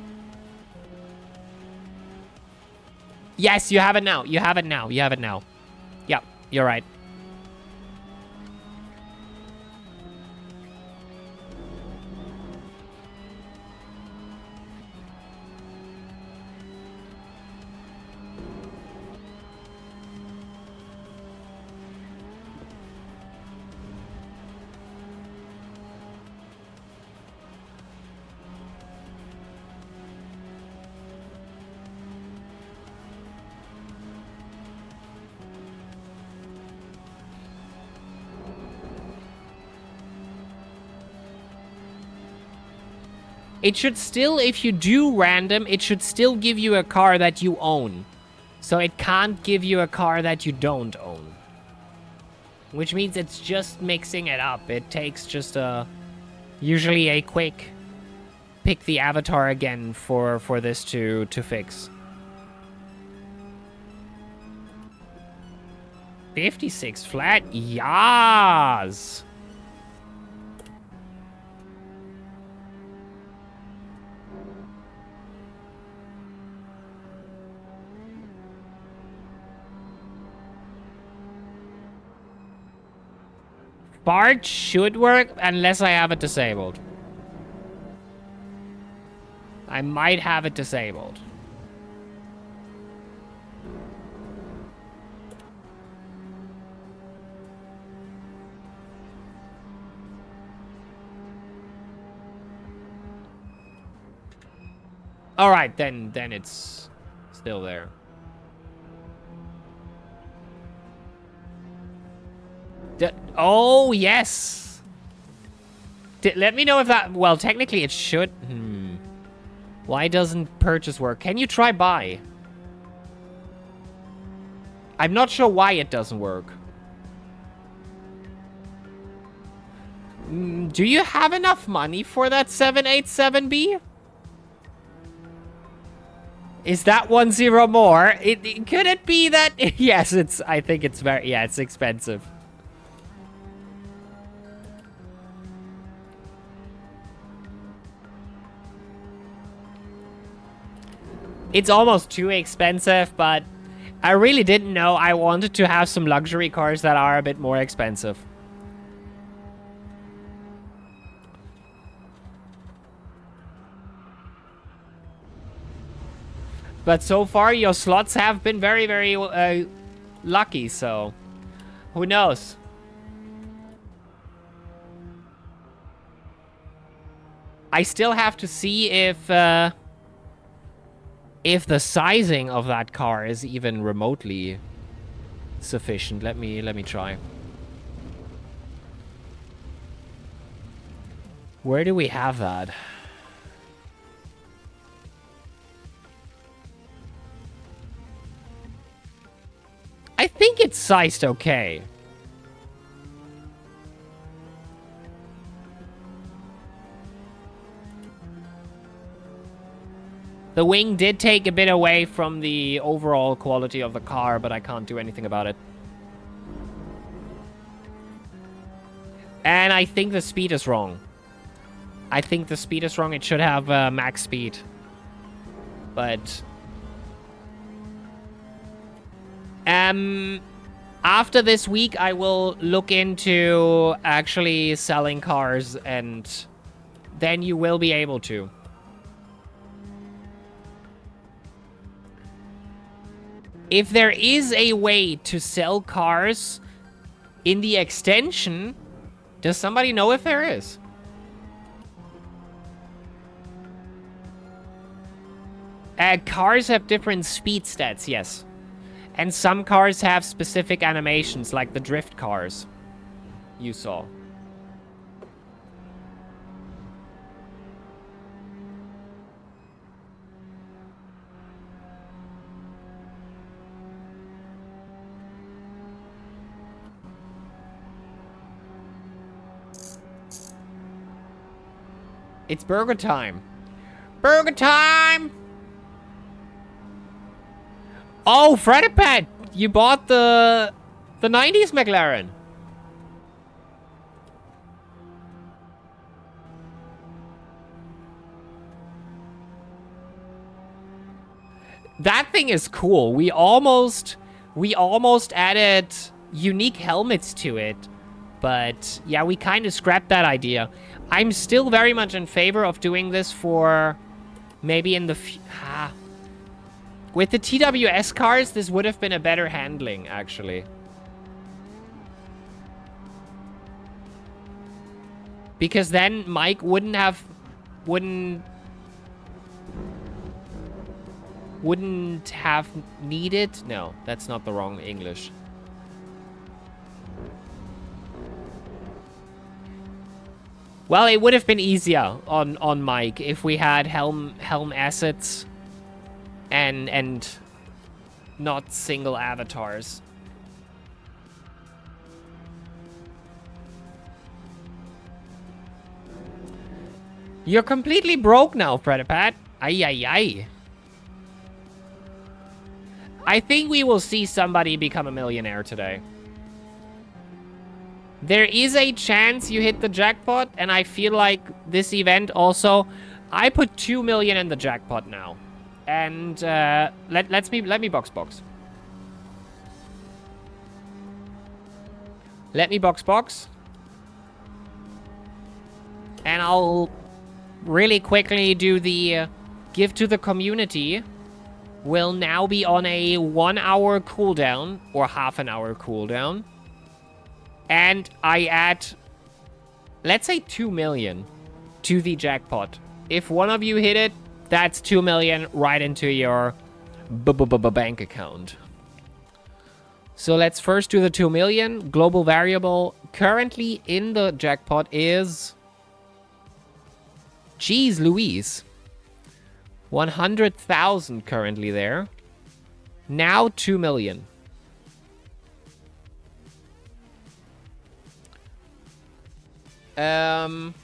[SPEAKER 6] Yes, you have it now. You have it now. You have it now. Yep, you're right. it should still, if you do random, it should still give you a car that you own. So it can't give you a car that you don't own. Which means it's just mixing it up. It takes just usually a quick pick the avatar again for this to fix. 56 flat? Yas! Bart should work unless I have it disabled. I might have it disabled. All right, then it's still there. Oh, yes. Let me know if that... Well, technically it should... Why doesn't purchase work? Can you try buy? I'm not sure why it doesn't work. Do you have enough money for that 787B? Is that 10 more? Could it be that... Yes, it's... I think it's very... Yeah, it's expensive. It's almost too expensive, but I really didn't know I wanted to have some luxury cars that are a bit more expensive. But so far, your slots have been very, very lucky, so who knows? I still have to see if the sizing of that car is even remotely sufficient. Let me try. Where do we have that? I think it's sized okay. The wing did take a bit away from the overall quality of the car, but I can't do anything about it. And I think the speed is wrong. I think the speed is wrong. It should have max speed. But... after this week, I will look into actually selling cars, and then you will be able to. If there is a way to sell cars in the extension, does somebody know if there is? Cars have different speed stats, yes. And some cars have specific animations, like the drift cars you saw. It's burger time. Burger time! Oh, Freddy Pet! You bought the 90s McLaren. That thing is cool. We almost added unique helmets to it. But yeah, we kind of scrapped that idea. I'm still very much in favor of doing this for maybe in the... With the TWS cars, this would have been a better handling, actually. Because then Mike wouldn't have needed... No, that's not the wrong English. Well, it would have been easier on Mike if we had Helm assets and not single avatars. You're completely broke now, Predipat. Ay, ay, ay. I think we will see somebody become a millionaire today. There is a chance you hit the jackpot, and I feel like this event also... I put 2 million in the jackpot now. And let me box. Let me box. And I'll really quickly do the give to the community. Will now be on a 1 hour cooldown or half an hour cooldown. And I add, let's say 2 million to the jackpot. If one of you hit it, that's 2 million right into your bank account. So let's first do the 2 million. Global variable currently in the jackpot is... Jeez Louise. 100,000 currently there. Now 2 million. And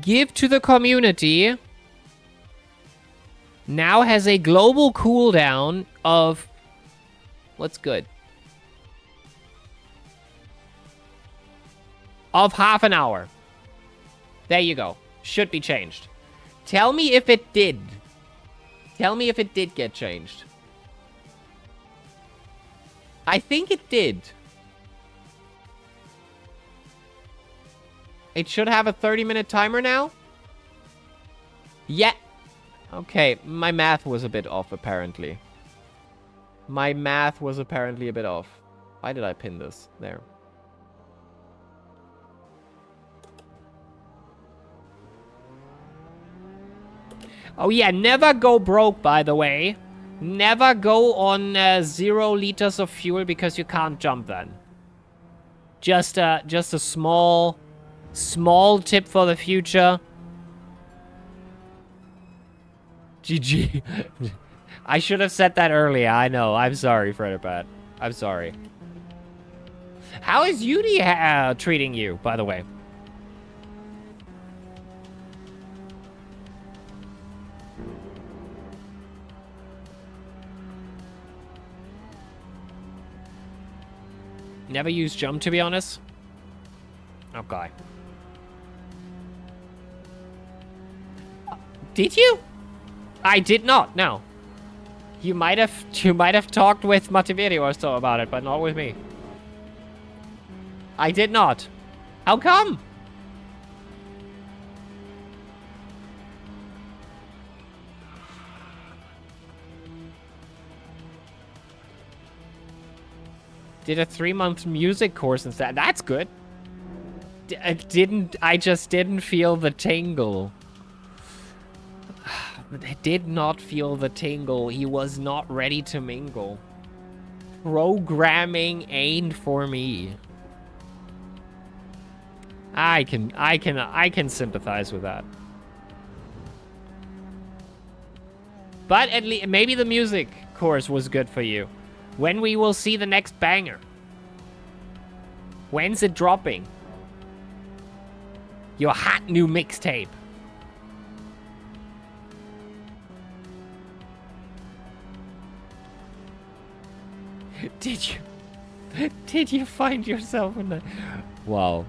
[SPEAKER 6] give to the community now has a global cooldown of what's good? Of half an hour. There you go. Should be changed. Tell me if it did. Tell me if it did get changed. I think it did. It should have a 30-minute timer now? Yeah. Okay, my math was a bit off, apparently. My math was apparently a bit off. Why did I pin this? There. Oh yeah, never go broke, by the way. Never go on 0 liters of fuel because you can't jump then. Just a small tip for the future. GG. I should have said that earlier. I know. I'm sorry, Frederpat. I'm sorry. How is Yudi treating you, by the way? Never used jump, to be honest. Okay. Did you? I did not, no. You might have talked with Mativerio or so about it, but not with me. I did not. How come? Did a 3-month music course instead. That's good. I just didn't feel the tingle. I did not feel the tingle. He was not ready to mingle. Programming ain't for me. I can sympathize with that. But at least maybe the music course was good for you. When we will see the next banger? When's it dropping? Your hot new mixtape. Did you find yourself in the... Wow.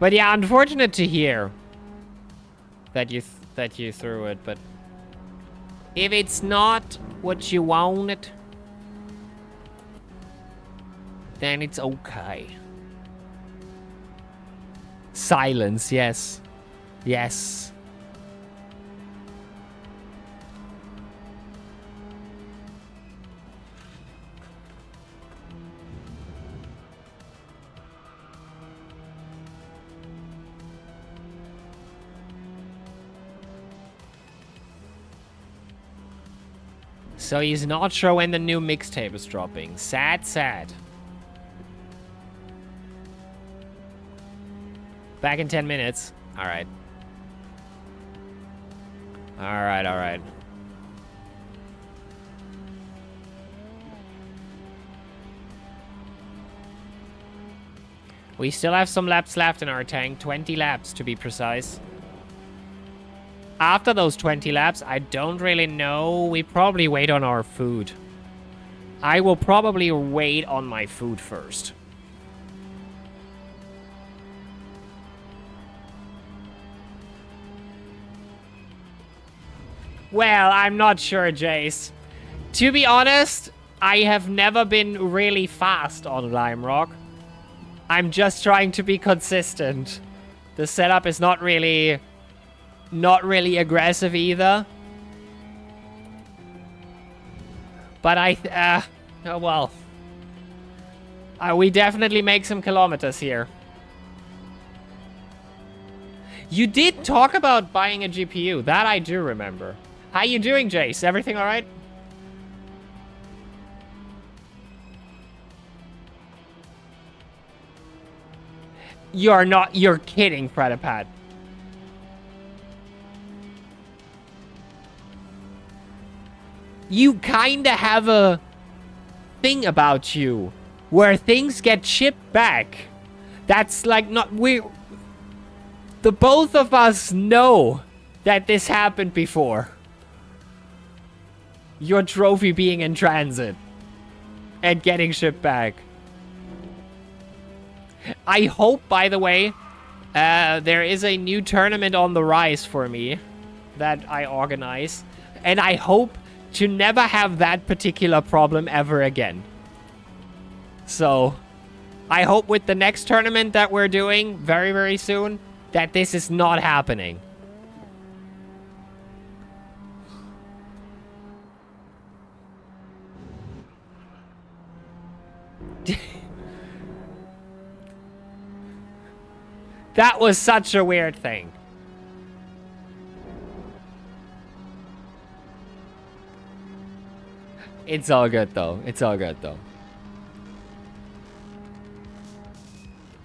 [SPEAKER 6] But yeah, unfortunate to hear that you threw it, but if it's not what you wanted, then it's okay. Silence, yes. Yes. So he's not sure when the new mixtape is dropping. Sad, sad. Back in 10 minutes. Alright. Alright, alright. We still have some laps left in our tank. 20 laps to be precise. After those 20 laps, I don't really know. We probably wait on our food. I will probably wait on my food first. Well, I'm not sure, Jace. To be honest, I have never been really fast on Lime Rock. I'm just trying to be consistent. The setup is not really aggressive either. But oh well. We definitely make some kilometers here. You did talk about buying a GPU. That I do remember. How you doing, Jace? Everything all right? You're not... You're kidding, Predapat. You kinda have a thing about you where things get shipped back. That's like not... The both of us know that this happened before. Your trophy being in transit and getting shipped back. I hope, by the way, there is a new tournament on the rise for me that I organize. And I hope to never have that particular problem ever again. So, I hope with the next tournament that we're doing very, very soon, that this is not happening. That was such a weird thing. It's all good though. It's all good though.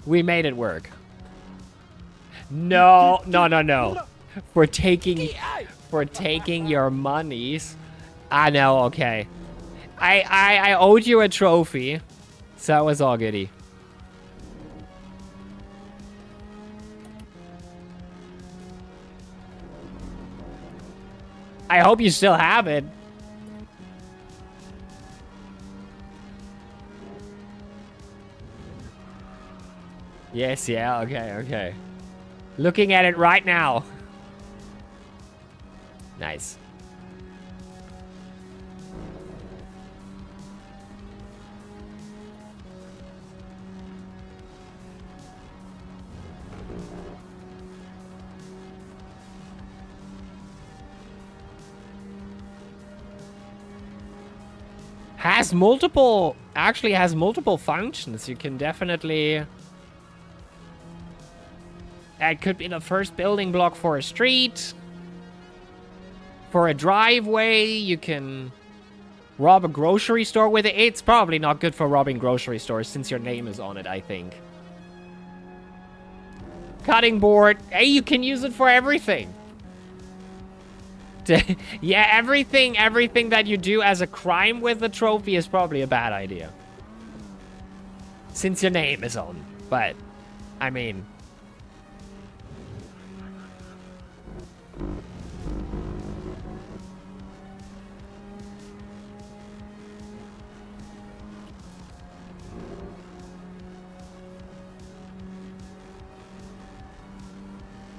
[SPEAKER 6] We made it work. No, no, no, no. For taking your monies. I know, okay. I owed you a trophy. So that was all goody. I hope you still have it. Yes, yeah, okay, okay. Looking at it right now. Nice. Actually has multiple functions. You can definitely... It could be the first building block for a street. For a driveway, you can rob a grocery store with it. It's probably not good for robbing grocery stores since your name is on it, I think. Cutting board. Hey, you can use it for everything. Yeah, everything that you do as a crime with the trophy is probably a bad idea. Since your name is on. But, I mean...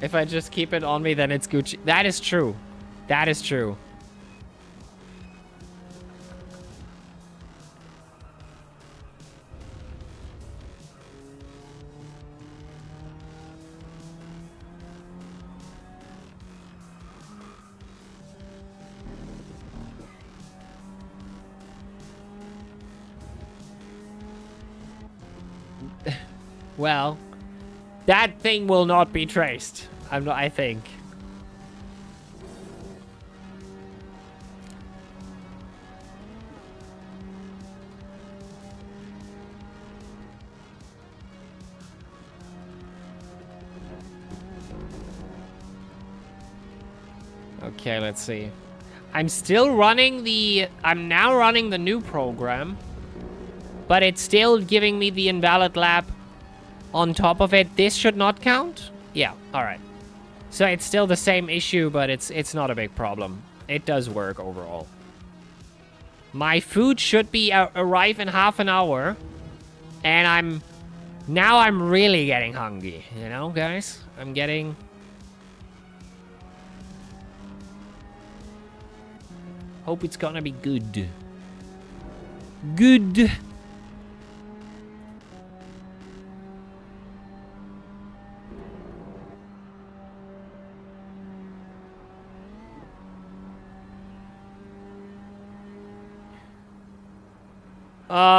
[SPEAKER 6] If I just keep it on me, then it's Gucci. That is true. That is true. Well, that thing will not be traced. I think. Okay, let's see. I'm now running the new program, but it's still giving me the invalid lap on top of it. This should not count? Yeah, alright. So it's still the same issue, but it's not a big problem. It does work overall. My food should be arrive in half an hour, and I'm really getting hungry, you know, guys? I'm getting... Hope it's gonna be good. Good.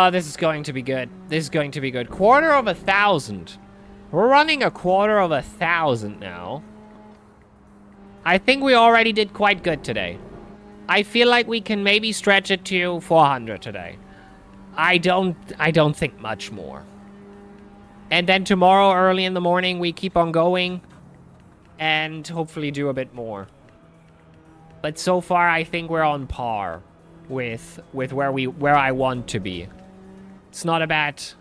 [SPEAKER 6] This is going to be good. This is going to be good. 250,000. We're running a 250,000 now. I think we already did quite good today. I feel like we can maybe stretch it to 400 today. I don't think much more. And then tomorrow early in the morning we keep on going and hopefully do a bit more. But so far I think we're on par with where I want to be. It's not a bad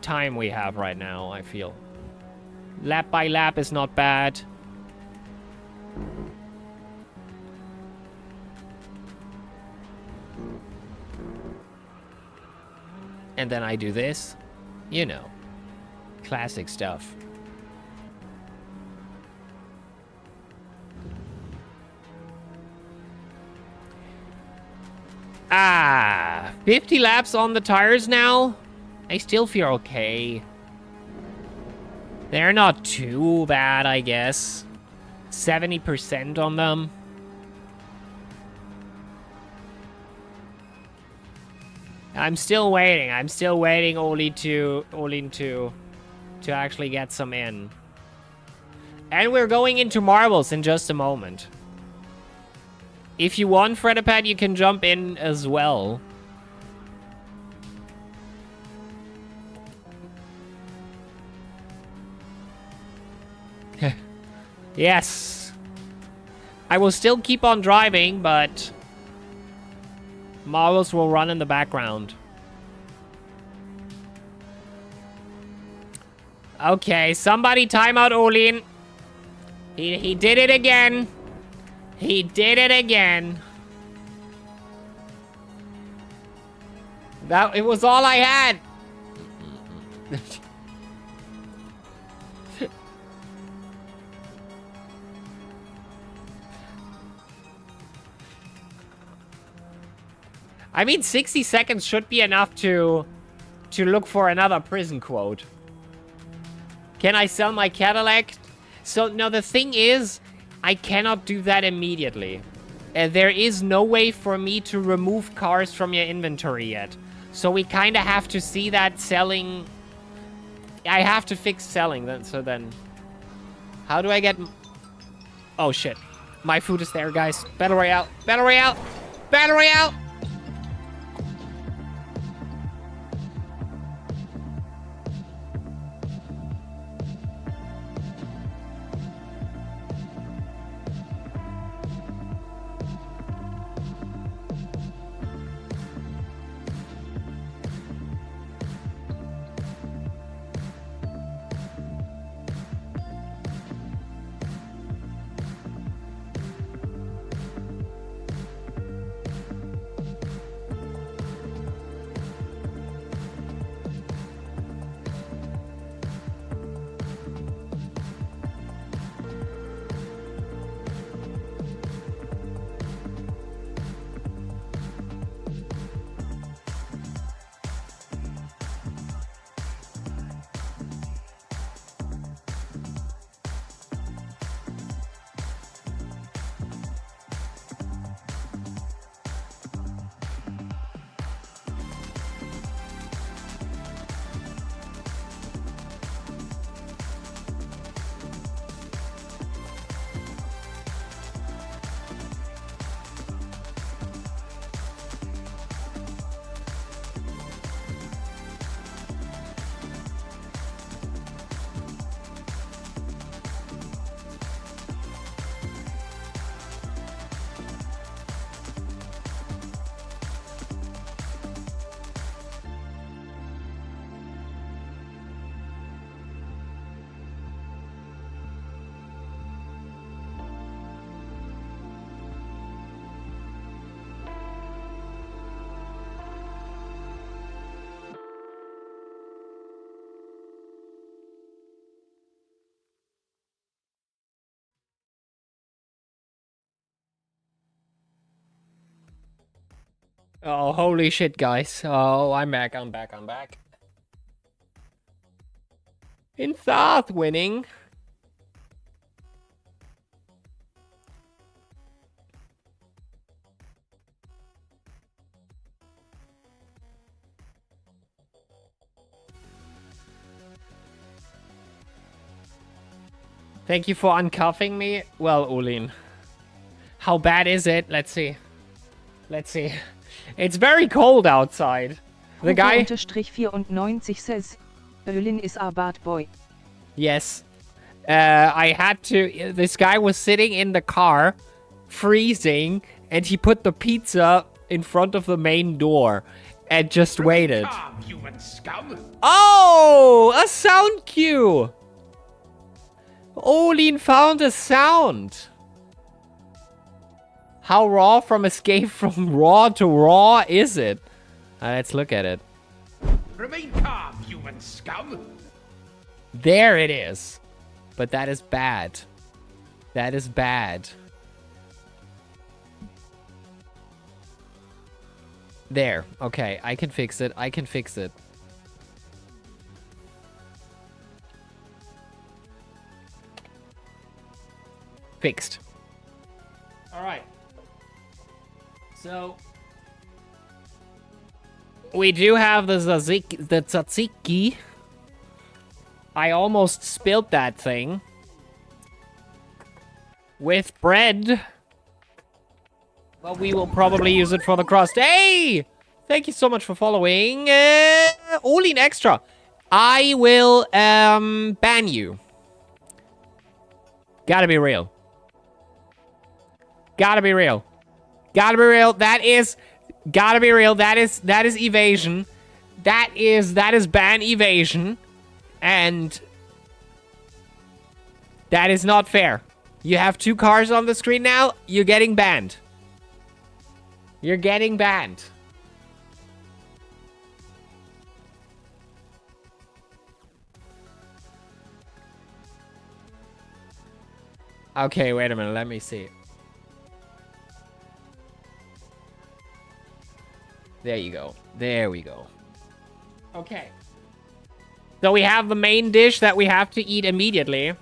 [SPEAKER 6] time we have right now, I feel. Lap by lap is not bad. And then I do this. You know. Classic stuff. Ah, 50 laps on the tires now. I still feel okay. They're not too bad, I guess. 70% on them. I'm still waiting. I'm still waiting only to actually get some in. And we're going into marbles in just a moment. If you want, Fredapad, you can jump in as well. Yes. I will still keep on driving, but marbles will run in the background. Okay, somebody time out Olin. He did it again. He did it again. It was all I had. I mean, 60 seconds should be enough to look for another prison quote. Can I sell my Cadillac? So, no, the thing is, I cannot do that immediately. There is no way for me to remove cars from your inventory yet. So we kind of have to see that selling. I have to fix selling then. So then, how do I get? Oh shit, my food is there, guys. Battle Royale, Battle Royale, Battle Royale. Oh, holy shit, guys. Oh, I'm back. In South winning. Thank you for uncuffing me. Well, Ulin. How bad is it? Let's see. It's very cold outside. The guy...
[SPEAKER 8] Hugo_94 says, Berlin is a bad boy.
[SPEAKER 6] Yes. I had to... This guy was sitting in the car, freezing, and he put the pizza in front of the main door and just waited. Oh! A sound cue! Olin found a sound. How raw from Escape from Raw to Raw is it? Let's look at it.
[SPEAKER 9] Remain calm, human scum.
[SPEAKER 6] There it is. But that is bad. That is bad. There. Okay, I can fix it. Fixed. All right. So we do have the tzatziki. I almost spilled that thing. With bread. But we will probably use it for the crust. Hey! Thank you so much for following. Olin Extra. I will ban you. Gotta be real. That is evasion. That is ban evasion. And that is not fair. You have 2 cars on the screen now. You're getting banned. Okay, wait a minute. Let me see. There you go. There we go. Okay. So we have the main dish that we have to eat immediately.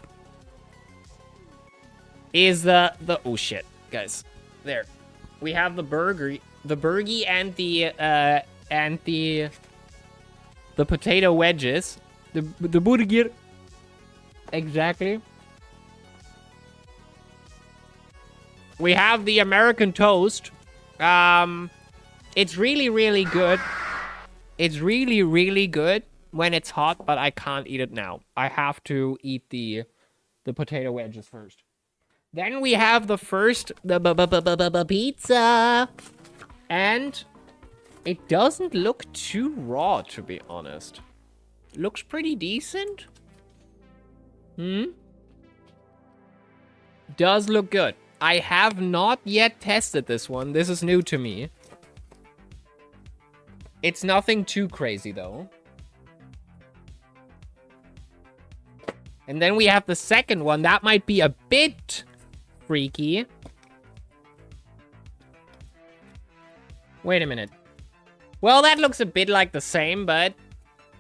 [SPEAKER 6] Is the oh shit, guys. There. We have the burgie and the potato wedges. The burger. Exactly. We have the American toast. It's really, really good. It's really, really good when it's hot, but I can't eat it now. I have to eat the potato wedges first. Then we have the first pizza. And it doesn't look too raw, to be honest. Looks pretty decent. Does look good. I have not yet tested this one. This is new to me. It's nothing too crazy, though. And then we have the second one. That might be a bit freaky. Wait a minute. Well, that looks a bit like the same, but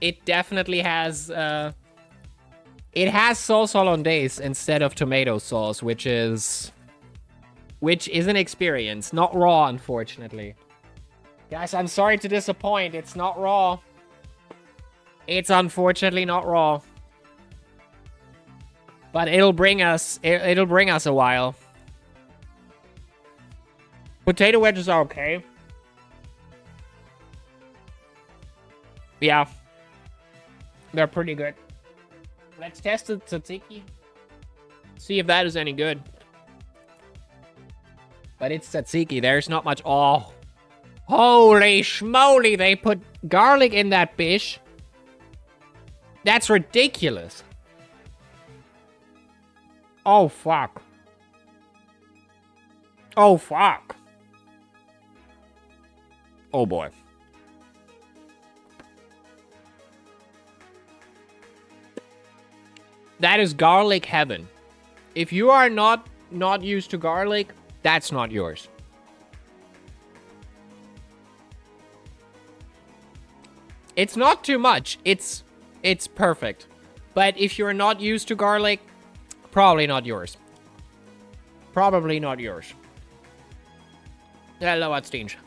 [SPEAKER 6] it definitely has... it has sauce hollandaise instead of tomato sauce, which is an experience. Not raw, unfortunately. Guys, I'm sorry to disappoint. It's not raw. It's unfortunately not raw. But it'll bring us a while. Potato wedges are okay. Yeah. They're pretty good. Let's test the tzatziki. See if that is any good. But it's tzatziki. There's not much... Oh. Holy schmoly, they put garlic in that bish. That's ridiculous. Oh, fuck. Oh, fuck. Oh, boy. That is garlic heaven. If you are not used to garlic, that's not yours.
[SPEAKER 2] It's not too much. It's perfect. But if you're not used to garlic, probably not yours. Probably not yours. Hello, at Stinge.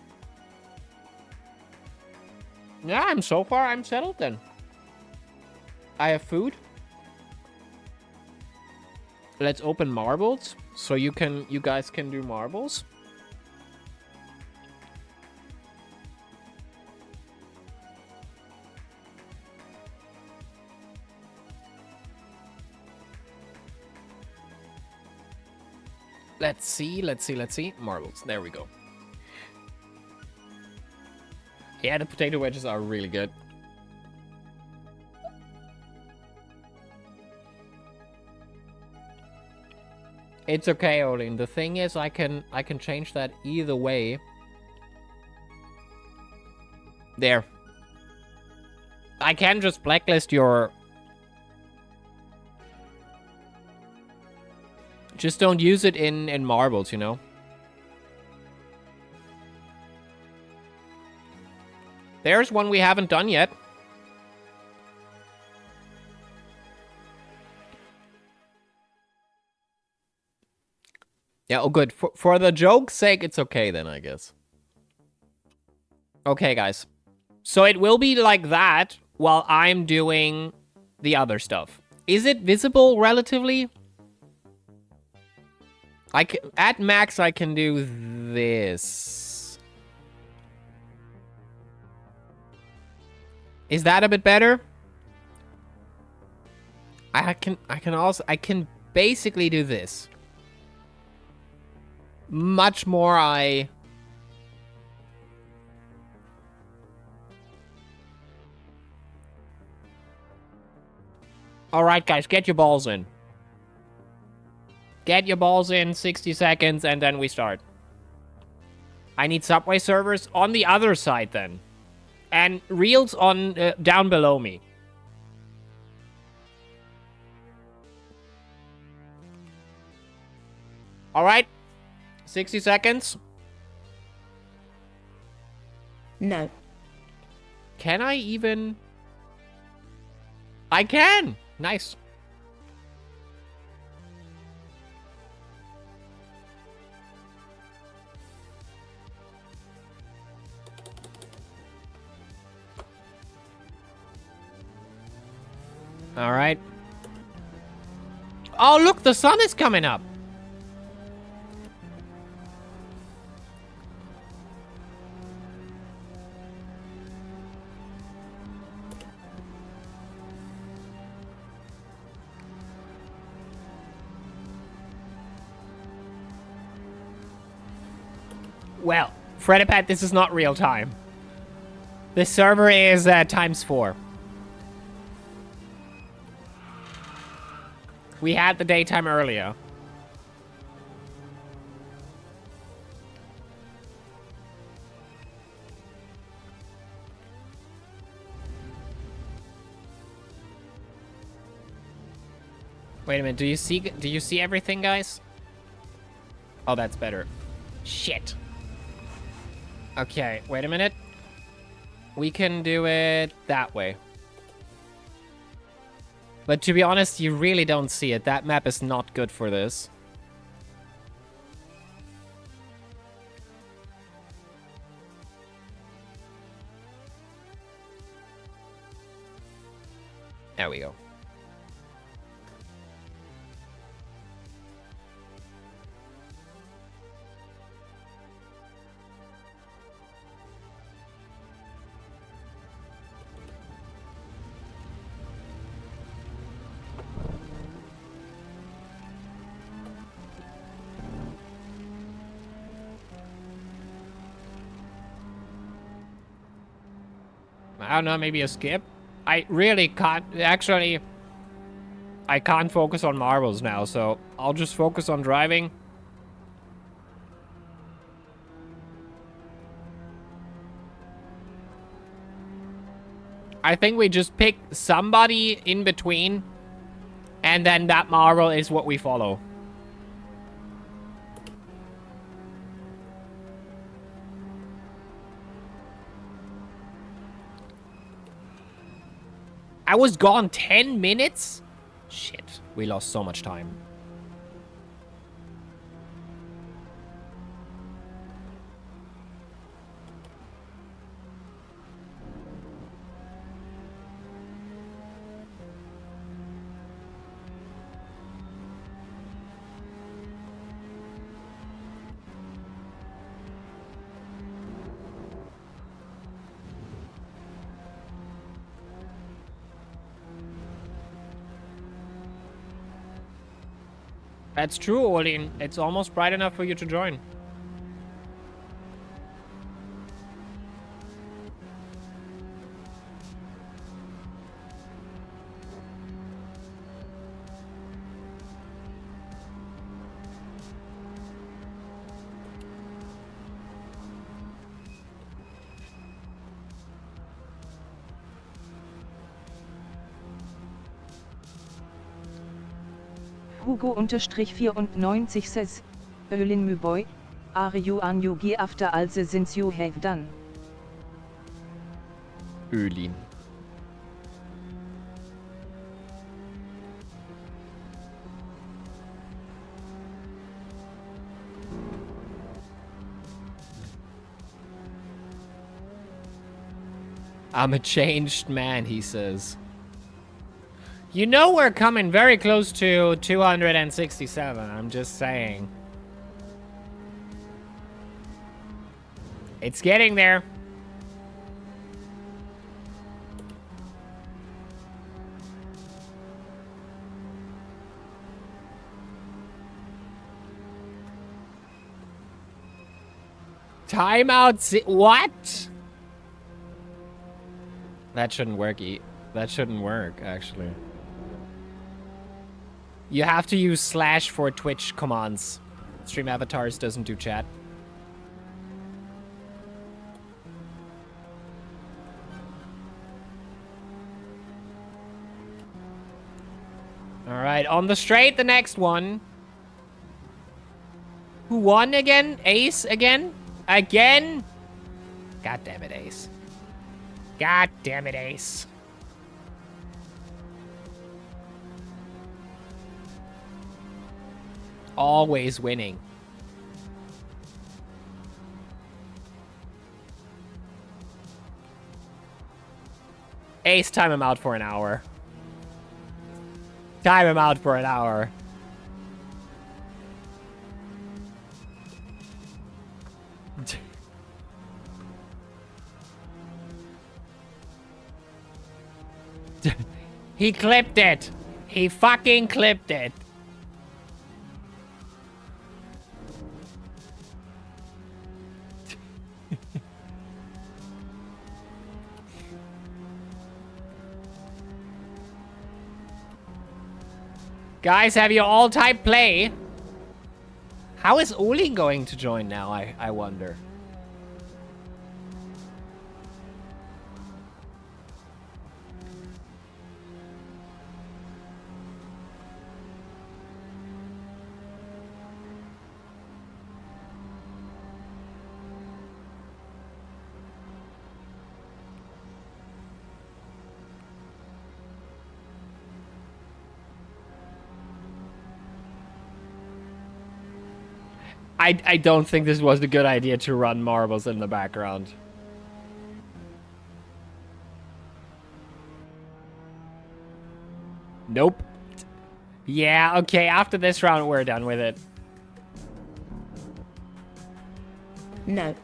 [SPEAKER 2] Yeah, I'm settled then. I have food. Let's open marbles so you guys can do marbles. Let's see. Marbles. There we go. Yeah, the potato wedges are really good. It's okay, Olin. The thing is, I can change that either way. There. I can just blacklist your... Just don't use it in marbles, you know? There's one we haven't done yet. Yeah, oh good. For the joke's sake, it's okay then, I guess. Okay, guys. So it will be like that while I'm doing the other stuff. Is it visible relatively? At max, I can do this. Is that a bit better? I can basically do this. Much more Alright, guys, get your balls in. Get your balls in, 60 seconds, and then we start. I need Subway servers on the other side, then. And reels on down below me. Alright. 60 seconds.
[SPEAKER 10] No.
[SPEAKER 2] Can I even... I can! Nice. All right. Oh, look, the sun is coming up. Well, Freddipat, this is not real time. This server is ×4. We had the daytime earlier. Wait a minute, do you see everything, guys? Oh, that's better. Shit. Okay, wait a minute. We can do it that way. But to be honest, you really don't see it. That map is not good for this. There we go. I don't know, maybe a skip? I really can't, actually, I can't focus on marbles now, so I'll just focus on driving. I think we just pick somebody in between, and then that marble is what we follow.
[SPEAKER 6] I was gone 10 minutes? Shit, we lost so much time. That's true, Olin. It's almost bright enough for you to join.
[SPEAKER 8] Hugo-94 says, Ölin my boy, are you on Yugi after all the things you have done?
[SPEAKER 2] Ölin. I'm a changed man, he says.
[SPEAKER 6] You know we're coming very close to 267, I'm just saying. It's getting there. Timeout. What?
[SPEAKER 2] That shouldn't work. That shouldn't work, actually.
[SPEAKER 6] You have to use / for Twitch commands. Stream Avatars doesn't do chat. Alright, on the straight, the next one. Who won again? Ace again? Again? God damn it, Ace. God damn it, Ace. Always winning. Ace, time him out for an hour. Time him out for an hour. He clipped it. He fucking clipped it. Guys, have you all typed play? How is Olin going to join now, I wonder? I don't think this was a good idea to run marbles in the background. Nope. Yeah, okay, after this round, we're done with it.
[SPEAKER 10] No.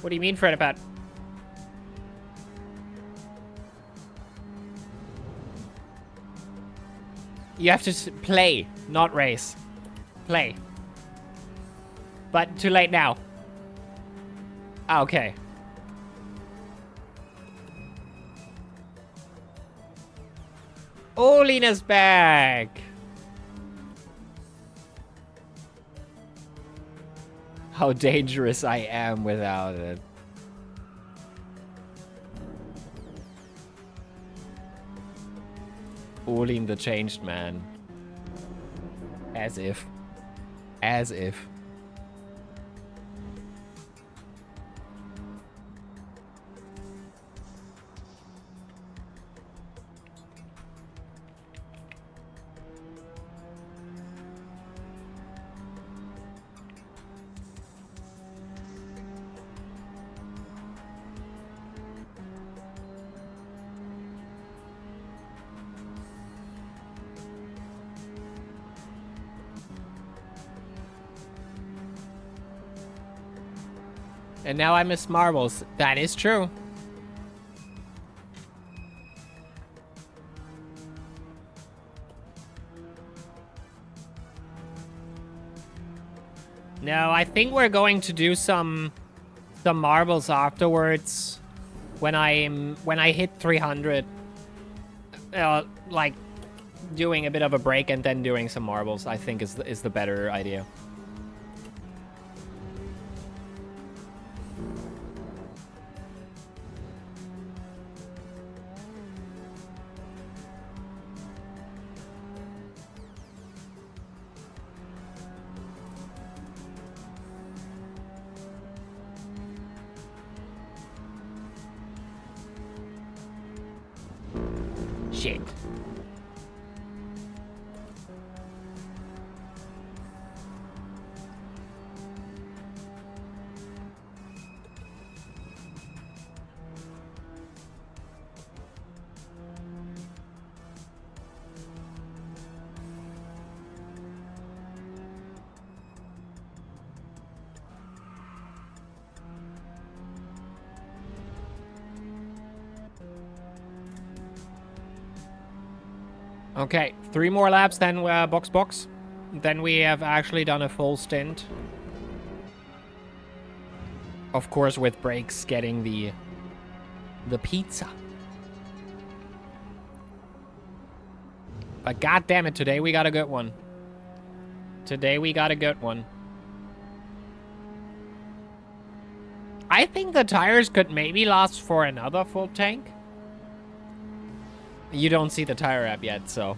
[SPEAKER 6] What do you mean, Fredapad? You have to play, not race. Play. But too late now. Ah, okay. Olina's back.
[SPEAKER 2] how dangerous I am without it. Olim the changed man. As if. As if. And now I miss marbles. That is true.
[SPEAKER 6] No, I think we're going to do some marbles afterwards when I hit 300. Like doing a bit of a break and then doing some marbles, I think is the better idea. Shit. Okay, 3 more laps, then box. Then we have actually done a full stint. Of course, with breaks, getting the pizza. But god damn it, today we got a good one. Today we got a good one. I think the tires could maybe last for another full tank. You don't see the tire app yet, so.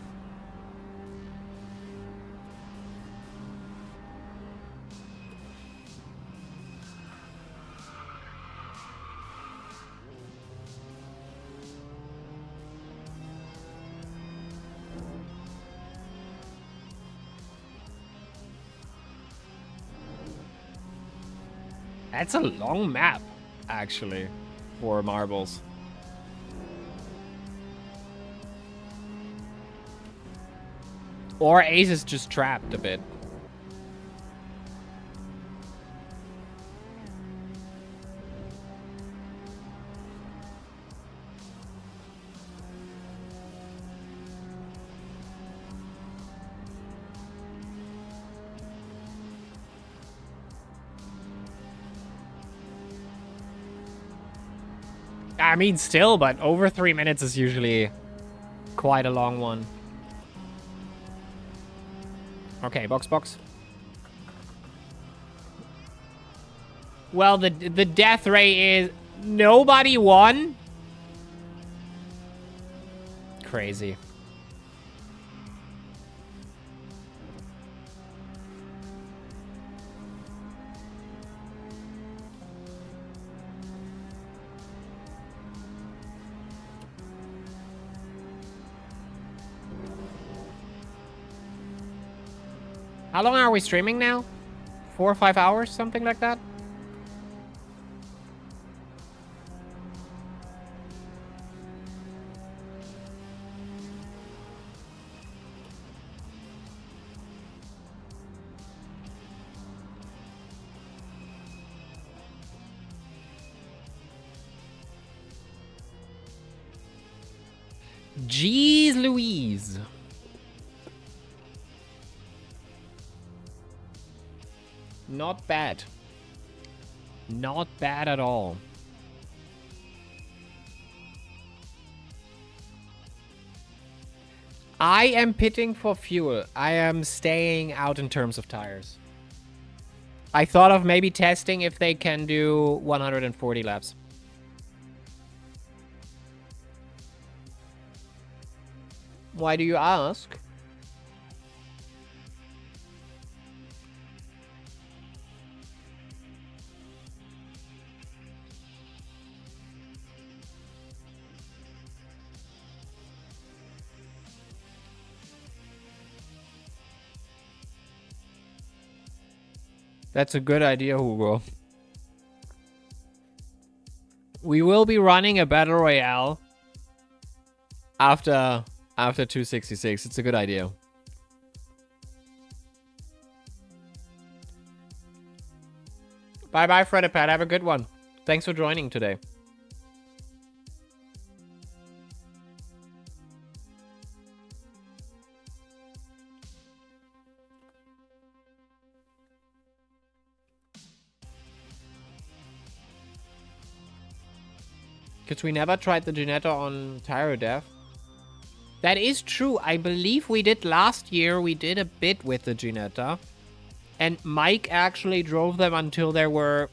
[SPEAKER 6] That's a long map, actually, for marbles. Or Ace is just trapped a bit. I mean, still, but over 3 minutes is usually quite a long one. Okay, box. Well, the death rate is nobody won. Crazy. How long are we streaming now? 4 or 5 hours, something like that? Jeez Louise. Not bad. Not bad at all. I am pitting for fuel. I am staying out in terms of tires. I thought of maybe testing if they can do 140 laps. Why do you ask? That's a good idea, Hugo. We will be running a battle royale after 266. It's a good idea. Bye-bye, Fredipad. Have a good one. Thanks for joining today. Because we never tried the Ginetta on Tyrodeath. That is true. I believe we did last year. We did a bit with the Ginetta. And Mike actually drove them until they were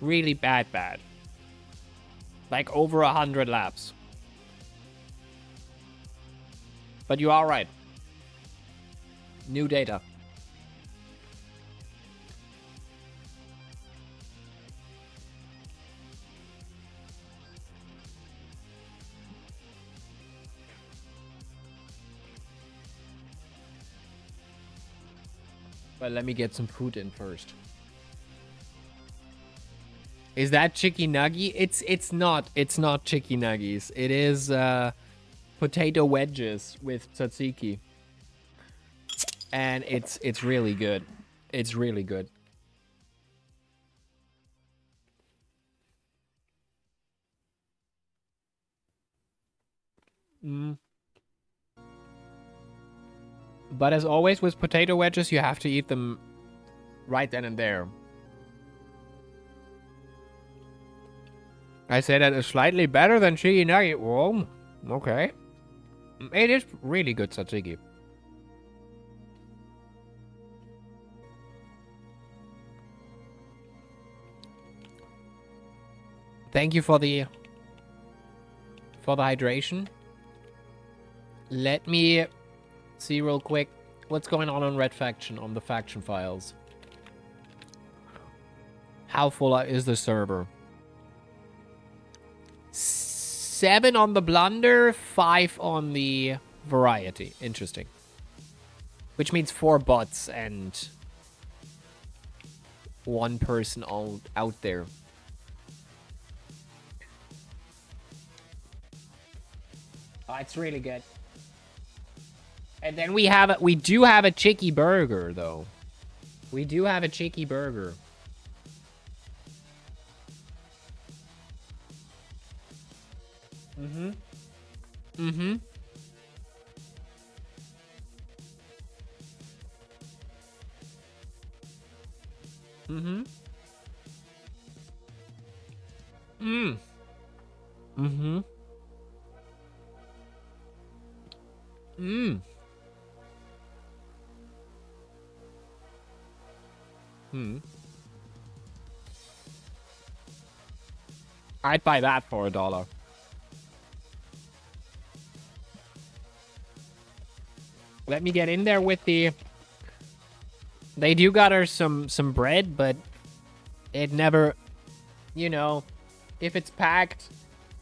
[SPEAKER 6] really bad. Like over 100 laps. But you are right. New data. But let me get some food in first. Is that chicky nuggy? It's not chicky nuggies. It is potato wedges with tzatziki. And it's really good. It's really good. But as always with potato wedges, you have to eat them right then and there. I say that is slightly better than chicky nugget. Whoa, okay. It is really good tzatziki. Thank you for the hydration. Let me see real quick what's going on Red Faction, on the faction files. How full is the server? 7 on the Blunder, 5 on the Variety. Interesting. Which means 4 bots and 1 person out there. Oh, it's really good. And then we do have a chicky burger, though. We do have a chicky burger. Mm-hmm. Mm-hmm. Mm-hmm. Mm. Mm-hmm. Mm. Hmm. I'd buy that for $1. Let me get in there with the... They do got her some bread, but it never... You know, if it's packed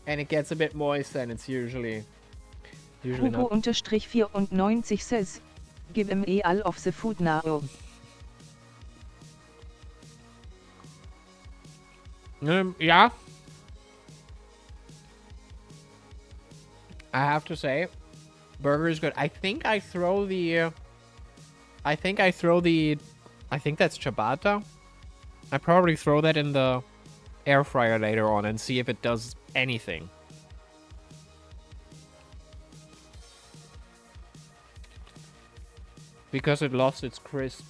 [SPEAKER 6] and it gets a bit moist, then it's usually not...
[SPEAKER 8] Hugo-94 says, give me all of the food now.
[SPEAKER 6] Yeah. I have to say, burger is good. I think that's ciabatta. I probably throw that in the air fryer later on and see if it does anything. Because it lost its crisp.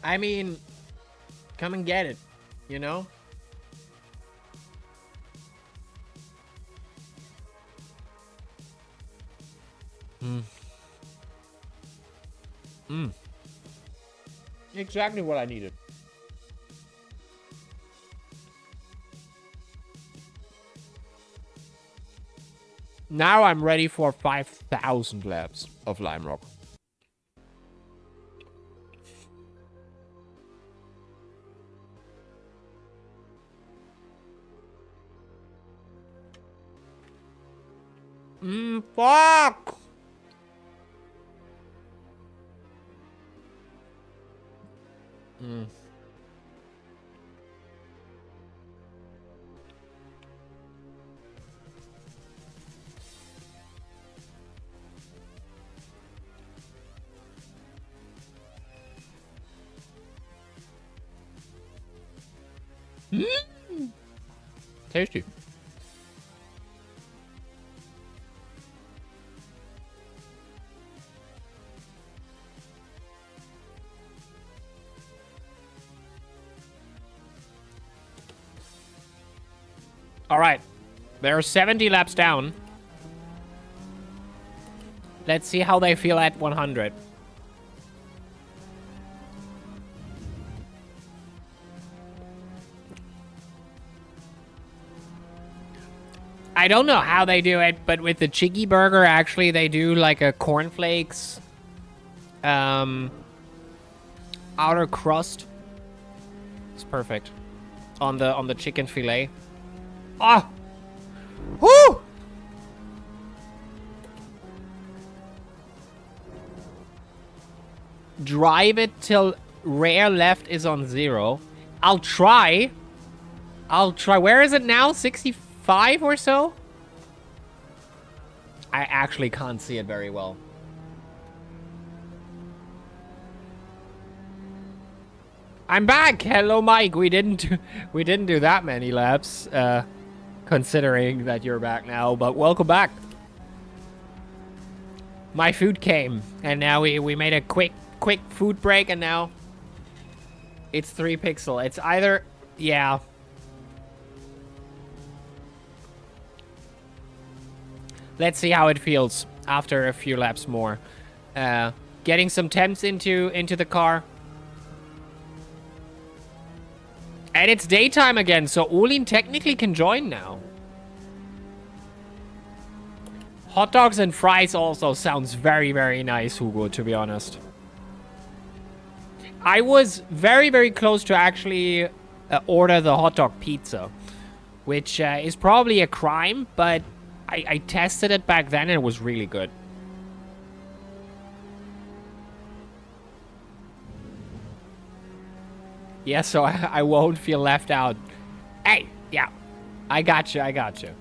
[SPEAKER 6] I mean, come and get it, you know?
[SPEAKER 2] Exactly what I needed. Now I'm ready for 5,000 laps of Lime Rock. Fuck! Tasty. All right. They're 70 laps down. Let's see how they feel at 100. I don't know how they do it, but with the Chicky Burger, actually, they do like a cornflakes outer crust. It's perfect on the chicken fillet. Ah, whoo! Drive it till rear left is on 0. I'll try. Where is it now? 65 or so? I actually can't see it very well. I'm back. Hello, Mike. We didn't do that many laps, considering that you're back now. But welcome back. My food came, and now we made a quick food break, and now it's 3 pixel. It's either, yeah. Let's see how it feels after a few laps more. Getting some temps into the car. And it's daytime again, so Olin technically can join now. Hot dogs and fries also sounds very, very nice, Hugo, to be honest. I was very, very close to actually order the hot dog pizza, which is probably a crime, but I tested it back then and it was really good. Yeah, so I won't feel left out. Hey, yeah, I got you.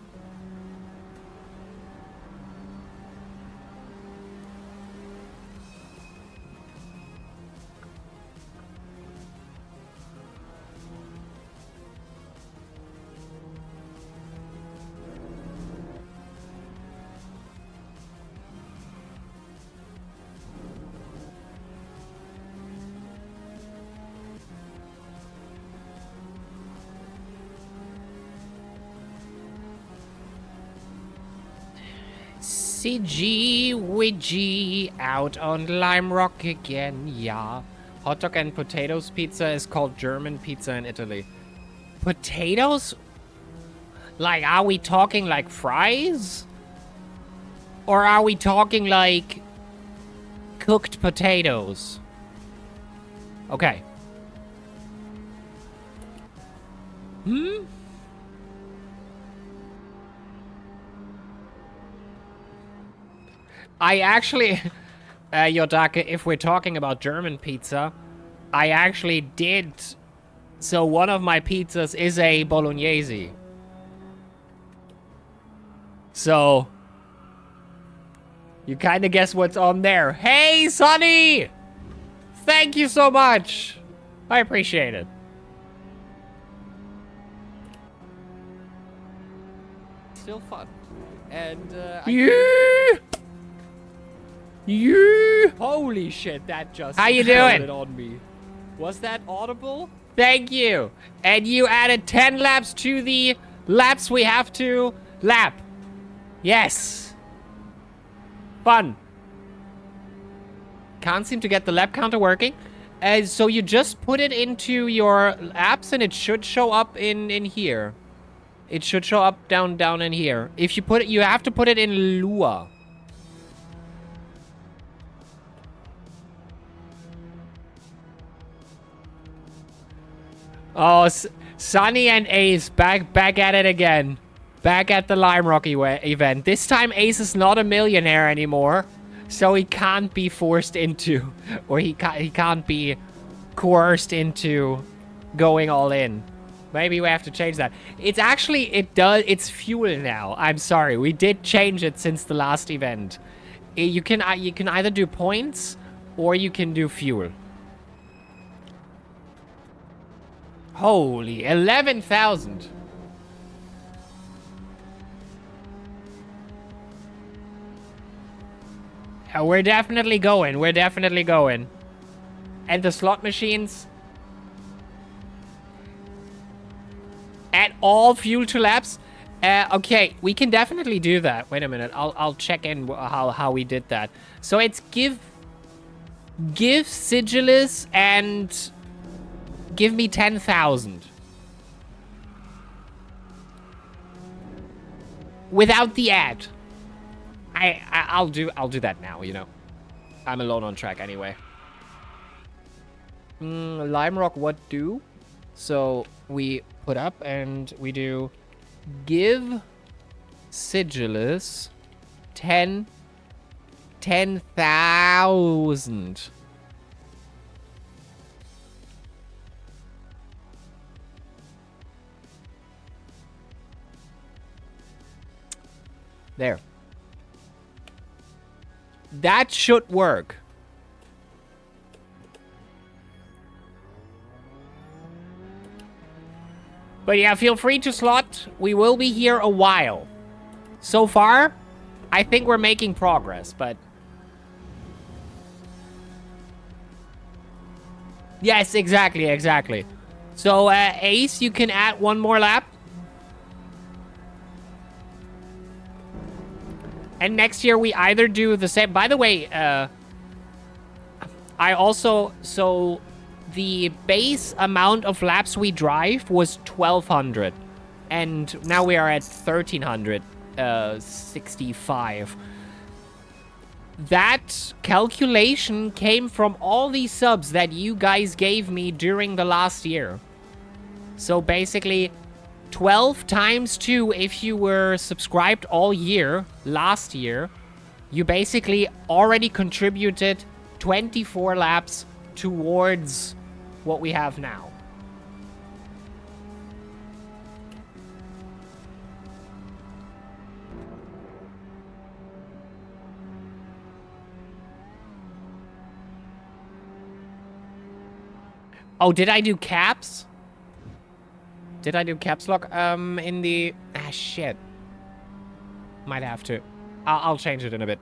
[SPEAKER 2] CG Widgie out on Lime Rock again, yeah. Hot dog and potatoes pizza is called German pizza in Italy. Potatoes? Like, are we talking like fries? Or are we talking like cooked potatoes? Okay. I actually, Yodake, if we're talking about German pizza, I actually did. So one of my pizzas is a bolognese. So you kind of guess what's on there. Hey, Sonny! Thank you so much. I appreciate it. Still fun. And, Yeah! Holy shit, that just
[SPEAKER 6] How you doing?
[SPEAKER 2] It on me. Was that audible? Thank you. And you added 10 laps to the laps we have to lap. Yes. Fun. Can't seem to get the lap counter working.
[SPEAKER 6] So you just put it into your apps and it should show up in here. It should show up down in here. If you put it, you have to put it in Lua. Oh, Sunny and Ace back at it again. Back at the Lime Rock event. This time Ace is not a millionaire anymore, so he can't be forced into, or he can't be coerced into going all in. Maybe we have to change that. It's actually, it's fuel now. I'm sorry, we did change it since the last event. You can either do points or you can do fuel. Holy, 11,000. We're definitely going. We're definitely going. And the slot machines. Add all fuel to laps. Okay, we can definitely do that. Wait a minute. I'll check in how we did that. So it's give Sigillus and give me 10,000. Without the ad. I'll do that now, you know. I'm alone on track anyway. Lime Rock, what do? So we put up and we do give Sigillus 10,000. There. That should work. But yeah, feel free to slot. We will be here a while. So far, I think we're making progress, but... Yes, exactly. So, Ace, you can add one more lap. And next year, we either do the same... By the way, I also... So, the base amount of laps we drive was 1,200. And now we are at 1,365. That calculation came from all these subs that you guys gave me during the last year. So, basically... 12 times 2 if you were subscribed all year, last year, you basically already contributed 24 laps towards what we have now. Oh, did I do caps? Did I do caps lock in the... Ah, shit. Might have to. I'll change it in a bit.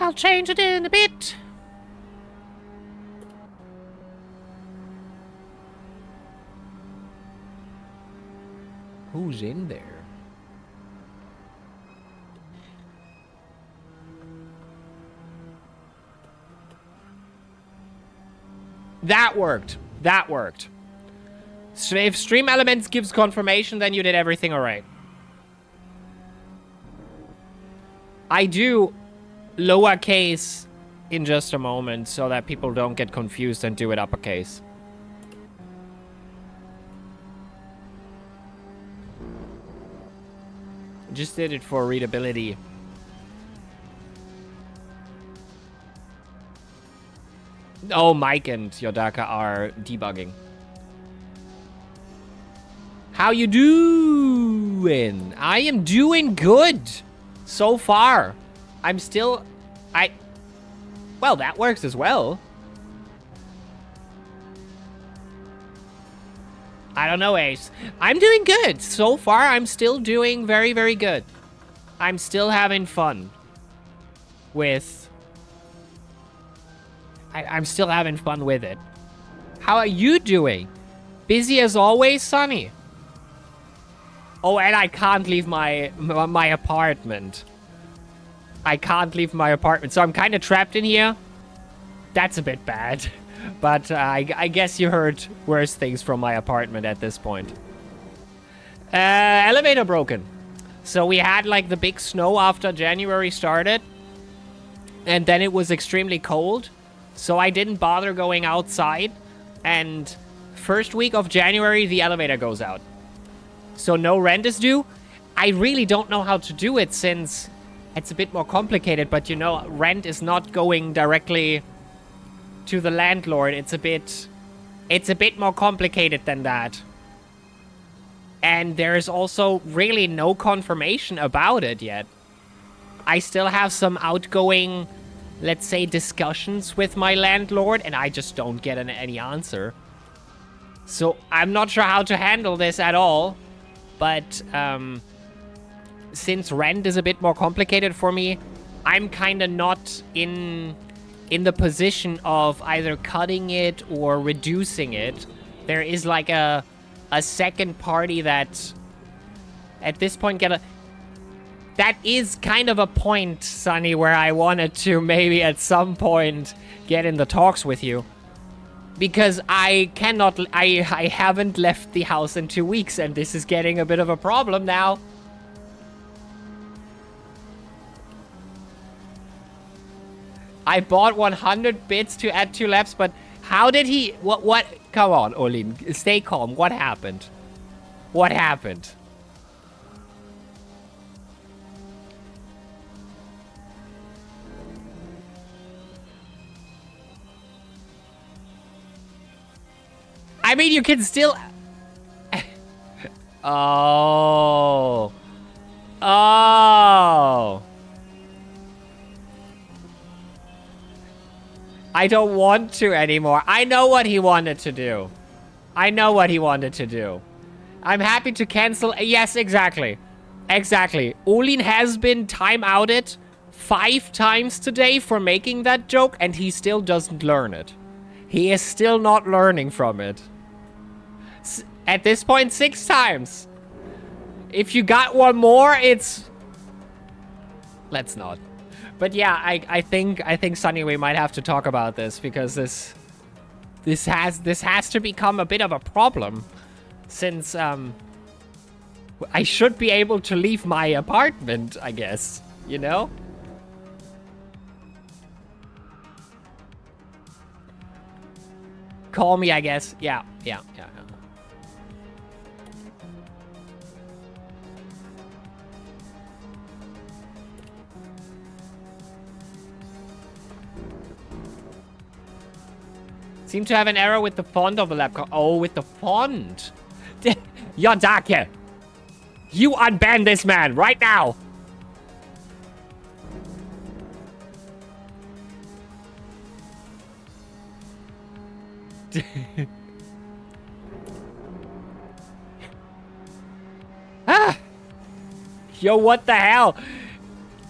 [SPEAKER 6] I'll change it in a bit. Who's in there? That worked. That worked. So if Stream Elements gives confirmation, then you did everything alright. I do lowercase in just a moment so that people don't get confused and do it uppercase. Just did it for readability. Oh, Mike and Yodaka are debugging. How you doing? I am doing good. So far. I'm still... Well, that works as well. I don't know, Ace. I'm doing good. So far, I'm still doing very, very good. I'm still having fun with... I'm still having fun with it. How are you doing? Busy as always, Sunny? Oh, and I can't leave my apartment. I can't leave my apartment, so I'm kind of trapped in here. That's a bit bad. But I guess you heard worse things from my apartment at this point. Elevator broken. So we had like the big snow after January started. And then it was extremely cold. So I didn't bother going outside. And first week of January, the elevator goes out. So no rent is due. I really don't know how to do it since it's a bit more complicated. But you know, rent is not going directly to the landlord. It's a bit more complicated than that. And there's also really no confirmation about it yet. I still have some outgoing, let's say, discussions with my landlord, and I just don't get any answer. So I'm not sure how to handle this at all. But since rent is a bit more complicated for me, I'm kind of not in the position of either cutting it or reducing it. There is like a second party that at this point that is kind of a point, Sunny, where I wanted to maybe at some point get in the talks with you. Because I haven't left the house in 2 weeks, and this is getting a bit of a problem now. I bought 100 bits to add 2 laps, but how did he... What? Come on, Olin. Stay calm. What happened? What happened? I mean, you can still... Oh. Oh. I don't want to anymore. I know what he wanted to do. I know what he wanted to do. I'm happy to cancel. Yes, exactly. Exactly. Olin has been time-outed 5 times today for making that joke, and he still doesn't learn it. He is still not learning from it. At this point, 6 times. If you got one more, it's... Let's not. But yeah, I think Sunny, we might have to talk about this because this has to become a bit of a problem, since I should be able to leave my apartment, I guess, you know? Call me, I guess. Yeah. Seem to have an error with the font of the laptop. Oh, with the font. Yodake, you unban this man right now. Ah! Yo, what the hell?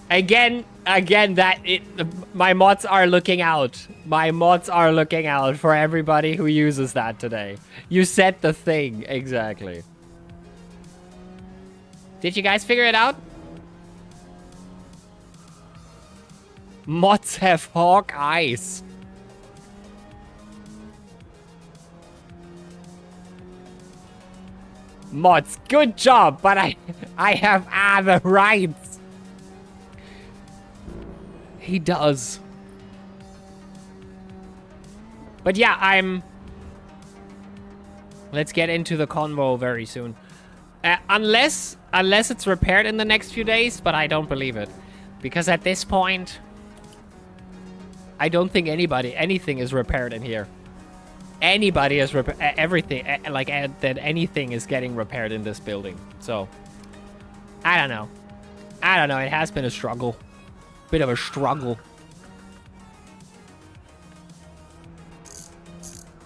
[SPEAKER 6] Again, my mods are looking out. My mods are looking out for everybody who uses that today. You said the thing, exactly. Did you guys figure it out? Mods have hawk eyes. Mods, good job, but I have other rights. He does. But yeah, let's get into the convo very soon. Unless it's repaired in the next few days, but I don't believe it. Because at this point, I don't think anything is repaired in here. Anybody is everything, that anything is getting repaired in this building. So, I don't know. It has been a struggle. Bit of a struggle.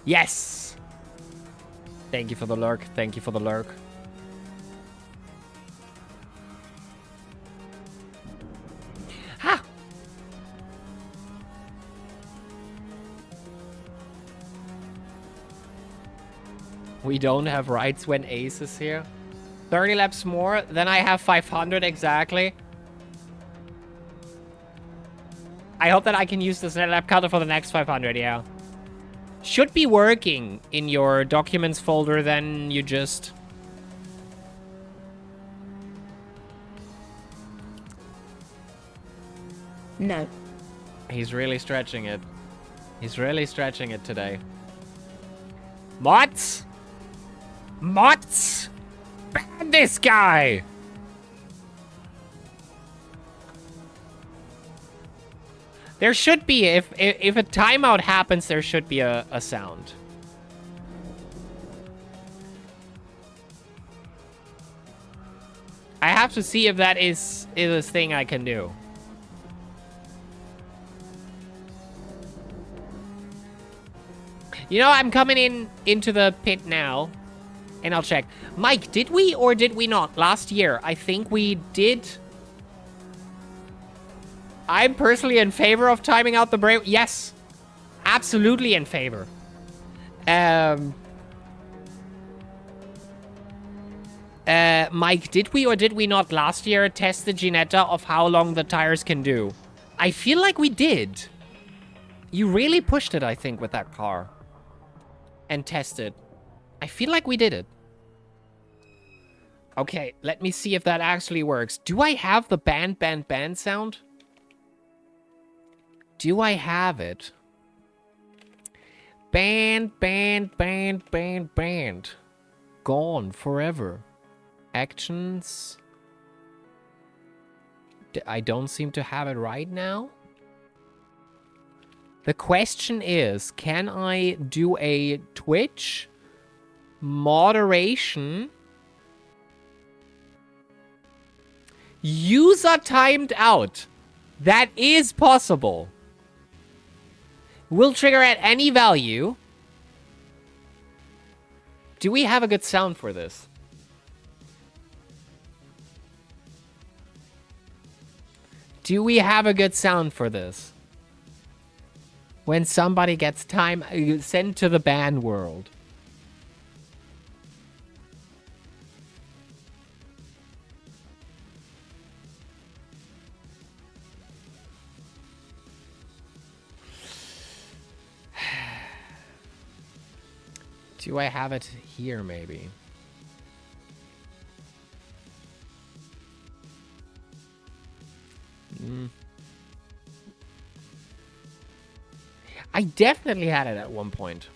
[SPEAKER 6] Yes! Thank you for the lurk. Thank you for the lurk. Ha! We don't have rights when Ace is here. 30 laps more, then I have 500 exactly. I hope that I can use this lap counter for the next 500, yeah. should be working in your documents folder, then you just...
[SPEAKER 10] No.
[SPEAKER 6] He's really stretching it. He's really stretching it today. Mods? Mods? Ban this guy! There should be, if a timeout happens, there should be a sound. I have to see if that is a thing I can do. You know, I'm coming into the pit now, and I'll check. Mike, did we or did we not last year? I think we did. I'm personally in favor of timing out the break. Yes, absolutely in favor. Mike, did we or did we not last year test the Ginetta of how long the tires can do? I feel like we did. You really pushed it, I think, with that car. And tested. I feel like we did it. Okay, let me see if that actually works. Do I have the band sound? Do I have it? Band. Gone forever. Actions. I don't seem to have it right now. The question is, can I do a Twitch moderation user timed out? That is possible. Will trigger at any value. Do we have a good sound for this? Do we have a good sound for this? When somebody gets time sent to the ban world. Do I have it here, maybe? I definitely had it at one point.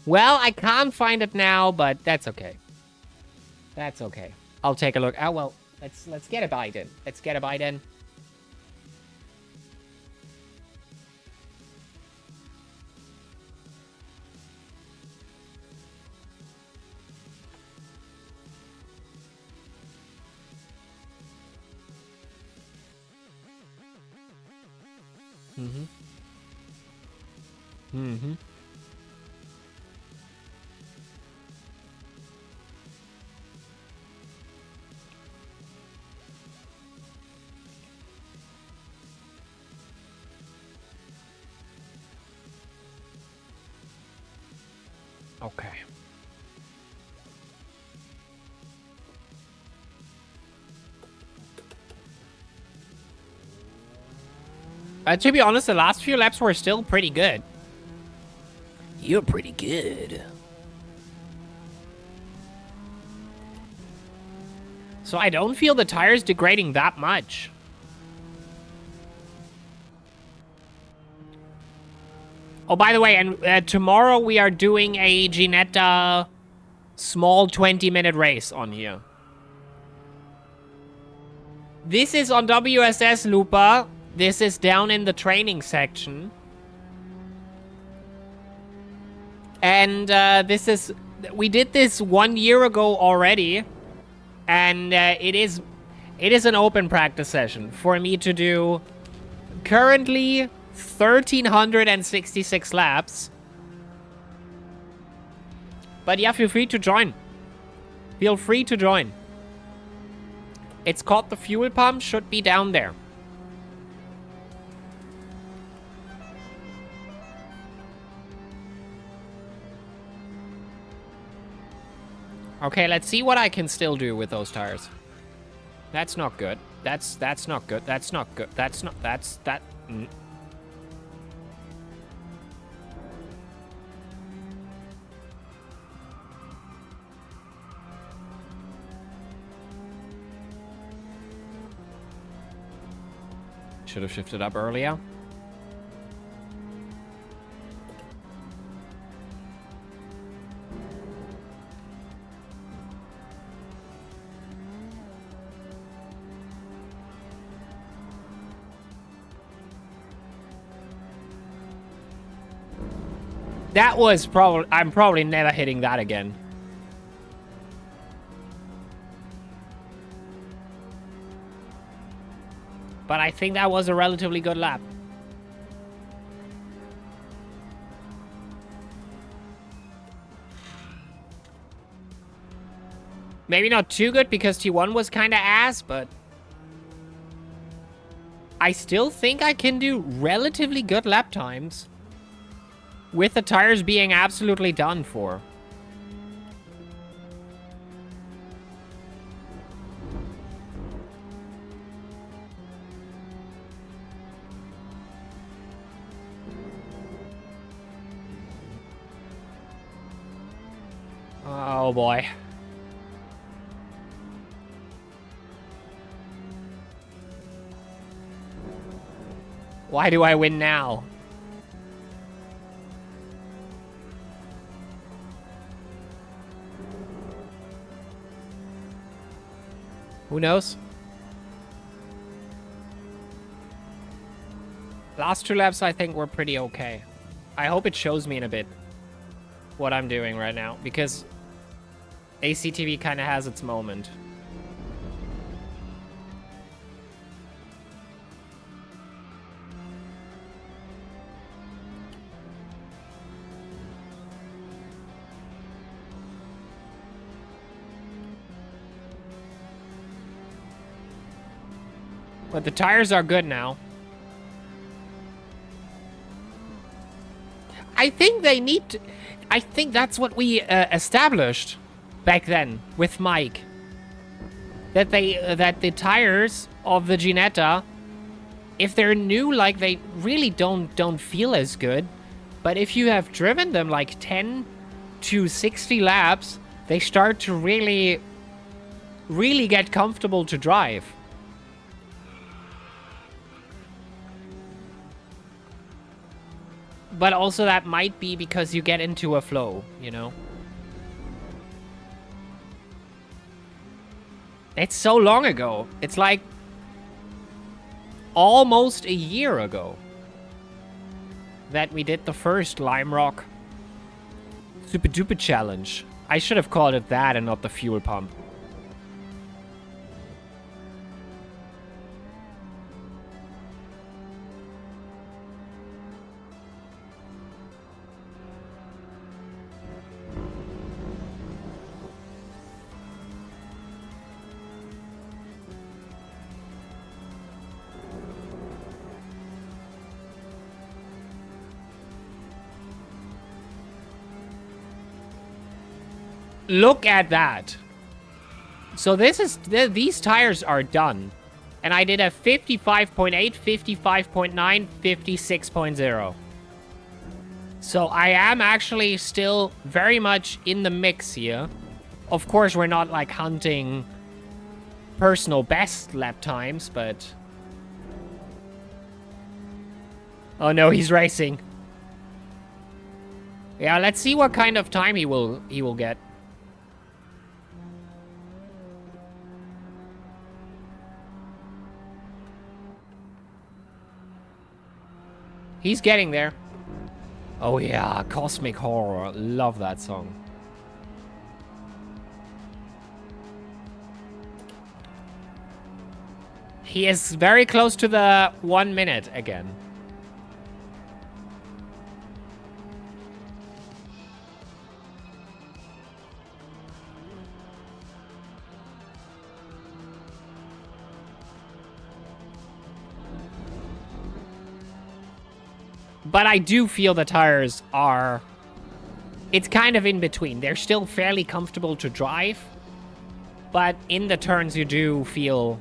[SPEAKER 6] Well, I can't find it now, but that's okay. That's okay. I'll take a look. Oh, well, let's get a Biden. Let's get a Biden. Okay. To be honest, the last few laps were still pretty good. You're pretty good. So I don't feel the tires degrading that much. Oh, by the way, and tomorrow we are doing a Ginetta small 20-minute race on here. This is on WSS, Lupa. This is down in the training section. And this is... We did this 1 year ago already. And it is an open practice session for me to do currently 1,366 laps. But yeah, feel free to join. Feel free to join. It's called the fuel pump. Should be down there. Okay, let's see what I can still do with those tires. That's not good. That's not good. That's not good. That's not... That's... That... Should have shifted up earlier. That was probably... I'm probably never hitting that again. But I think that was a relatively good lap. Maybe not too good because T1 was kind of ass, but... I still think I can do relatively good lap times. With the tires being absolutely done for. Oh boy. Why do I win now? Who knows? Last 2 laps, I think, were pretty okay. I hope it shows me in a bit what I'm doing right now, because ACTV kind of has its moment. But the tires are good now. I think they need to... I think that's what we established back then with Mike. That the tires of the Ginetta, if they're new, like, they really don't feel as good. But if you have driven them like 10 to 60 laps, they start to really get comfortable to drive. But also that might be because you get into a flow, you know? It's so long ago. It's like almost a year ago that we did the first Lime Rock Super Duper Challenge. I should have called it that and not the fuel pump. Look at that. So this is... These tires are done. And I did a 55.8, 55.9, 56.0. So I am actually still very much in the mix here. Of course, we're not, like, hunting personal best lap times, but... Oh no, he's racing. Yeah, let's see what kind of time he will get. He's getting there. Oh yeah, Cosmic Horror. Love that song. He is very close to the 1 minute again. But I do feel the tires are... It's kind of in between. They're still fairly comfortable to drive. But in the turns, you do feel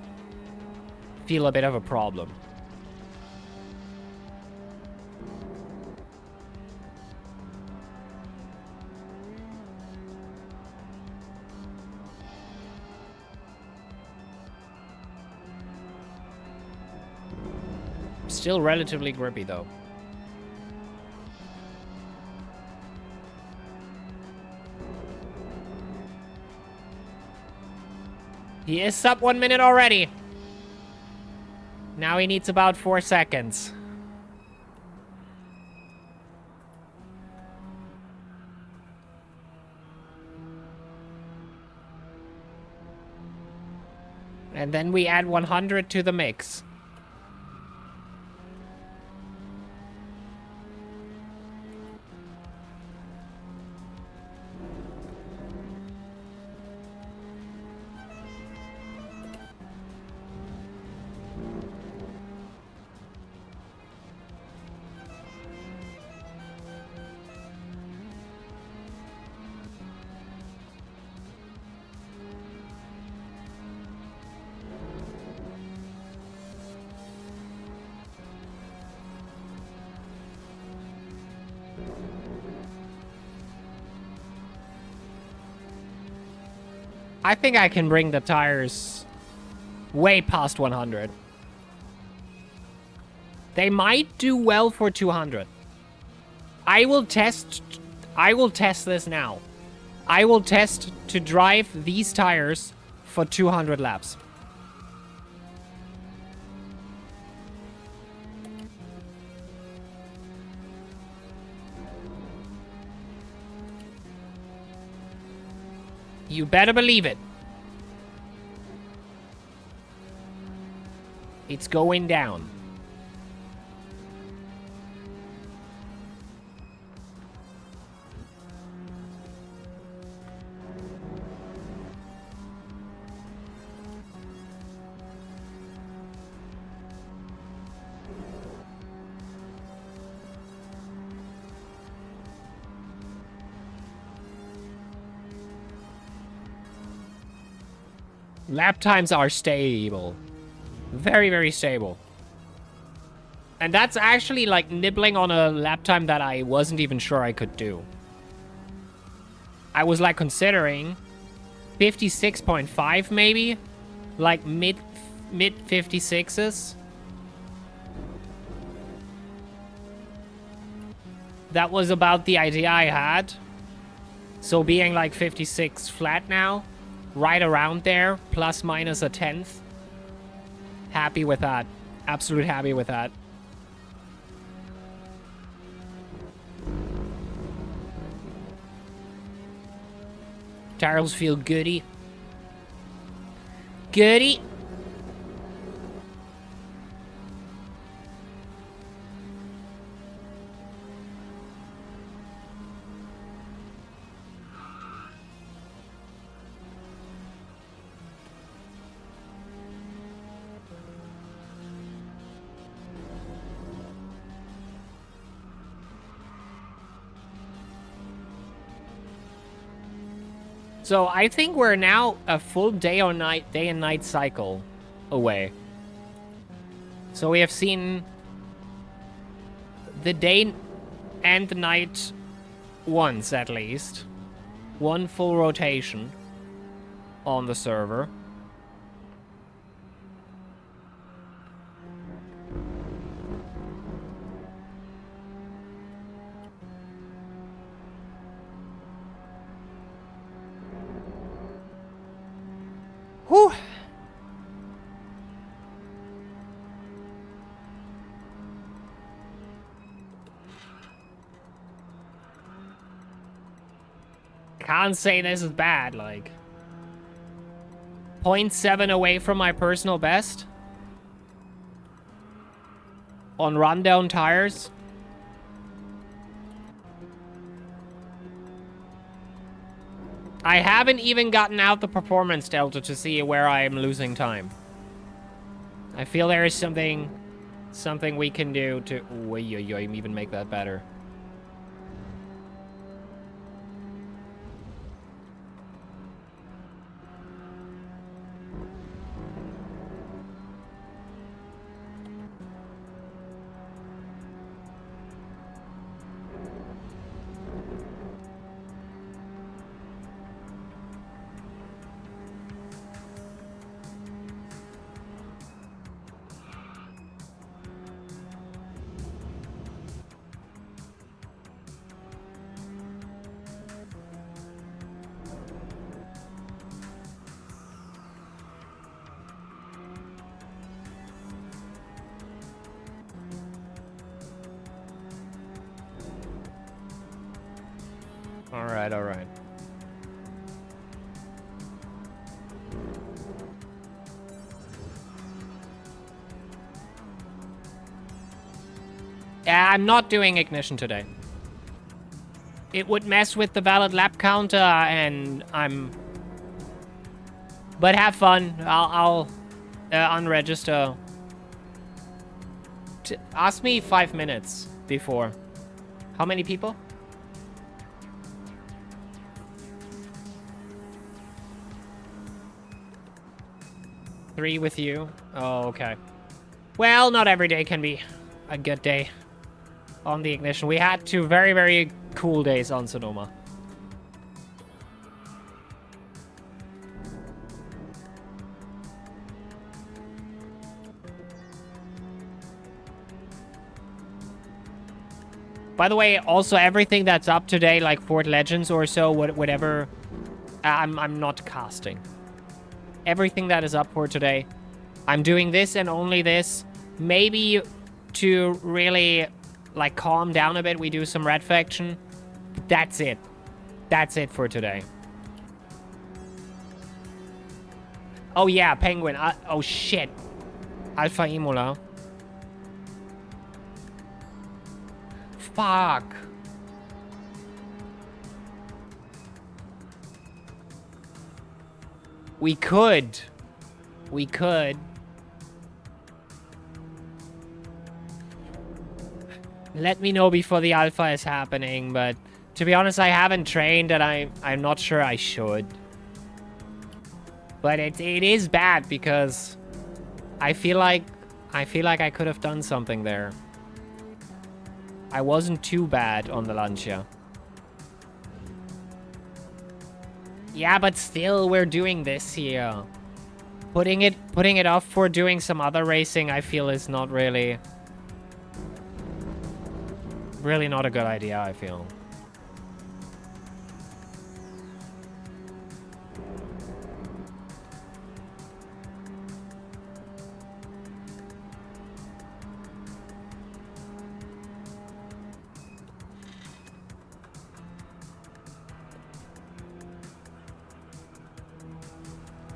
[SPEAKER 6] a bit of a problem. Still relatively grippy, though. He is sub 1 minute already. Now he needs about 4 seconds. And then we add 100 to the mix. I think I can bring the tires way past 100. They might do well for 200. I will test this now. I will test to drive these tires for 200 laps. You better believe it. It's going down. Lap times are stable. Very, very stable. And that's actually like nibbling on a lap time that I wasn't even sure I could do. I was like considering 56.5 maybe, like mid 56s. That was about the idea I had. So being like 56 flat now, right around there, plus minus a tenth. Happy with that. Absolute happy with that. Tires feel goody. Goody. So I think we're now a full day and night cycle away. So we have seen the day and the night once at least. One full rotation on the server. Whew. Can't say this is bad, like 0.7 away from my personal best on rundown tires. I haven't even gotten out the performance delta to see where I am losing time. I feel there is something we can do to even make that better. Alright, alright. Yeah, I'm not doing ignition today. It would mess with the valid lap counter, and I'm... But have fun. I'll unregister. Ask me 5 minutes before. How many people? Three with you? Oh, okay. Well, not every day can be a good day on the ignition. We had 2 very, very cool days on Sonoma. By the way, also everything that's up today, like Fort Legends or so, whatever, I'm not casting. Everything that is up for today, I'm doing this and only this. Maybe to really, like, calm down a bit, we do some Red Faction. That's it. That's it for today. Oh yeah, Penguin. Oh shit. Alpha Imola. Fuck. We could. We could. Let me know before the alpha is happening, but to be honest, I haven't trained and I'm not sure I should. But it is bad because I feel like I could have done something there. I wasn't too bad on the Lancia. Yeah, but still, we're doing this here. Putting it off for doing some other racing, I feel is not really not a good idea, I feel.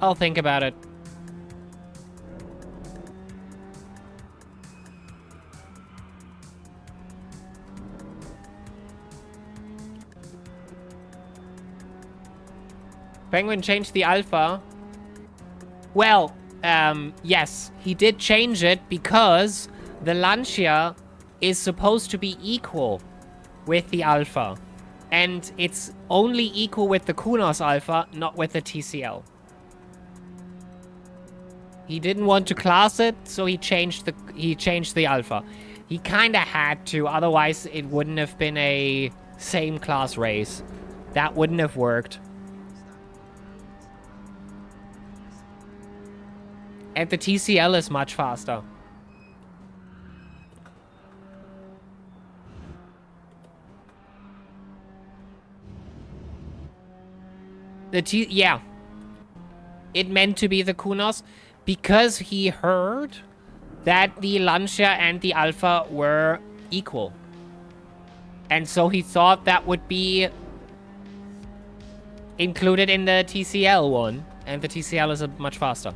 [SPEAKER 6] I'll think about it. Penguin changed the alpha. Well, yes, he did change it because the Lancia is supposed to be equal with the alpha. And it's only equal with the Kunos alpha, not with the TCL. He didn't want to class it, so he changed the alpha. He kind of had to, otherwise it wouldn't have been a same class race. That wouldn't have worked. And the TCL is much faster. Yeah. It meant to be the Kunos because he heard that the Lancia and the Alpha were equal. And so he thought that would be included in the TCL one. And the TCL is much faster.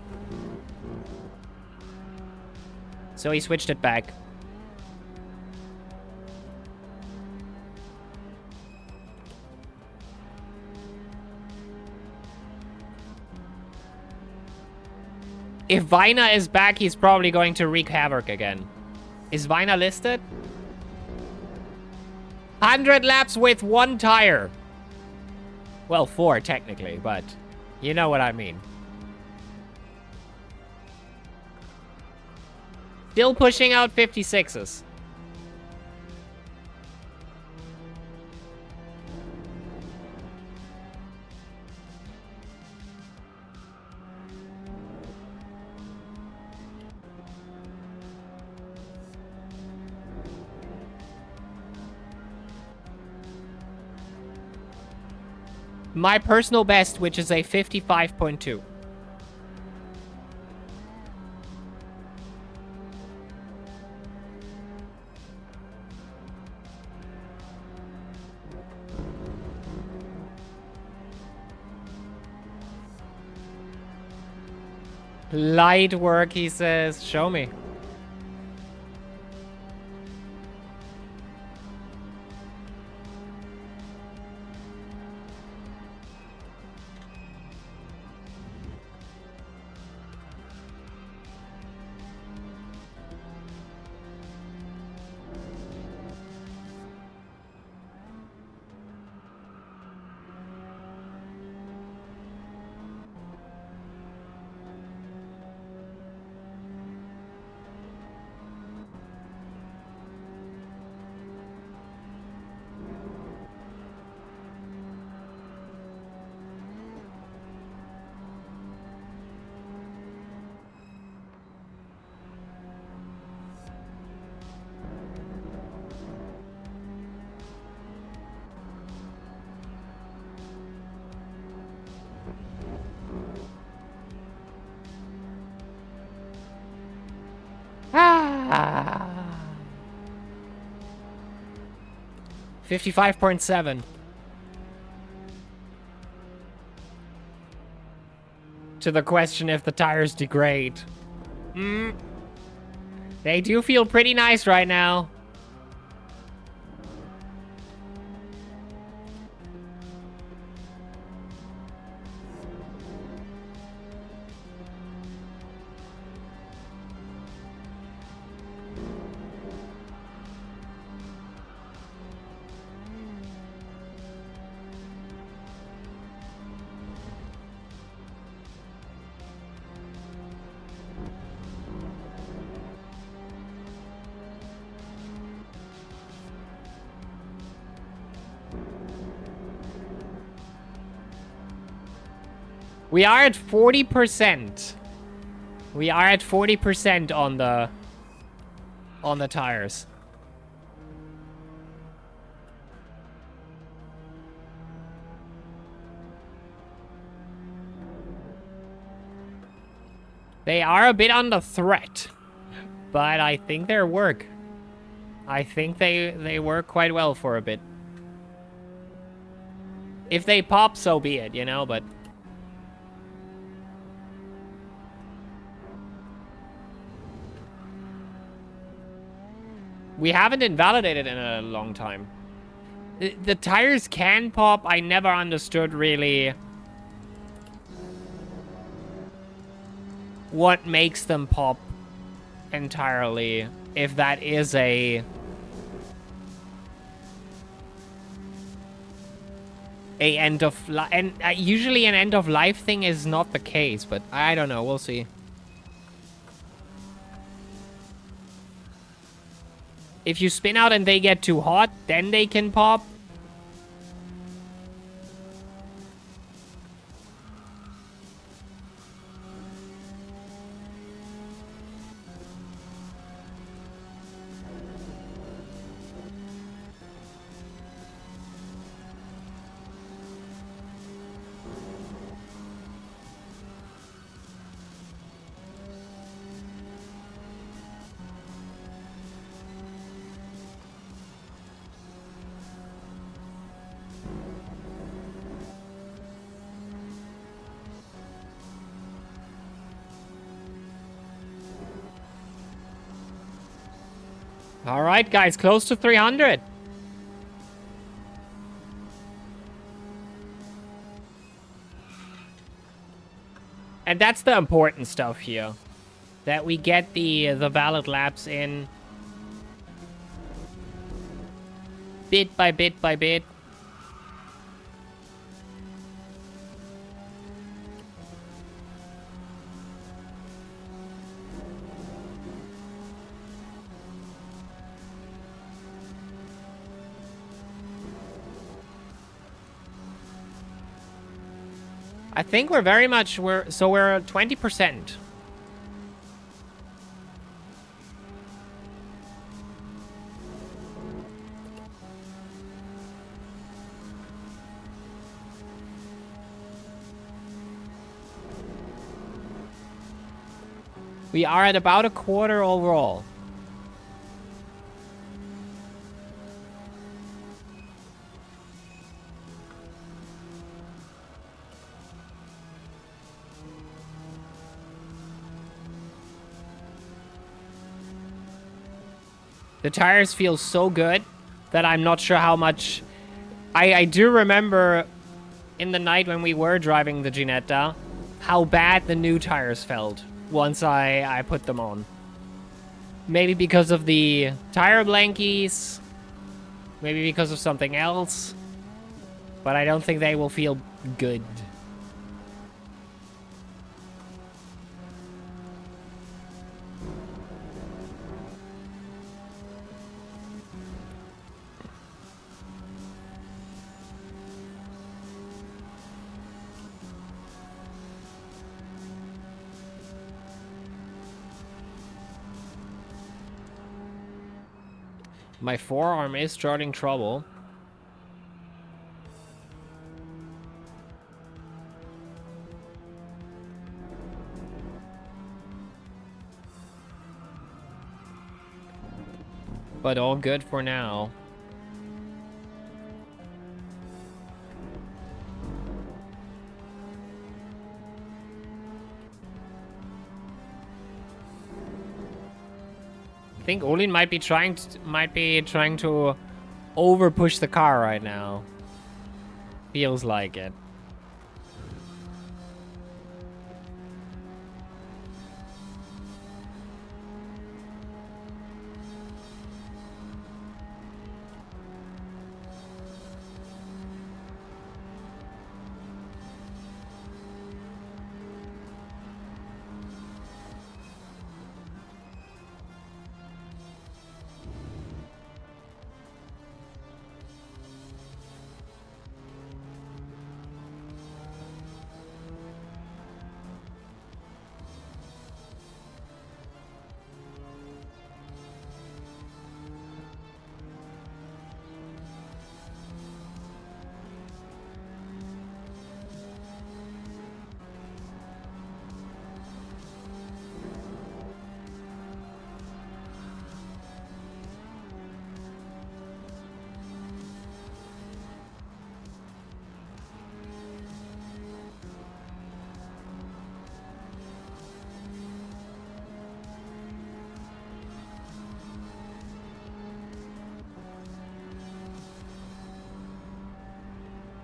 [SPEAKER 6] So he switched it back. If Vina is back, he's probably going to wreak havoc again. Is Vina listed? 100 laps with 1 tire. Well, 4 technically, but you know what I mean. Still pushing out 56s. My personal best, which is a 55.2. Light work, he says. Show me. Ah. 55.7. To the question if the tires degrade. They do feel pretty nice right now. We are at 40%. We are at 40% on the tires. They are a bit under threat, but I think they work. I think they work quite well for a bit. If they pop, so be it, you know, but... We haven't invalidated in a long time. The tires can pop. I never understood really what makes them pop entirely. If that is a end of life, and usually an end of life thing is not the case, but I don't know. We'll see. If you spin out and they get too hot, then they can pop. All right, guys, close to 300. And that's the important stuff here. That we get the valid laps in. Bit by bit by bit. I think we're very much, we're at 20%. We are at about a quarter overall. The tires feel so good that I'm not sure how much... I do remember in the night when we were driving the Ginetta, how bad the new tires felt once I put them on. Maybe because of the tire blankies, maybe because of something else, but I don't think they will feel good. My forearm is starting trouble. But all good for now. I think Olin might be trying to over push the car right now. Feels like it.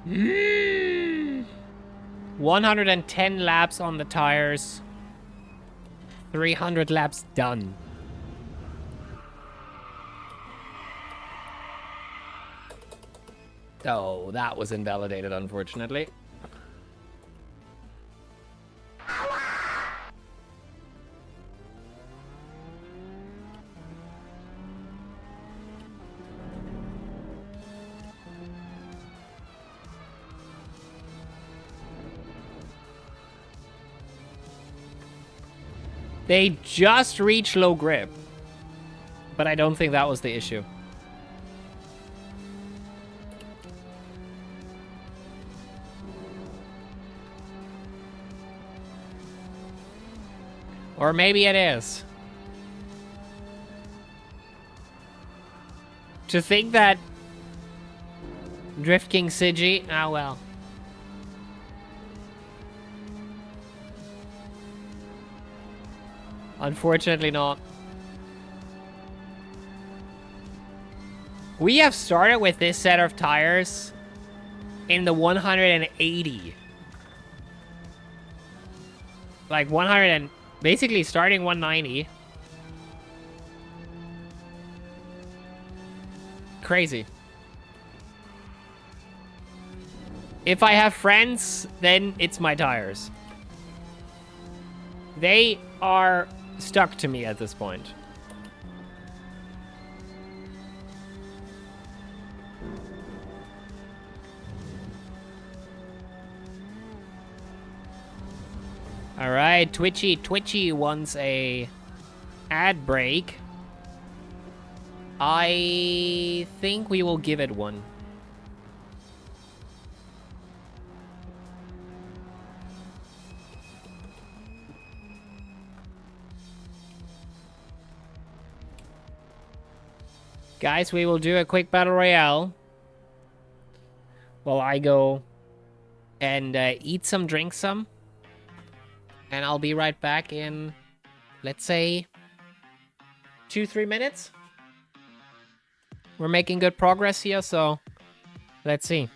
[SPEAKER 6] Mm. 110 laps on the tires. 300 laps done. Oh, that was invalidated, unfortunately. They just reached low grip. But I don't think that was the issue. Or maybe it is. To think that Drift King Sigi, ah well. Unfortunately not. We have started with this set of tires in the 180. Like 100 and basically starting 190. Crazy. If I have friends, then it's my tires. They are stuck to me at this point. All right, Twitchy wants a ad break. I think we will give it one. Guys, we will do a quick battle royale while I go and eat some, drink some. And I'll be right back in, let's say, 2-3 minutes. We're making good progress here, so let's see.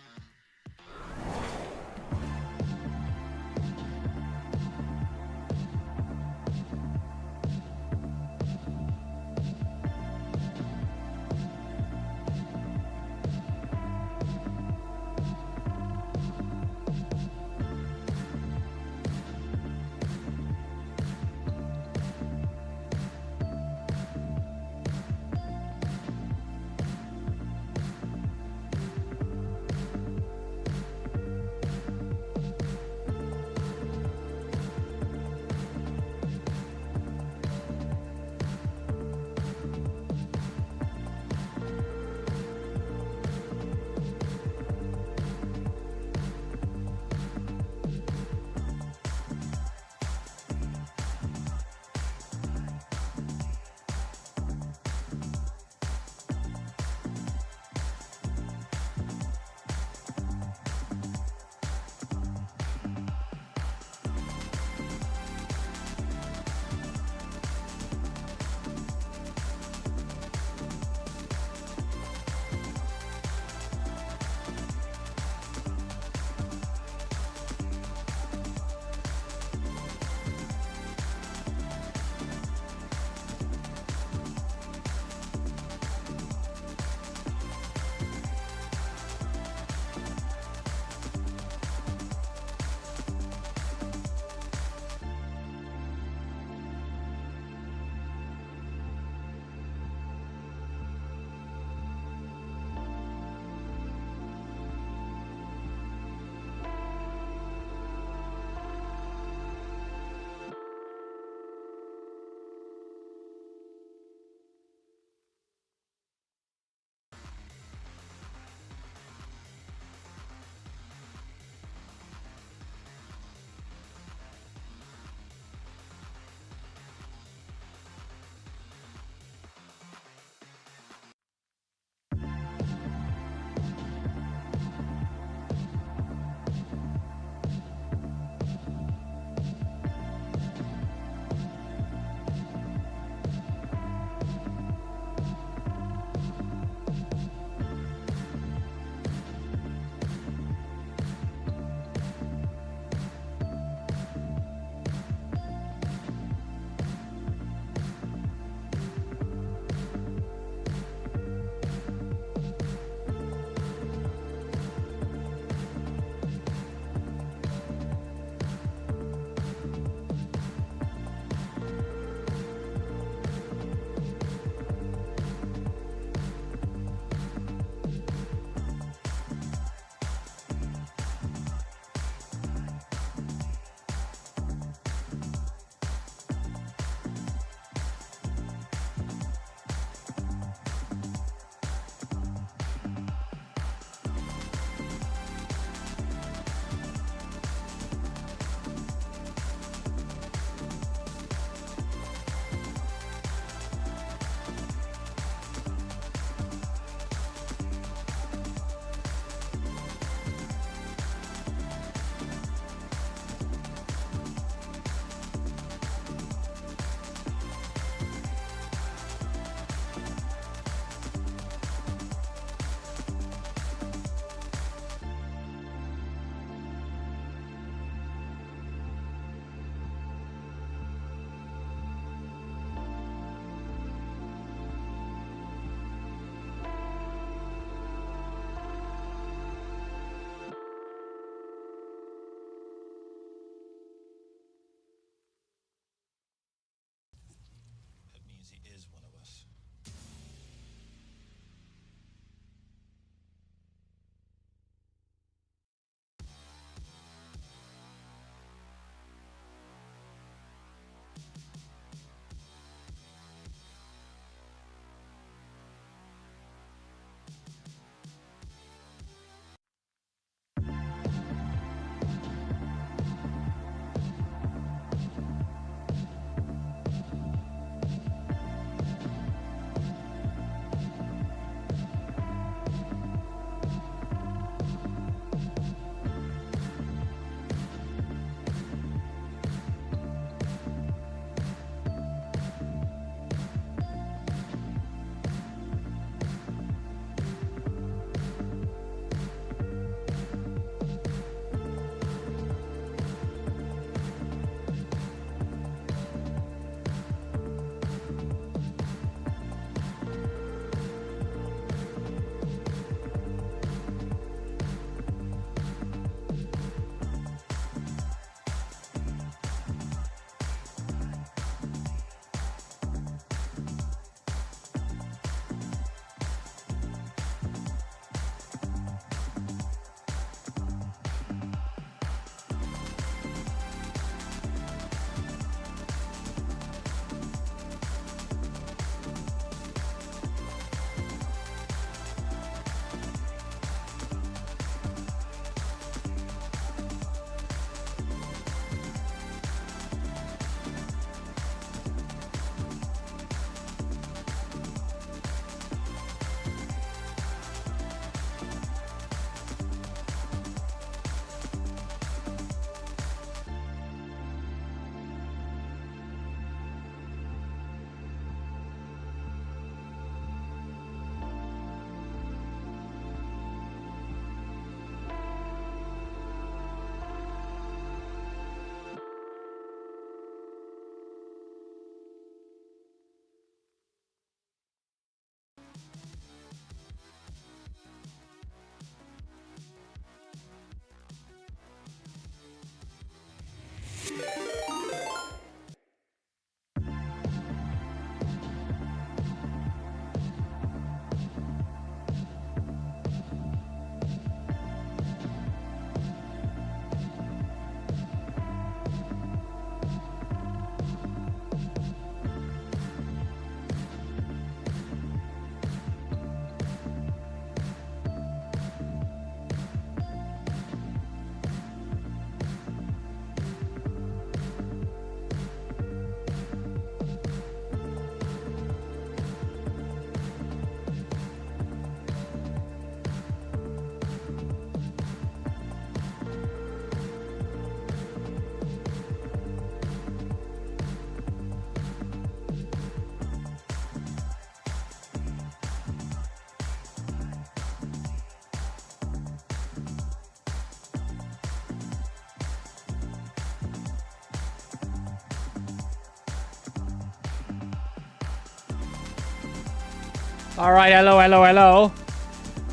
[SPEAKER 6] All right, hello, hello, hello.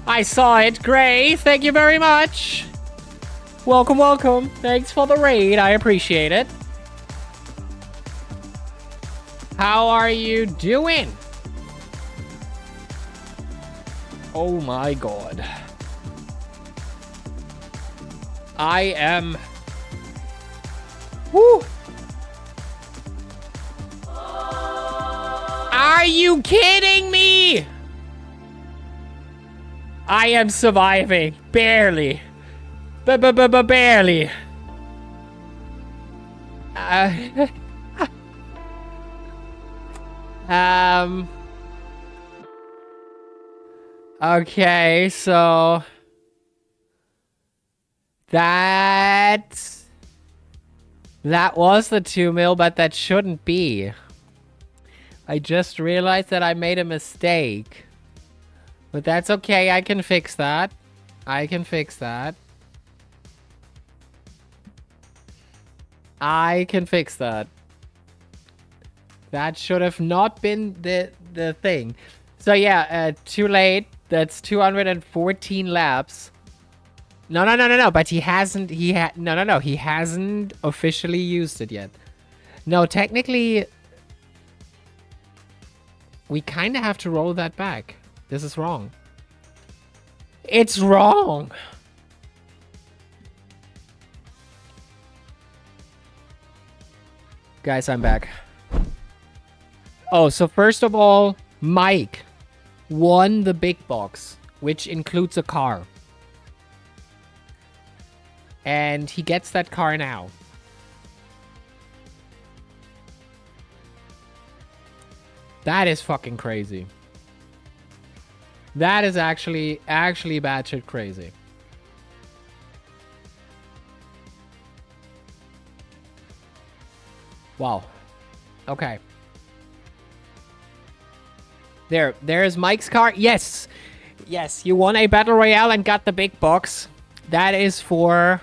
[SPEAKER 6] I saw it. Gray, thank you very much. Welcome, welcome. Thanks for the raid. I appreciate it. How are you doing? Oh my god. I am... Woo! Are you kidding me? I am surviving. Barely. Barely. Okay, so... That was the 2 mil, but that shouldn't be. I just realized that I made a mistake. But that's okay, I can fix that. I can fix that. I can fix that. That should have not been the thing. So yeah, too late. That's 214 laps. No. But he hasn't. No. He hasn't officially used it yet. No, technically, we kind of have to roll that back. This is wrong. It's wrong. Guys, I'm back. Oh, so first of all, Mike won the big box, which includes a car. And he gets that car now. That is fucking crazy. That is actually batshit crazy. Wow. Okay. There's Mike's car. Yes. Yes, you won a battle royale and got the big box. That is for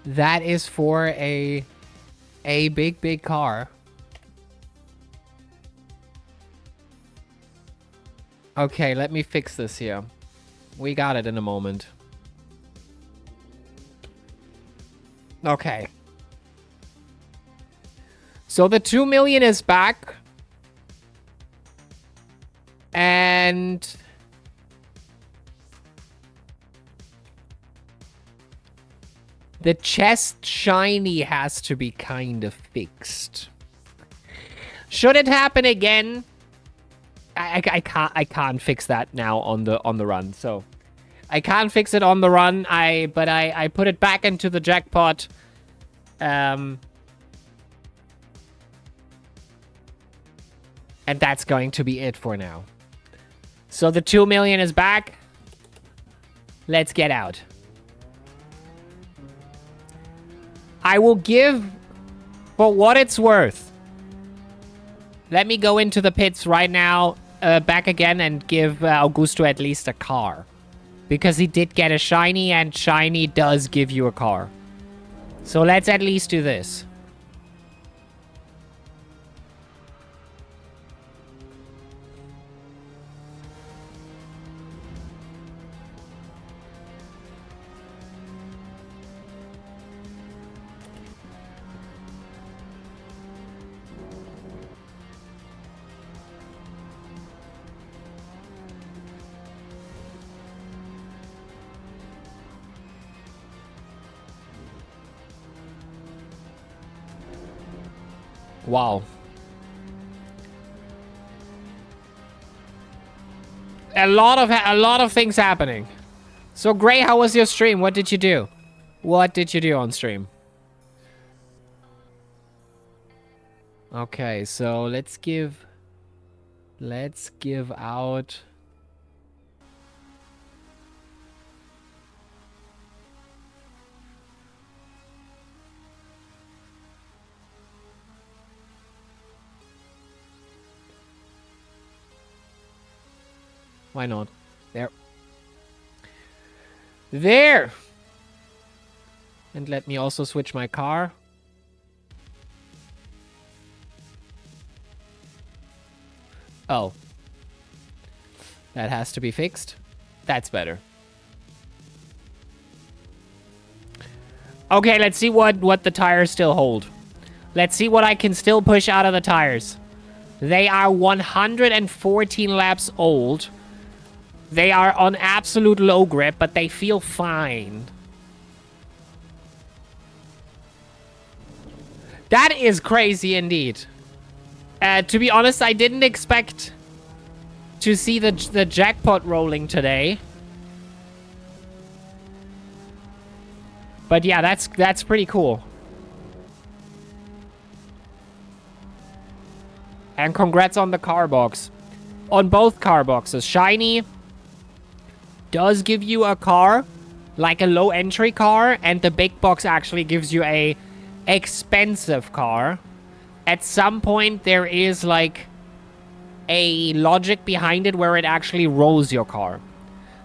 [SPEAKER 6] a big car. Okay, let me fix this here. We got it in a moment. Okay. So the 2 million is back. And the chest shiny has to be kind of fixed. Should it happen again? I can't fix that now on the run. So I can't fix it on the run. But I put it back into the jackpot. And that's going to be it for now. So the 2 million is back. Let's get out. I will give, for what it's worth. Let me go into the pits right now, back again, and give Augusto at least a car. Because he did get a shiny, and shiny does give you a car. So let's at least do this. Wow. A lot of things happening. So Gray, how was your stream? What did you do? What did you do on stream? Okay, so let's give out Why not? There. There! And let me also switch my car. Oh. That has to be fixed. That's better. Okay, let's see what the tires still hold. Let's see what I can still push out of the tires. They are 114 laps old. They are on absolute low grip, but they feel fine. That is crazy indeed. To be honest, I didn't expect to see the jackpot rolling today. But yeah, that's pretty cool. And congrats on the car box. On both car boxes. Shiny does give you a car, like a low entry car, and the big box actually gives you a expensive car. At some point there is like a logic behind it where it actually rolls your car,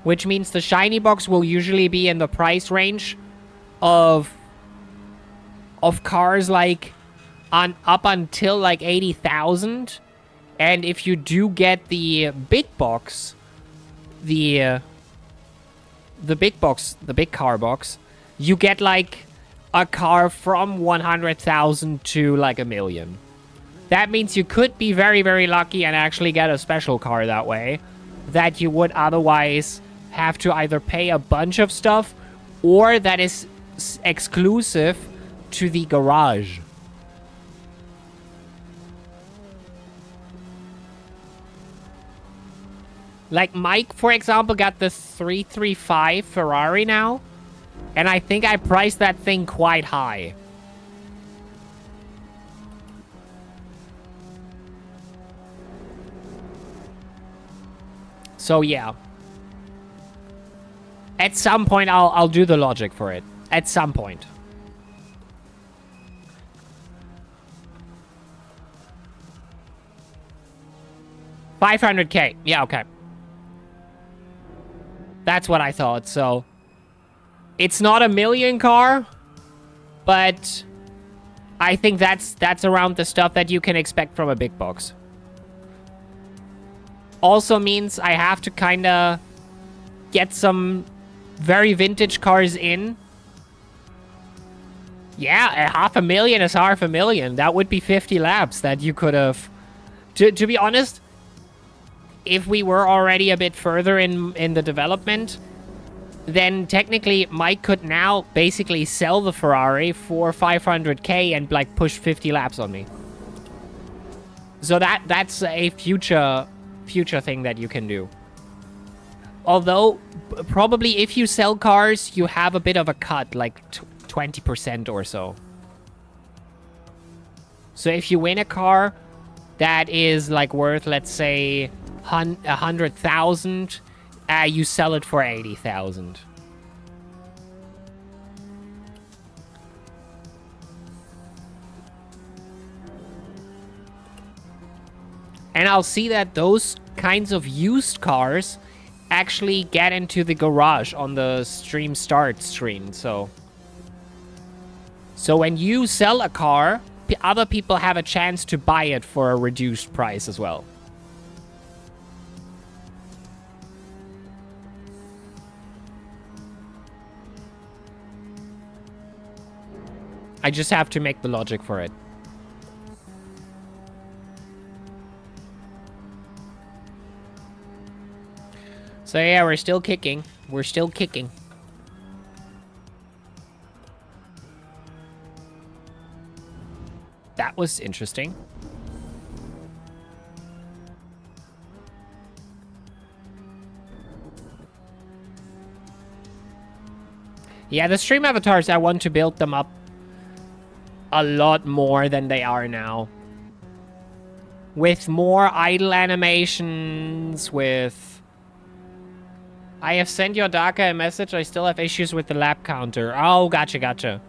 [SPEAKER 6] which means the shiny box will usually be in the price range of cars like up until like 80,000, and if you do get the big box, the big car box, you get like a car from 100,000 to like 1 million. That means you could be very, very lucky and actually get a special car that way, that you would otherwise have to either pay a bunch of stuff, or that is exclusive to the garage. Like Mike, for example, got the 335 Ferrari now, and I think I priced that thing quite high. So yeah. At some point, I'll do the logic for it. At some point. $500K. Yeah, okay. That's what I thought, so... It's not a 1 million car, but... I think that's around the stuff that you can expect from a big box. Also means I have to kinda... get some very vintage cars in. Yeah, 500,000 is 500,000. That would be 50 laps that you could have... To be honest... If we were already a bit further in the development, then technically Mike could now basically sell the Ferrari for 500K and like push 50 laps on me. So that's a future thing that you can do. Although probably if you sell cars, you have a bit of a cut, like 20% or so. So if you win a car that is like worth, let's say, 100,000, you sell it for 80,000. And I'll see that those kinds of used cars actually get into the garage on the stream start screen. So when you sell a car, other people have a chance to buy it for a reduced price as well. I just have to make the logic for it. So yeah, we're still kicking. We're still kicking. That was interesting. Yeah, the stream avatars, I want to build them up a lot more than they are now. With more idle animations, with... I have sent your Daka a message. I still have issues with the lap counter. Oh, gotcha.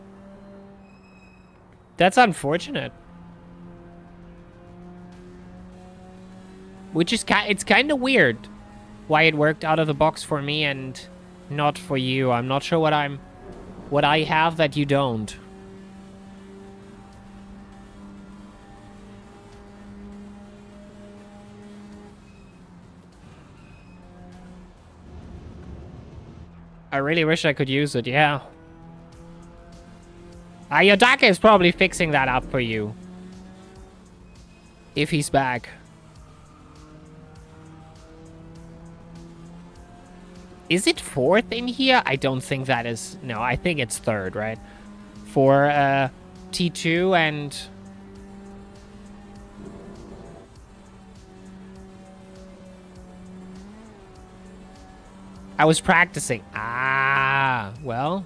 [SPEAKER 6] That's unfortunate. Which is it's kind of weird why it worked out of the box for me and not for you. I'm not sure what I have that you don't. I really wish I could use it, yeah. Yodaka is probably fixing that up for you. If he's back. Is it 4th in here? I don't think that is... No, I think it's 3rd, right? For T2 and... I was practicing. Ah, well.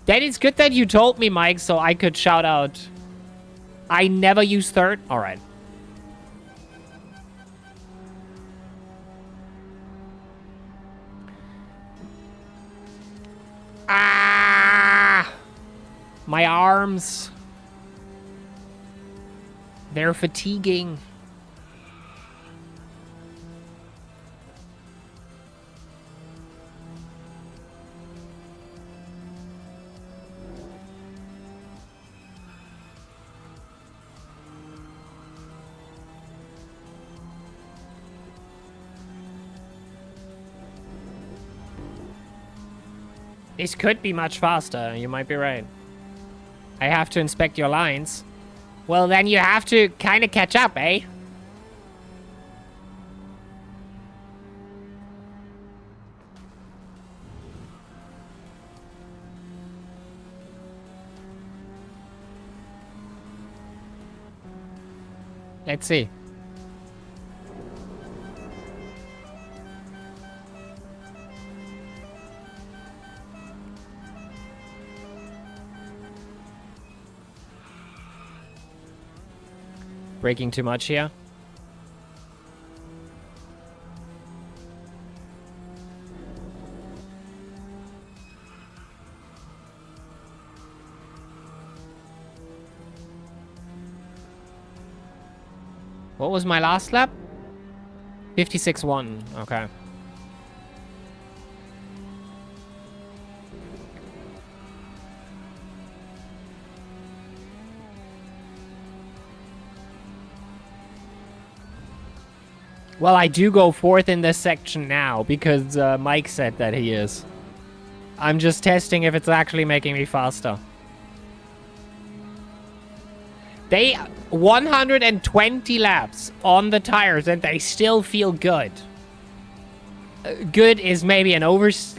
[SPEAKER 6] Then it's good that you told me, Mike, so I could shout out. I never use 3rd. All right. Ah! My arms. They're fatiguing. This could be much faster. You might be right. I have to inspect your lines. Well, then you have to kind of catch up, eh? Let's see. Breaking too much here. What was my last lap? 56.1. Okay. Well, I do go 4th in this section now because Mike said that he is. I'm just testing if it's actually making me faster. They 120 laps on the tires and they still feel good. Good is maybe an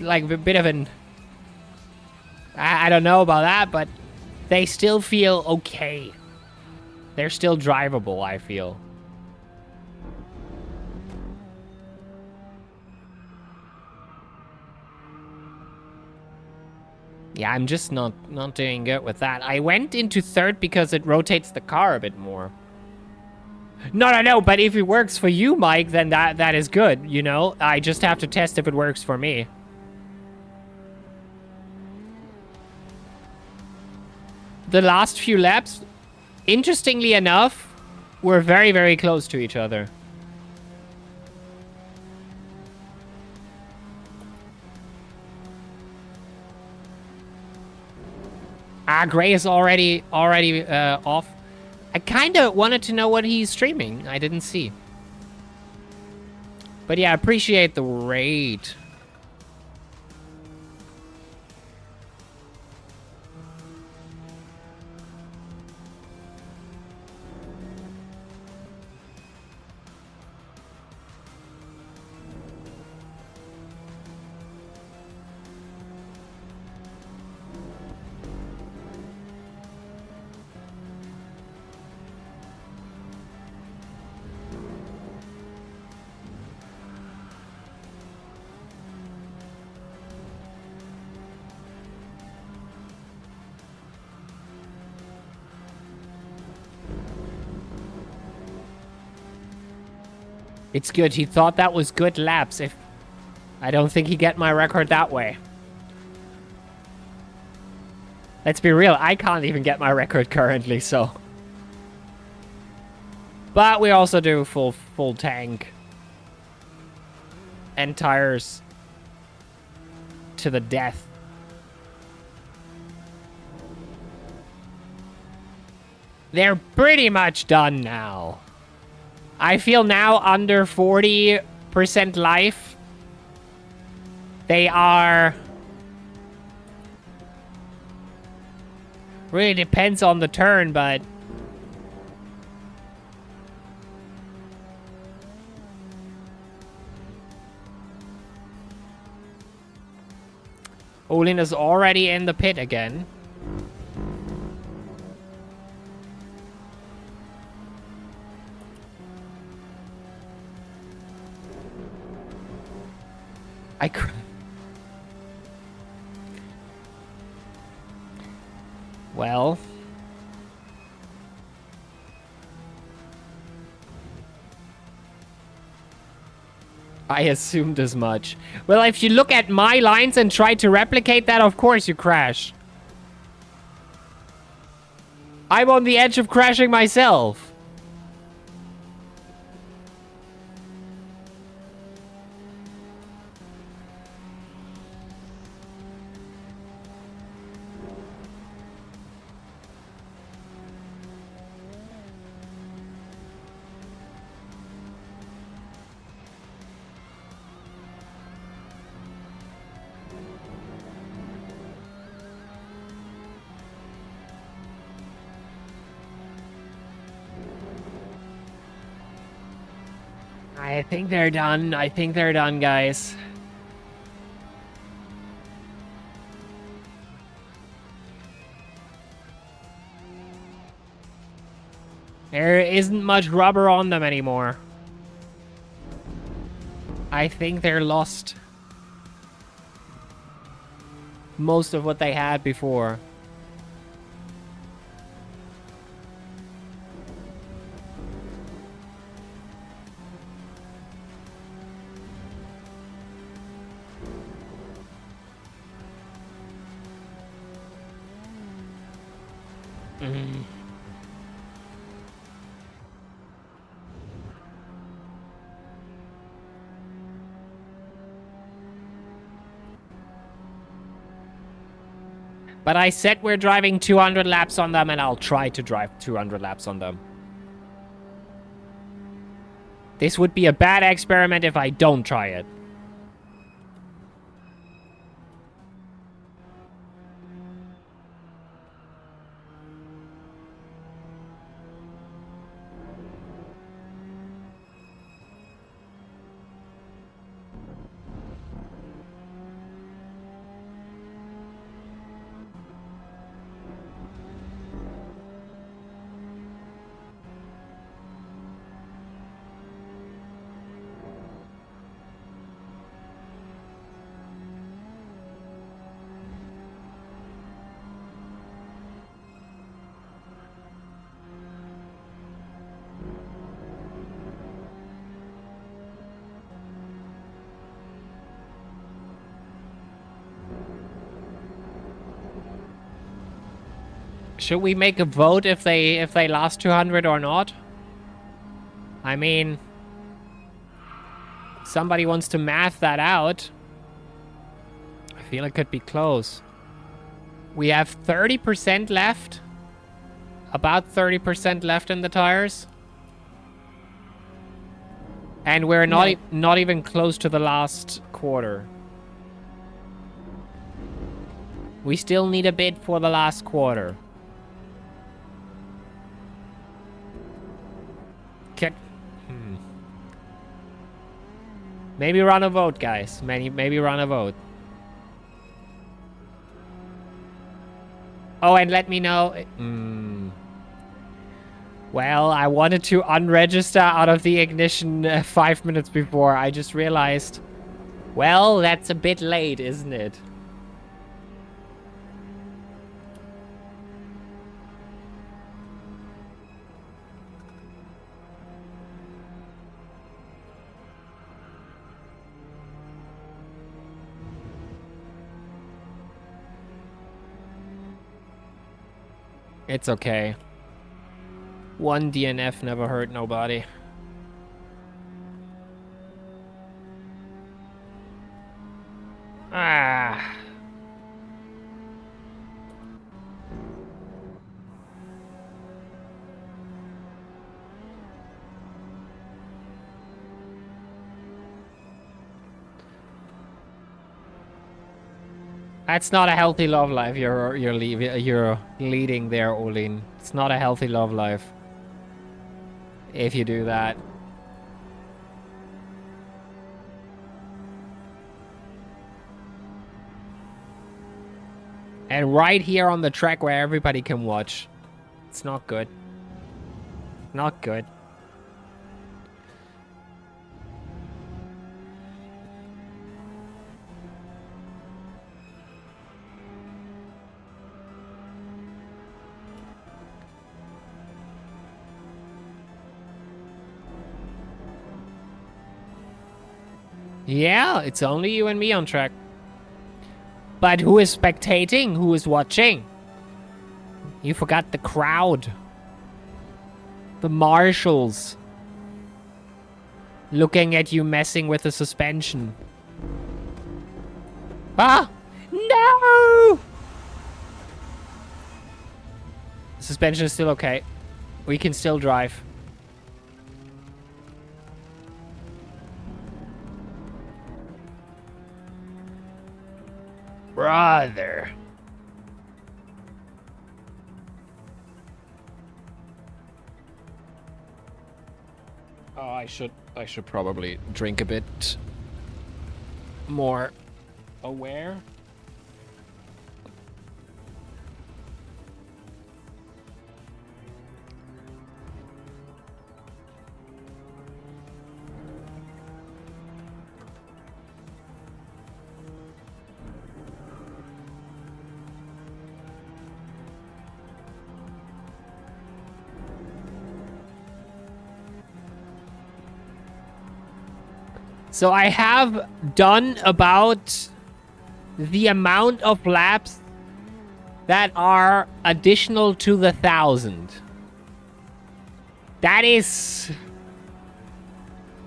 [SPEAKER 6] like a bit of an... I don't know about that, but they still feel okay. They're still drivable, I feel. Yeah, I'm just not doing good with that. I went into 3rd because it rotates the car a bit more. No, but if it works for you, Mike, then that is good, you know? I just have to test if it works for me. The last few laps, interestingly enough, were very, very close to each other. Ah, Gray is already off. I kind of wanted to know what he's streaming. I didn't see. But yeah, I appreciate the raid. It's good. He thought that was good laps. If I don't think he get my record that way. Let's be real. I can't even get my record currently, so. But we also do full tank. And tires to the death. They're pretty much done now. I feel now under 40% life. They are Really depends on the turn, but... Olin is already in the pit again. Well... I assumed as much. Well, if you look at my lines and try to replicate that, of course you crash. I'm on the edge of crashing myself. I think they're done. I think they're done, guys. There isn't much rubber on them anymore. I think they're lost. Most of what they had before. But I said we're driving 200 laps on them, and I'll try to drive 200 laps on them. This would be a bad experiment if I don't try it. Should we make a vote if they last 200 or not? I mean, somebody wants to math that out. I feel it could be close. We have 30% left. About 30% left in the tires. And we're not even close to the last quarter. We still need a bit for the last quarter. Maybe run a vote, guys. Maybe run a vote. Oh, and let me know. Well, I wanted to unregister out of the ignition 5 minutes before. I just realized. Well, that's a bit late, isn't it? It's okay. One DNF never hurt nobody. Ah. That's not a healthy love life you're leading there, Olin. It's not a healthy love life. If you do that. And right here on the track where everybody can watch. It's not good. Not good. Yeah, it's only you and me on track. But who is spectating? Who is watching? You forgot the crowd. The marshals. Looking at you messing with the suspension. Ah! No! The suspension is still okay. We can still drive. Brother.
[SPEAKER 2] Oh, I should probably drink a bit more aware.
[SPEAKER 6] So I have done about the amount of laps that are additional to the 1,000. That is...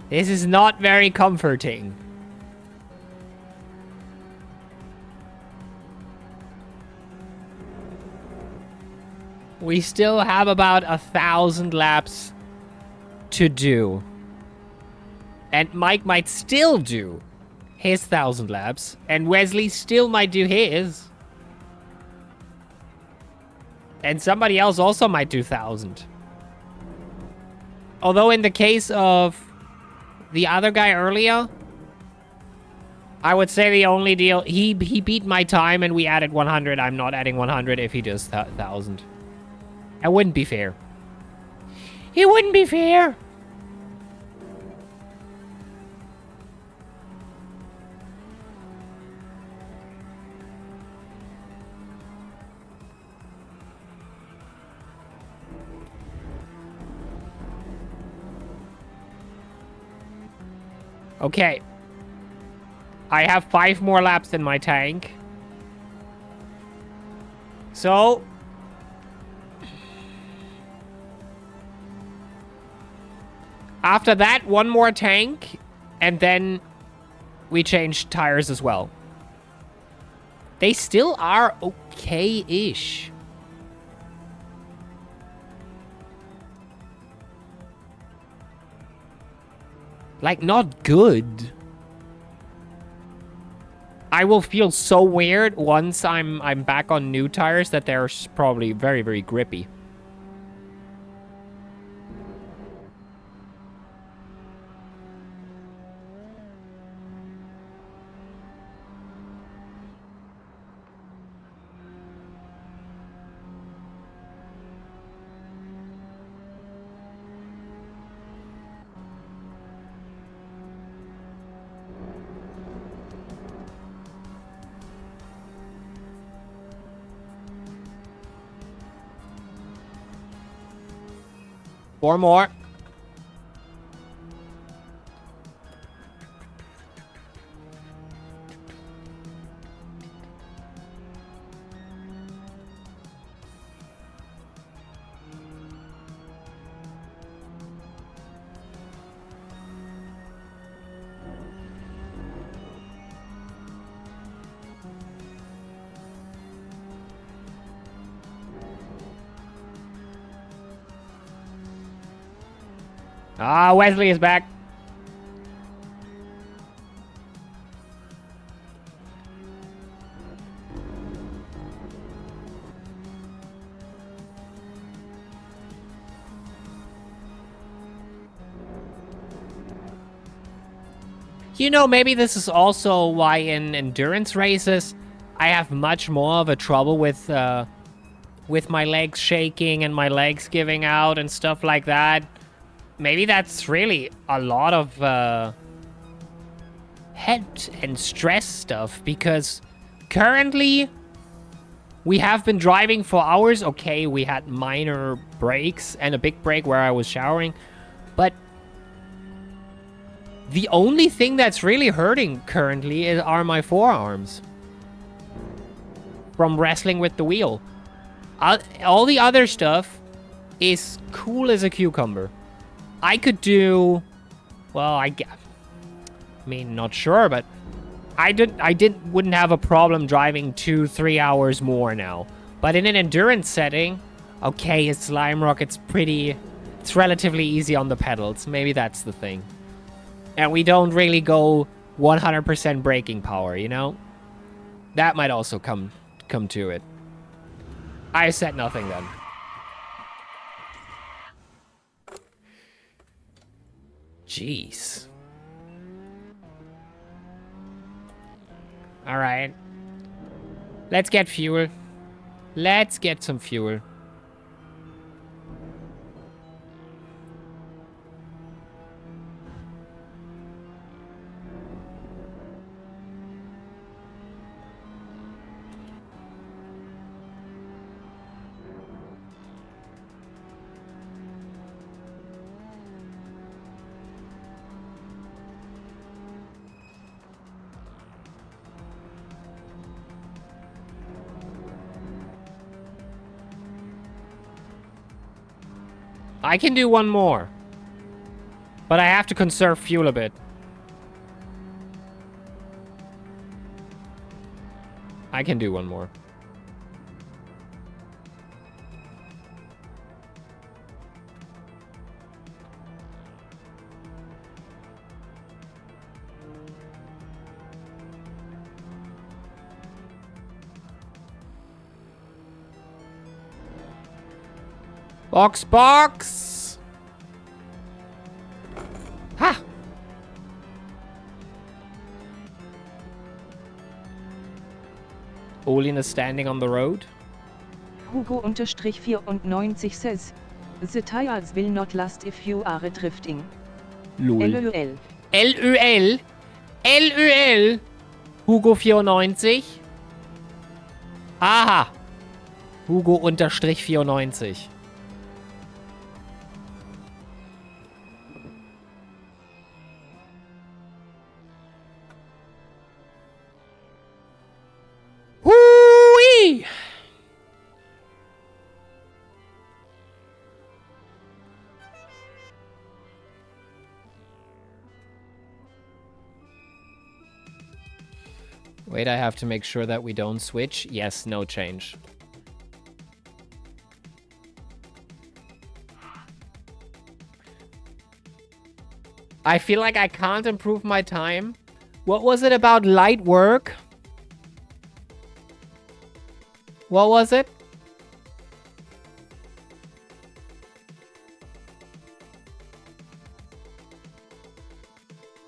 [SPEAKER 6] This is not very comforting. We still have about 1,000 laps to do. And Mike might still do his 1,000 laps. And Wesley still might do his. And somebody else also might do 1,000. Although in the case of the other guy earlier, I would say the only deal... He beat my time and we added 100. I'm not adding 100 if he does 1,000. That wouldn't be fair. It wouldn't be fair. Okay. I have 5 more laps in my tank. So... After that, 1 more tank. And then we change tires as well. They still are okay-ish. Like, not good. I will feel so weird once I'm back on new tires that they're probably very, very grippy. Four more. Ah, Wesley is back. You know, maybe this is also why in endurance races, I have much more of a trouble with my legs shaking and my legs giving out and stuff like that. Maybe that's really a lot of head and stress stuff, because currently we have been driving for hours. Okay, we had minor breaks and a big break where I was showering, but the only thing that's really hurting currently are my forearms from wrestling with the wheel. All the other stuff is cool as a cucumber. I could do, well, I mean, not sure, but wouldn't have a problem driving 2-3 hours more now. But in an endurance setting, okay, it's Slime Rock, it's relatively easy on the pedals. Maybe that's the thing. And we don't really go 100% braking power, you know? That might also come to it. I said nothing then. Jeez. All right. Let's get fuel. Let's get some fuel. I can do one more. But I have to conserve fuel a bit. I can do one more. Box! Ha! Olin is standing on the road.
[SPEAKER 8] Hugo_94 says, the tires will not last if you are drifting.
[SPEAKER 6] Lol.
[SPEAKER 8] LOL.
[SPEAKER 6] LÖL. LÖL. Hugo94. Aha. Hugo_94. Hoo-wee! Wait, I have to make sure that we don't switch. Yes, no change. I feel like I can't improve my time. What was it about light work? What was it?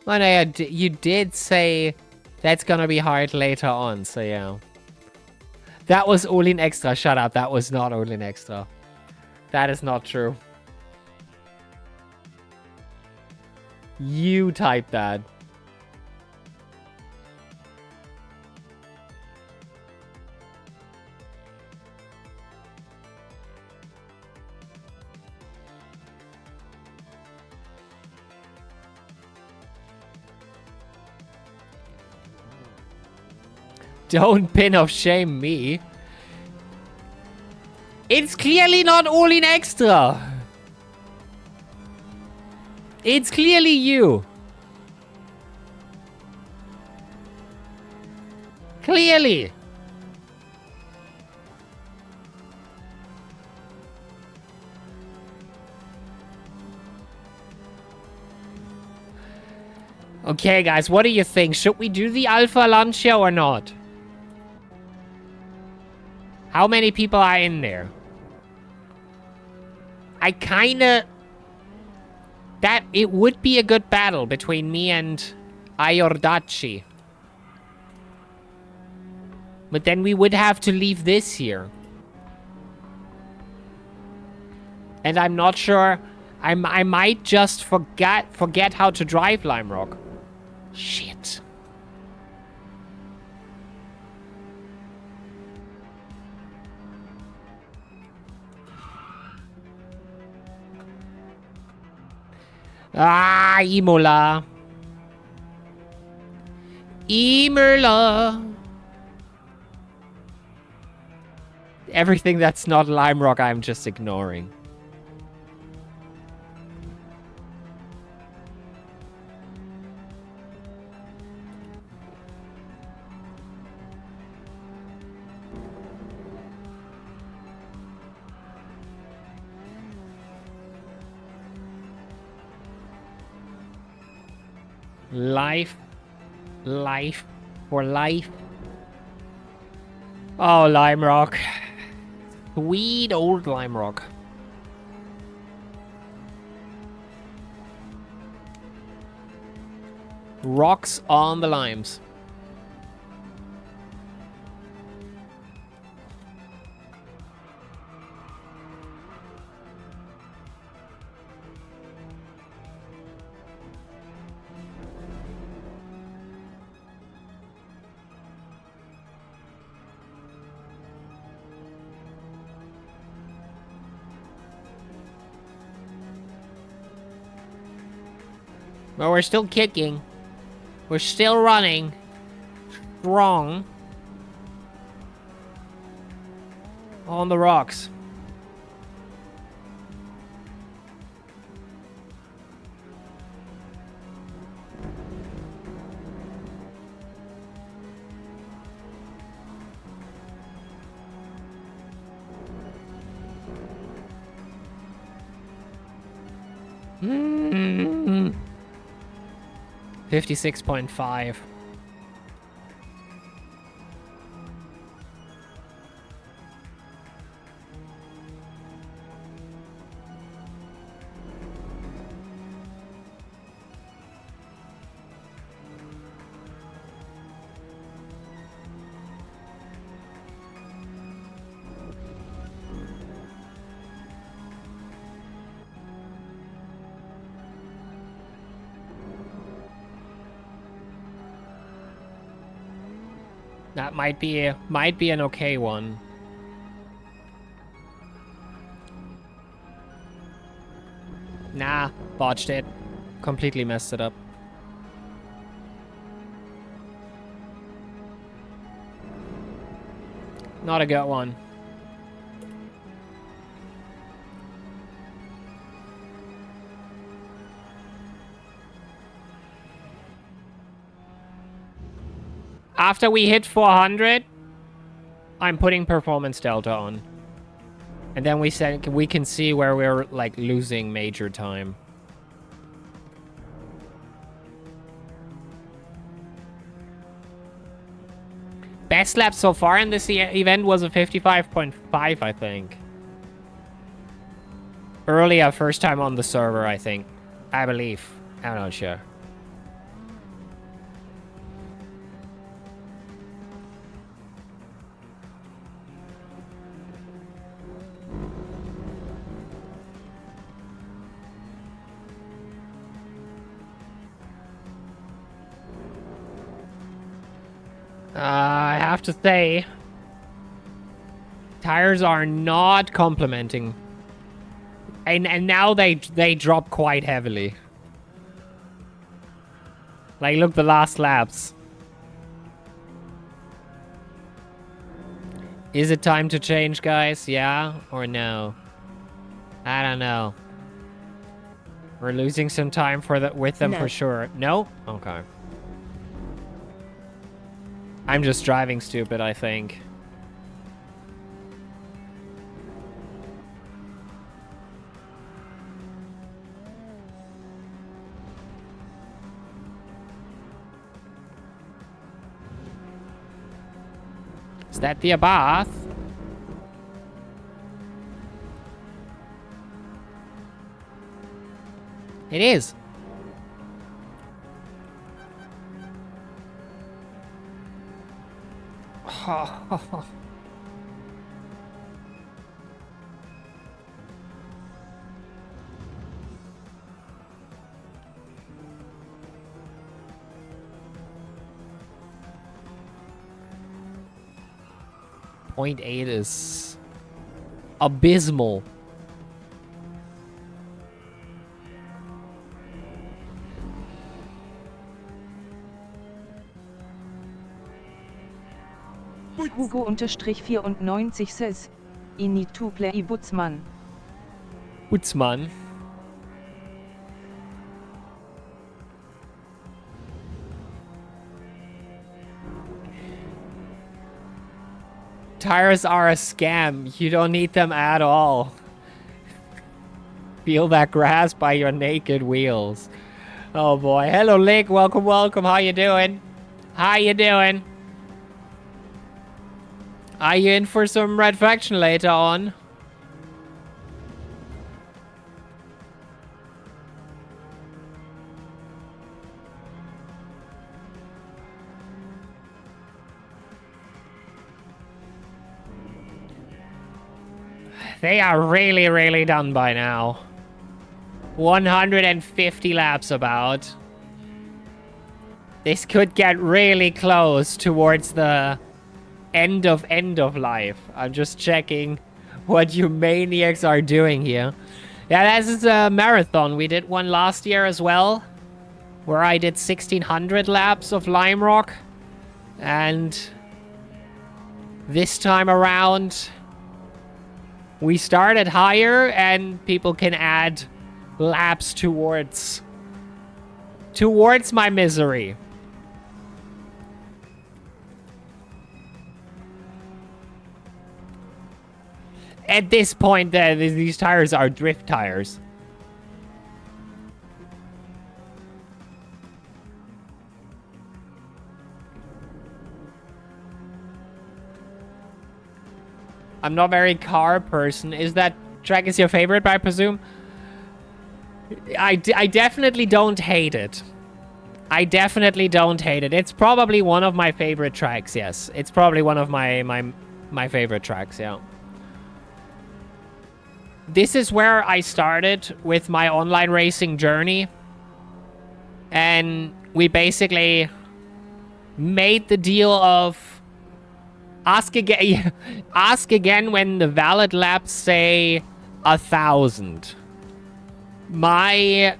[SPEAKER 6] Oh, no, you did say that's gonna be hard later on, so yeah. That was Olin Extra. Shut up, that was not Olin Extra. That is not true. You typed that. Don't pin of shame me. It's clearly not Olin Extra. It's clearly you. Clearly. Okay, guys, what do you think? Should we do the Alpha Lancia or not? How many people are in there? I kinda... It would be a good battle between me and Iordache. But then we would have to leave this here. And I'm not sure. I might just forget how to drive Lime Rock. Shit. Ah, Imola. Imola. Everything that's not Lime Rock, I'm just ignoring. Life for life. Oh, Lime Rock. Sweet old Lime Rock. Rocks on the limes. But we're still kicking. We're still running. Strong. On the rocks. Mm-hmm. 56.5. That might be an okay one. Nah, botched it. Completely messed it up. Not a good one. After we hit 400, I'm putting Performance Delta on. And then we can see where we're like losing major time. Best lap so far in this event was a 55.5, I think. Earlier, first time on the server, I think. I believe. I'm not sure. I have to say, tires are not complimenting. And now they drop quite heavily. Like, look, the last laps. Is it time to change, guys? Yeah or no? I don't know. We're losing some time with them for sure. No? Okay. I'm just driving stupid, I think. Is that the Abath? It is. .8 is abysmal.
[SPEAKER 8] Hugo-94 says, I need to play Butzmann.
[SPEAKER 6] Utzmann. Tires are a scam. You don't need them at all. Feel that grass by your naked wheels. Oh boy. Hello, Lick. Welcome, welcome. How you doing? How you doing? Are you in for some Red Faction later on? They are really, really done by now. 150 laps about. This could get really close towards the end of life. I'm just checking what you maniacs are doing here. Yeah, this is a marathon. We did one last year as well, where I did 1600 laps of Lime Rock. And this time around, we started higher, and people can add laps towards my misery. At this point, these tires are drift tires. I'm not very car person. Is that track is your favorite, I presume? I definitely don't hate it. I definitely don't hate it. It's probably one of my favorite tracks, yes. It's probably one of my favorite tracks, yeah. This is where I started with my online racing journey. And we basically made the deal of ask again when the valid laps say 1,000. My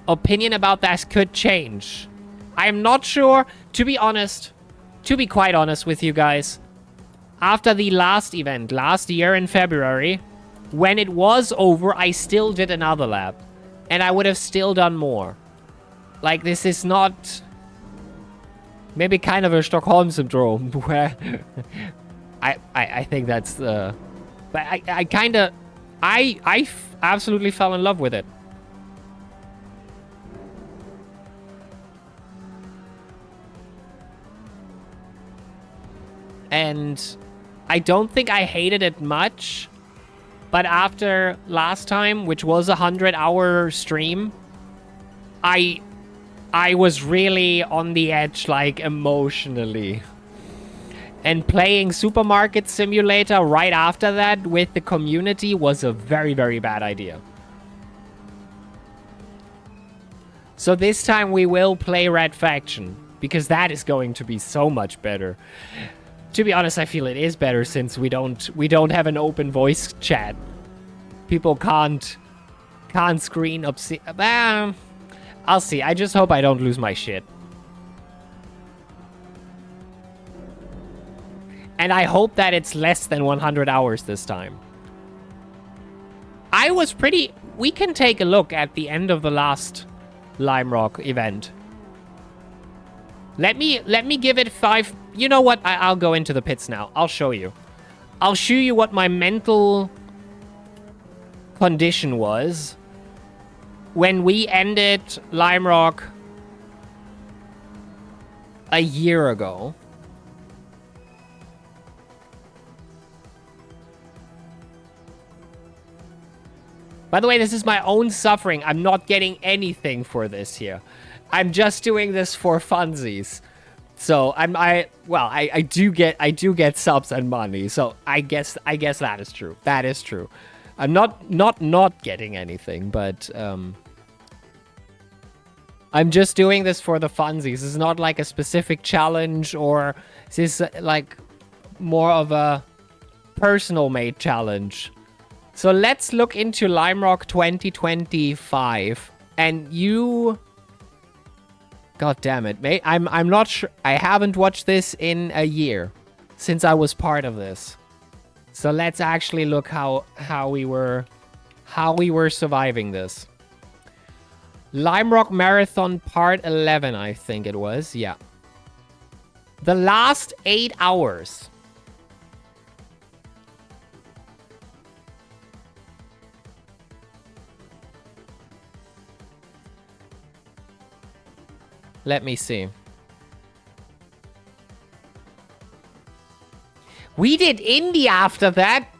[SPEAKER 6] opinion about that could change. I'm not sure, to be quite honest with you guys. After the last event, last year in February, when it was over, I still did another lap. And I would have still done more. Like, this is not... maybe kind of a Stockholm syndrome, where... I think that's the... but I kind of... I absolutely fell in love with it. And I don't think I hated it much. But after last time, which was a 100-hour stream, I was really on the edge, like, emotionally. And playing Supermarket Simulator right after that with the community was a very, very bad idea. So this time we will play Red Faction, because that is going to be so much better. To be honest, I feel it is better since we don't have an open voice chat. People can't screen up. I'll see. I just hope I don't lose my shit. And I hope that it's less than 100 hours this time. I was pretty... we can take a look at the end of the last Lime Rock event. Let me give it 5... you know what? I'll go into the pits now. I'll show you. I'll show you what my mental condition was when we ended Lime Rock a year ago. By the way, this is my own suffering. I'm not getting anything for this here. I'm just doing this for funsies. So I do get subs and money. So I guess that is true. That is true. I'm not getting anything, but I'm just doing this for the funsies. It's not like a specific challenge, or this is like more of a personal made challenge. So let's look into LimeRock 2025. And you... God damn it, mate. I'm not sure. I haven't watched this in a year since I was part of this. So let's actually look how we were surviving this. LimeRock Marathon Part 11, I think it was. Yeah. The last 8 hours. Let me see. We did indie after that.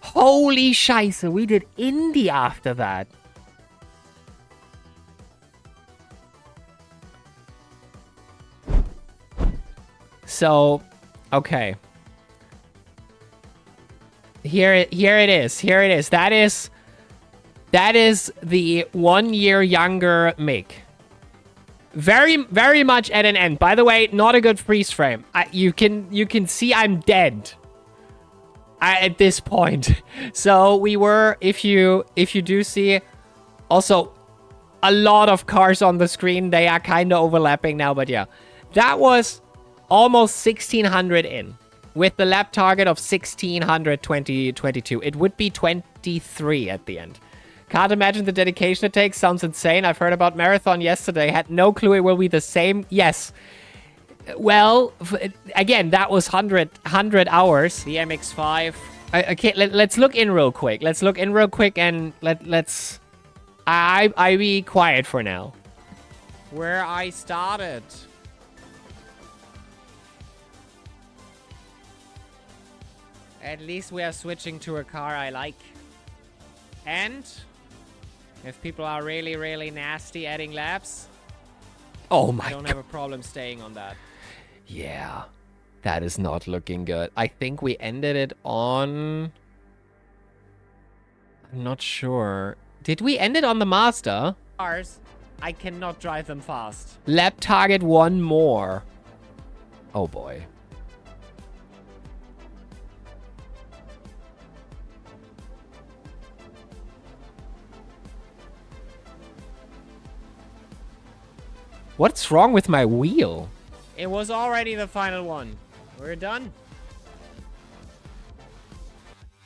[SPEAKER 6] Holy scheisse, we did indie after that. So, okay. Here it is. Here it is. That is the 1 year younger Mick. Very much at an end. By the way, not a good freeze frame. You can see I'm dead at this point. So we were, if you do see, also a lot of cars on the screen. They are kind of overlapping now, but yeah, that was almost 1600 in with the lap target of 1600 2022. It would be 23 at the end. Can't imagine the dedication it takes. Sounds insane. I've heard about Marathon yesterday. Had no clue it will be the same. Yes. Well, again, that was 100 hours. The MX-5. Okay, let's look in real quick. Let's look in real quick and let's... I be quiet for now. Where I started. At least we are switching to a car I like. And... if people are really nasty adding laps, oh my God, I don't have a problem staying on that. Yeah, that is not looking good. I think we ended it on... I'm not sure. Did we end it on the Mazda? Cars, I cannot drive them fast. Lap target one more. Oh boy. What's wrong with my wheel? It was already the final one. We're done.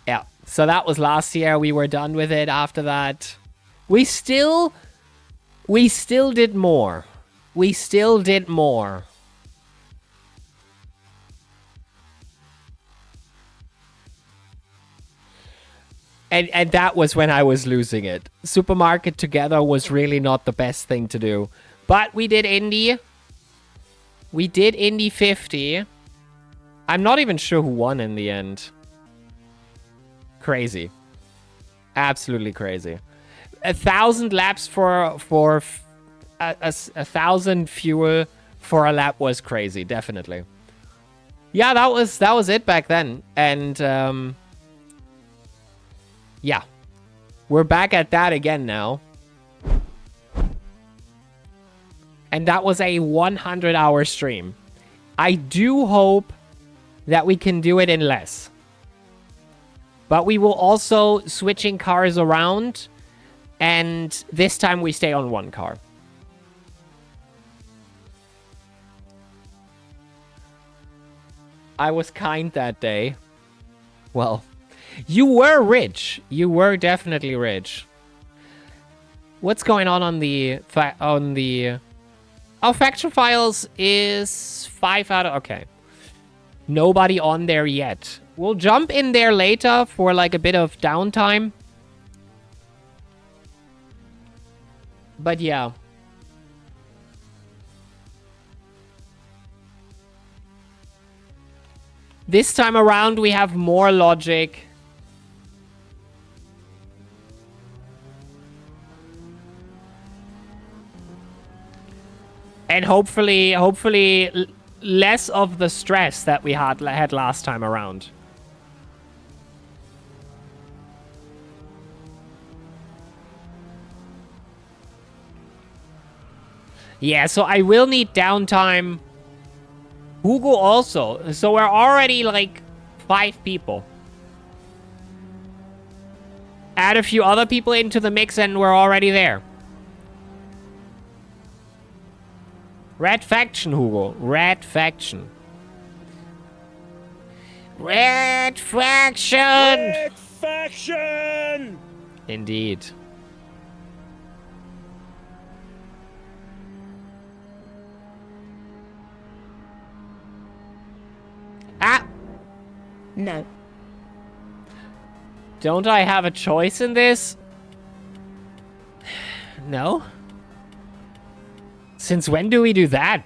[SPEAKER 6] Yeah, so that was last year. We were done with it after that. We still did more. We still did more. And that was when I was losing it. Supermarket together was really not the best thing to do. But we did Indy. We did Indy 50. I'm not even sure who won in the end. Crazy. Absolutely crazy. 1,000 laps for a 1,000 fuel for a lap was crazy, definitely. Yeah, that was it back then. And yeah. We're back at that again now. And that was a 100-hour stream. I do hope that we can do it in less. But we will also switching cars around. And this time we stay on one car. I was kind that day. Well, you were rich. You were definitely rich. What's going on the... Oh, Faction Files is 5 out of... Okay. Nobody on there yet. We'll jump in there later for like a bit of downtime. But yeah. This time around we have more logic. And hopefully less of the stress that we had last time around. Yeah, so I will need downtime. Hugo also. So we're already like 5 people. Add a few other people into the mix and we're already there. Red Faction, Hugo. Red Faction. Red Faction!
[SPEAKER 11] Red Faction!
[SPEAKER 6] Indeed. Ah!
[SPEAKER 10] No.
[SPEAKER 6] Don't I have a choice in this? No? Since when do we do that?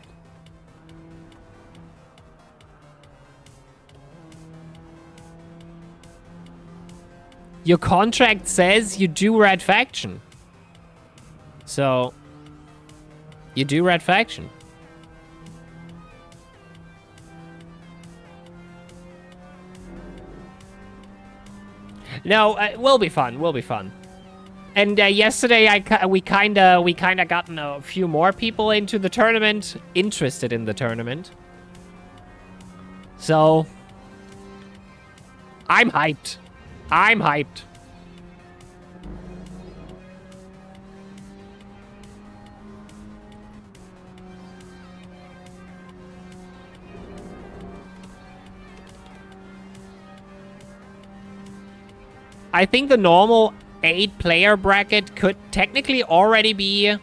[SPEAKER 6] Your contract says you do Red Faction. So, you do Red Faction. No, will be fun. Will be fun. And yesterday, we kinda gotten a few more people into the tournament, interested in the tournament. So, I'm hyped. I'm hyped. I think the normal 8-player bracket could technically already be...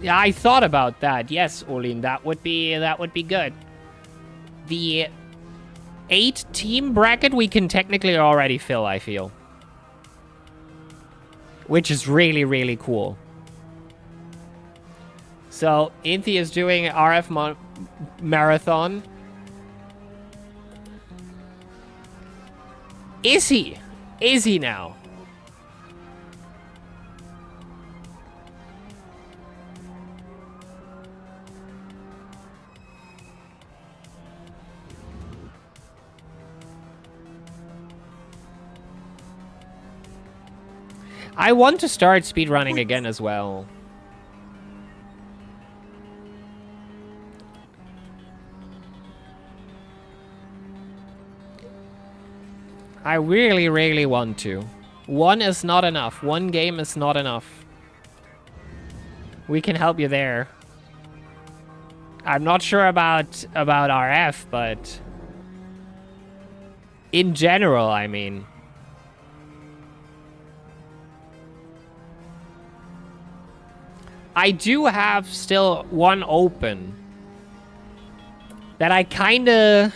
[SPEAKER 6] Yeah, I thought about that. Yes, Olin, that would be good. The 8-team bracket we can technically already fill, I feel. Which is really, really cool. So, Inthi is doing RF marathon. Is he? Is he now? I want to start speedrunning again as well. I really, really want to. One is not enough. One game is not enough. We can help you there. I'm not sure about RF, but in general, I mean. I do have still one open that I kinda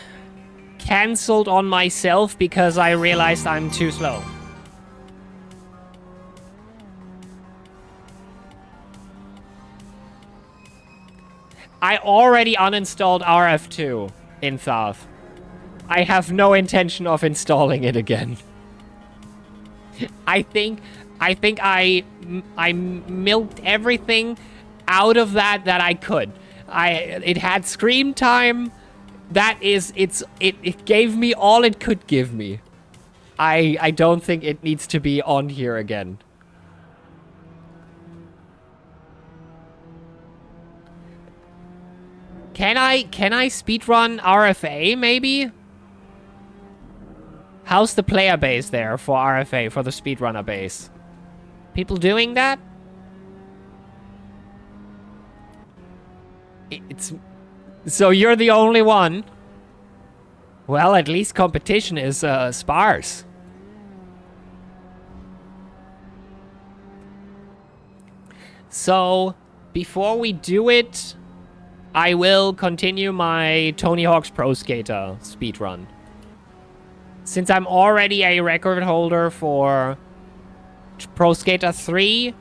[SPEAKER 6] cancelled on myself because I realized I'm too slow. I already uninstalled RF2 in Thoth. I have no intention of installing it again. I think I milked everything out of that I could. It had screen time. It gave me all it could give me. I don't think it needs to be on here again. Can I speedrun RFA maybe? How's the player base there for RFA, for the speedrunner base? People doing that? So you're the only one? Well, at least competition is sparse. So, before we do it, I will continue my Tony Hawk's Pro Skater speedrun. Since I'm already a record holder for Pro Skater 3,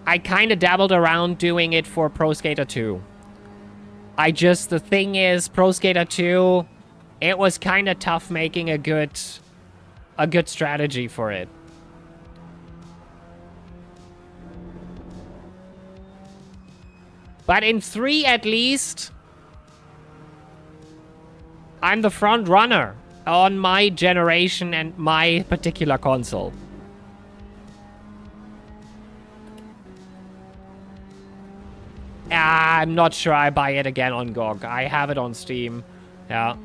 [SPEAKER 6] I kind of dabbled around doing it for Pro Skater 2. The thing is, Pro Skater 2, it was kind of tough making a good strategy for it. But in 3 at least, I'm the front runner on my generation and my particular console. I'm not sure I buy it again on GOG. I have it on Steam. Yeah.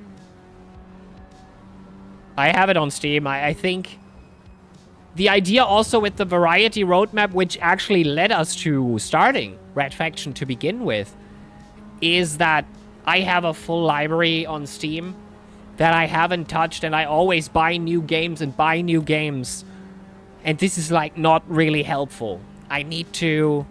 [SPEAKER 6] I have it on Steam. I think the idea also with the variety roadmap, which actually led us to starting Red Faction to begin with, is that I have a full library on Steam that I haven't touched, and I always buy new games and buy new games. And this is, like, not really helpful. I need to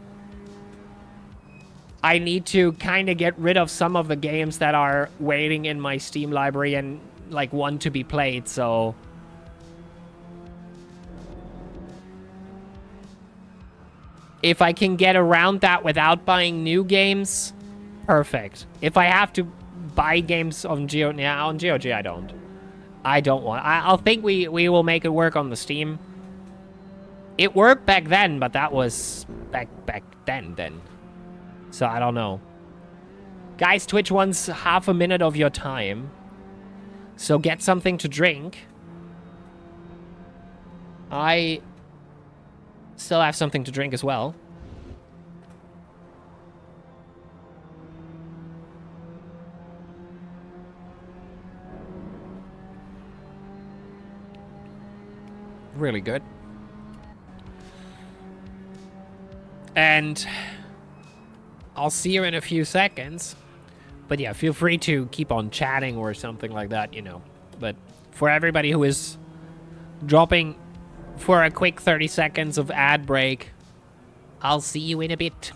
[SPEAKER 6] kind of get rid of some of the games that are waiting in my Steam library and, like, want to be played, so... If I can get around that without buying new games, perfect. If I have to buy games on GOG, yeah, on GOG I don't. I don't want... I'll think we will make it work on the Steam. It worked back then, but that was back then. So I don't know. Guys, Twitch wants half a minute of your time. So get something to drink. I still have something to drink as well. Really good. And I'll see you in a few seconds. But yeah, feel free to keep on chatting or something like that, you know. But for everybody who is dropping for a quick 30 seconds of ad break, I'll see you in a bit.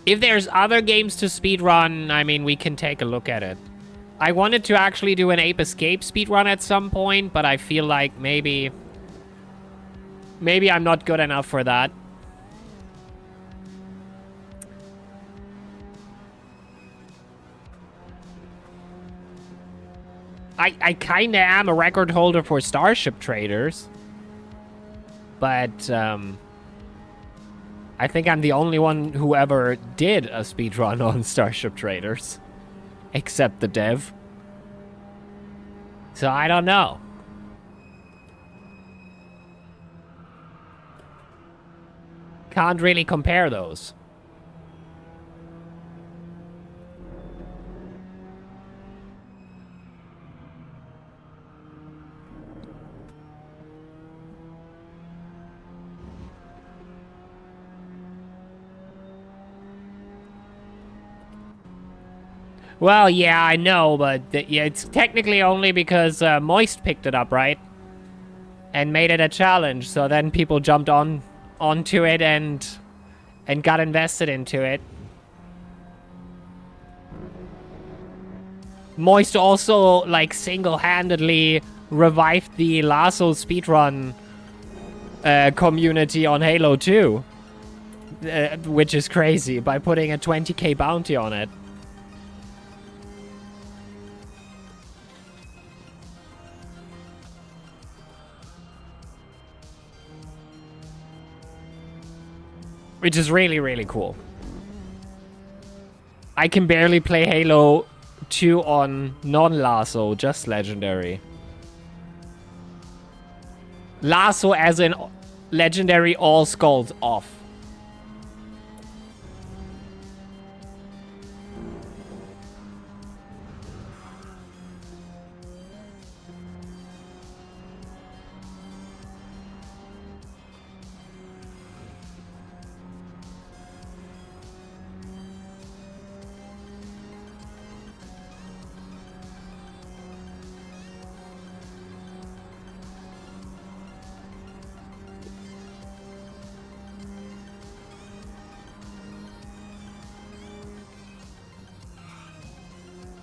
[SPEAKER 6] If there's other games to speedrun, I mean, we can take a look at it. I wanted to actually do an Ape Escape speedrun at some point, but I feel like maybe I'm not good enough for that. I kinda am a record holder for Starship Traders. But, I think I'm the only one who ever did a speedrun on Starship Traders. Except the dev. So I don't know. Can't really compare those. Well, yeah, I know, but yeah, it's technically only because Moist picked it up, right? And made it a challenge, so then people jumped onto it and got invested into it. Moist also, like, single-handedly revived the Lasso speedrun community on Halo 2. Which is crazy, by putting a 20k bounty on it. Which is really, really cool. I can barely play Halo 2 on non-Lasso, just Legendary. Lasso as in Legendary all skulls off.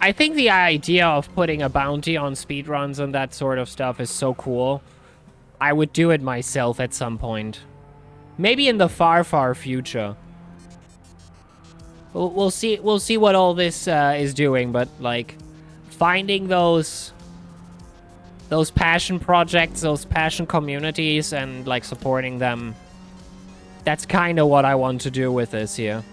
[SPEAKER 6] I think the idea of putting a bounty on speedruns and that sort of stuff is so cool. I would do it myself at some point. Maybe in the far, far future. We'll see what all this is doing, but like finding those passion projects, those passion communities, and like supporting them That's kind of what I want to do with this here.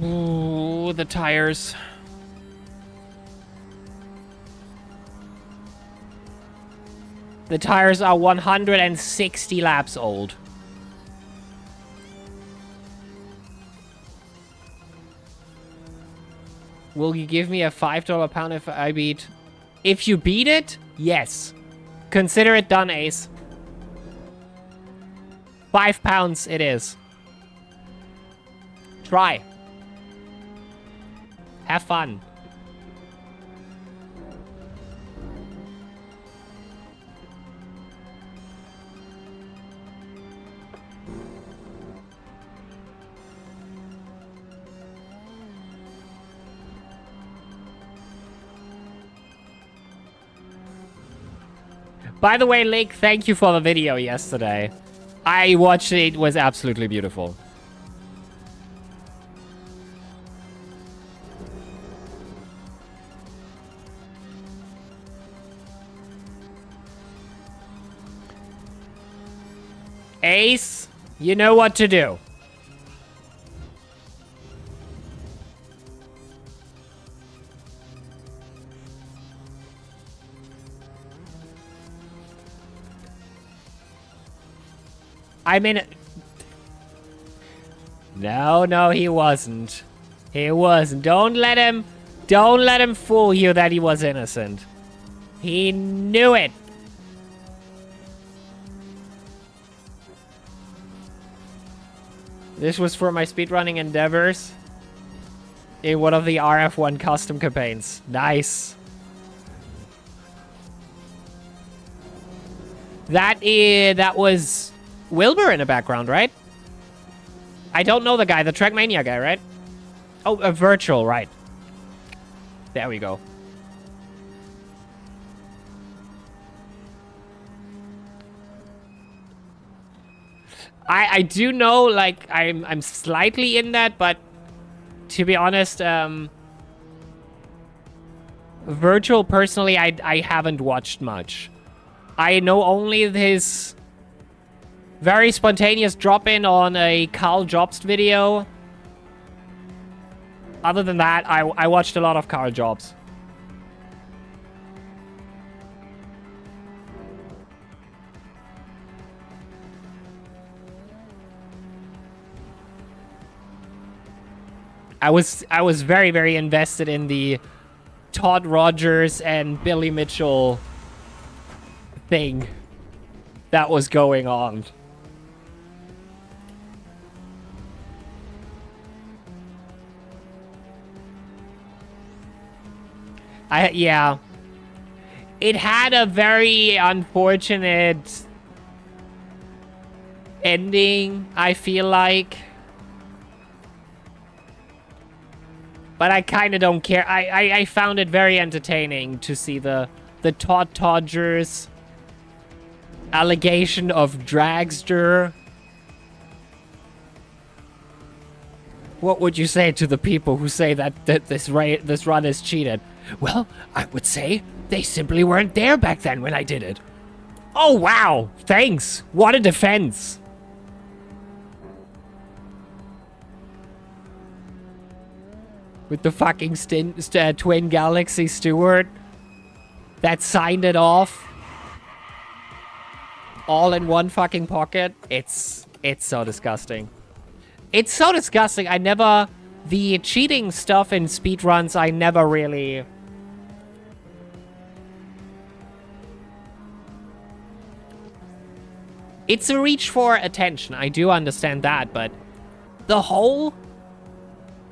[SPEAKER 6] Ooh, the tires. The tires are 160 laps old. Will you give me a $5 pound if I beat? If you beat it, yes. Consider it done, Ace. £5 it is. Try. Have fun. By the way, Lake, thank you for the video yesterday. I watched it. It was absolutely beautiful. Ace, you know what to do. I mean... No, he wasn't. He wasn't. Don't let him fool you that he was innocent. He knew it. This was for my speedrunning endeavors in one of the RF1 custom campaigns. Nice. That was Wilbur in the background, right? I don't know the guy, the Trackmania guy, right? Oh, a virtual, right. There we go. I do know, like, I'm slightly in that, but to be honest, Virtual, personally, I haven't watched much. I know only his very spontaneous drop-in on a Carl Jobst video. Other than that, I watched a lot of Carl Jobst. I was very, very invested in the Todd Rogers and Billy Mitchell thing that was going on. Yeah. It had a very unfortunate ending, I feel like. But I kind of don't care. I found it very entertaining to see the Todd Rogers allegation of dragster. What would you say to the people who say that this run is cheated? Well, I would say they simply weren't there back then when I did it. Oh, wow. Thanks. What a defense. With the fucking Twin Galaxy steward that signed it off all in one fucking pocket. It's so disgusting. It's so disgusting. The cheating stuff in speedruns, I never really... It's a reach for attention. I do understand that, but the whole...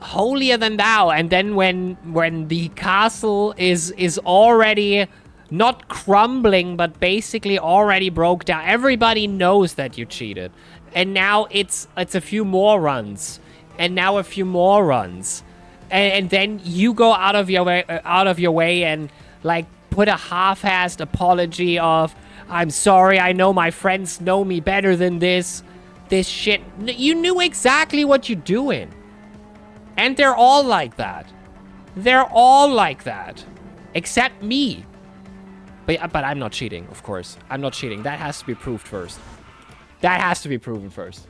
[SPEAKER 6] holier than thou, and then when the castle is already not crumbling but basically already broke down, everybody knows that you cheated, and now it's a few more runs, and now a few more runs, and then you go out of your way and like put a half-assed apology of, I'm sorry, I know my friends know me better than this. this shit. You knew exactly what you're doing. And they're all like that. They're all like that. Except me. But I'm not cheating, of course. I'm not cheating. That has to be proved first. That has to be proven first.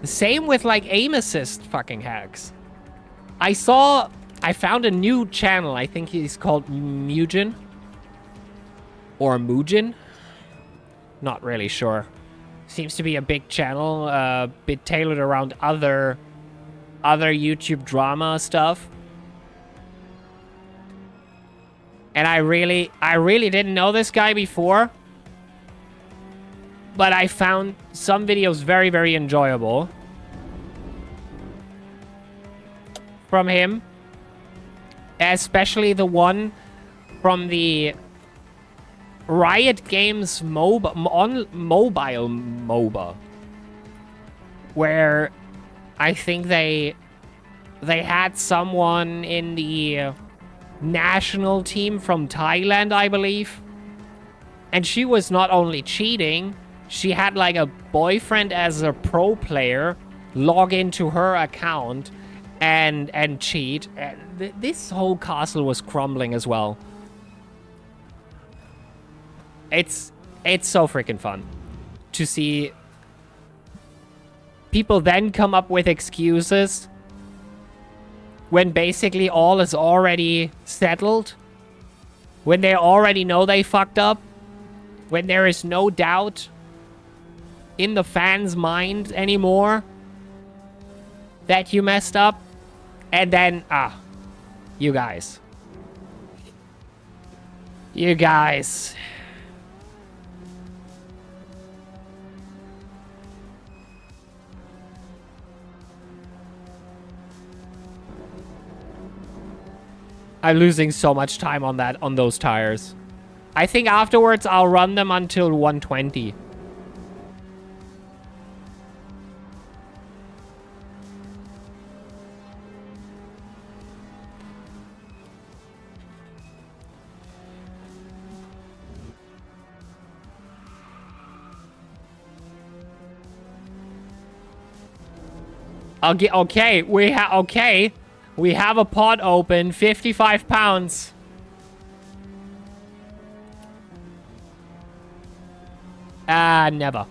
[SPEAKER 6] Same with like aim assist fucking hacks. I found a new channel. I think he's called Mugen. Or Mugen. Not really sure. Seems to be a big channel, a bit tailored around other YouTube drama stuff. And I really didn't know this guy before. But I found some videos very, very enjoyable from him. Especially the one from the Riot Games mobile MOBA. Where I think they had someone in the national team from Thailand, I believe. And she was not only cheating, she had like a boyfriend as a pro player log into her account and cheat. And this whole castle was crumbling as well. It's so freaking fun to see people then come up with excuses when basically all is already settled, when they already know they fucked up, when there is no doubt in the fans' mind anymore that you messed up, and then, you guys. I'm losing so much time on those tires. I think afterwards I'll run them until 120. Okay, we have a pot open, 55 pounds. Never.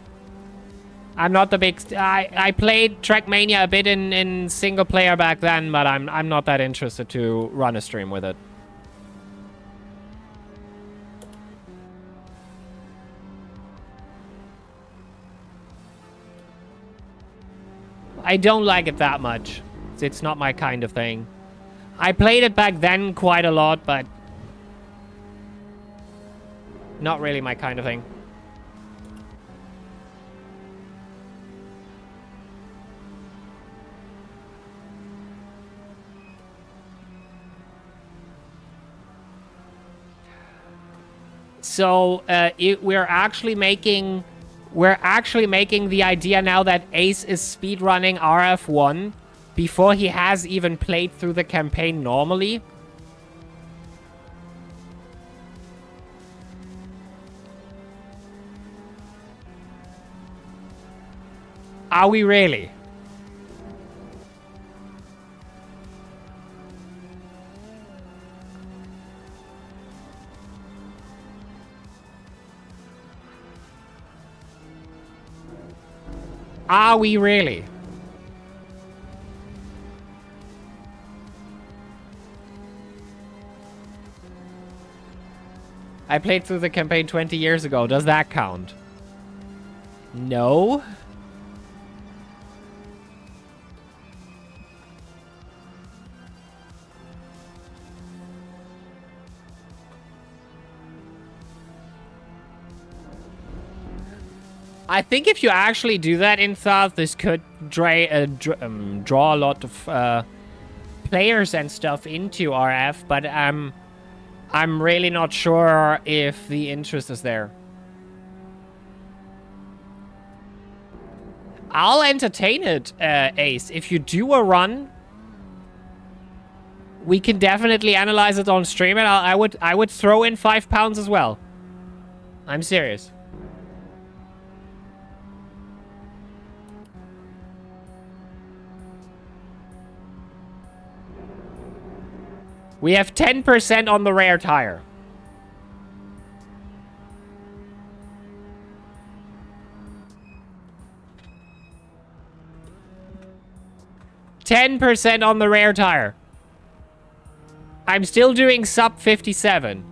[SPEAKER 6] I'm not the big... I played Trackmania a bit in single player back then, but I'm not that interested to run a stream with it. I don't like it that much. It's not my kind of thing. I played it back then quite a lot, but not really my kind of thing. So we're actually making the idea now that Ace is speedrunning RF1 before he has even played through the campaign normally. Are we really? Are we really? I played through the campaign 20 years ago. Does that count? No. I think if you actually do that in Thoth, this could draw a lot of players and stuff into RF, but I'm really not sure if the interest is there. I'll entertain it, Ace. If you do a run, we can definitely analyze it on stream, and I would throw in £5 as well. I'm serious. We have 10% on the rare tire. %10 on the rare tire. I'm still doing sub 57.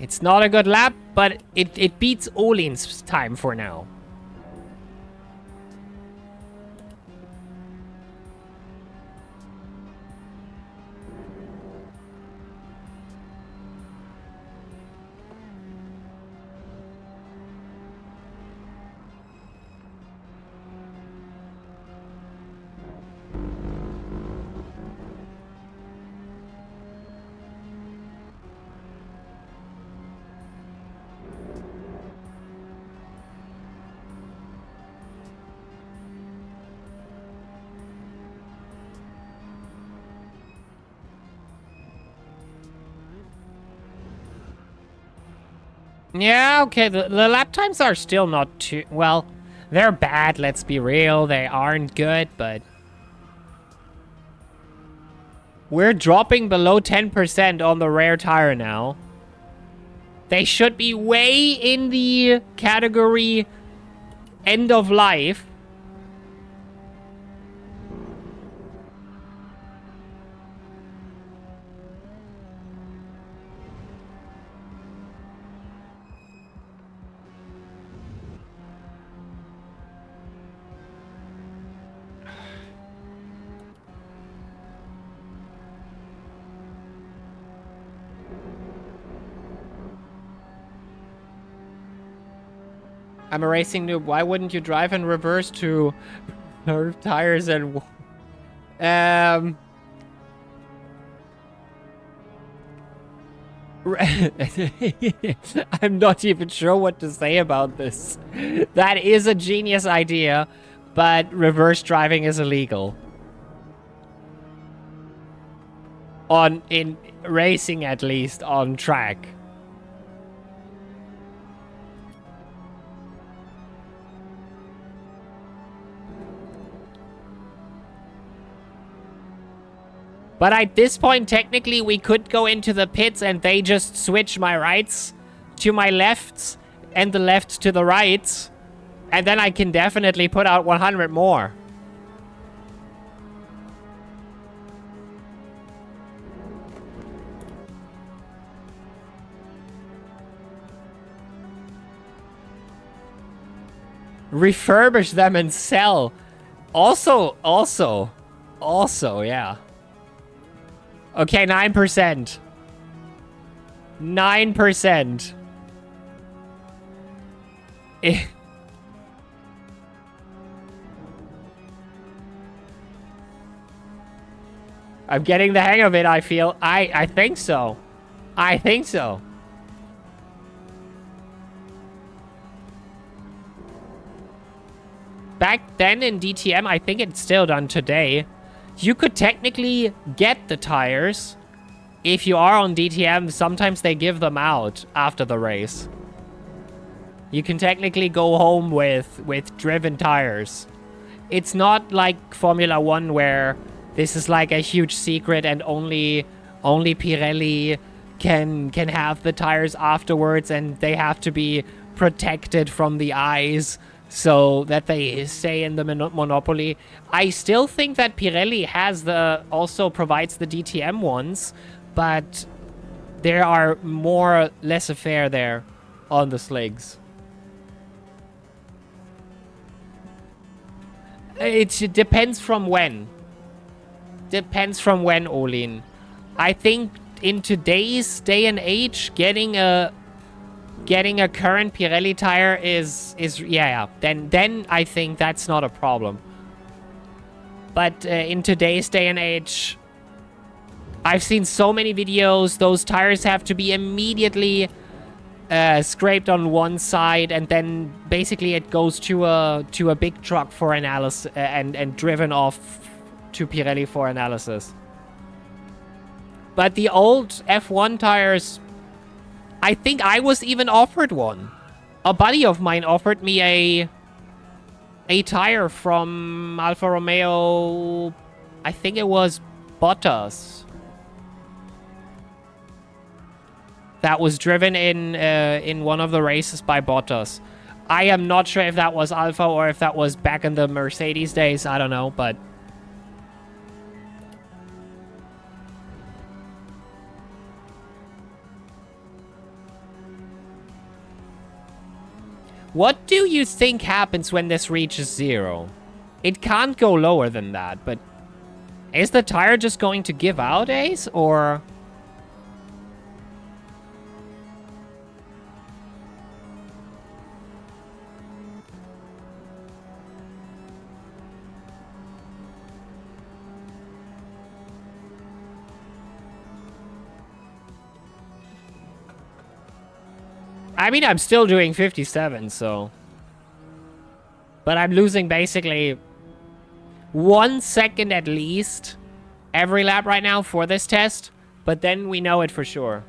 [SPEAKER 6] It's not a good lap, but it beats Olin's time for now. Yeah, okay, the lap times are still not too... Well, they're bad, let's be real. They aren't good, but... We're dropping below 10% on the rare tire now. They should be way in the category end of life. I'm a racing noob. Why wouldn't you drive in reverse to her tires and... I'm not even sure what to say about this. That is a genius idea, but reverse driving is illegal. In racing, at least, on track. But at this point, technically, we could go into the pits and they just switch my rights to my lefts and the left to the rights. And then I can definitely put out 100 more. Refurbish them and sell. Also, yeah. Okay, 9%. 9%. I'm getting the hang of it, I feel. I think so. I think so. Back then in DTM, I think it's still done today. You could technically get the tires. If you are on DTM, sometimes they give them out after the race. You can technically go home with driven tires. It's not like Formula 1 where this is like a huge secret and only Pirelli can have the tires afterwards and they have to be protected from the eyes so that they stay in the monopoly. I still think that Pirelli also provides the DTM ones, but there are more laissez-faire there on the sligs. It depends from when. Depends from when, Olin. I think in today's day and age, getting a current Pirelli tire is yeah. Then I think that's not a problem. But in today's day and age, I've seen so many videos. Those tires have to be immediately scraped on one side, and then basically it goes to a big truck for analysis and driven off to Pirelli for analysis. But the old F1 tires, I think I was even offered one. A buddy of mine offered me a tire from Alfa Romeo. I think it was Bottas. That was driven in one of the races by Bottas. I am not sure if that was Alfa or if that was back in the Mercedes days. I don't know, but... What do you think happens when this reaches 0? It can't go lower than that, but... Is the tire just going to give out, Ace, or... I mean, I'm still doing 57, so... But I'm losing basically 1 second at least every lap right now for this test. But then we know it for sure.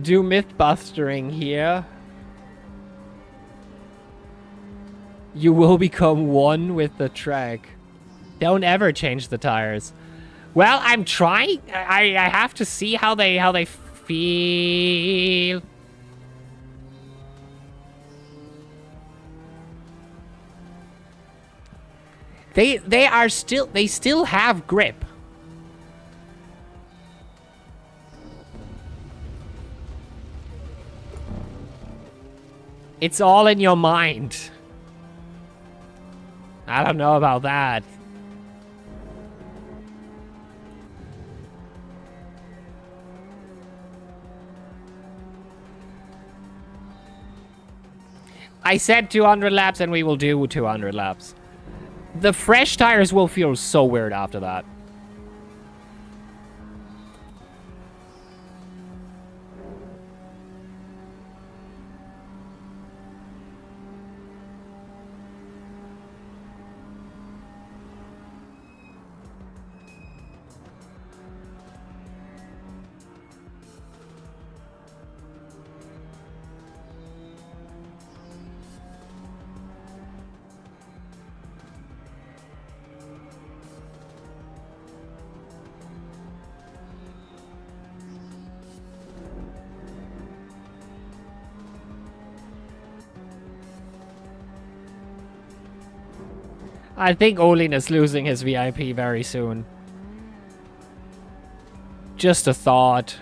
[SPEAKER 6] Do myth-bustering here. You will become one with the track. Don't ever change the tires. Well, I'm trying. I have to see how they feel. They still have grip. It's all in your mind. I don't know about that. I said 200 laps and we will do 200 laps. The fresh tires will feel so weird after that. I think Olin is losing his VIP very soon. Just a thought.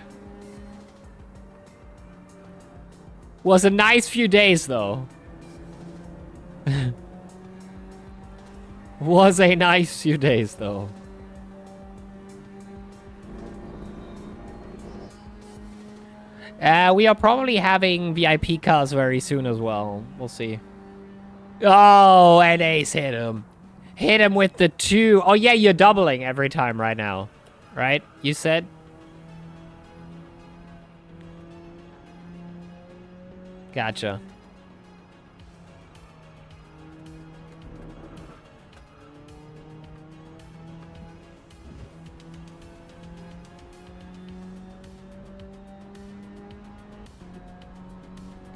[SPEAKER 6] Was a nice few days, though. Was a nice few days, though. We are probably having VIP cars very soon as well. We'll see. Oh, and Ace hit him. Hit him with the 2. Oh, yeah, you're doubling every time right now. Right? You said? Gotcha.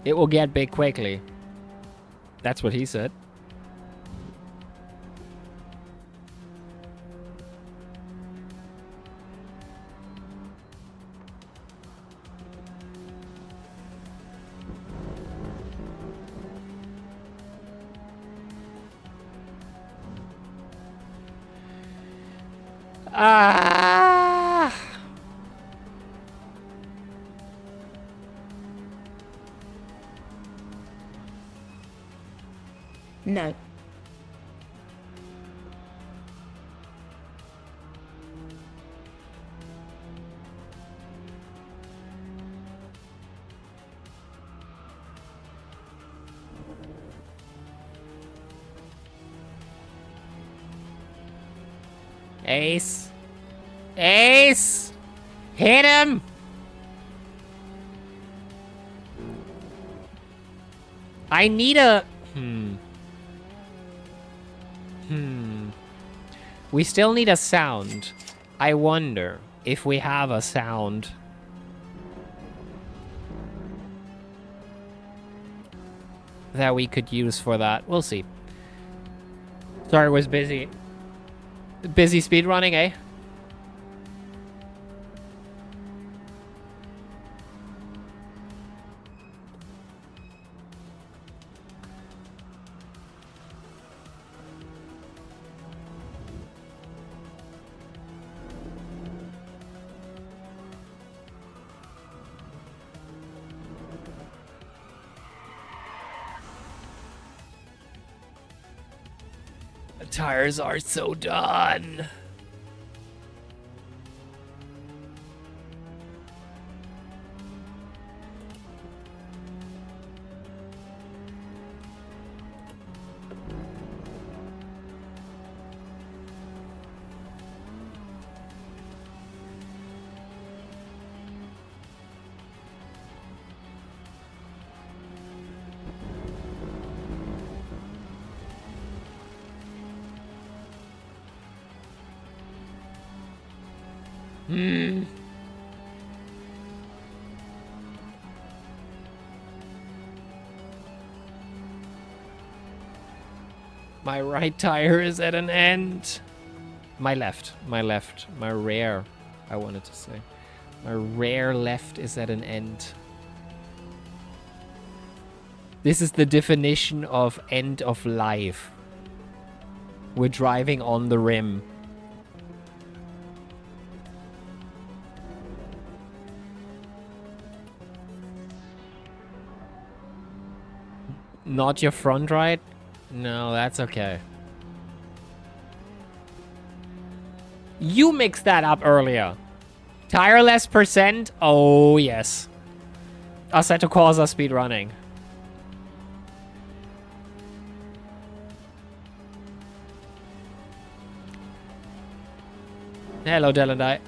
[SPEAKER 6] It will get big quickly. That's what he said.
[SPEAKER 10] No.
[SPEAKER 6] Ace. Ace! Hit him! I need a... We still need a sound. I wonder if we have a sound. That we could use for that. We'll see. Sorry, was busy. Busy speedrunning, eh? The tires are so done. My right tire is at an end. My left, my rear, I wanted to say. My rear left is at an end. This is the definition of end of life. We're driving on the rim. Not your front right? No, that's okay. You mixed that up earlier. Tireless percent? Oh, yes. Assetto Corsa speedrunning. Hello, Delandai.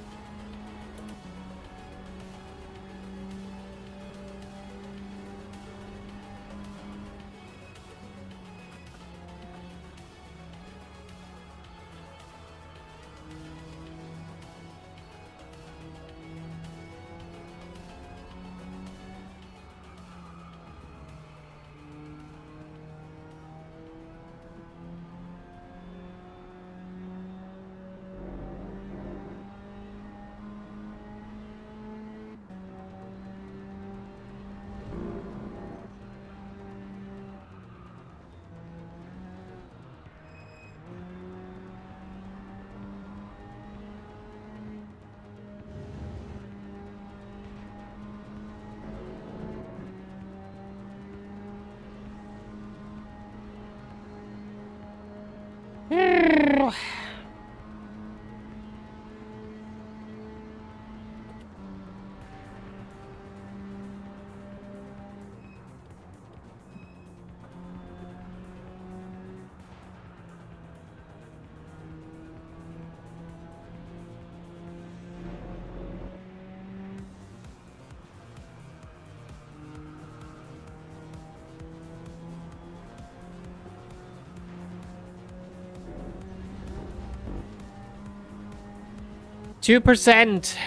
[SPEAKER 6] Two percent.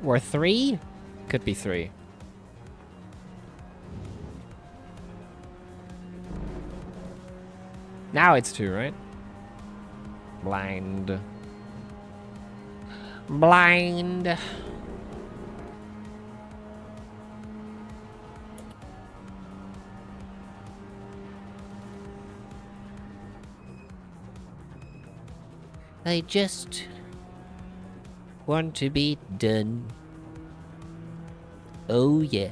[SPEAKER 6] Or 3? Could be 3. Now it's 2, right? Blind. Blind. I just want to be done. Oh, yeah.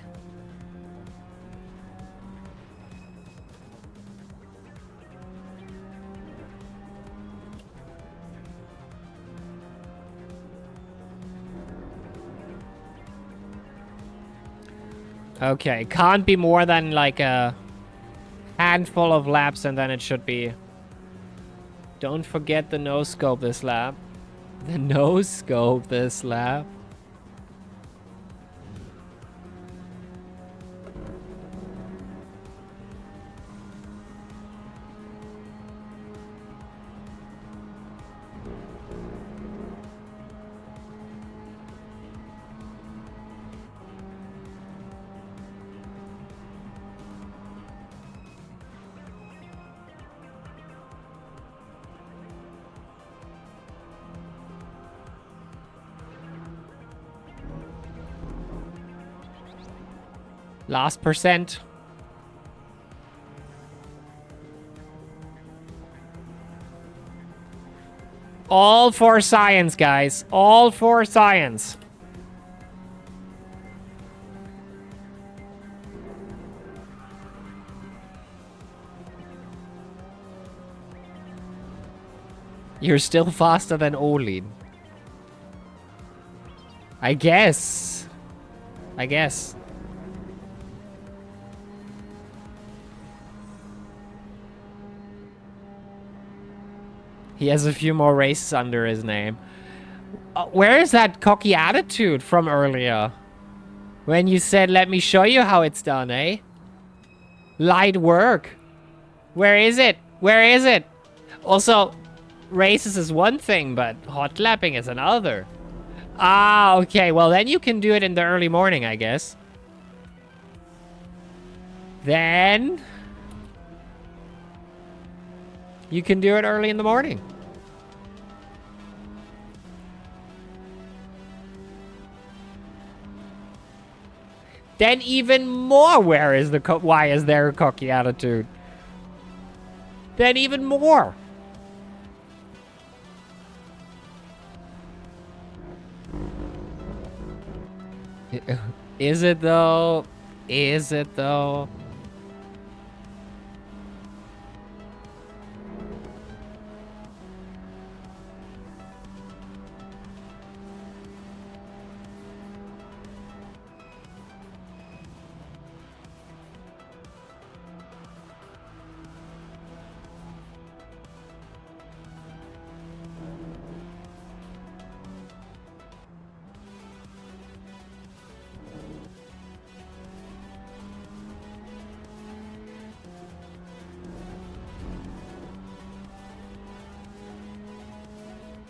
[SPEAKER 6] Okay, can't be more than like a handful of laps and then it should be. Don't forget the no-scope this lap. The no-scope this lap. Last percent. All for science, guys. All for science. You're still faster than Olin. I guess. He has a few more races under his name. Where is that cocky attitude from earlier? When you said, let me show you how it's done, eh? Light work. Where is it? Where is it? Also, races is one thing, but hot lapping is another. Ah, okay. Well, then you can do it in the early morning, I guess. Then you can do it early in the morning. Then even more, why is there a cocky attitude? Then even more. Is it though? Is it though?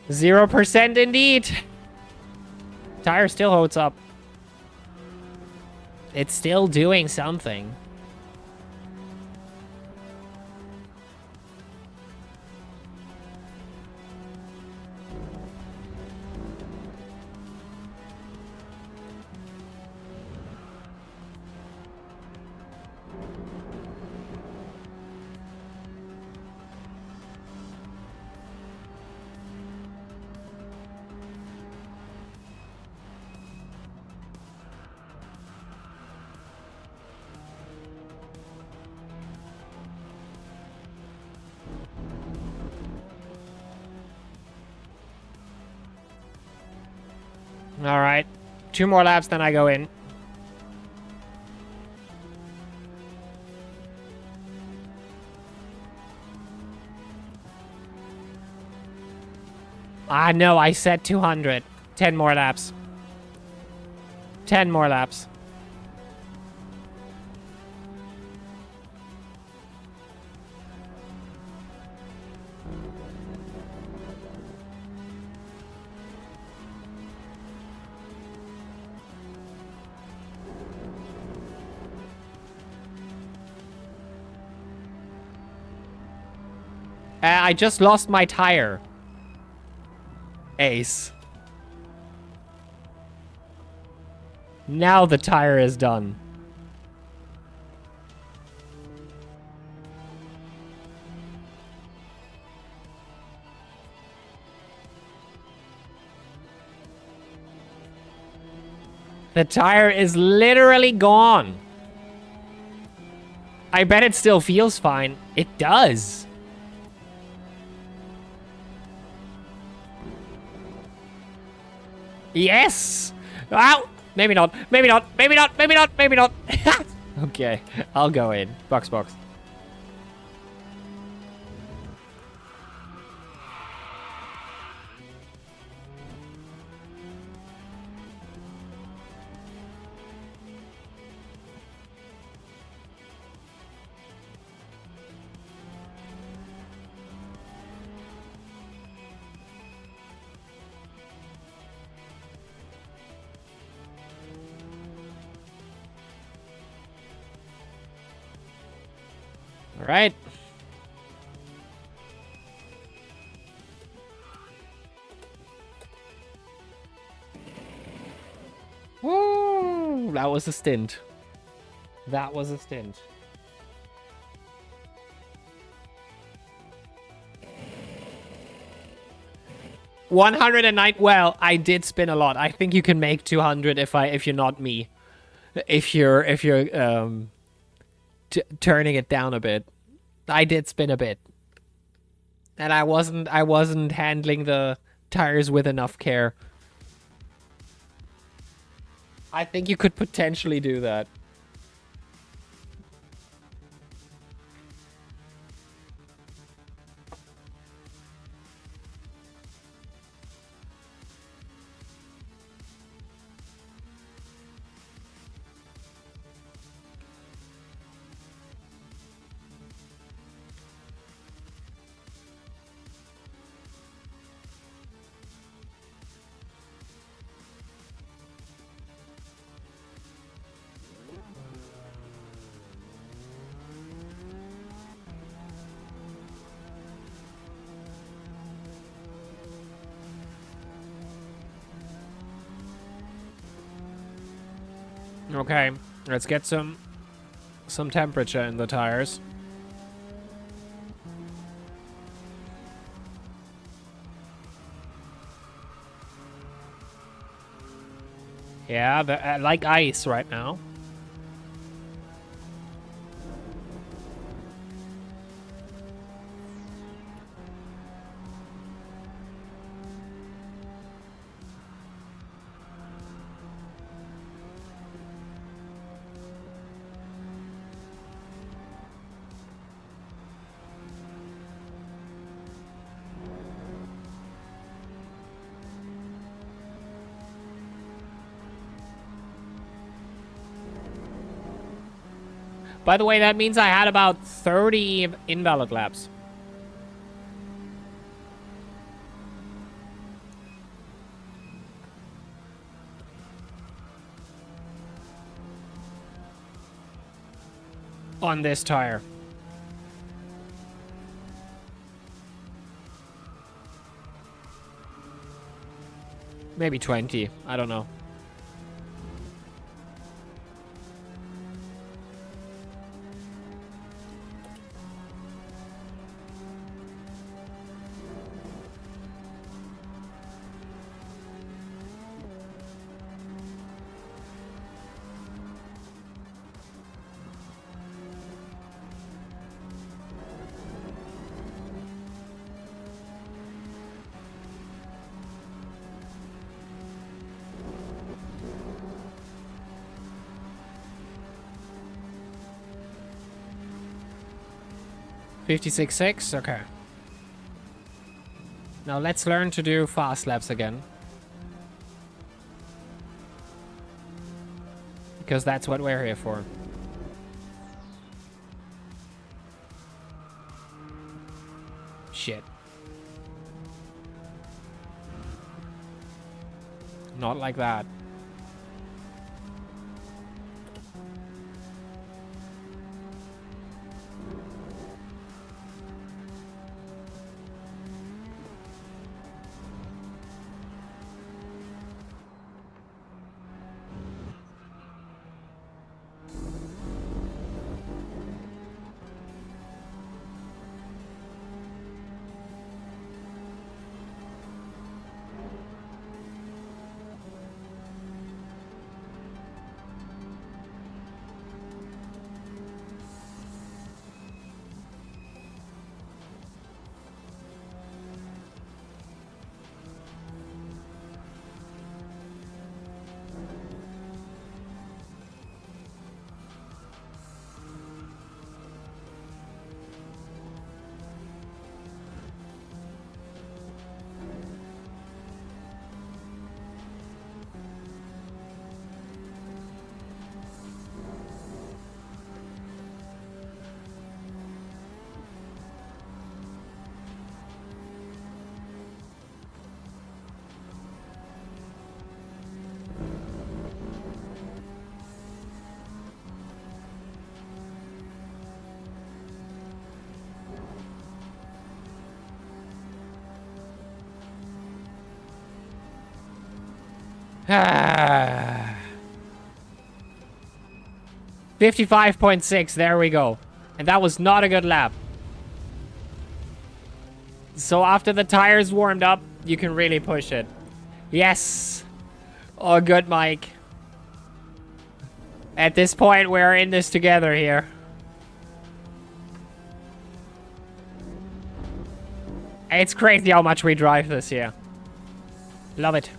[SPEAKER 6] %0 indeed. Tire still holds up. It's still doing something. All right. 2 more laps, then I go in. Ah, no, I said 200. 10 more laps. 10 more laps. I just lost my tire. Ace. Now the tire is done. The tire is literally gone. I bet it still feels fine. It does. Yes! Ow! Maybe not. Maybe not. Maybe not. Maybe not. Maybe not. Okay, I'll go in. Box. All right. Woo! That was a stint. That was a stint. $109. Well, I did spin a lot. I think you can make 200 if you're not me. If you're turning it down a bit. I did spin a bit. And I wasn't handling the tires with enough care. I think you could potentially do that. Okay, let's get some temperature in the tires. Yeah, they're like ice right now. By the way, that means I had about 30 invalid laps. On this tire. Maybe 20. I don't know. $56.6, okay. Now let's learn to do fast laps again. Because that's what we're here for. Shit. Not like that. 55.6, there we go. And that was not a good lap. So after the tires warmed up, you can really push it. Yes. Oh, good, Mike. At this point, we're in this together here. It's crazy how much we drive this year. Love it.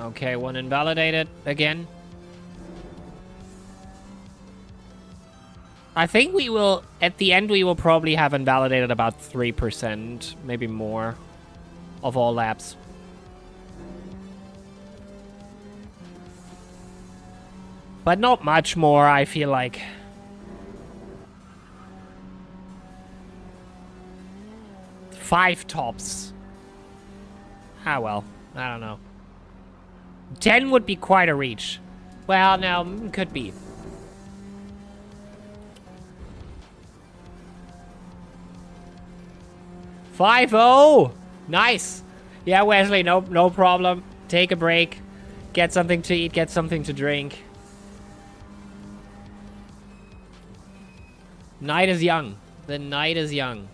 [SPEAKER 6] Okay, one invalidated again. I think we will, at the end, we will probably have invalidated about 3%, maybe more, of all laps. But not much more, I feel like. Five tops. Ah, well, I don't know. 10 would be quite a reach. Well, no, could be. "5-0! Nice! Yeah, Wesley, no problem. Take a break. Get something to eat, get something to drink. Night is young. The night is young.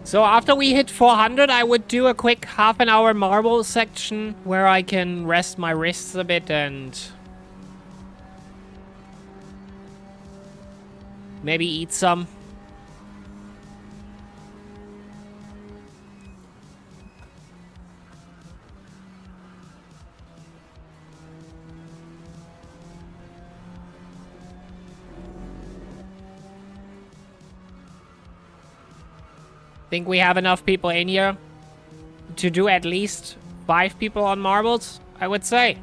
[SPEAKER 6] So after we hit 400, I would do a quick half-an-hour marble section where I can rest my wrists a bit and maybe eat some. Think we have enough people in here to do at least 5 people on marbles, I would say.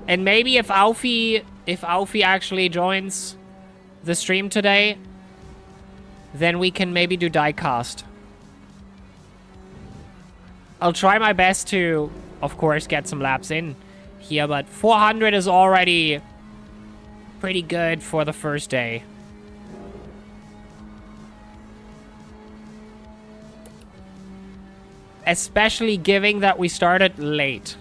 [SPEAKER 6] And maybe if Alfie actually joins the stream today, then we can maybe do diecast. I'll try my best to, of course, get some laps in here, but 400 is already pretty good for the first day. Especially given that we started late.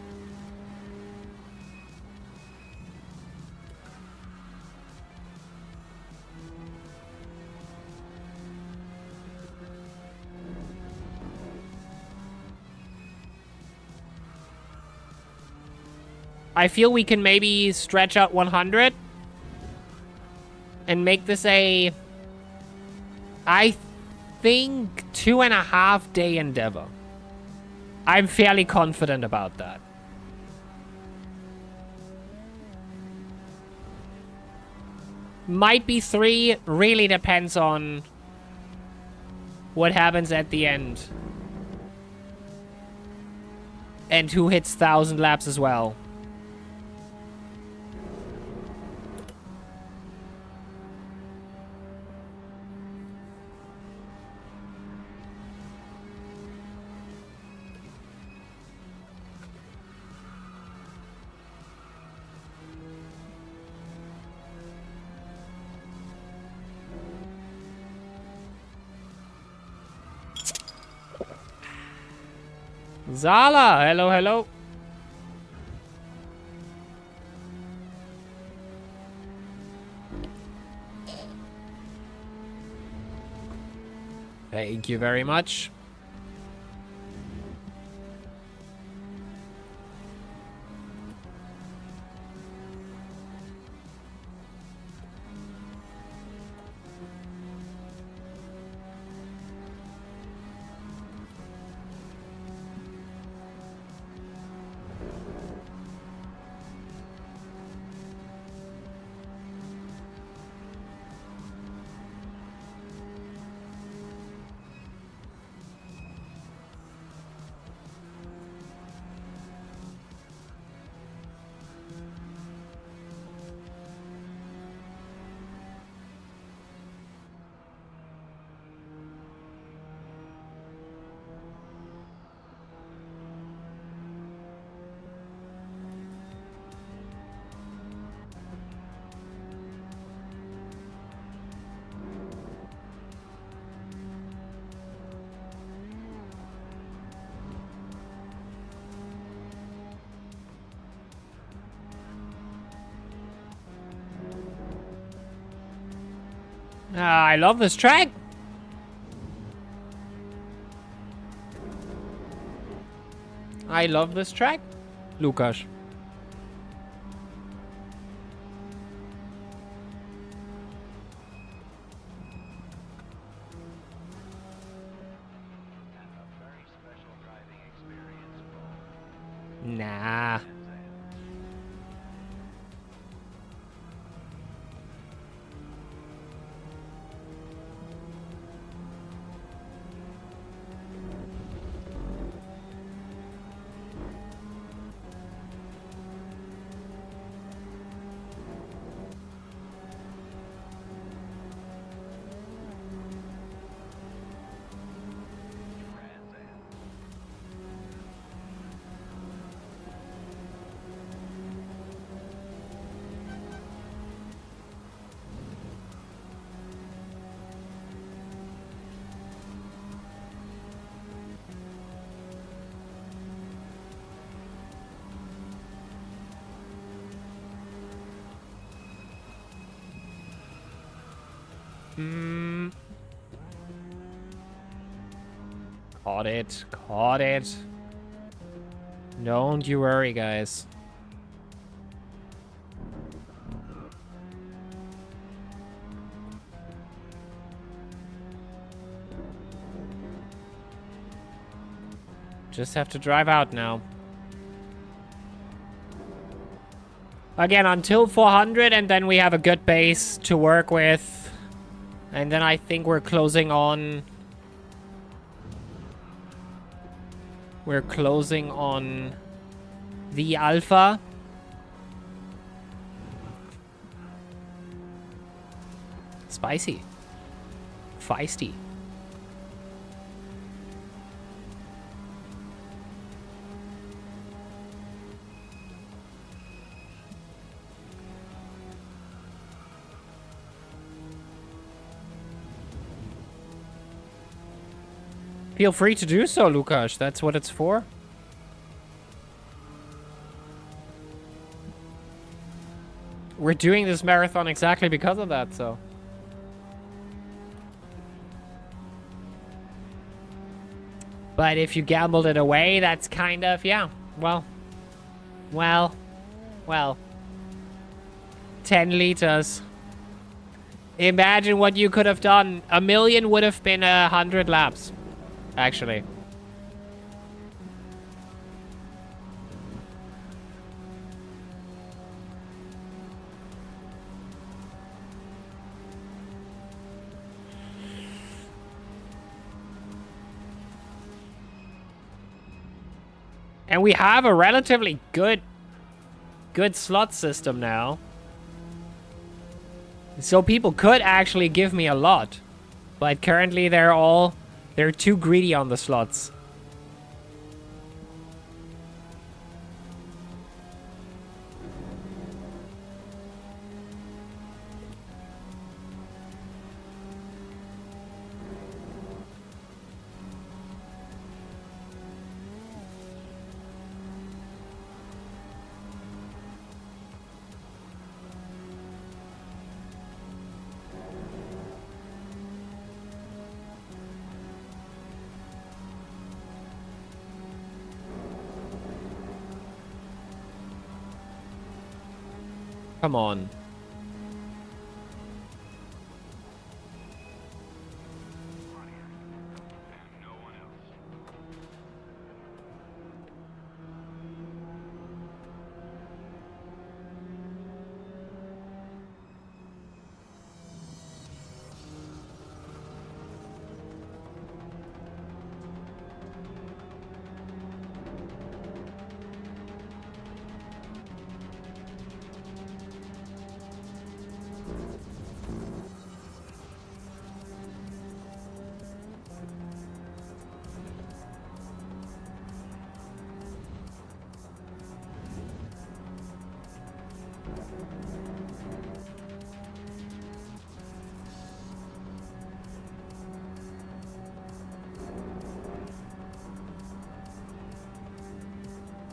[SPEAKER 6] I feel we can maybe stretch out 100. And make this a, I think, 2.5 day endeavor. I'm fairly confident about that. Might be 3, really depends on what happens at the end. And who hits 1,000 laps as well. Zala, hello, hello. Thank you very much. I love this track. I love this track, Lukas. Nah. Caught it. Caught it. Don't you worry, guys. Just have to drive out now. Again, until 400, and then we have a good base to work with. And then I think we're closing on... We're closing on the Alpha. Spicy. Feisty. Feel free to do so, Lukas. That's what it's for. We're doing this marathon exactly because of that, so... But if you gambled it away, that's kind of, yeah, well... 10 liters. Imagine what you could have done. 1 million would have been 100 laps. Actually. And we have a relatively good slot system now. So people could actually give me a lot. But currently they're too greedy on the slots. Come on.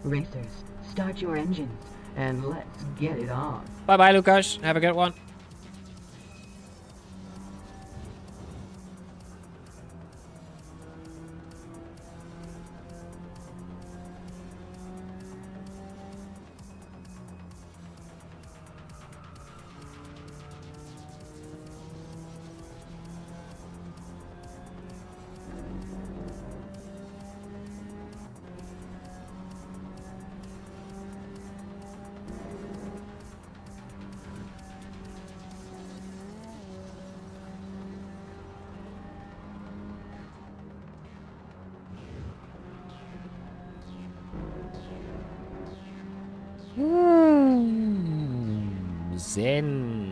[SPEAKER 5] Racers, start your engines and let's get it on.
[SPEAKER 6] Bye-bye, Lucas. Have a good one. Zen.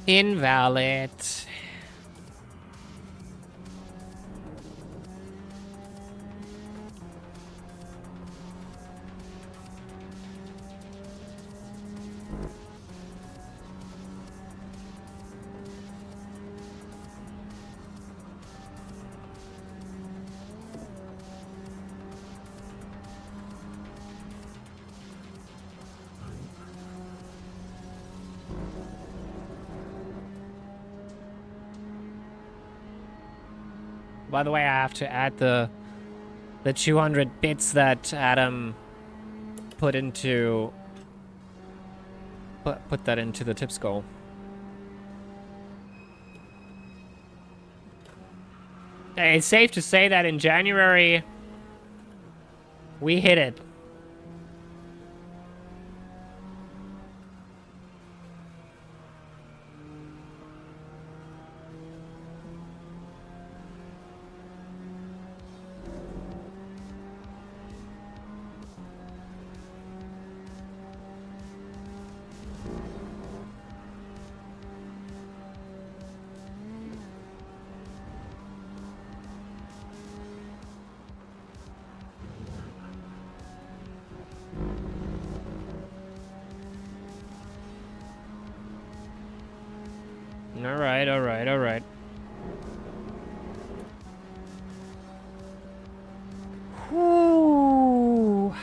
[SPEAKER 6] Invalid. By the way, I have to add the 200 bits that Adam put into put that into the tips goal. Hey, it's safe to say that in January we hit it. Alright, alright, alright. Whew.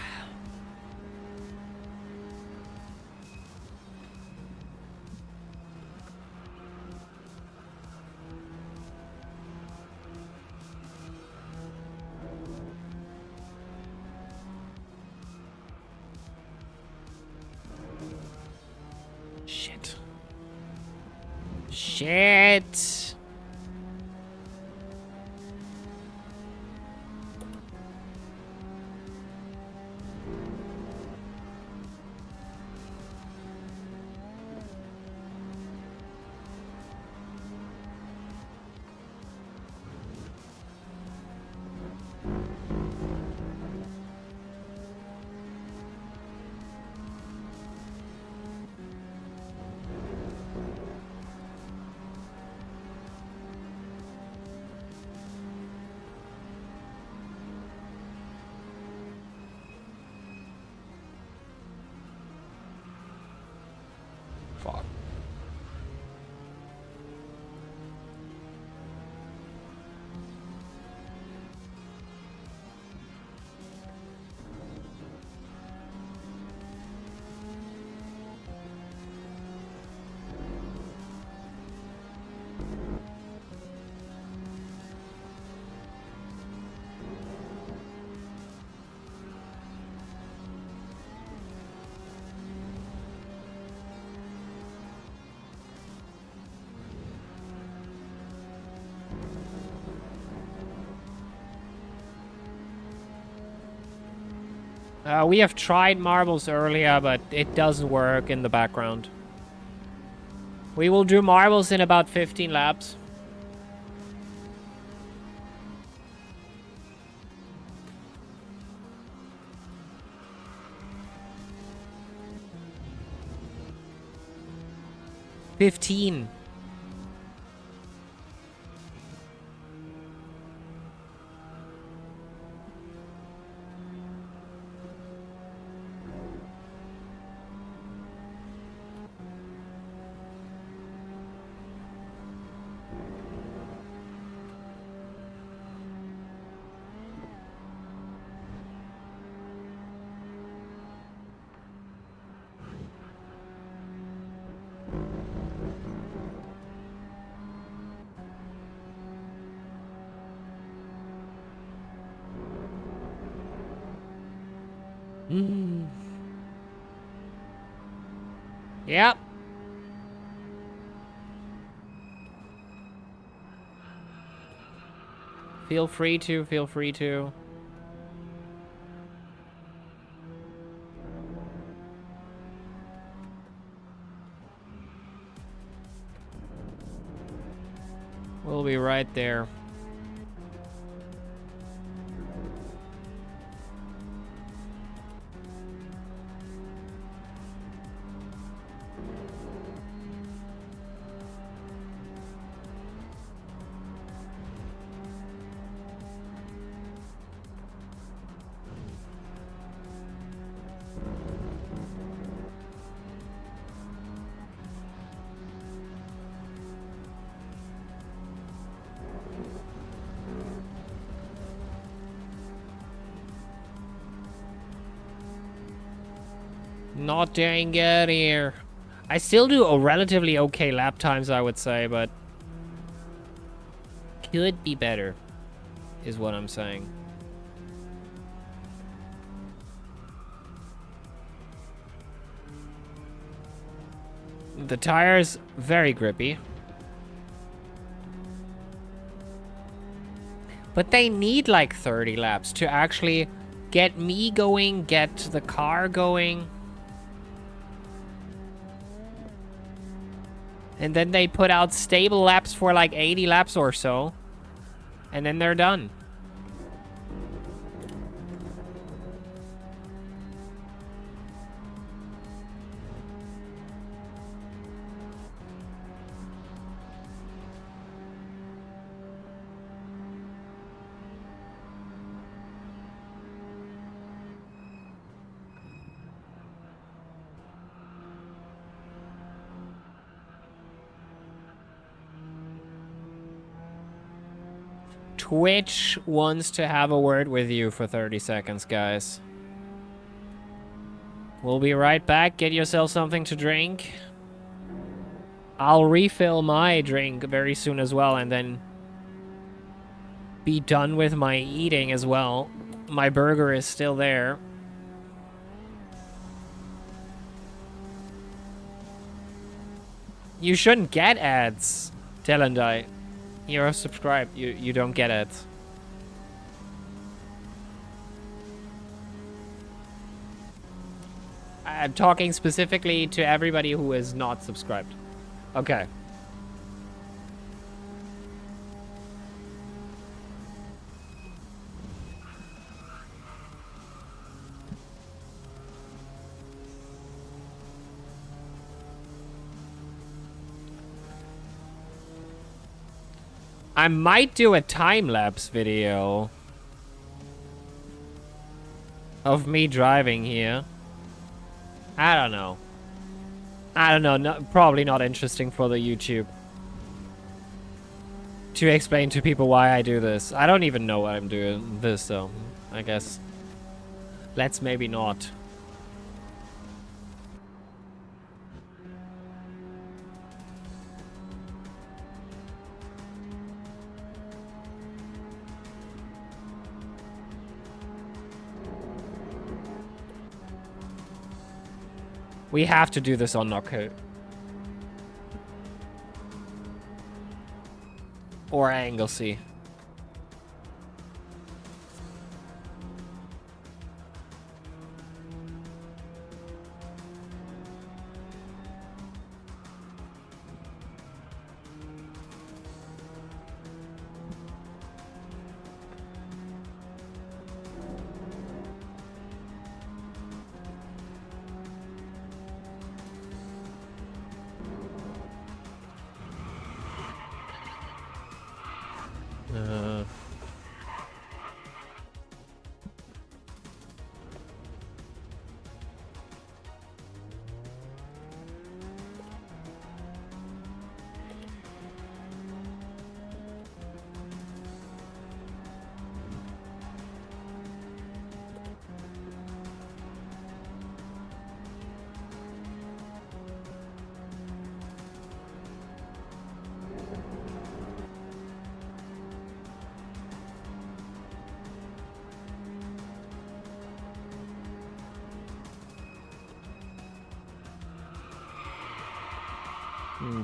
[SPEAKER 6] Shit. Shit.
[SPEAKER 2] Fuck.
[SPEAKER 6] We have tried marbles earlier, but it doesn't work in the background. We will do marbles in about 15 laps. $15. Yep. Feel free to, feel free to. We'll be right there. Not doing good here. I still do a relatively okay lap times, I would say, but could be better, is what I'm saying. The tire's very grippy. But they need like 30 laps to actually get me going, get the car going. And then they put out stable laps for like 80 laps or so. And then they're done. Twitch wants to have a word with you for 30 seconds, guys. We'll be right back. Get yourself something to drink. I'll refill my drink very soon as well, and then be done with my eating as well. My burger is still there. You shouldn't get ads, Telendai. You're subscribed. You don't get ads. I'm talking specifically to everybody who is not subscribed. Okay. I might do a time-lapse video of me driving here. I don't know. No, probably not interesting for the YouTube. To explain to people why I do this. I don't even know why I'm doing this, so I guess let's maybe not. We have to do this on Knockout. Or Anglesey.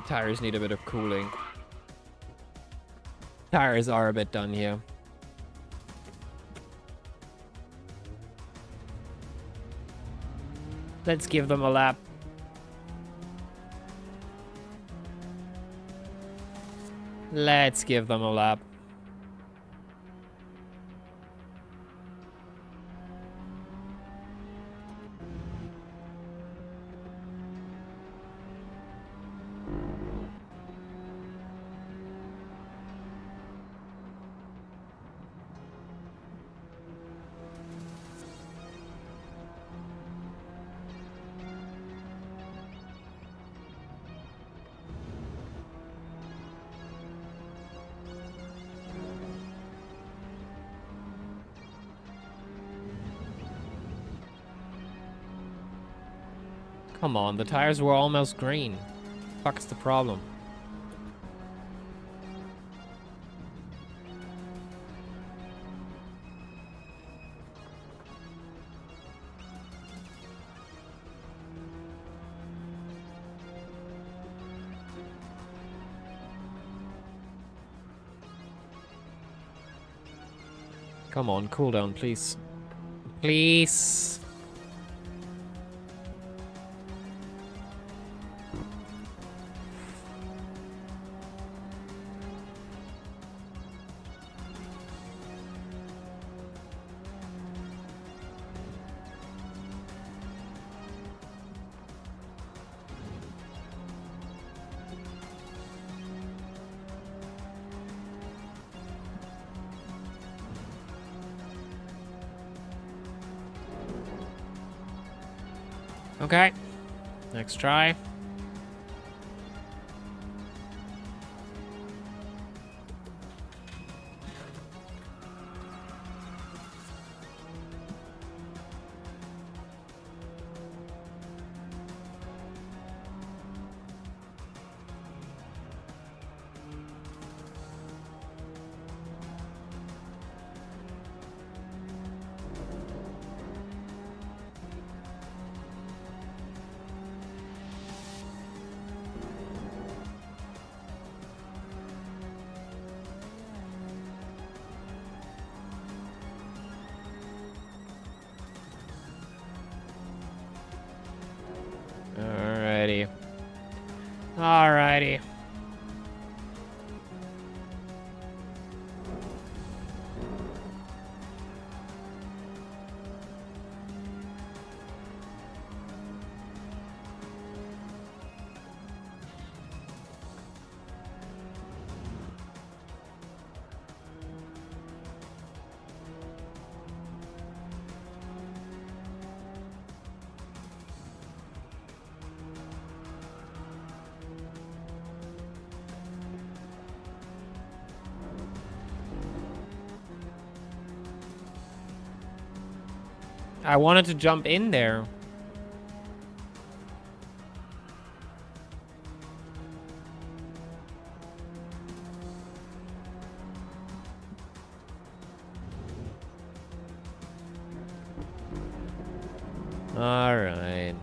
[SPEAKER 6] Tires need a bit of cooling. Tires are a bit done here. Let's give them a lap. Let's give them a lap. Come on, the tires were almost green. Fuck's the problem? Come on, cool down, please. Please. Okay, next try. Alrighty. I wanted to jump in there. All right.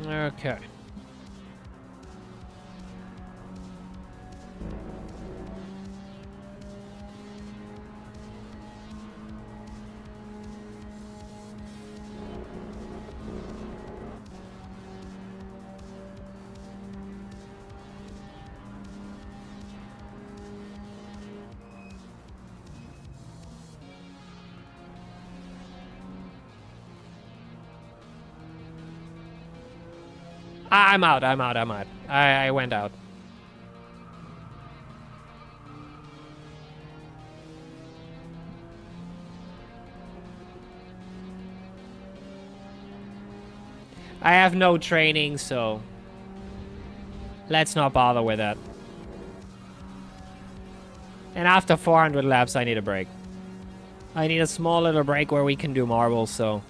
[SPEAKER 6] Okay. I'm out. I went out. I have no training, so let's not bother with that. And after 400 laps, I need a break. I need a small little break where we can do marbles, so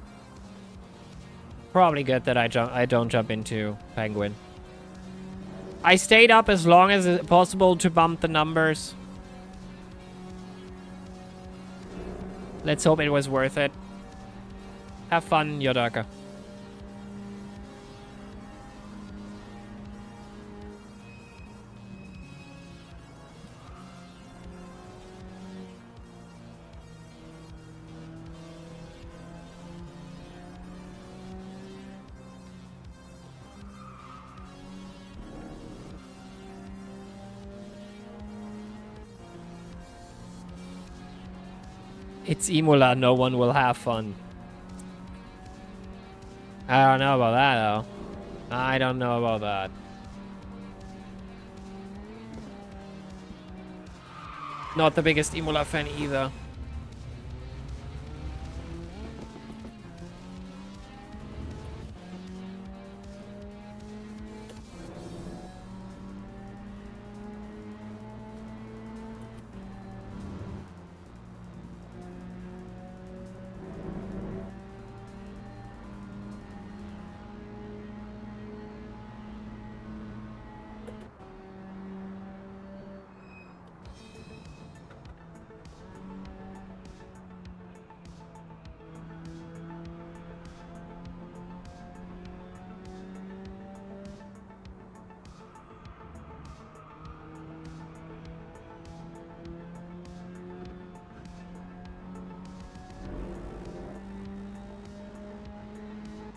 [SPEAKER 6] probably good that I don't jump into Penguin. I stayed up as long as possible to bump the numbers. Let's hope it was worth it. Have fun, Yodaka. It's Imola, no one will have fun. I don't know about that, though. I don't know about that. Not the biggest Imola fan either.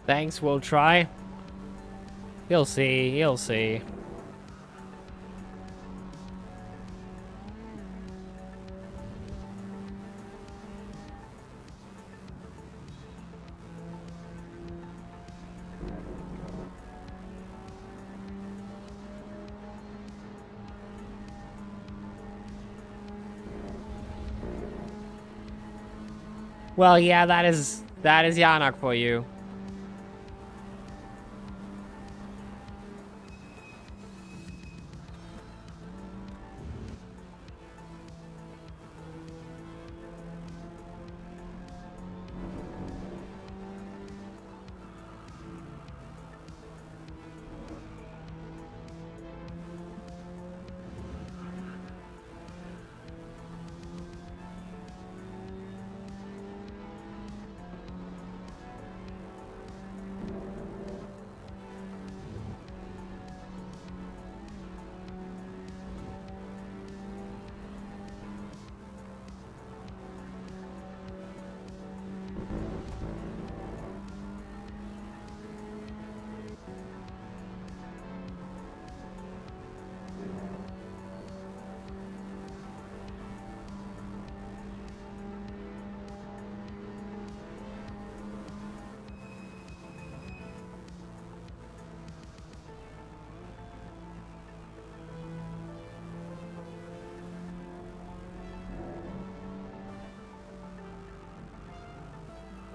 [SPEAKER 6] Thanks, we'll try. You'll see, you'll see. Well, yeah, that is Yanok for you.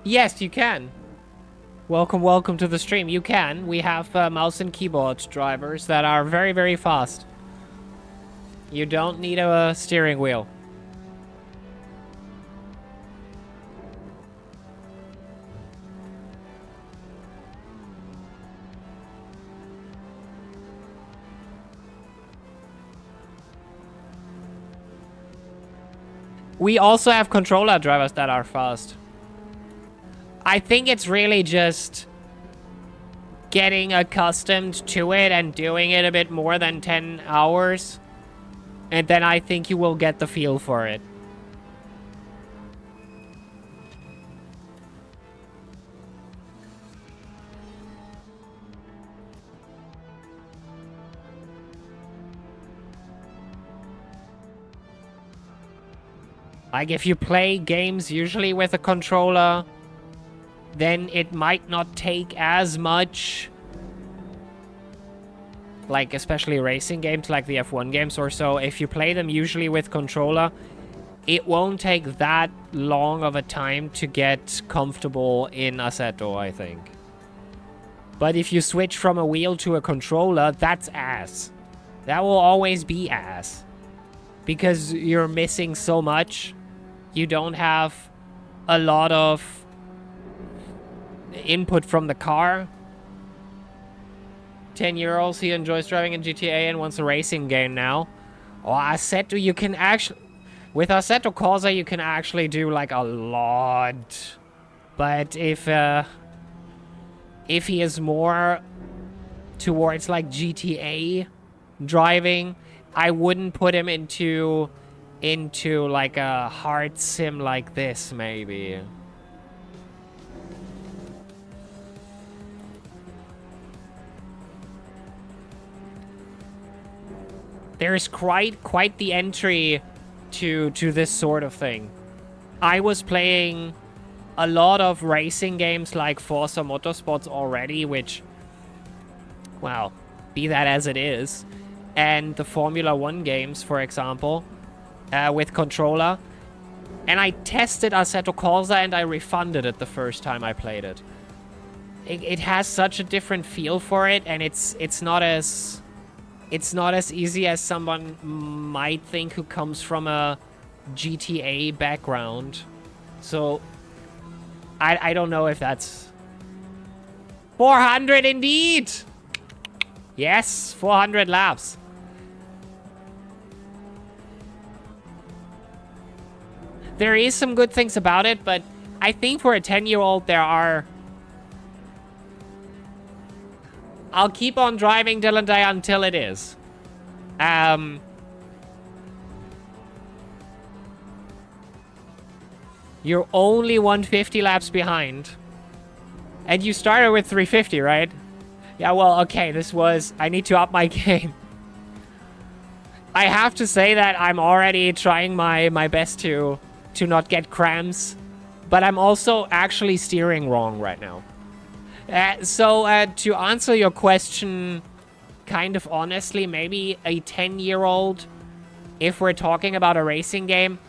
[SPEAKER 6] Yes, you can. Welcome to the stream. You can. We have mouse and keyboard drivers that are very, very fast. You don't need a steering wheel. We also have controller drivers that are fast. I think it's really just getting accustomed to it and doing it a bit more than 10 hours. And then I think you will get the feel for it. Like if you play games usually with a controller, then it might not take as much, like especially racing games like the F1 games or so. If you play them usually with controller, it won't take that long of a time to get comfortable in Assetto, I think. But if you switch from a wheel to a controller, that's ass. That will always be ass. Because you're missing so much. You don't have a lot of input from the car. 10-year-old, he enjoys driving in GTA and wants a racing game now. Oh, Assetto, you can actually... With Assetto Corsa, you can actually do, like, a lot. But if he is more towards, like, GTA driving, I wouldn't put him into like, a hard sim like this, maybe. There's quite the entry to this sort of thing. I was playing a lot of racing games like Forza Motorsports already, which, well, be that as it is. And the Formula 1 games, for example, with controller. And I tested Assetto Corsa and I refunded it the first time I played it. It has such a different feel for it, and it's not as easy as someone might think who comes from a GTA background. So, I don't know if that's... 400 indeed! Yes, 400 laps. There is some good things about it, but I think for a 10-year-old there are... I'll keep on driving Dylan Day until it is. You're only 150 laps behind. And you started with 350, right? Yeah, well, okay, this was... I need to up my game. I have to say that I'm already trying my best to not get cramps. But I'm also actually steering wrong right now. So, to answer your question kind of honestly, maybe a 10-year-old, if we're talking about a racing game,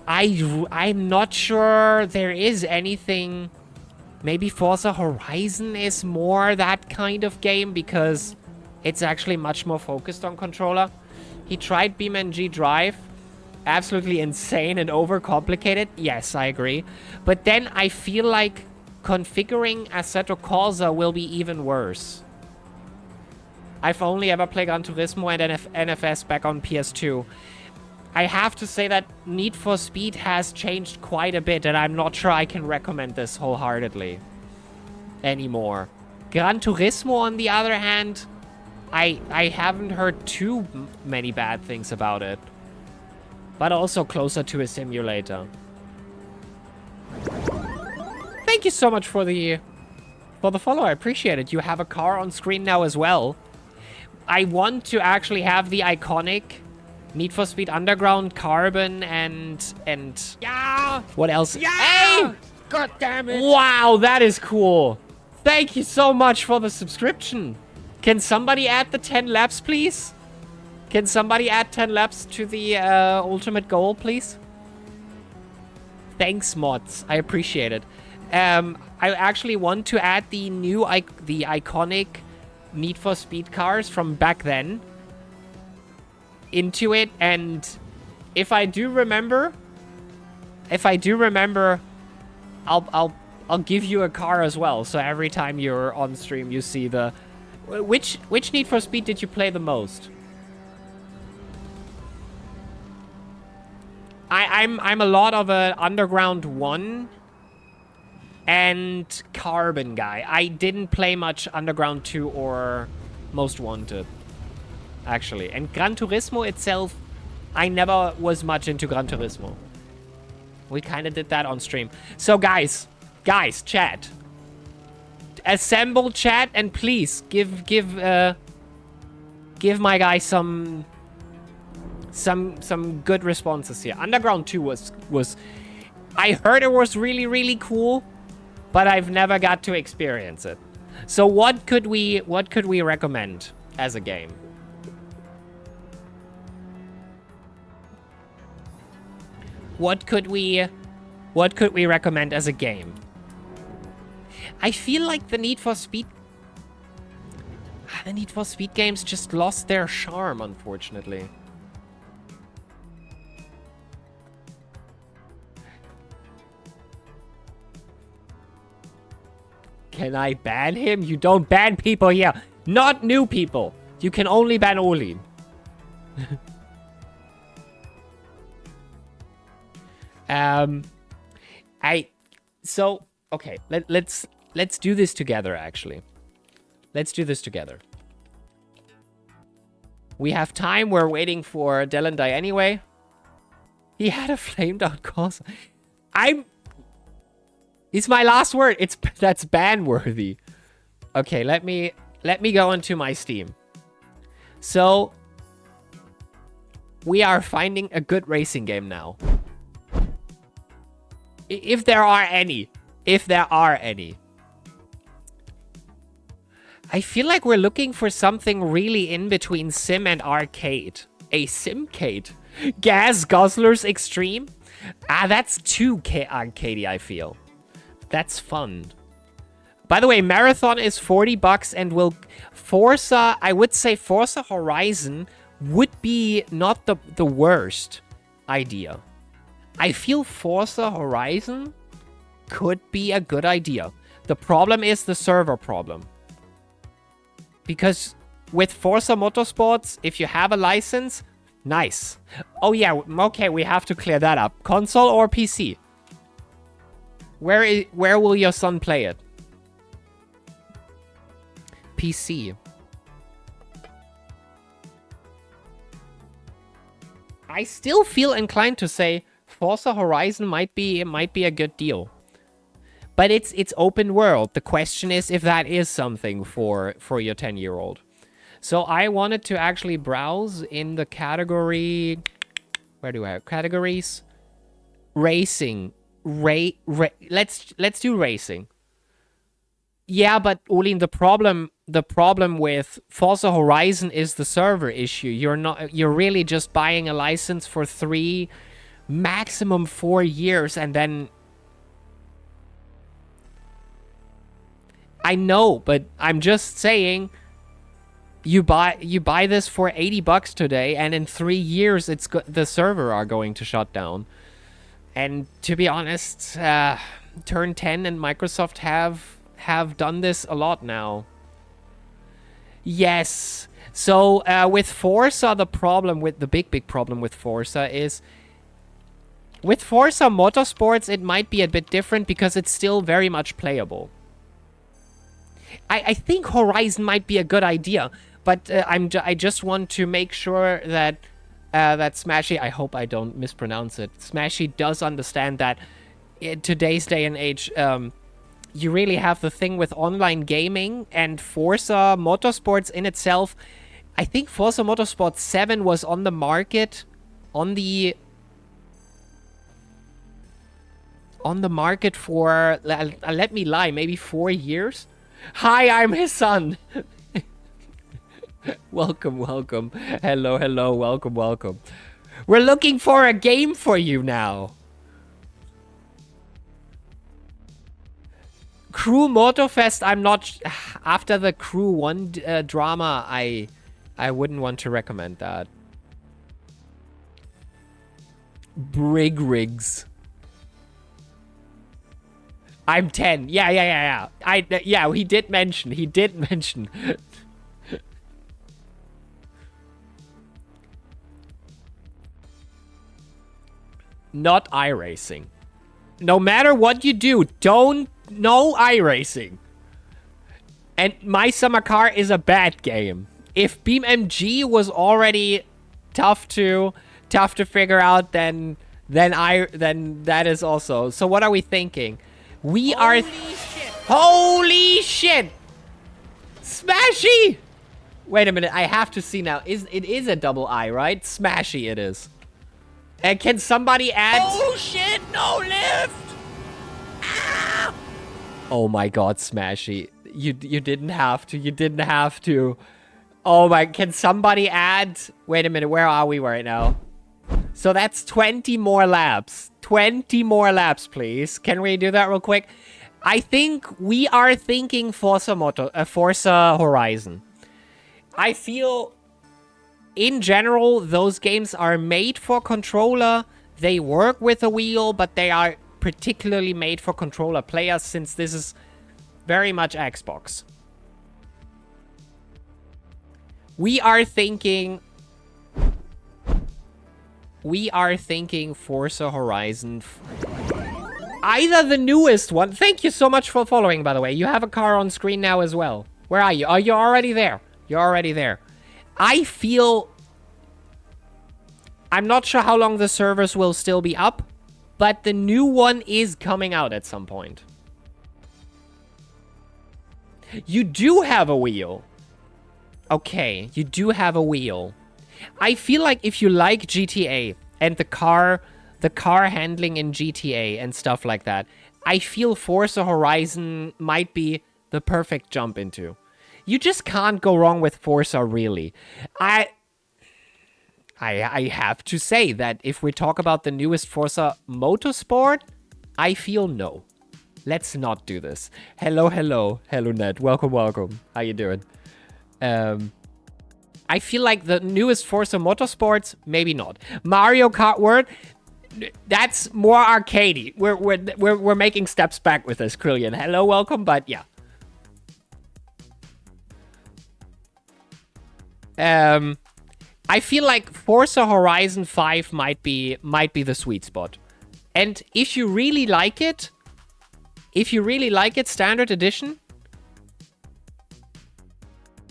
[SPEAKER 6] I'm not sure there is anything. Maybe Forza Horizon is more that kind of game because it's actually much more focused on controller. He tried BeamNG Drive. Absolutely insane and overcomplicated. Yes, I agree. But then I feel like configuring Assetto Corsa will be even worse. I've only ever played Gran Turismo and NFS back on PS2. I have to say that Need for Speed has changed quite a bit, and I'm not sure I can recommend this wholeheartedly anymore. Gran Turismo, on the other hand, I haven't heard too many bad things about it. But also closer to a simulator. Thank you so much for the follow. I appreciate it. You have a car on screen now as well. I want to actually have the iconic Need for Speed Underground, Carbon, and yeah. What else? Yeah. Hey!
[SPEAKER 9] God damn it!
[SPEAKER 6] Wow, that is cool. Thank you so much for the subscription. Can somebody add the 10 laps, please? Can somebody add 10 laps to the ultimate goal, please? Thanks, mods. I appreciate it. I actually want to add the new, the iconic Need for Speed cars from back then into it, and if I do remember, I'll give you a car as well. So every time you're on stream, you see the which Need for Speed did you play the most? I'm a lot of an Underground 1 and Carbon guy. I didn't play much Underground 2 or Most Wanted, actually. And Gran Turismo itself, I never was much into Gran Turismo. We kind of did that on stream. So guys, chat. Assemble chat and please give my guy some good responses here. Underground 2 was I heard it was really cool, but I've never got to experience it. So what could we recommend as a game? What could we recommend as a game? I feel like the Need for Speed games just lost their charm, unfortunately. Can I ban him? You don't ban people here. Not new people. You can only ban Olin. Okay, let's do this together, actually. Let's do this together. We have time. We're waiting for Delendai anyway. He had a flamed out Corsa. It's my last word. That's ban worthy. Okay, let me go into my Steam. So we are finding a good racing game now. If there are any. I feel like we're looking for something really in between sim and arcade. A simcade. Gas Guzzlers Extreme? That's too arcadey, I feel. That's fun. By the way, Marathon is $40 and will... Forza, I would say Forza Horizon would be not the worst idea. I feel Forza Horizon could be a good idea. The problem is the server problem. Because with Forza Motorsports, if you have a license, nice. Oh yeah, okay, we have to clear that up. Console or PC? Where will your son play it? PC. I still feel inclined to say Forza Horizon might be a good deal. But it's open world. The question is if that is something for your 10-year-old. So I wanted to actually browse in the category... Where do I have categories? Racing. Let's do racing. Yeah, but Olin, the problem with Forza Horizon is the server issue. You're really just buying a license for 3 maximum 4 years, and then... I know, but I'm just saying, you buy this for $80 today, and in 3 years, the server are going to shut down. And to be honest, Turn 10 and Microsoft have done this a lot now. Yes. So with Forza, the big problem with Forza is, with Forza Motorsports, it might be a bit different because it's still very much playable. I think Horizon might be a good idea, but I just want to make sure that that Smashy, I hope I don't mispronounce it, Smashy does understand that in today's day and age, you really have the thing with online gaming, and Forza Motorsports in itself, I think Forza Motorsport 7 was on the market, for, let me lie, maybe 4 years? Hi, I'm his son! Welcome, welcome. Hello, hello, welcome, welcome. We're looking for a game for you now. Crew Motorfest, I'm not... After the Crew 1 drama, I wouldn't want to recommend that. Brig Rigs. I'm 10. Yeah. Yeah, he did mention. Not iRacing. No matter what you do, no iRacing. And My Summer Car is a bad game. If BeamNG was already tough to figure out, then that is also. So what are we thinking? We are... Holy shit! Smashy! Wait a minute, I have to see now. It is a double I, right? Smashy it is. And can somebody add... Oh shit, no lift! Ah! Oh my god, Smashy. You didn't have to. Oh my... Can somebody add... Wait a minute, where are we right now? So that's 20 more laps. 20 more laps, please. Can we do that real quick? I think we are thinking Forza Horizon. I feel, in general, those games are made for controller. They work with a wheel, but they are particularly made for controller players, since this is very much Xbox. We are thinking Forza Horizon. Either the newest one. Thank you so much for following, by the way. You have a car on screen now as well. Where are you? Oh, you're already there. You're already there. I feel... I'm not sure how long the servers will still be up, but the new one is coming out at some point. You do have a wheel. Okay, you do have a wheel. I feel like if you like GTA and the car handling in GTA and stuff like that, I feel Forza Horizon might be the perfect jump into. You just can't go wrong with Forza, really. I have to say that if we talk about the newest Forza Motorsport, I feel no. Let's not do this. Hello, Ned. Welcome. How you doing? I feel like the newest Forza Motorsports, maybe not. Mario Kart World, that's more arcadey. We're making steps back with this, Krillian. Hello, welcome, but yeah. I feel like Forza Horizon 5 might be the sweet spot. And if you really like it, Standard Edition.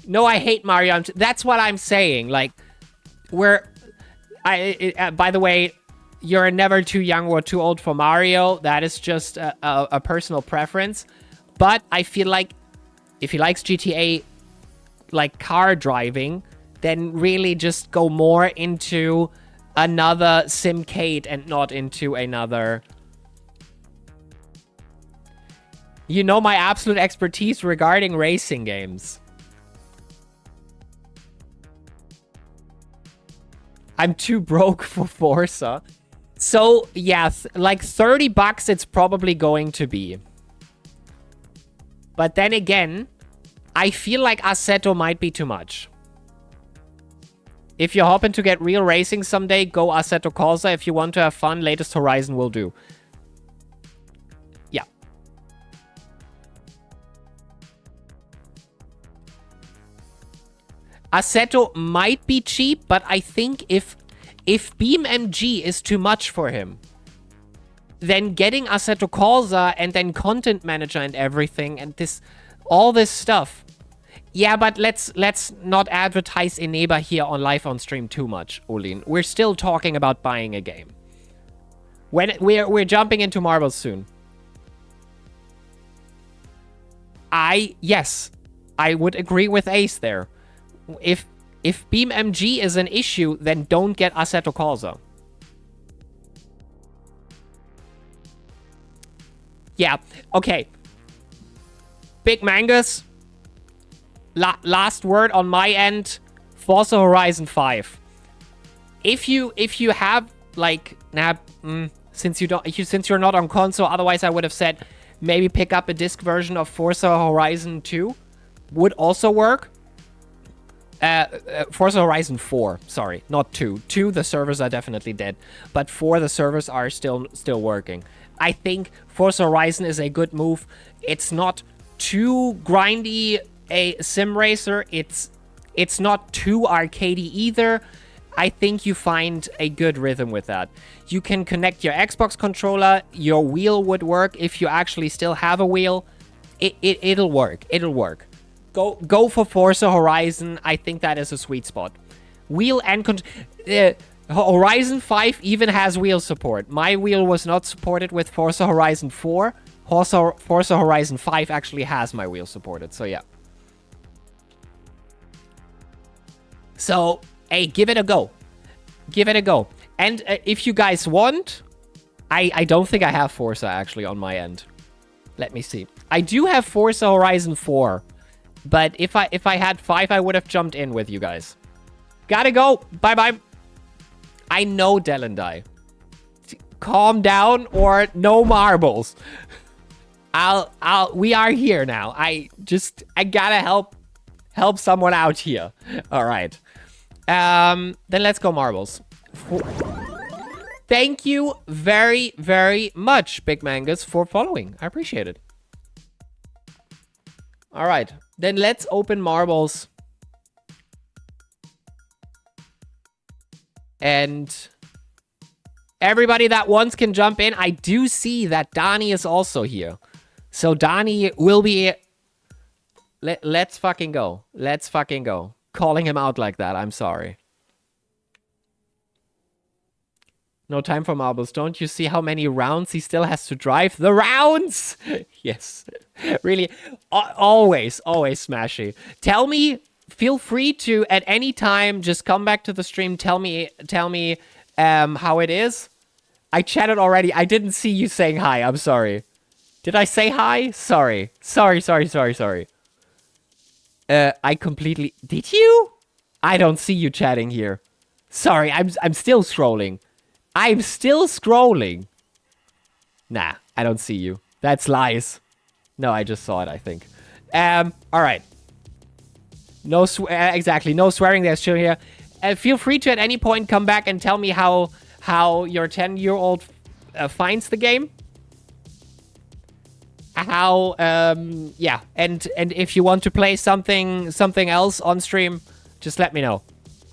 [SPEAKER 6] No, I hate Mario. That's what I'm saying. Like, by the way, you're never too young or too old for Mario. That is just a personal preference. But I feel like if he likes GTA, like car driving, then really just go more into another Simcade and not into another... You know my absolute expertise regarding racing games. I'm too broke for Forza. So, yeah, like $30 it's probably going to be. But then again, I feel like Assetto might be too much. If you're hoping to get real racing someday, go Assetto Corsa. If you want to have fun, latest Horizon will do. Yeah. Assetto might be cheap, but I think if BeamNG is too much for him, then getting Assetto Corsa and then Content Manager and everything and all this stuff. Yeah, but let's not advertise Eneba here on live on stream too much, Olin. We're still talking about buying a game. When we're jumping into Marbles soon. Yes, I would agree with Ace there. If BeamNG is an issue, then don't get Assetto Corsa. Yeah, okay. Big Mangus. Last word on my end. Forza Horizon 5. If you have like since you're not on console, otherwise I would have said maybe pick up a disc version of Forza Horizon 2. Would also work. Forza Horizon 4, sorry, not 2. 2, the servers are definitely dead, but 4, the servers are still working. I think Forza Horizon is a good move. It's not too grindy a sim racer. It's not too arcadey either. I think you find a good rhythm with that. You can connect your Xbox controller. Your wheel would work if you actually still have a wheel. It'll work. It'll work. Go for Forza Horizon. I think that is a sweet spot. Wheel and Horizon 5 even has wheel support. My wheel was not supported with Forza Horizon 4. Forza Horizon 5 actually has my wheel supported. So yeah. So, hey, give it a go. Give it a go. And if you guys want, I don't think I have Forza actually on my end. Let me see. I do have Forza Horizon 4. But if I had 5, I would have jumped in with you guys. Gotta go. Bye-bye. I know Delendai. Calm down or no marbles. We are here now. I gotta help someone out here. All right. Then let's go marbles. Thank you very, very much, Big Mangus, for following. I appreciate it. All right. Then let's open marbles. And everybody that wants can jump in. I do see that Donnie is also here. So Donnie will be... Let's fucking go. Let's fucking go. Calling him out like that. I'm sorry. No time for marbles. Don't you see how many rounds he still has to drive? The rounds! Yes. Really. Always smashy. Tell me, feel free to, at any time, just come back to the stream. Tell me how it is. I chatted already. I didn't see you saying hi. I'm sorry. Did I say hi? Sorry. Sorry. I completely... Did you? I don't see you chatting here. Sorry, I'm still scrolling. I'm still scrolling. Nah, I don't see you. That's lies. No, I just saw it, I think. Alright. No exactly, no swearing, there's chill here. Feel free to at any point come back and tell me how your 10-year-old finds the game. Yeah, and if you want to play something else on stream, just let me know.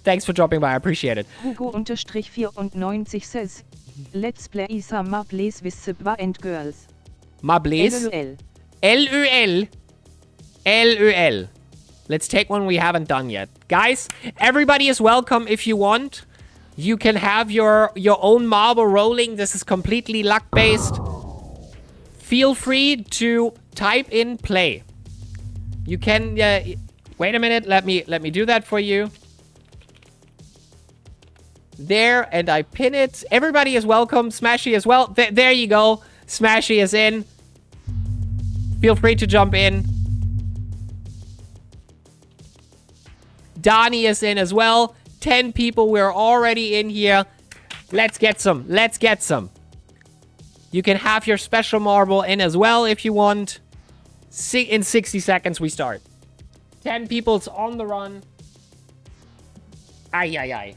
[SPEAKER 6] Thanks for dropping by, I appreciate it.
[SPEAKER 8] Hugo_94 says, Let's play some Marbles with the Boy and Girls.
[SPEAKER 6] Marbles? LUL. LUL. Let's take one we haven't done yet. Guys, everybody is welcome if you want. You can have your own marble rolling. This is completely luck-based. Feel free to type in play. You can... wait a minute, let me do that for you. There, and I pin it. Everybody is welcome. Smashy as well. There you go. Smashy is in. Feel free to jump in. Donnie is in as well. 10 people. We're already in here. Let's get some. Let's get some. You can have your special marble in as well if you want. In 60 seconds, we start. 10 people's on the run. Ay, ay, ay.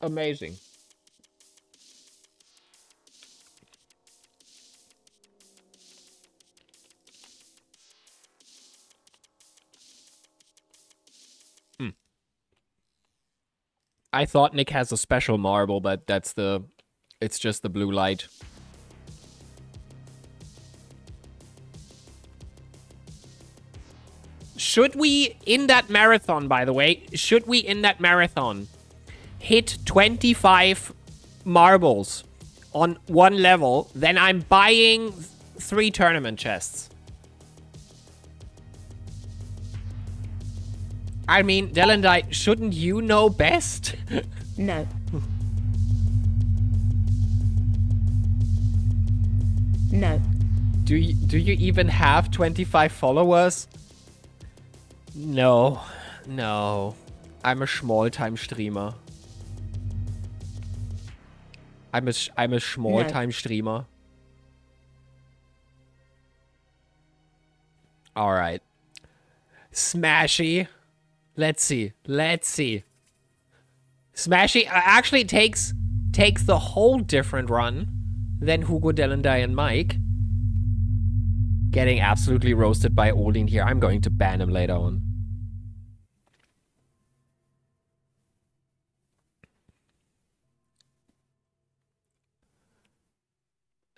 [SPEAKER 6] Amazing. I thought Nick has a special marble, but it's just the blue light. Should we, in that marathon, by the way, should we, in that marathon, hit 25 marbles on one level, then I'm buying 3 tournament chests. I mean, Delendite, shouldn't you know best?
[SPEAKER 10] No. No.
[SPEAKER 6] Do you even have 25 followers? No. No. I'm a small-time streamer. I'm a small-time streamer. Alright. Smashy. Let's see. Let's see. Smashy actually takes the whole different run than Hugo, Delendai, and Mike. Getting absolutely roasted by Odin here. I'm going to ban him later on.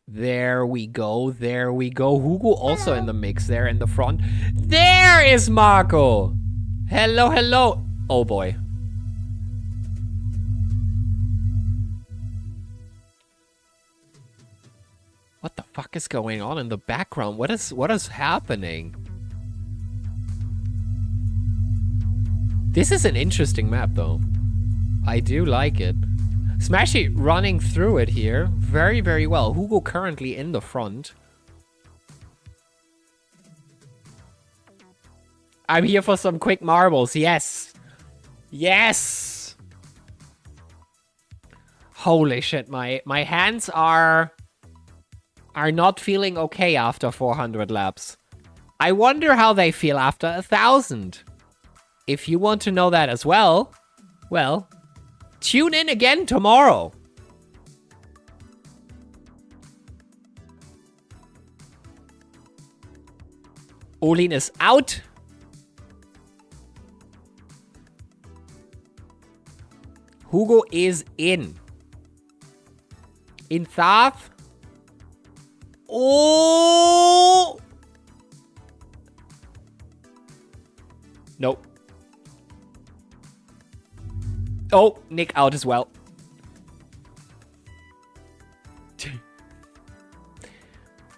[SPEAKER 6] There we go. There we go. Hugo also in the mix there in the front. There is Marco. Hello, hello. Oh boy. What the fuck is going on in the background? What is happening? This is an interesting map though. I do like it. Smashy running through it here very, very well. Hugo currently in the front. I'm here for some quick marbles. Yes. Yes. Holy shit. My hands are not feeling okay after 400 laps. I wonder how they feel after 1,000. If you want to know that as well, tune in again tomorrow. Olin is out. Hugo is in. In Thath. Oh! Nope. Oh, Nick out as well.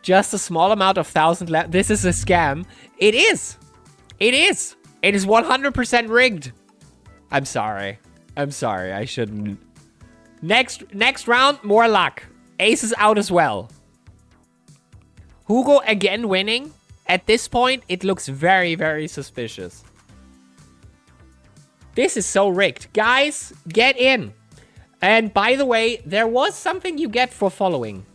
[SPEAKER 6] Just a small amount of 1,000 left. This is a scam. It is. It is. It is 100% rigged. I'm sorry. I'm sorry. I shouldn't. Next round, more luck. Ace is out as well. Hugo again winning. At this point, it looks very, very suspicious. This is so rigged. Guys, get in. And by the way, there was something you get for following.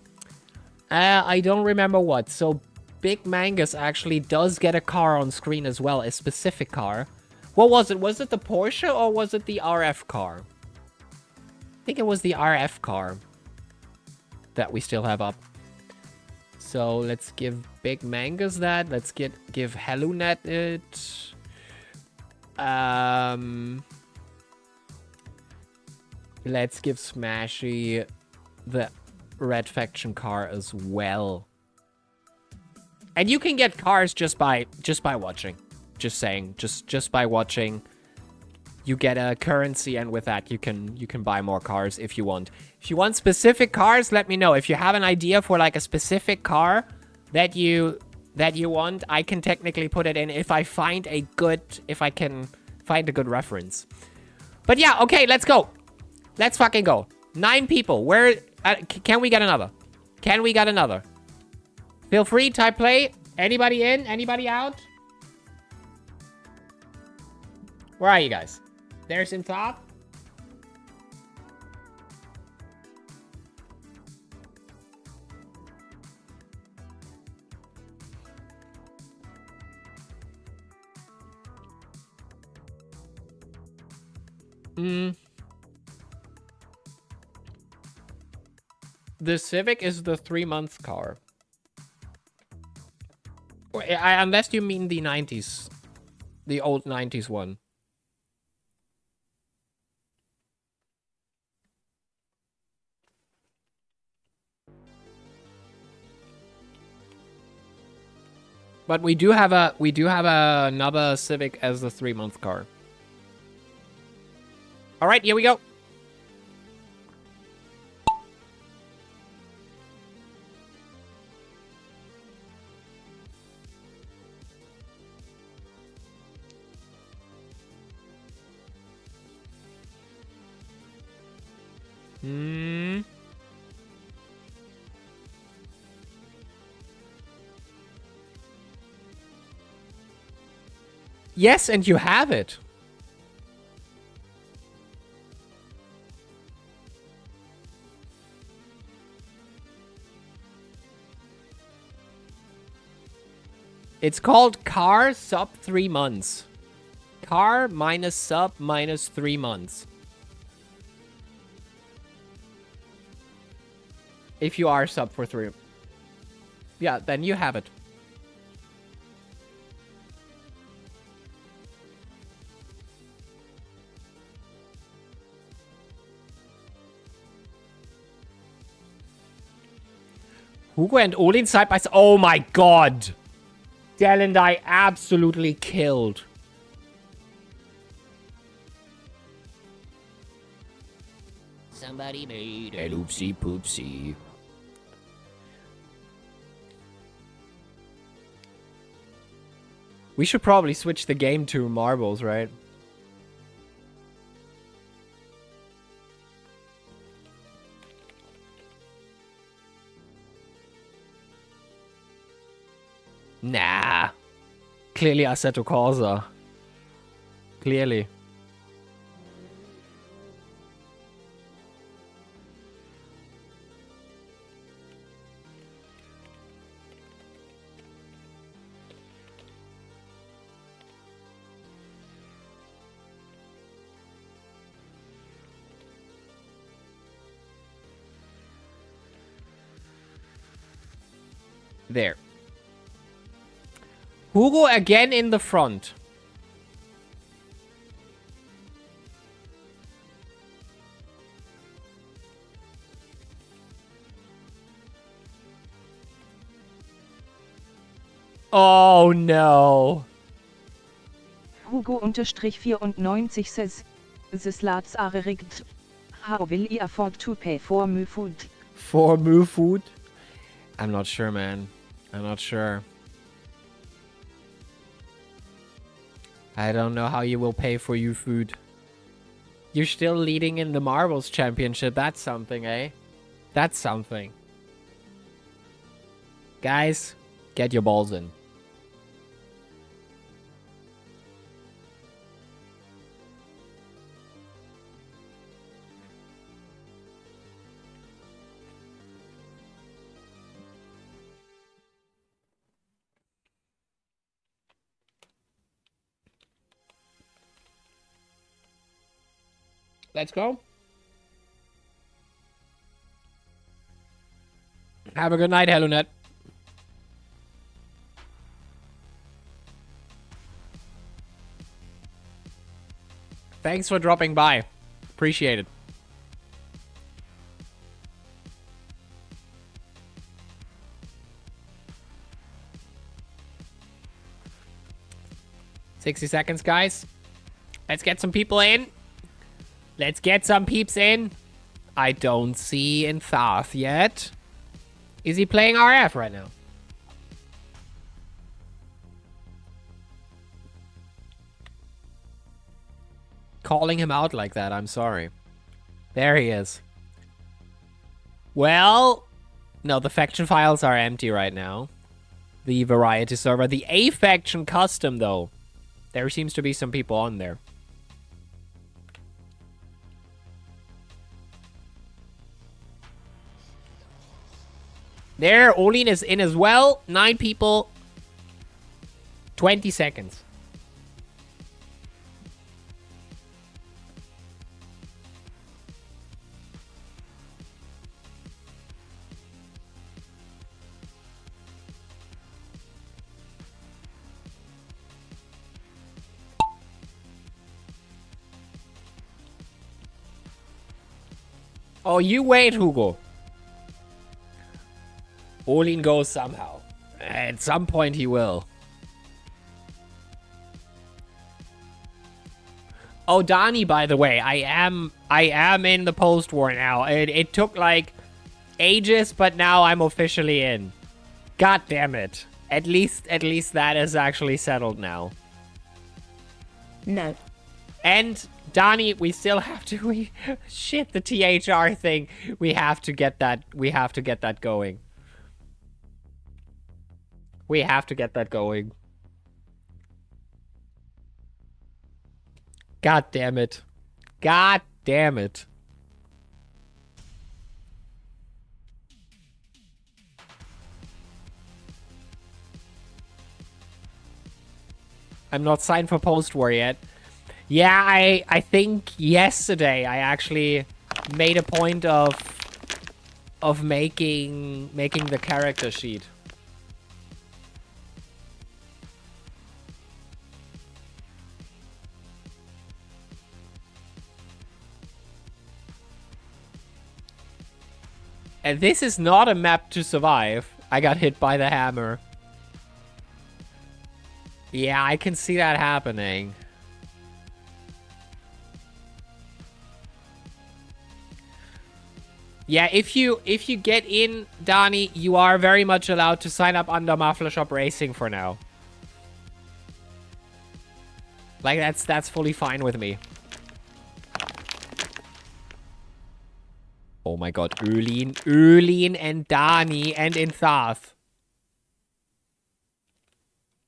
[SPEAKER 6] I don't remember what. So Big Mangus actually does get a car on screen as well. A specific car. What was it? Was it the Porsche or was it the RF car? I think it was the RF car that we still have up. So let's give Big Mangus that. Let's give HelloNet it. Let's give Smashy the Red Faction car as well. And you can get cars just by watching. Just saying, just by watching, you get a currency, and with that you can buy more cars if you want. If you want specific cars, let me know. If you have an idea for like a specific car that you want, I can technically put it in if I can find a good reference. But yeah, okay, let's go. Let's fucking go. 9 people. Where can we get another? Can we get another? Feel free, type play. Anybody in? Anybody out? Where are you guys? There's in top. The Civic is the 3-month car. Unless you mean the 90s. The old 90s one. But we do have another Civic as the 3-month car. All right, here we go. Yes, and you have it. It's called car sub 3 months. Car minus sub minus 3 months. If you are sub for 3. Yeah, then you have it. Hugo and Olin side by side. Oh my god. Del and I absolutely killed.
[SPEAKER 7] Somebody made an oopsie poopsie.
[SPEAKER 6] We should probably switch the game to marbles, right? Nah. Clearly Assetto Corsa. Clearly. There. Hugo again in the front. Oh no.
[SPEAKER 8] Hugo_94 says, "This lads are rigged. How will I afford to pay for my food?"
[SPEAKER 6] For moo food? I'm not sure, man. I'm not sure. I don't know how you will pay for your food. You're still leading in the Marbles Championship. That's something, eh? That's something. Guys, get your balls in. Let's go. Have a good night, HelloNet. Thanks for dropping by. Appreciate it. $60 guys. Let's get some people in. Let's get some peeps in. I don't see Intharth yet. Is he playing RF right now? Calling him out like that, I'm sorry. There he is. Well, no, the faction files are empty right now. the variety server. The A faction custom, though. There seems to be some people on there. There, Olin is in as well. 9 people. 20 seconds. Oh, you wait, Hugo. Olin goes somehow. At some point he will. Oh, Donnie, by the way, I am in the post-war now. It took like ages, but now I'm officially in. God damn it. At least that is actually settled now.
[SPEAKER 10] No.
[SPEAKER 6] And Donnie, we still have to shit, the THR thing. We have to get that going. We have to get that going. God damn it. God damn it. I'm not signed for post-war yet. Yeah, I think yesterday I actually made a point of making the character sheet. And this is not a map to survive. I got hit by the hammer. Yeah, I can see that happening. Yeah, if you get in, Donnie, you are very much allowed to sign up under Muffler Shop Racing for now. Like, that's fully fine with me. Oh my god, Erlin and Donnie and Inthath.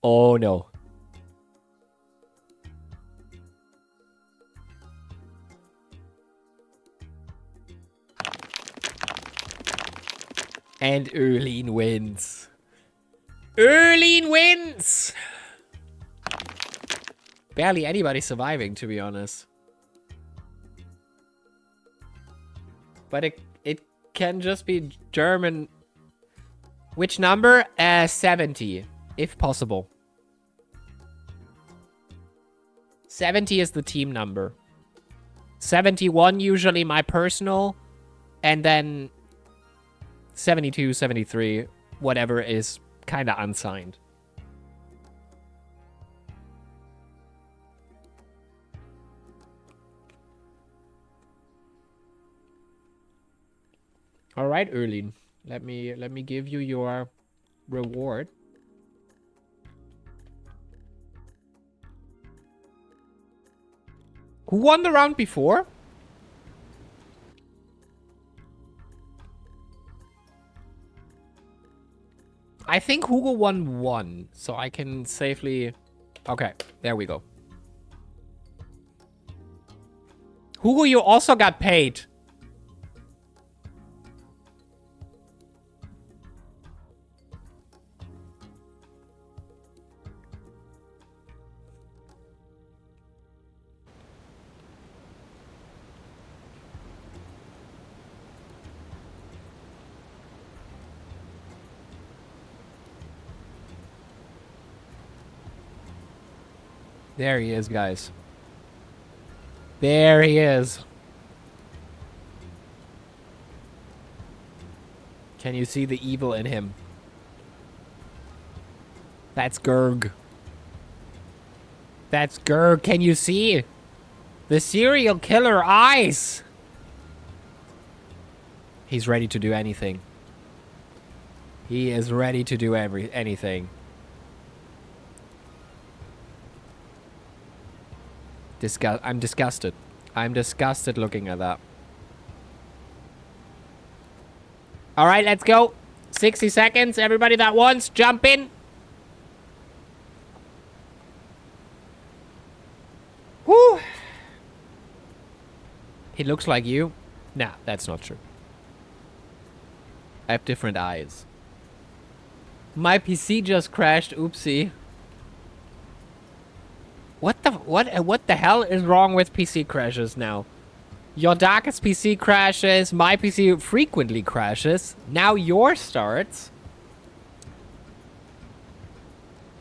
[SPEAKER 6] Oh no. And Erlin wins. Erlin wins! Barely anybody surviving, to be honest. But it can just be German. Which number? 70, if possible. 70 is the team number. 71 usually my personal. And then 72, 73, whatever is kind of unsigned. All right, Erlin. Let me give you your reward. Who won the round before? I think Hugo won 1, so I can safely... Okay, there we go. Hugo, you also got paid. There he is, guys. There he is. Can you see the evil in him? That's Gerg. That's Gerg. Can you see? The serial killer eyes. He's ready to do anything. He is ready to do anything. I'm disgusted. I'm disgusted looking at that. All right, let's go. 60 seconds. Everybody that wants, jump in.
[SPEAKER 2] He looks like you. Nah, that's not true. I have different eyes. My PC just crashed. Oopsie. What the hell is wrong with PC crashes now? Your darkest PC crashes. My PC frequently crashes. Now yours starts.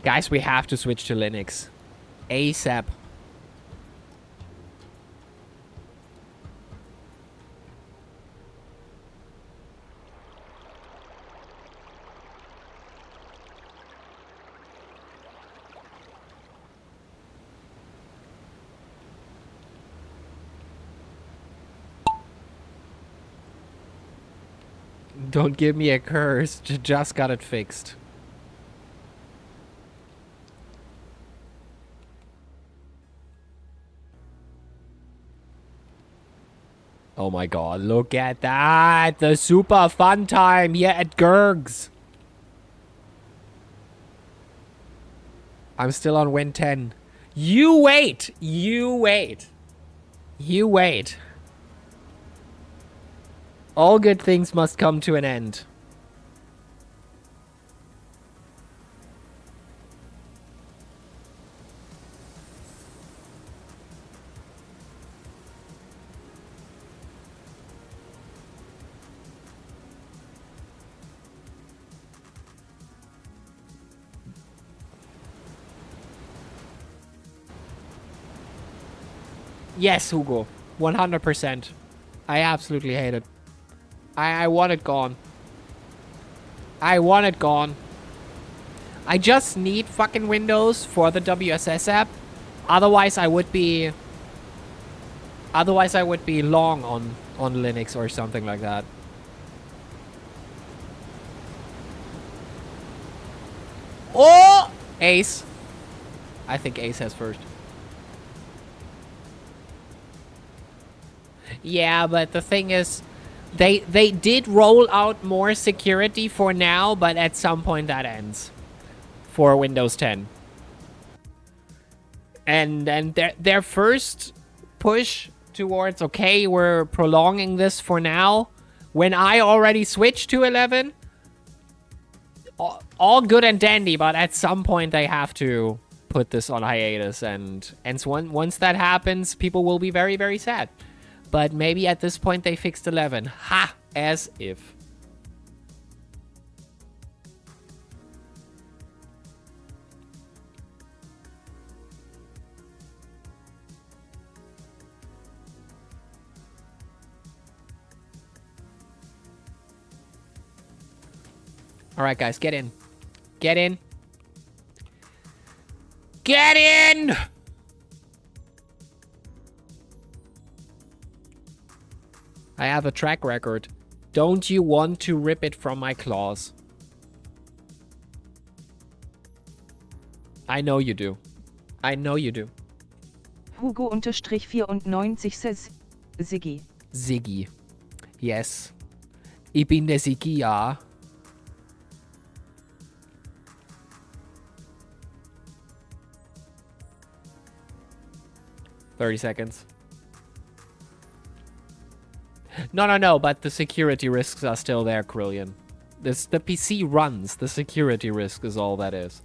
[SPEAKER 2] Guys, we have to switch to Linux. ASAP. Don't give me a curse. Just got it fixed. Oh my god, look at that! The super fun time here at Gergs! I'm still on Win 10. You wait! You wait! You wait. All good things must come to an end. Yes, Hugo. 100%. I absolutely hate it. I want it gone. I want it gone. I just need fucking Windows for the WSS app. Otherwise, I would be... Otherwise, I would be long on Linux or something like that. Oh! Ace. I think Ace has first. Yeah, but the thing is, they did roll out more security for now, but at some point that ends for Windows 10. And their first push towards, okay, we're prolonging this for now, when I already switched to 11, all good and dandy, but at some point they have to put this on hiatus, and so once that happens, people will be very, very sad. But maybe at this point they fixed 11. Ha! As if. Alright, guys, get in. Get in. Get in! I have a track record. Don't you want to rip it from my claws? I know you do. I know you do.
[SPEAKER 8] Hugo_94 says, Siggi.
[SPEAKER 2] Siggi. Yes. Ich bin der Siggi, ja. "30 seconds. No, but the security risks are still there, Krillian. The PC runs. The security risk is all that is.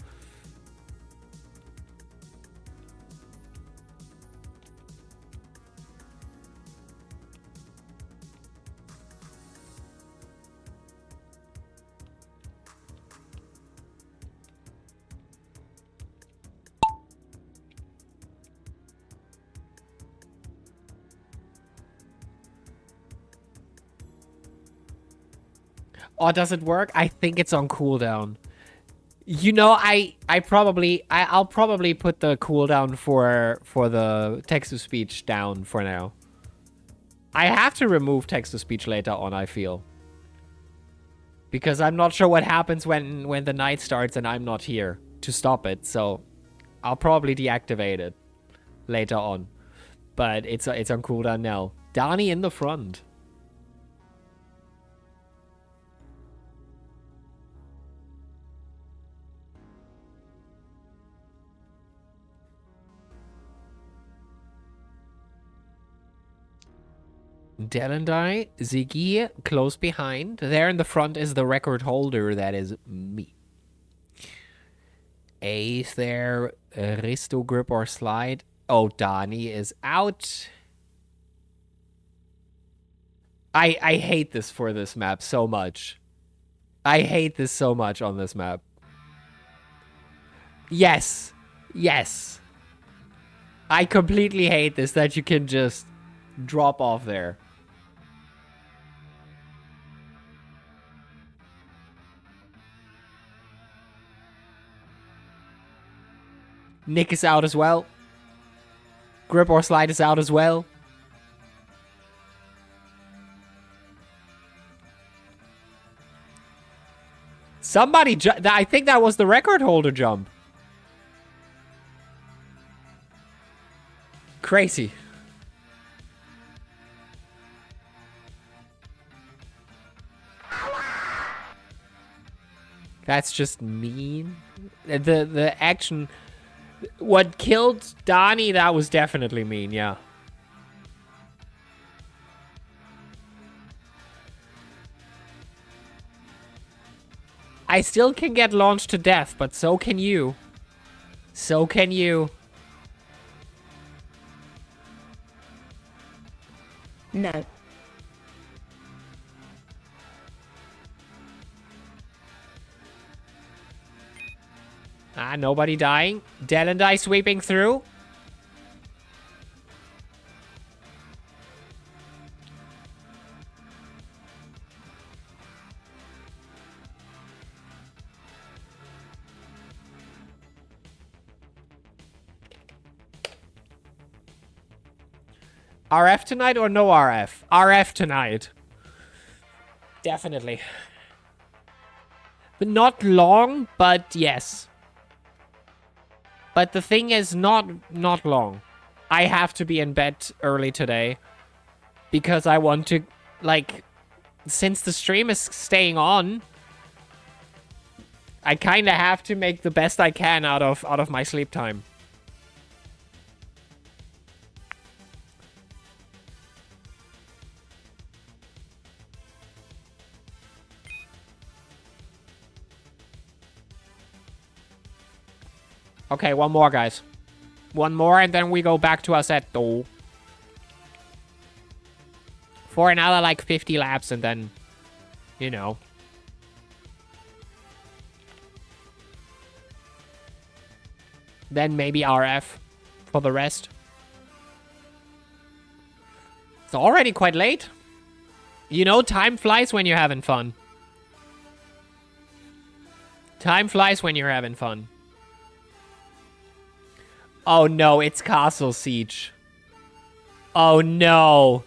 [SPEAKER 2] Oh, does it work? I think it's on cooldown. You know, I'll probably put the cooldown for the text-to-speech down for now. I have to remove text-to-speech later on, I feel. Because I'm not sure what happens when the night starts and I'm not here to stop it, so I'll probably deactivate it later on. But it's on cooldown now. Dani in the front. Delendai, Ziggy, close behind. There in the front is the record holder, that is me. Ace there, Risto, grip or slide. Oh, Donnie is out. I hate this for this map so much. I hate this so much on this map. Yes. Yes. I completely hate this, that you can just drop off there. Nick is out as well. Grip or slide is out as well. Somebody, I think that was the record holder jump. Crazy. That's just mean. The action, what killed Donnie, that was definitely mean, yeah. I still can get launched to death, but so can you. So can you.
[SPEAKER 10] No.
[SPEAKER 2] Ah, nobody dying. Delendai sweeping through. RF tonight or no RF? RF tonight. Definitely. But not long, but yes. But the thing is not long. I have to be in bed early today. Because I want to, like, since the stream is staying on, I kind of have to make the best I can out of my sleep time. Okay, one more, guys. One more, and then we go back to Assetto. For another, like, 50 laps, and then, you know. Then maybe RF for the rest. It's already quite late. You know, time flies when you're having fun. Time flies when you're having fun. Oh no, it's Castle Siege. Oh no.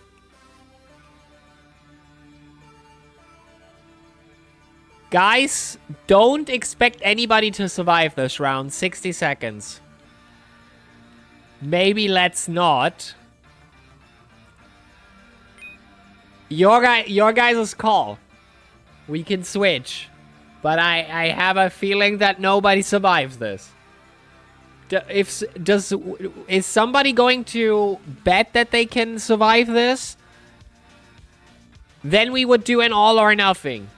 [SPEAKER 2] Guys, don't expect anybody to survive this round. 60 seconds. Maybe let's not. Your guys' call. We can switch. But I have a feeling that nobody survives this. Is somebody going to bet that they can survive this? Then we would do an all or nothing.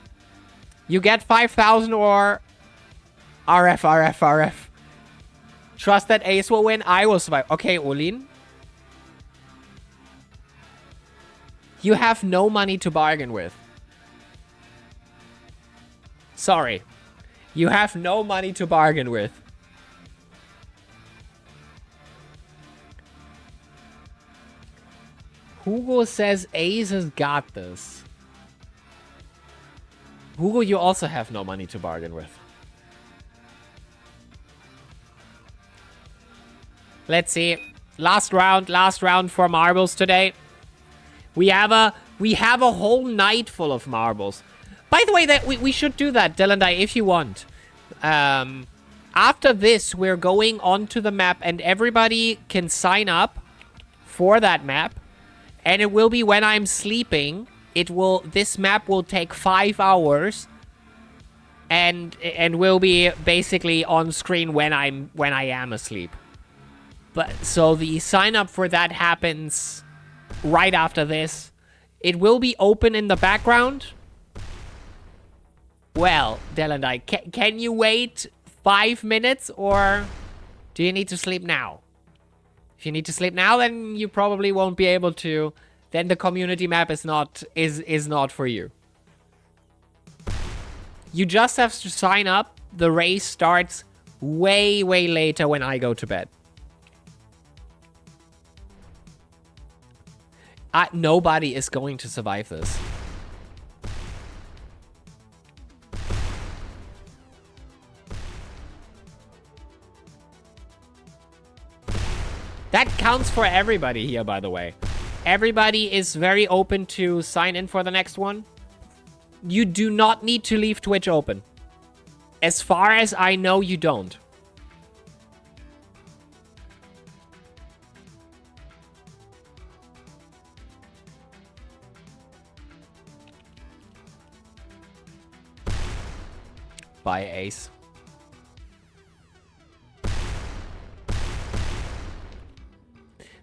[SPEAKER 2] You get 5,000 or RF. Trust that Ace will win. I will survive. Okay, Olin. You have no money to bargain with. Sorry. You have no money to bargain with. Hugo says Ace has got this. Hugo, you also have no money to bargain with. Let's see. Last round for marbles today. We have a whole night full of marbles. By the way, that we should do that, Delendai, if you want. After this, we're going onto the map, and everybody can sign up for that map. And it will be when I'm sleeping. This map will take 5 hours. And will be basically on screen when I am asleep. But so the sign up for that happens right after this.
[SPEAKER 6] It will be open in the background. Well, Delandai, can you wait 5 minutes or do you need to sleep now? If you need to sleep now, then you probably won't be able to. Then the community map is not for you. You just have to sign up. The race starts way, way later when I go to bed. Nobody is going to survive this. That counts for everybody here, by the way. Everybody is very open to sign in for the next one. You do not need to leave Twitch open. As far as I know, you don't. Bye, Ace.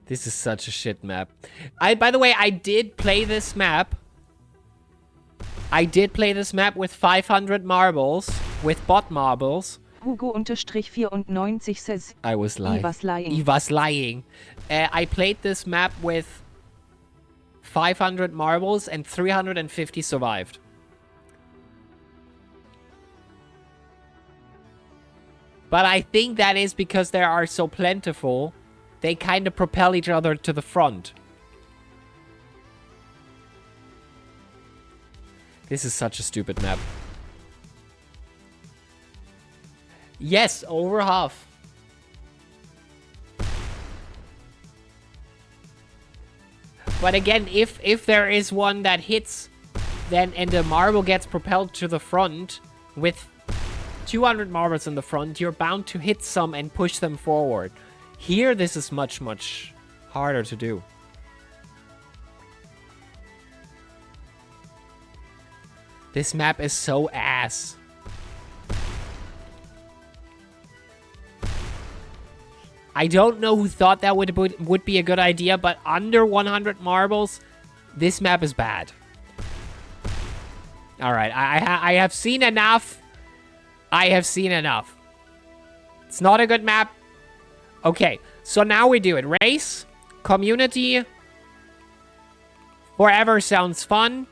[SPEAKER 6] This is such a shit map. By the way, I did play this map. I did play this map with 500 marbles, with bot marbles.
[SPEAKER 8] Hugo_94 says,
[SPEAKER 2] I was lying.
[SPEAKER 8] He was lying.
[SPEAKER 2] He was lying. I played this map with 500 marbles and 350 survived. But I think that is because they are so plentiful. They kind of propel each other to the front. This is such a stupid map. Yes, over half. But again, if there is one that hits, then and the marble gets propelled to the front with 200 marbles in the front, you're bound to hit some and push them forward. Here, this is much, much harder to do. This map is so ass. I don't know who thought that would be a good idea, but under 100 marbles, this map is bad. Alright, I have seen enough. I have seen enough. It's not a good map. Okay, so now we do it. Race, community, forever sounds fun.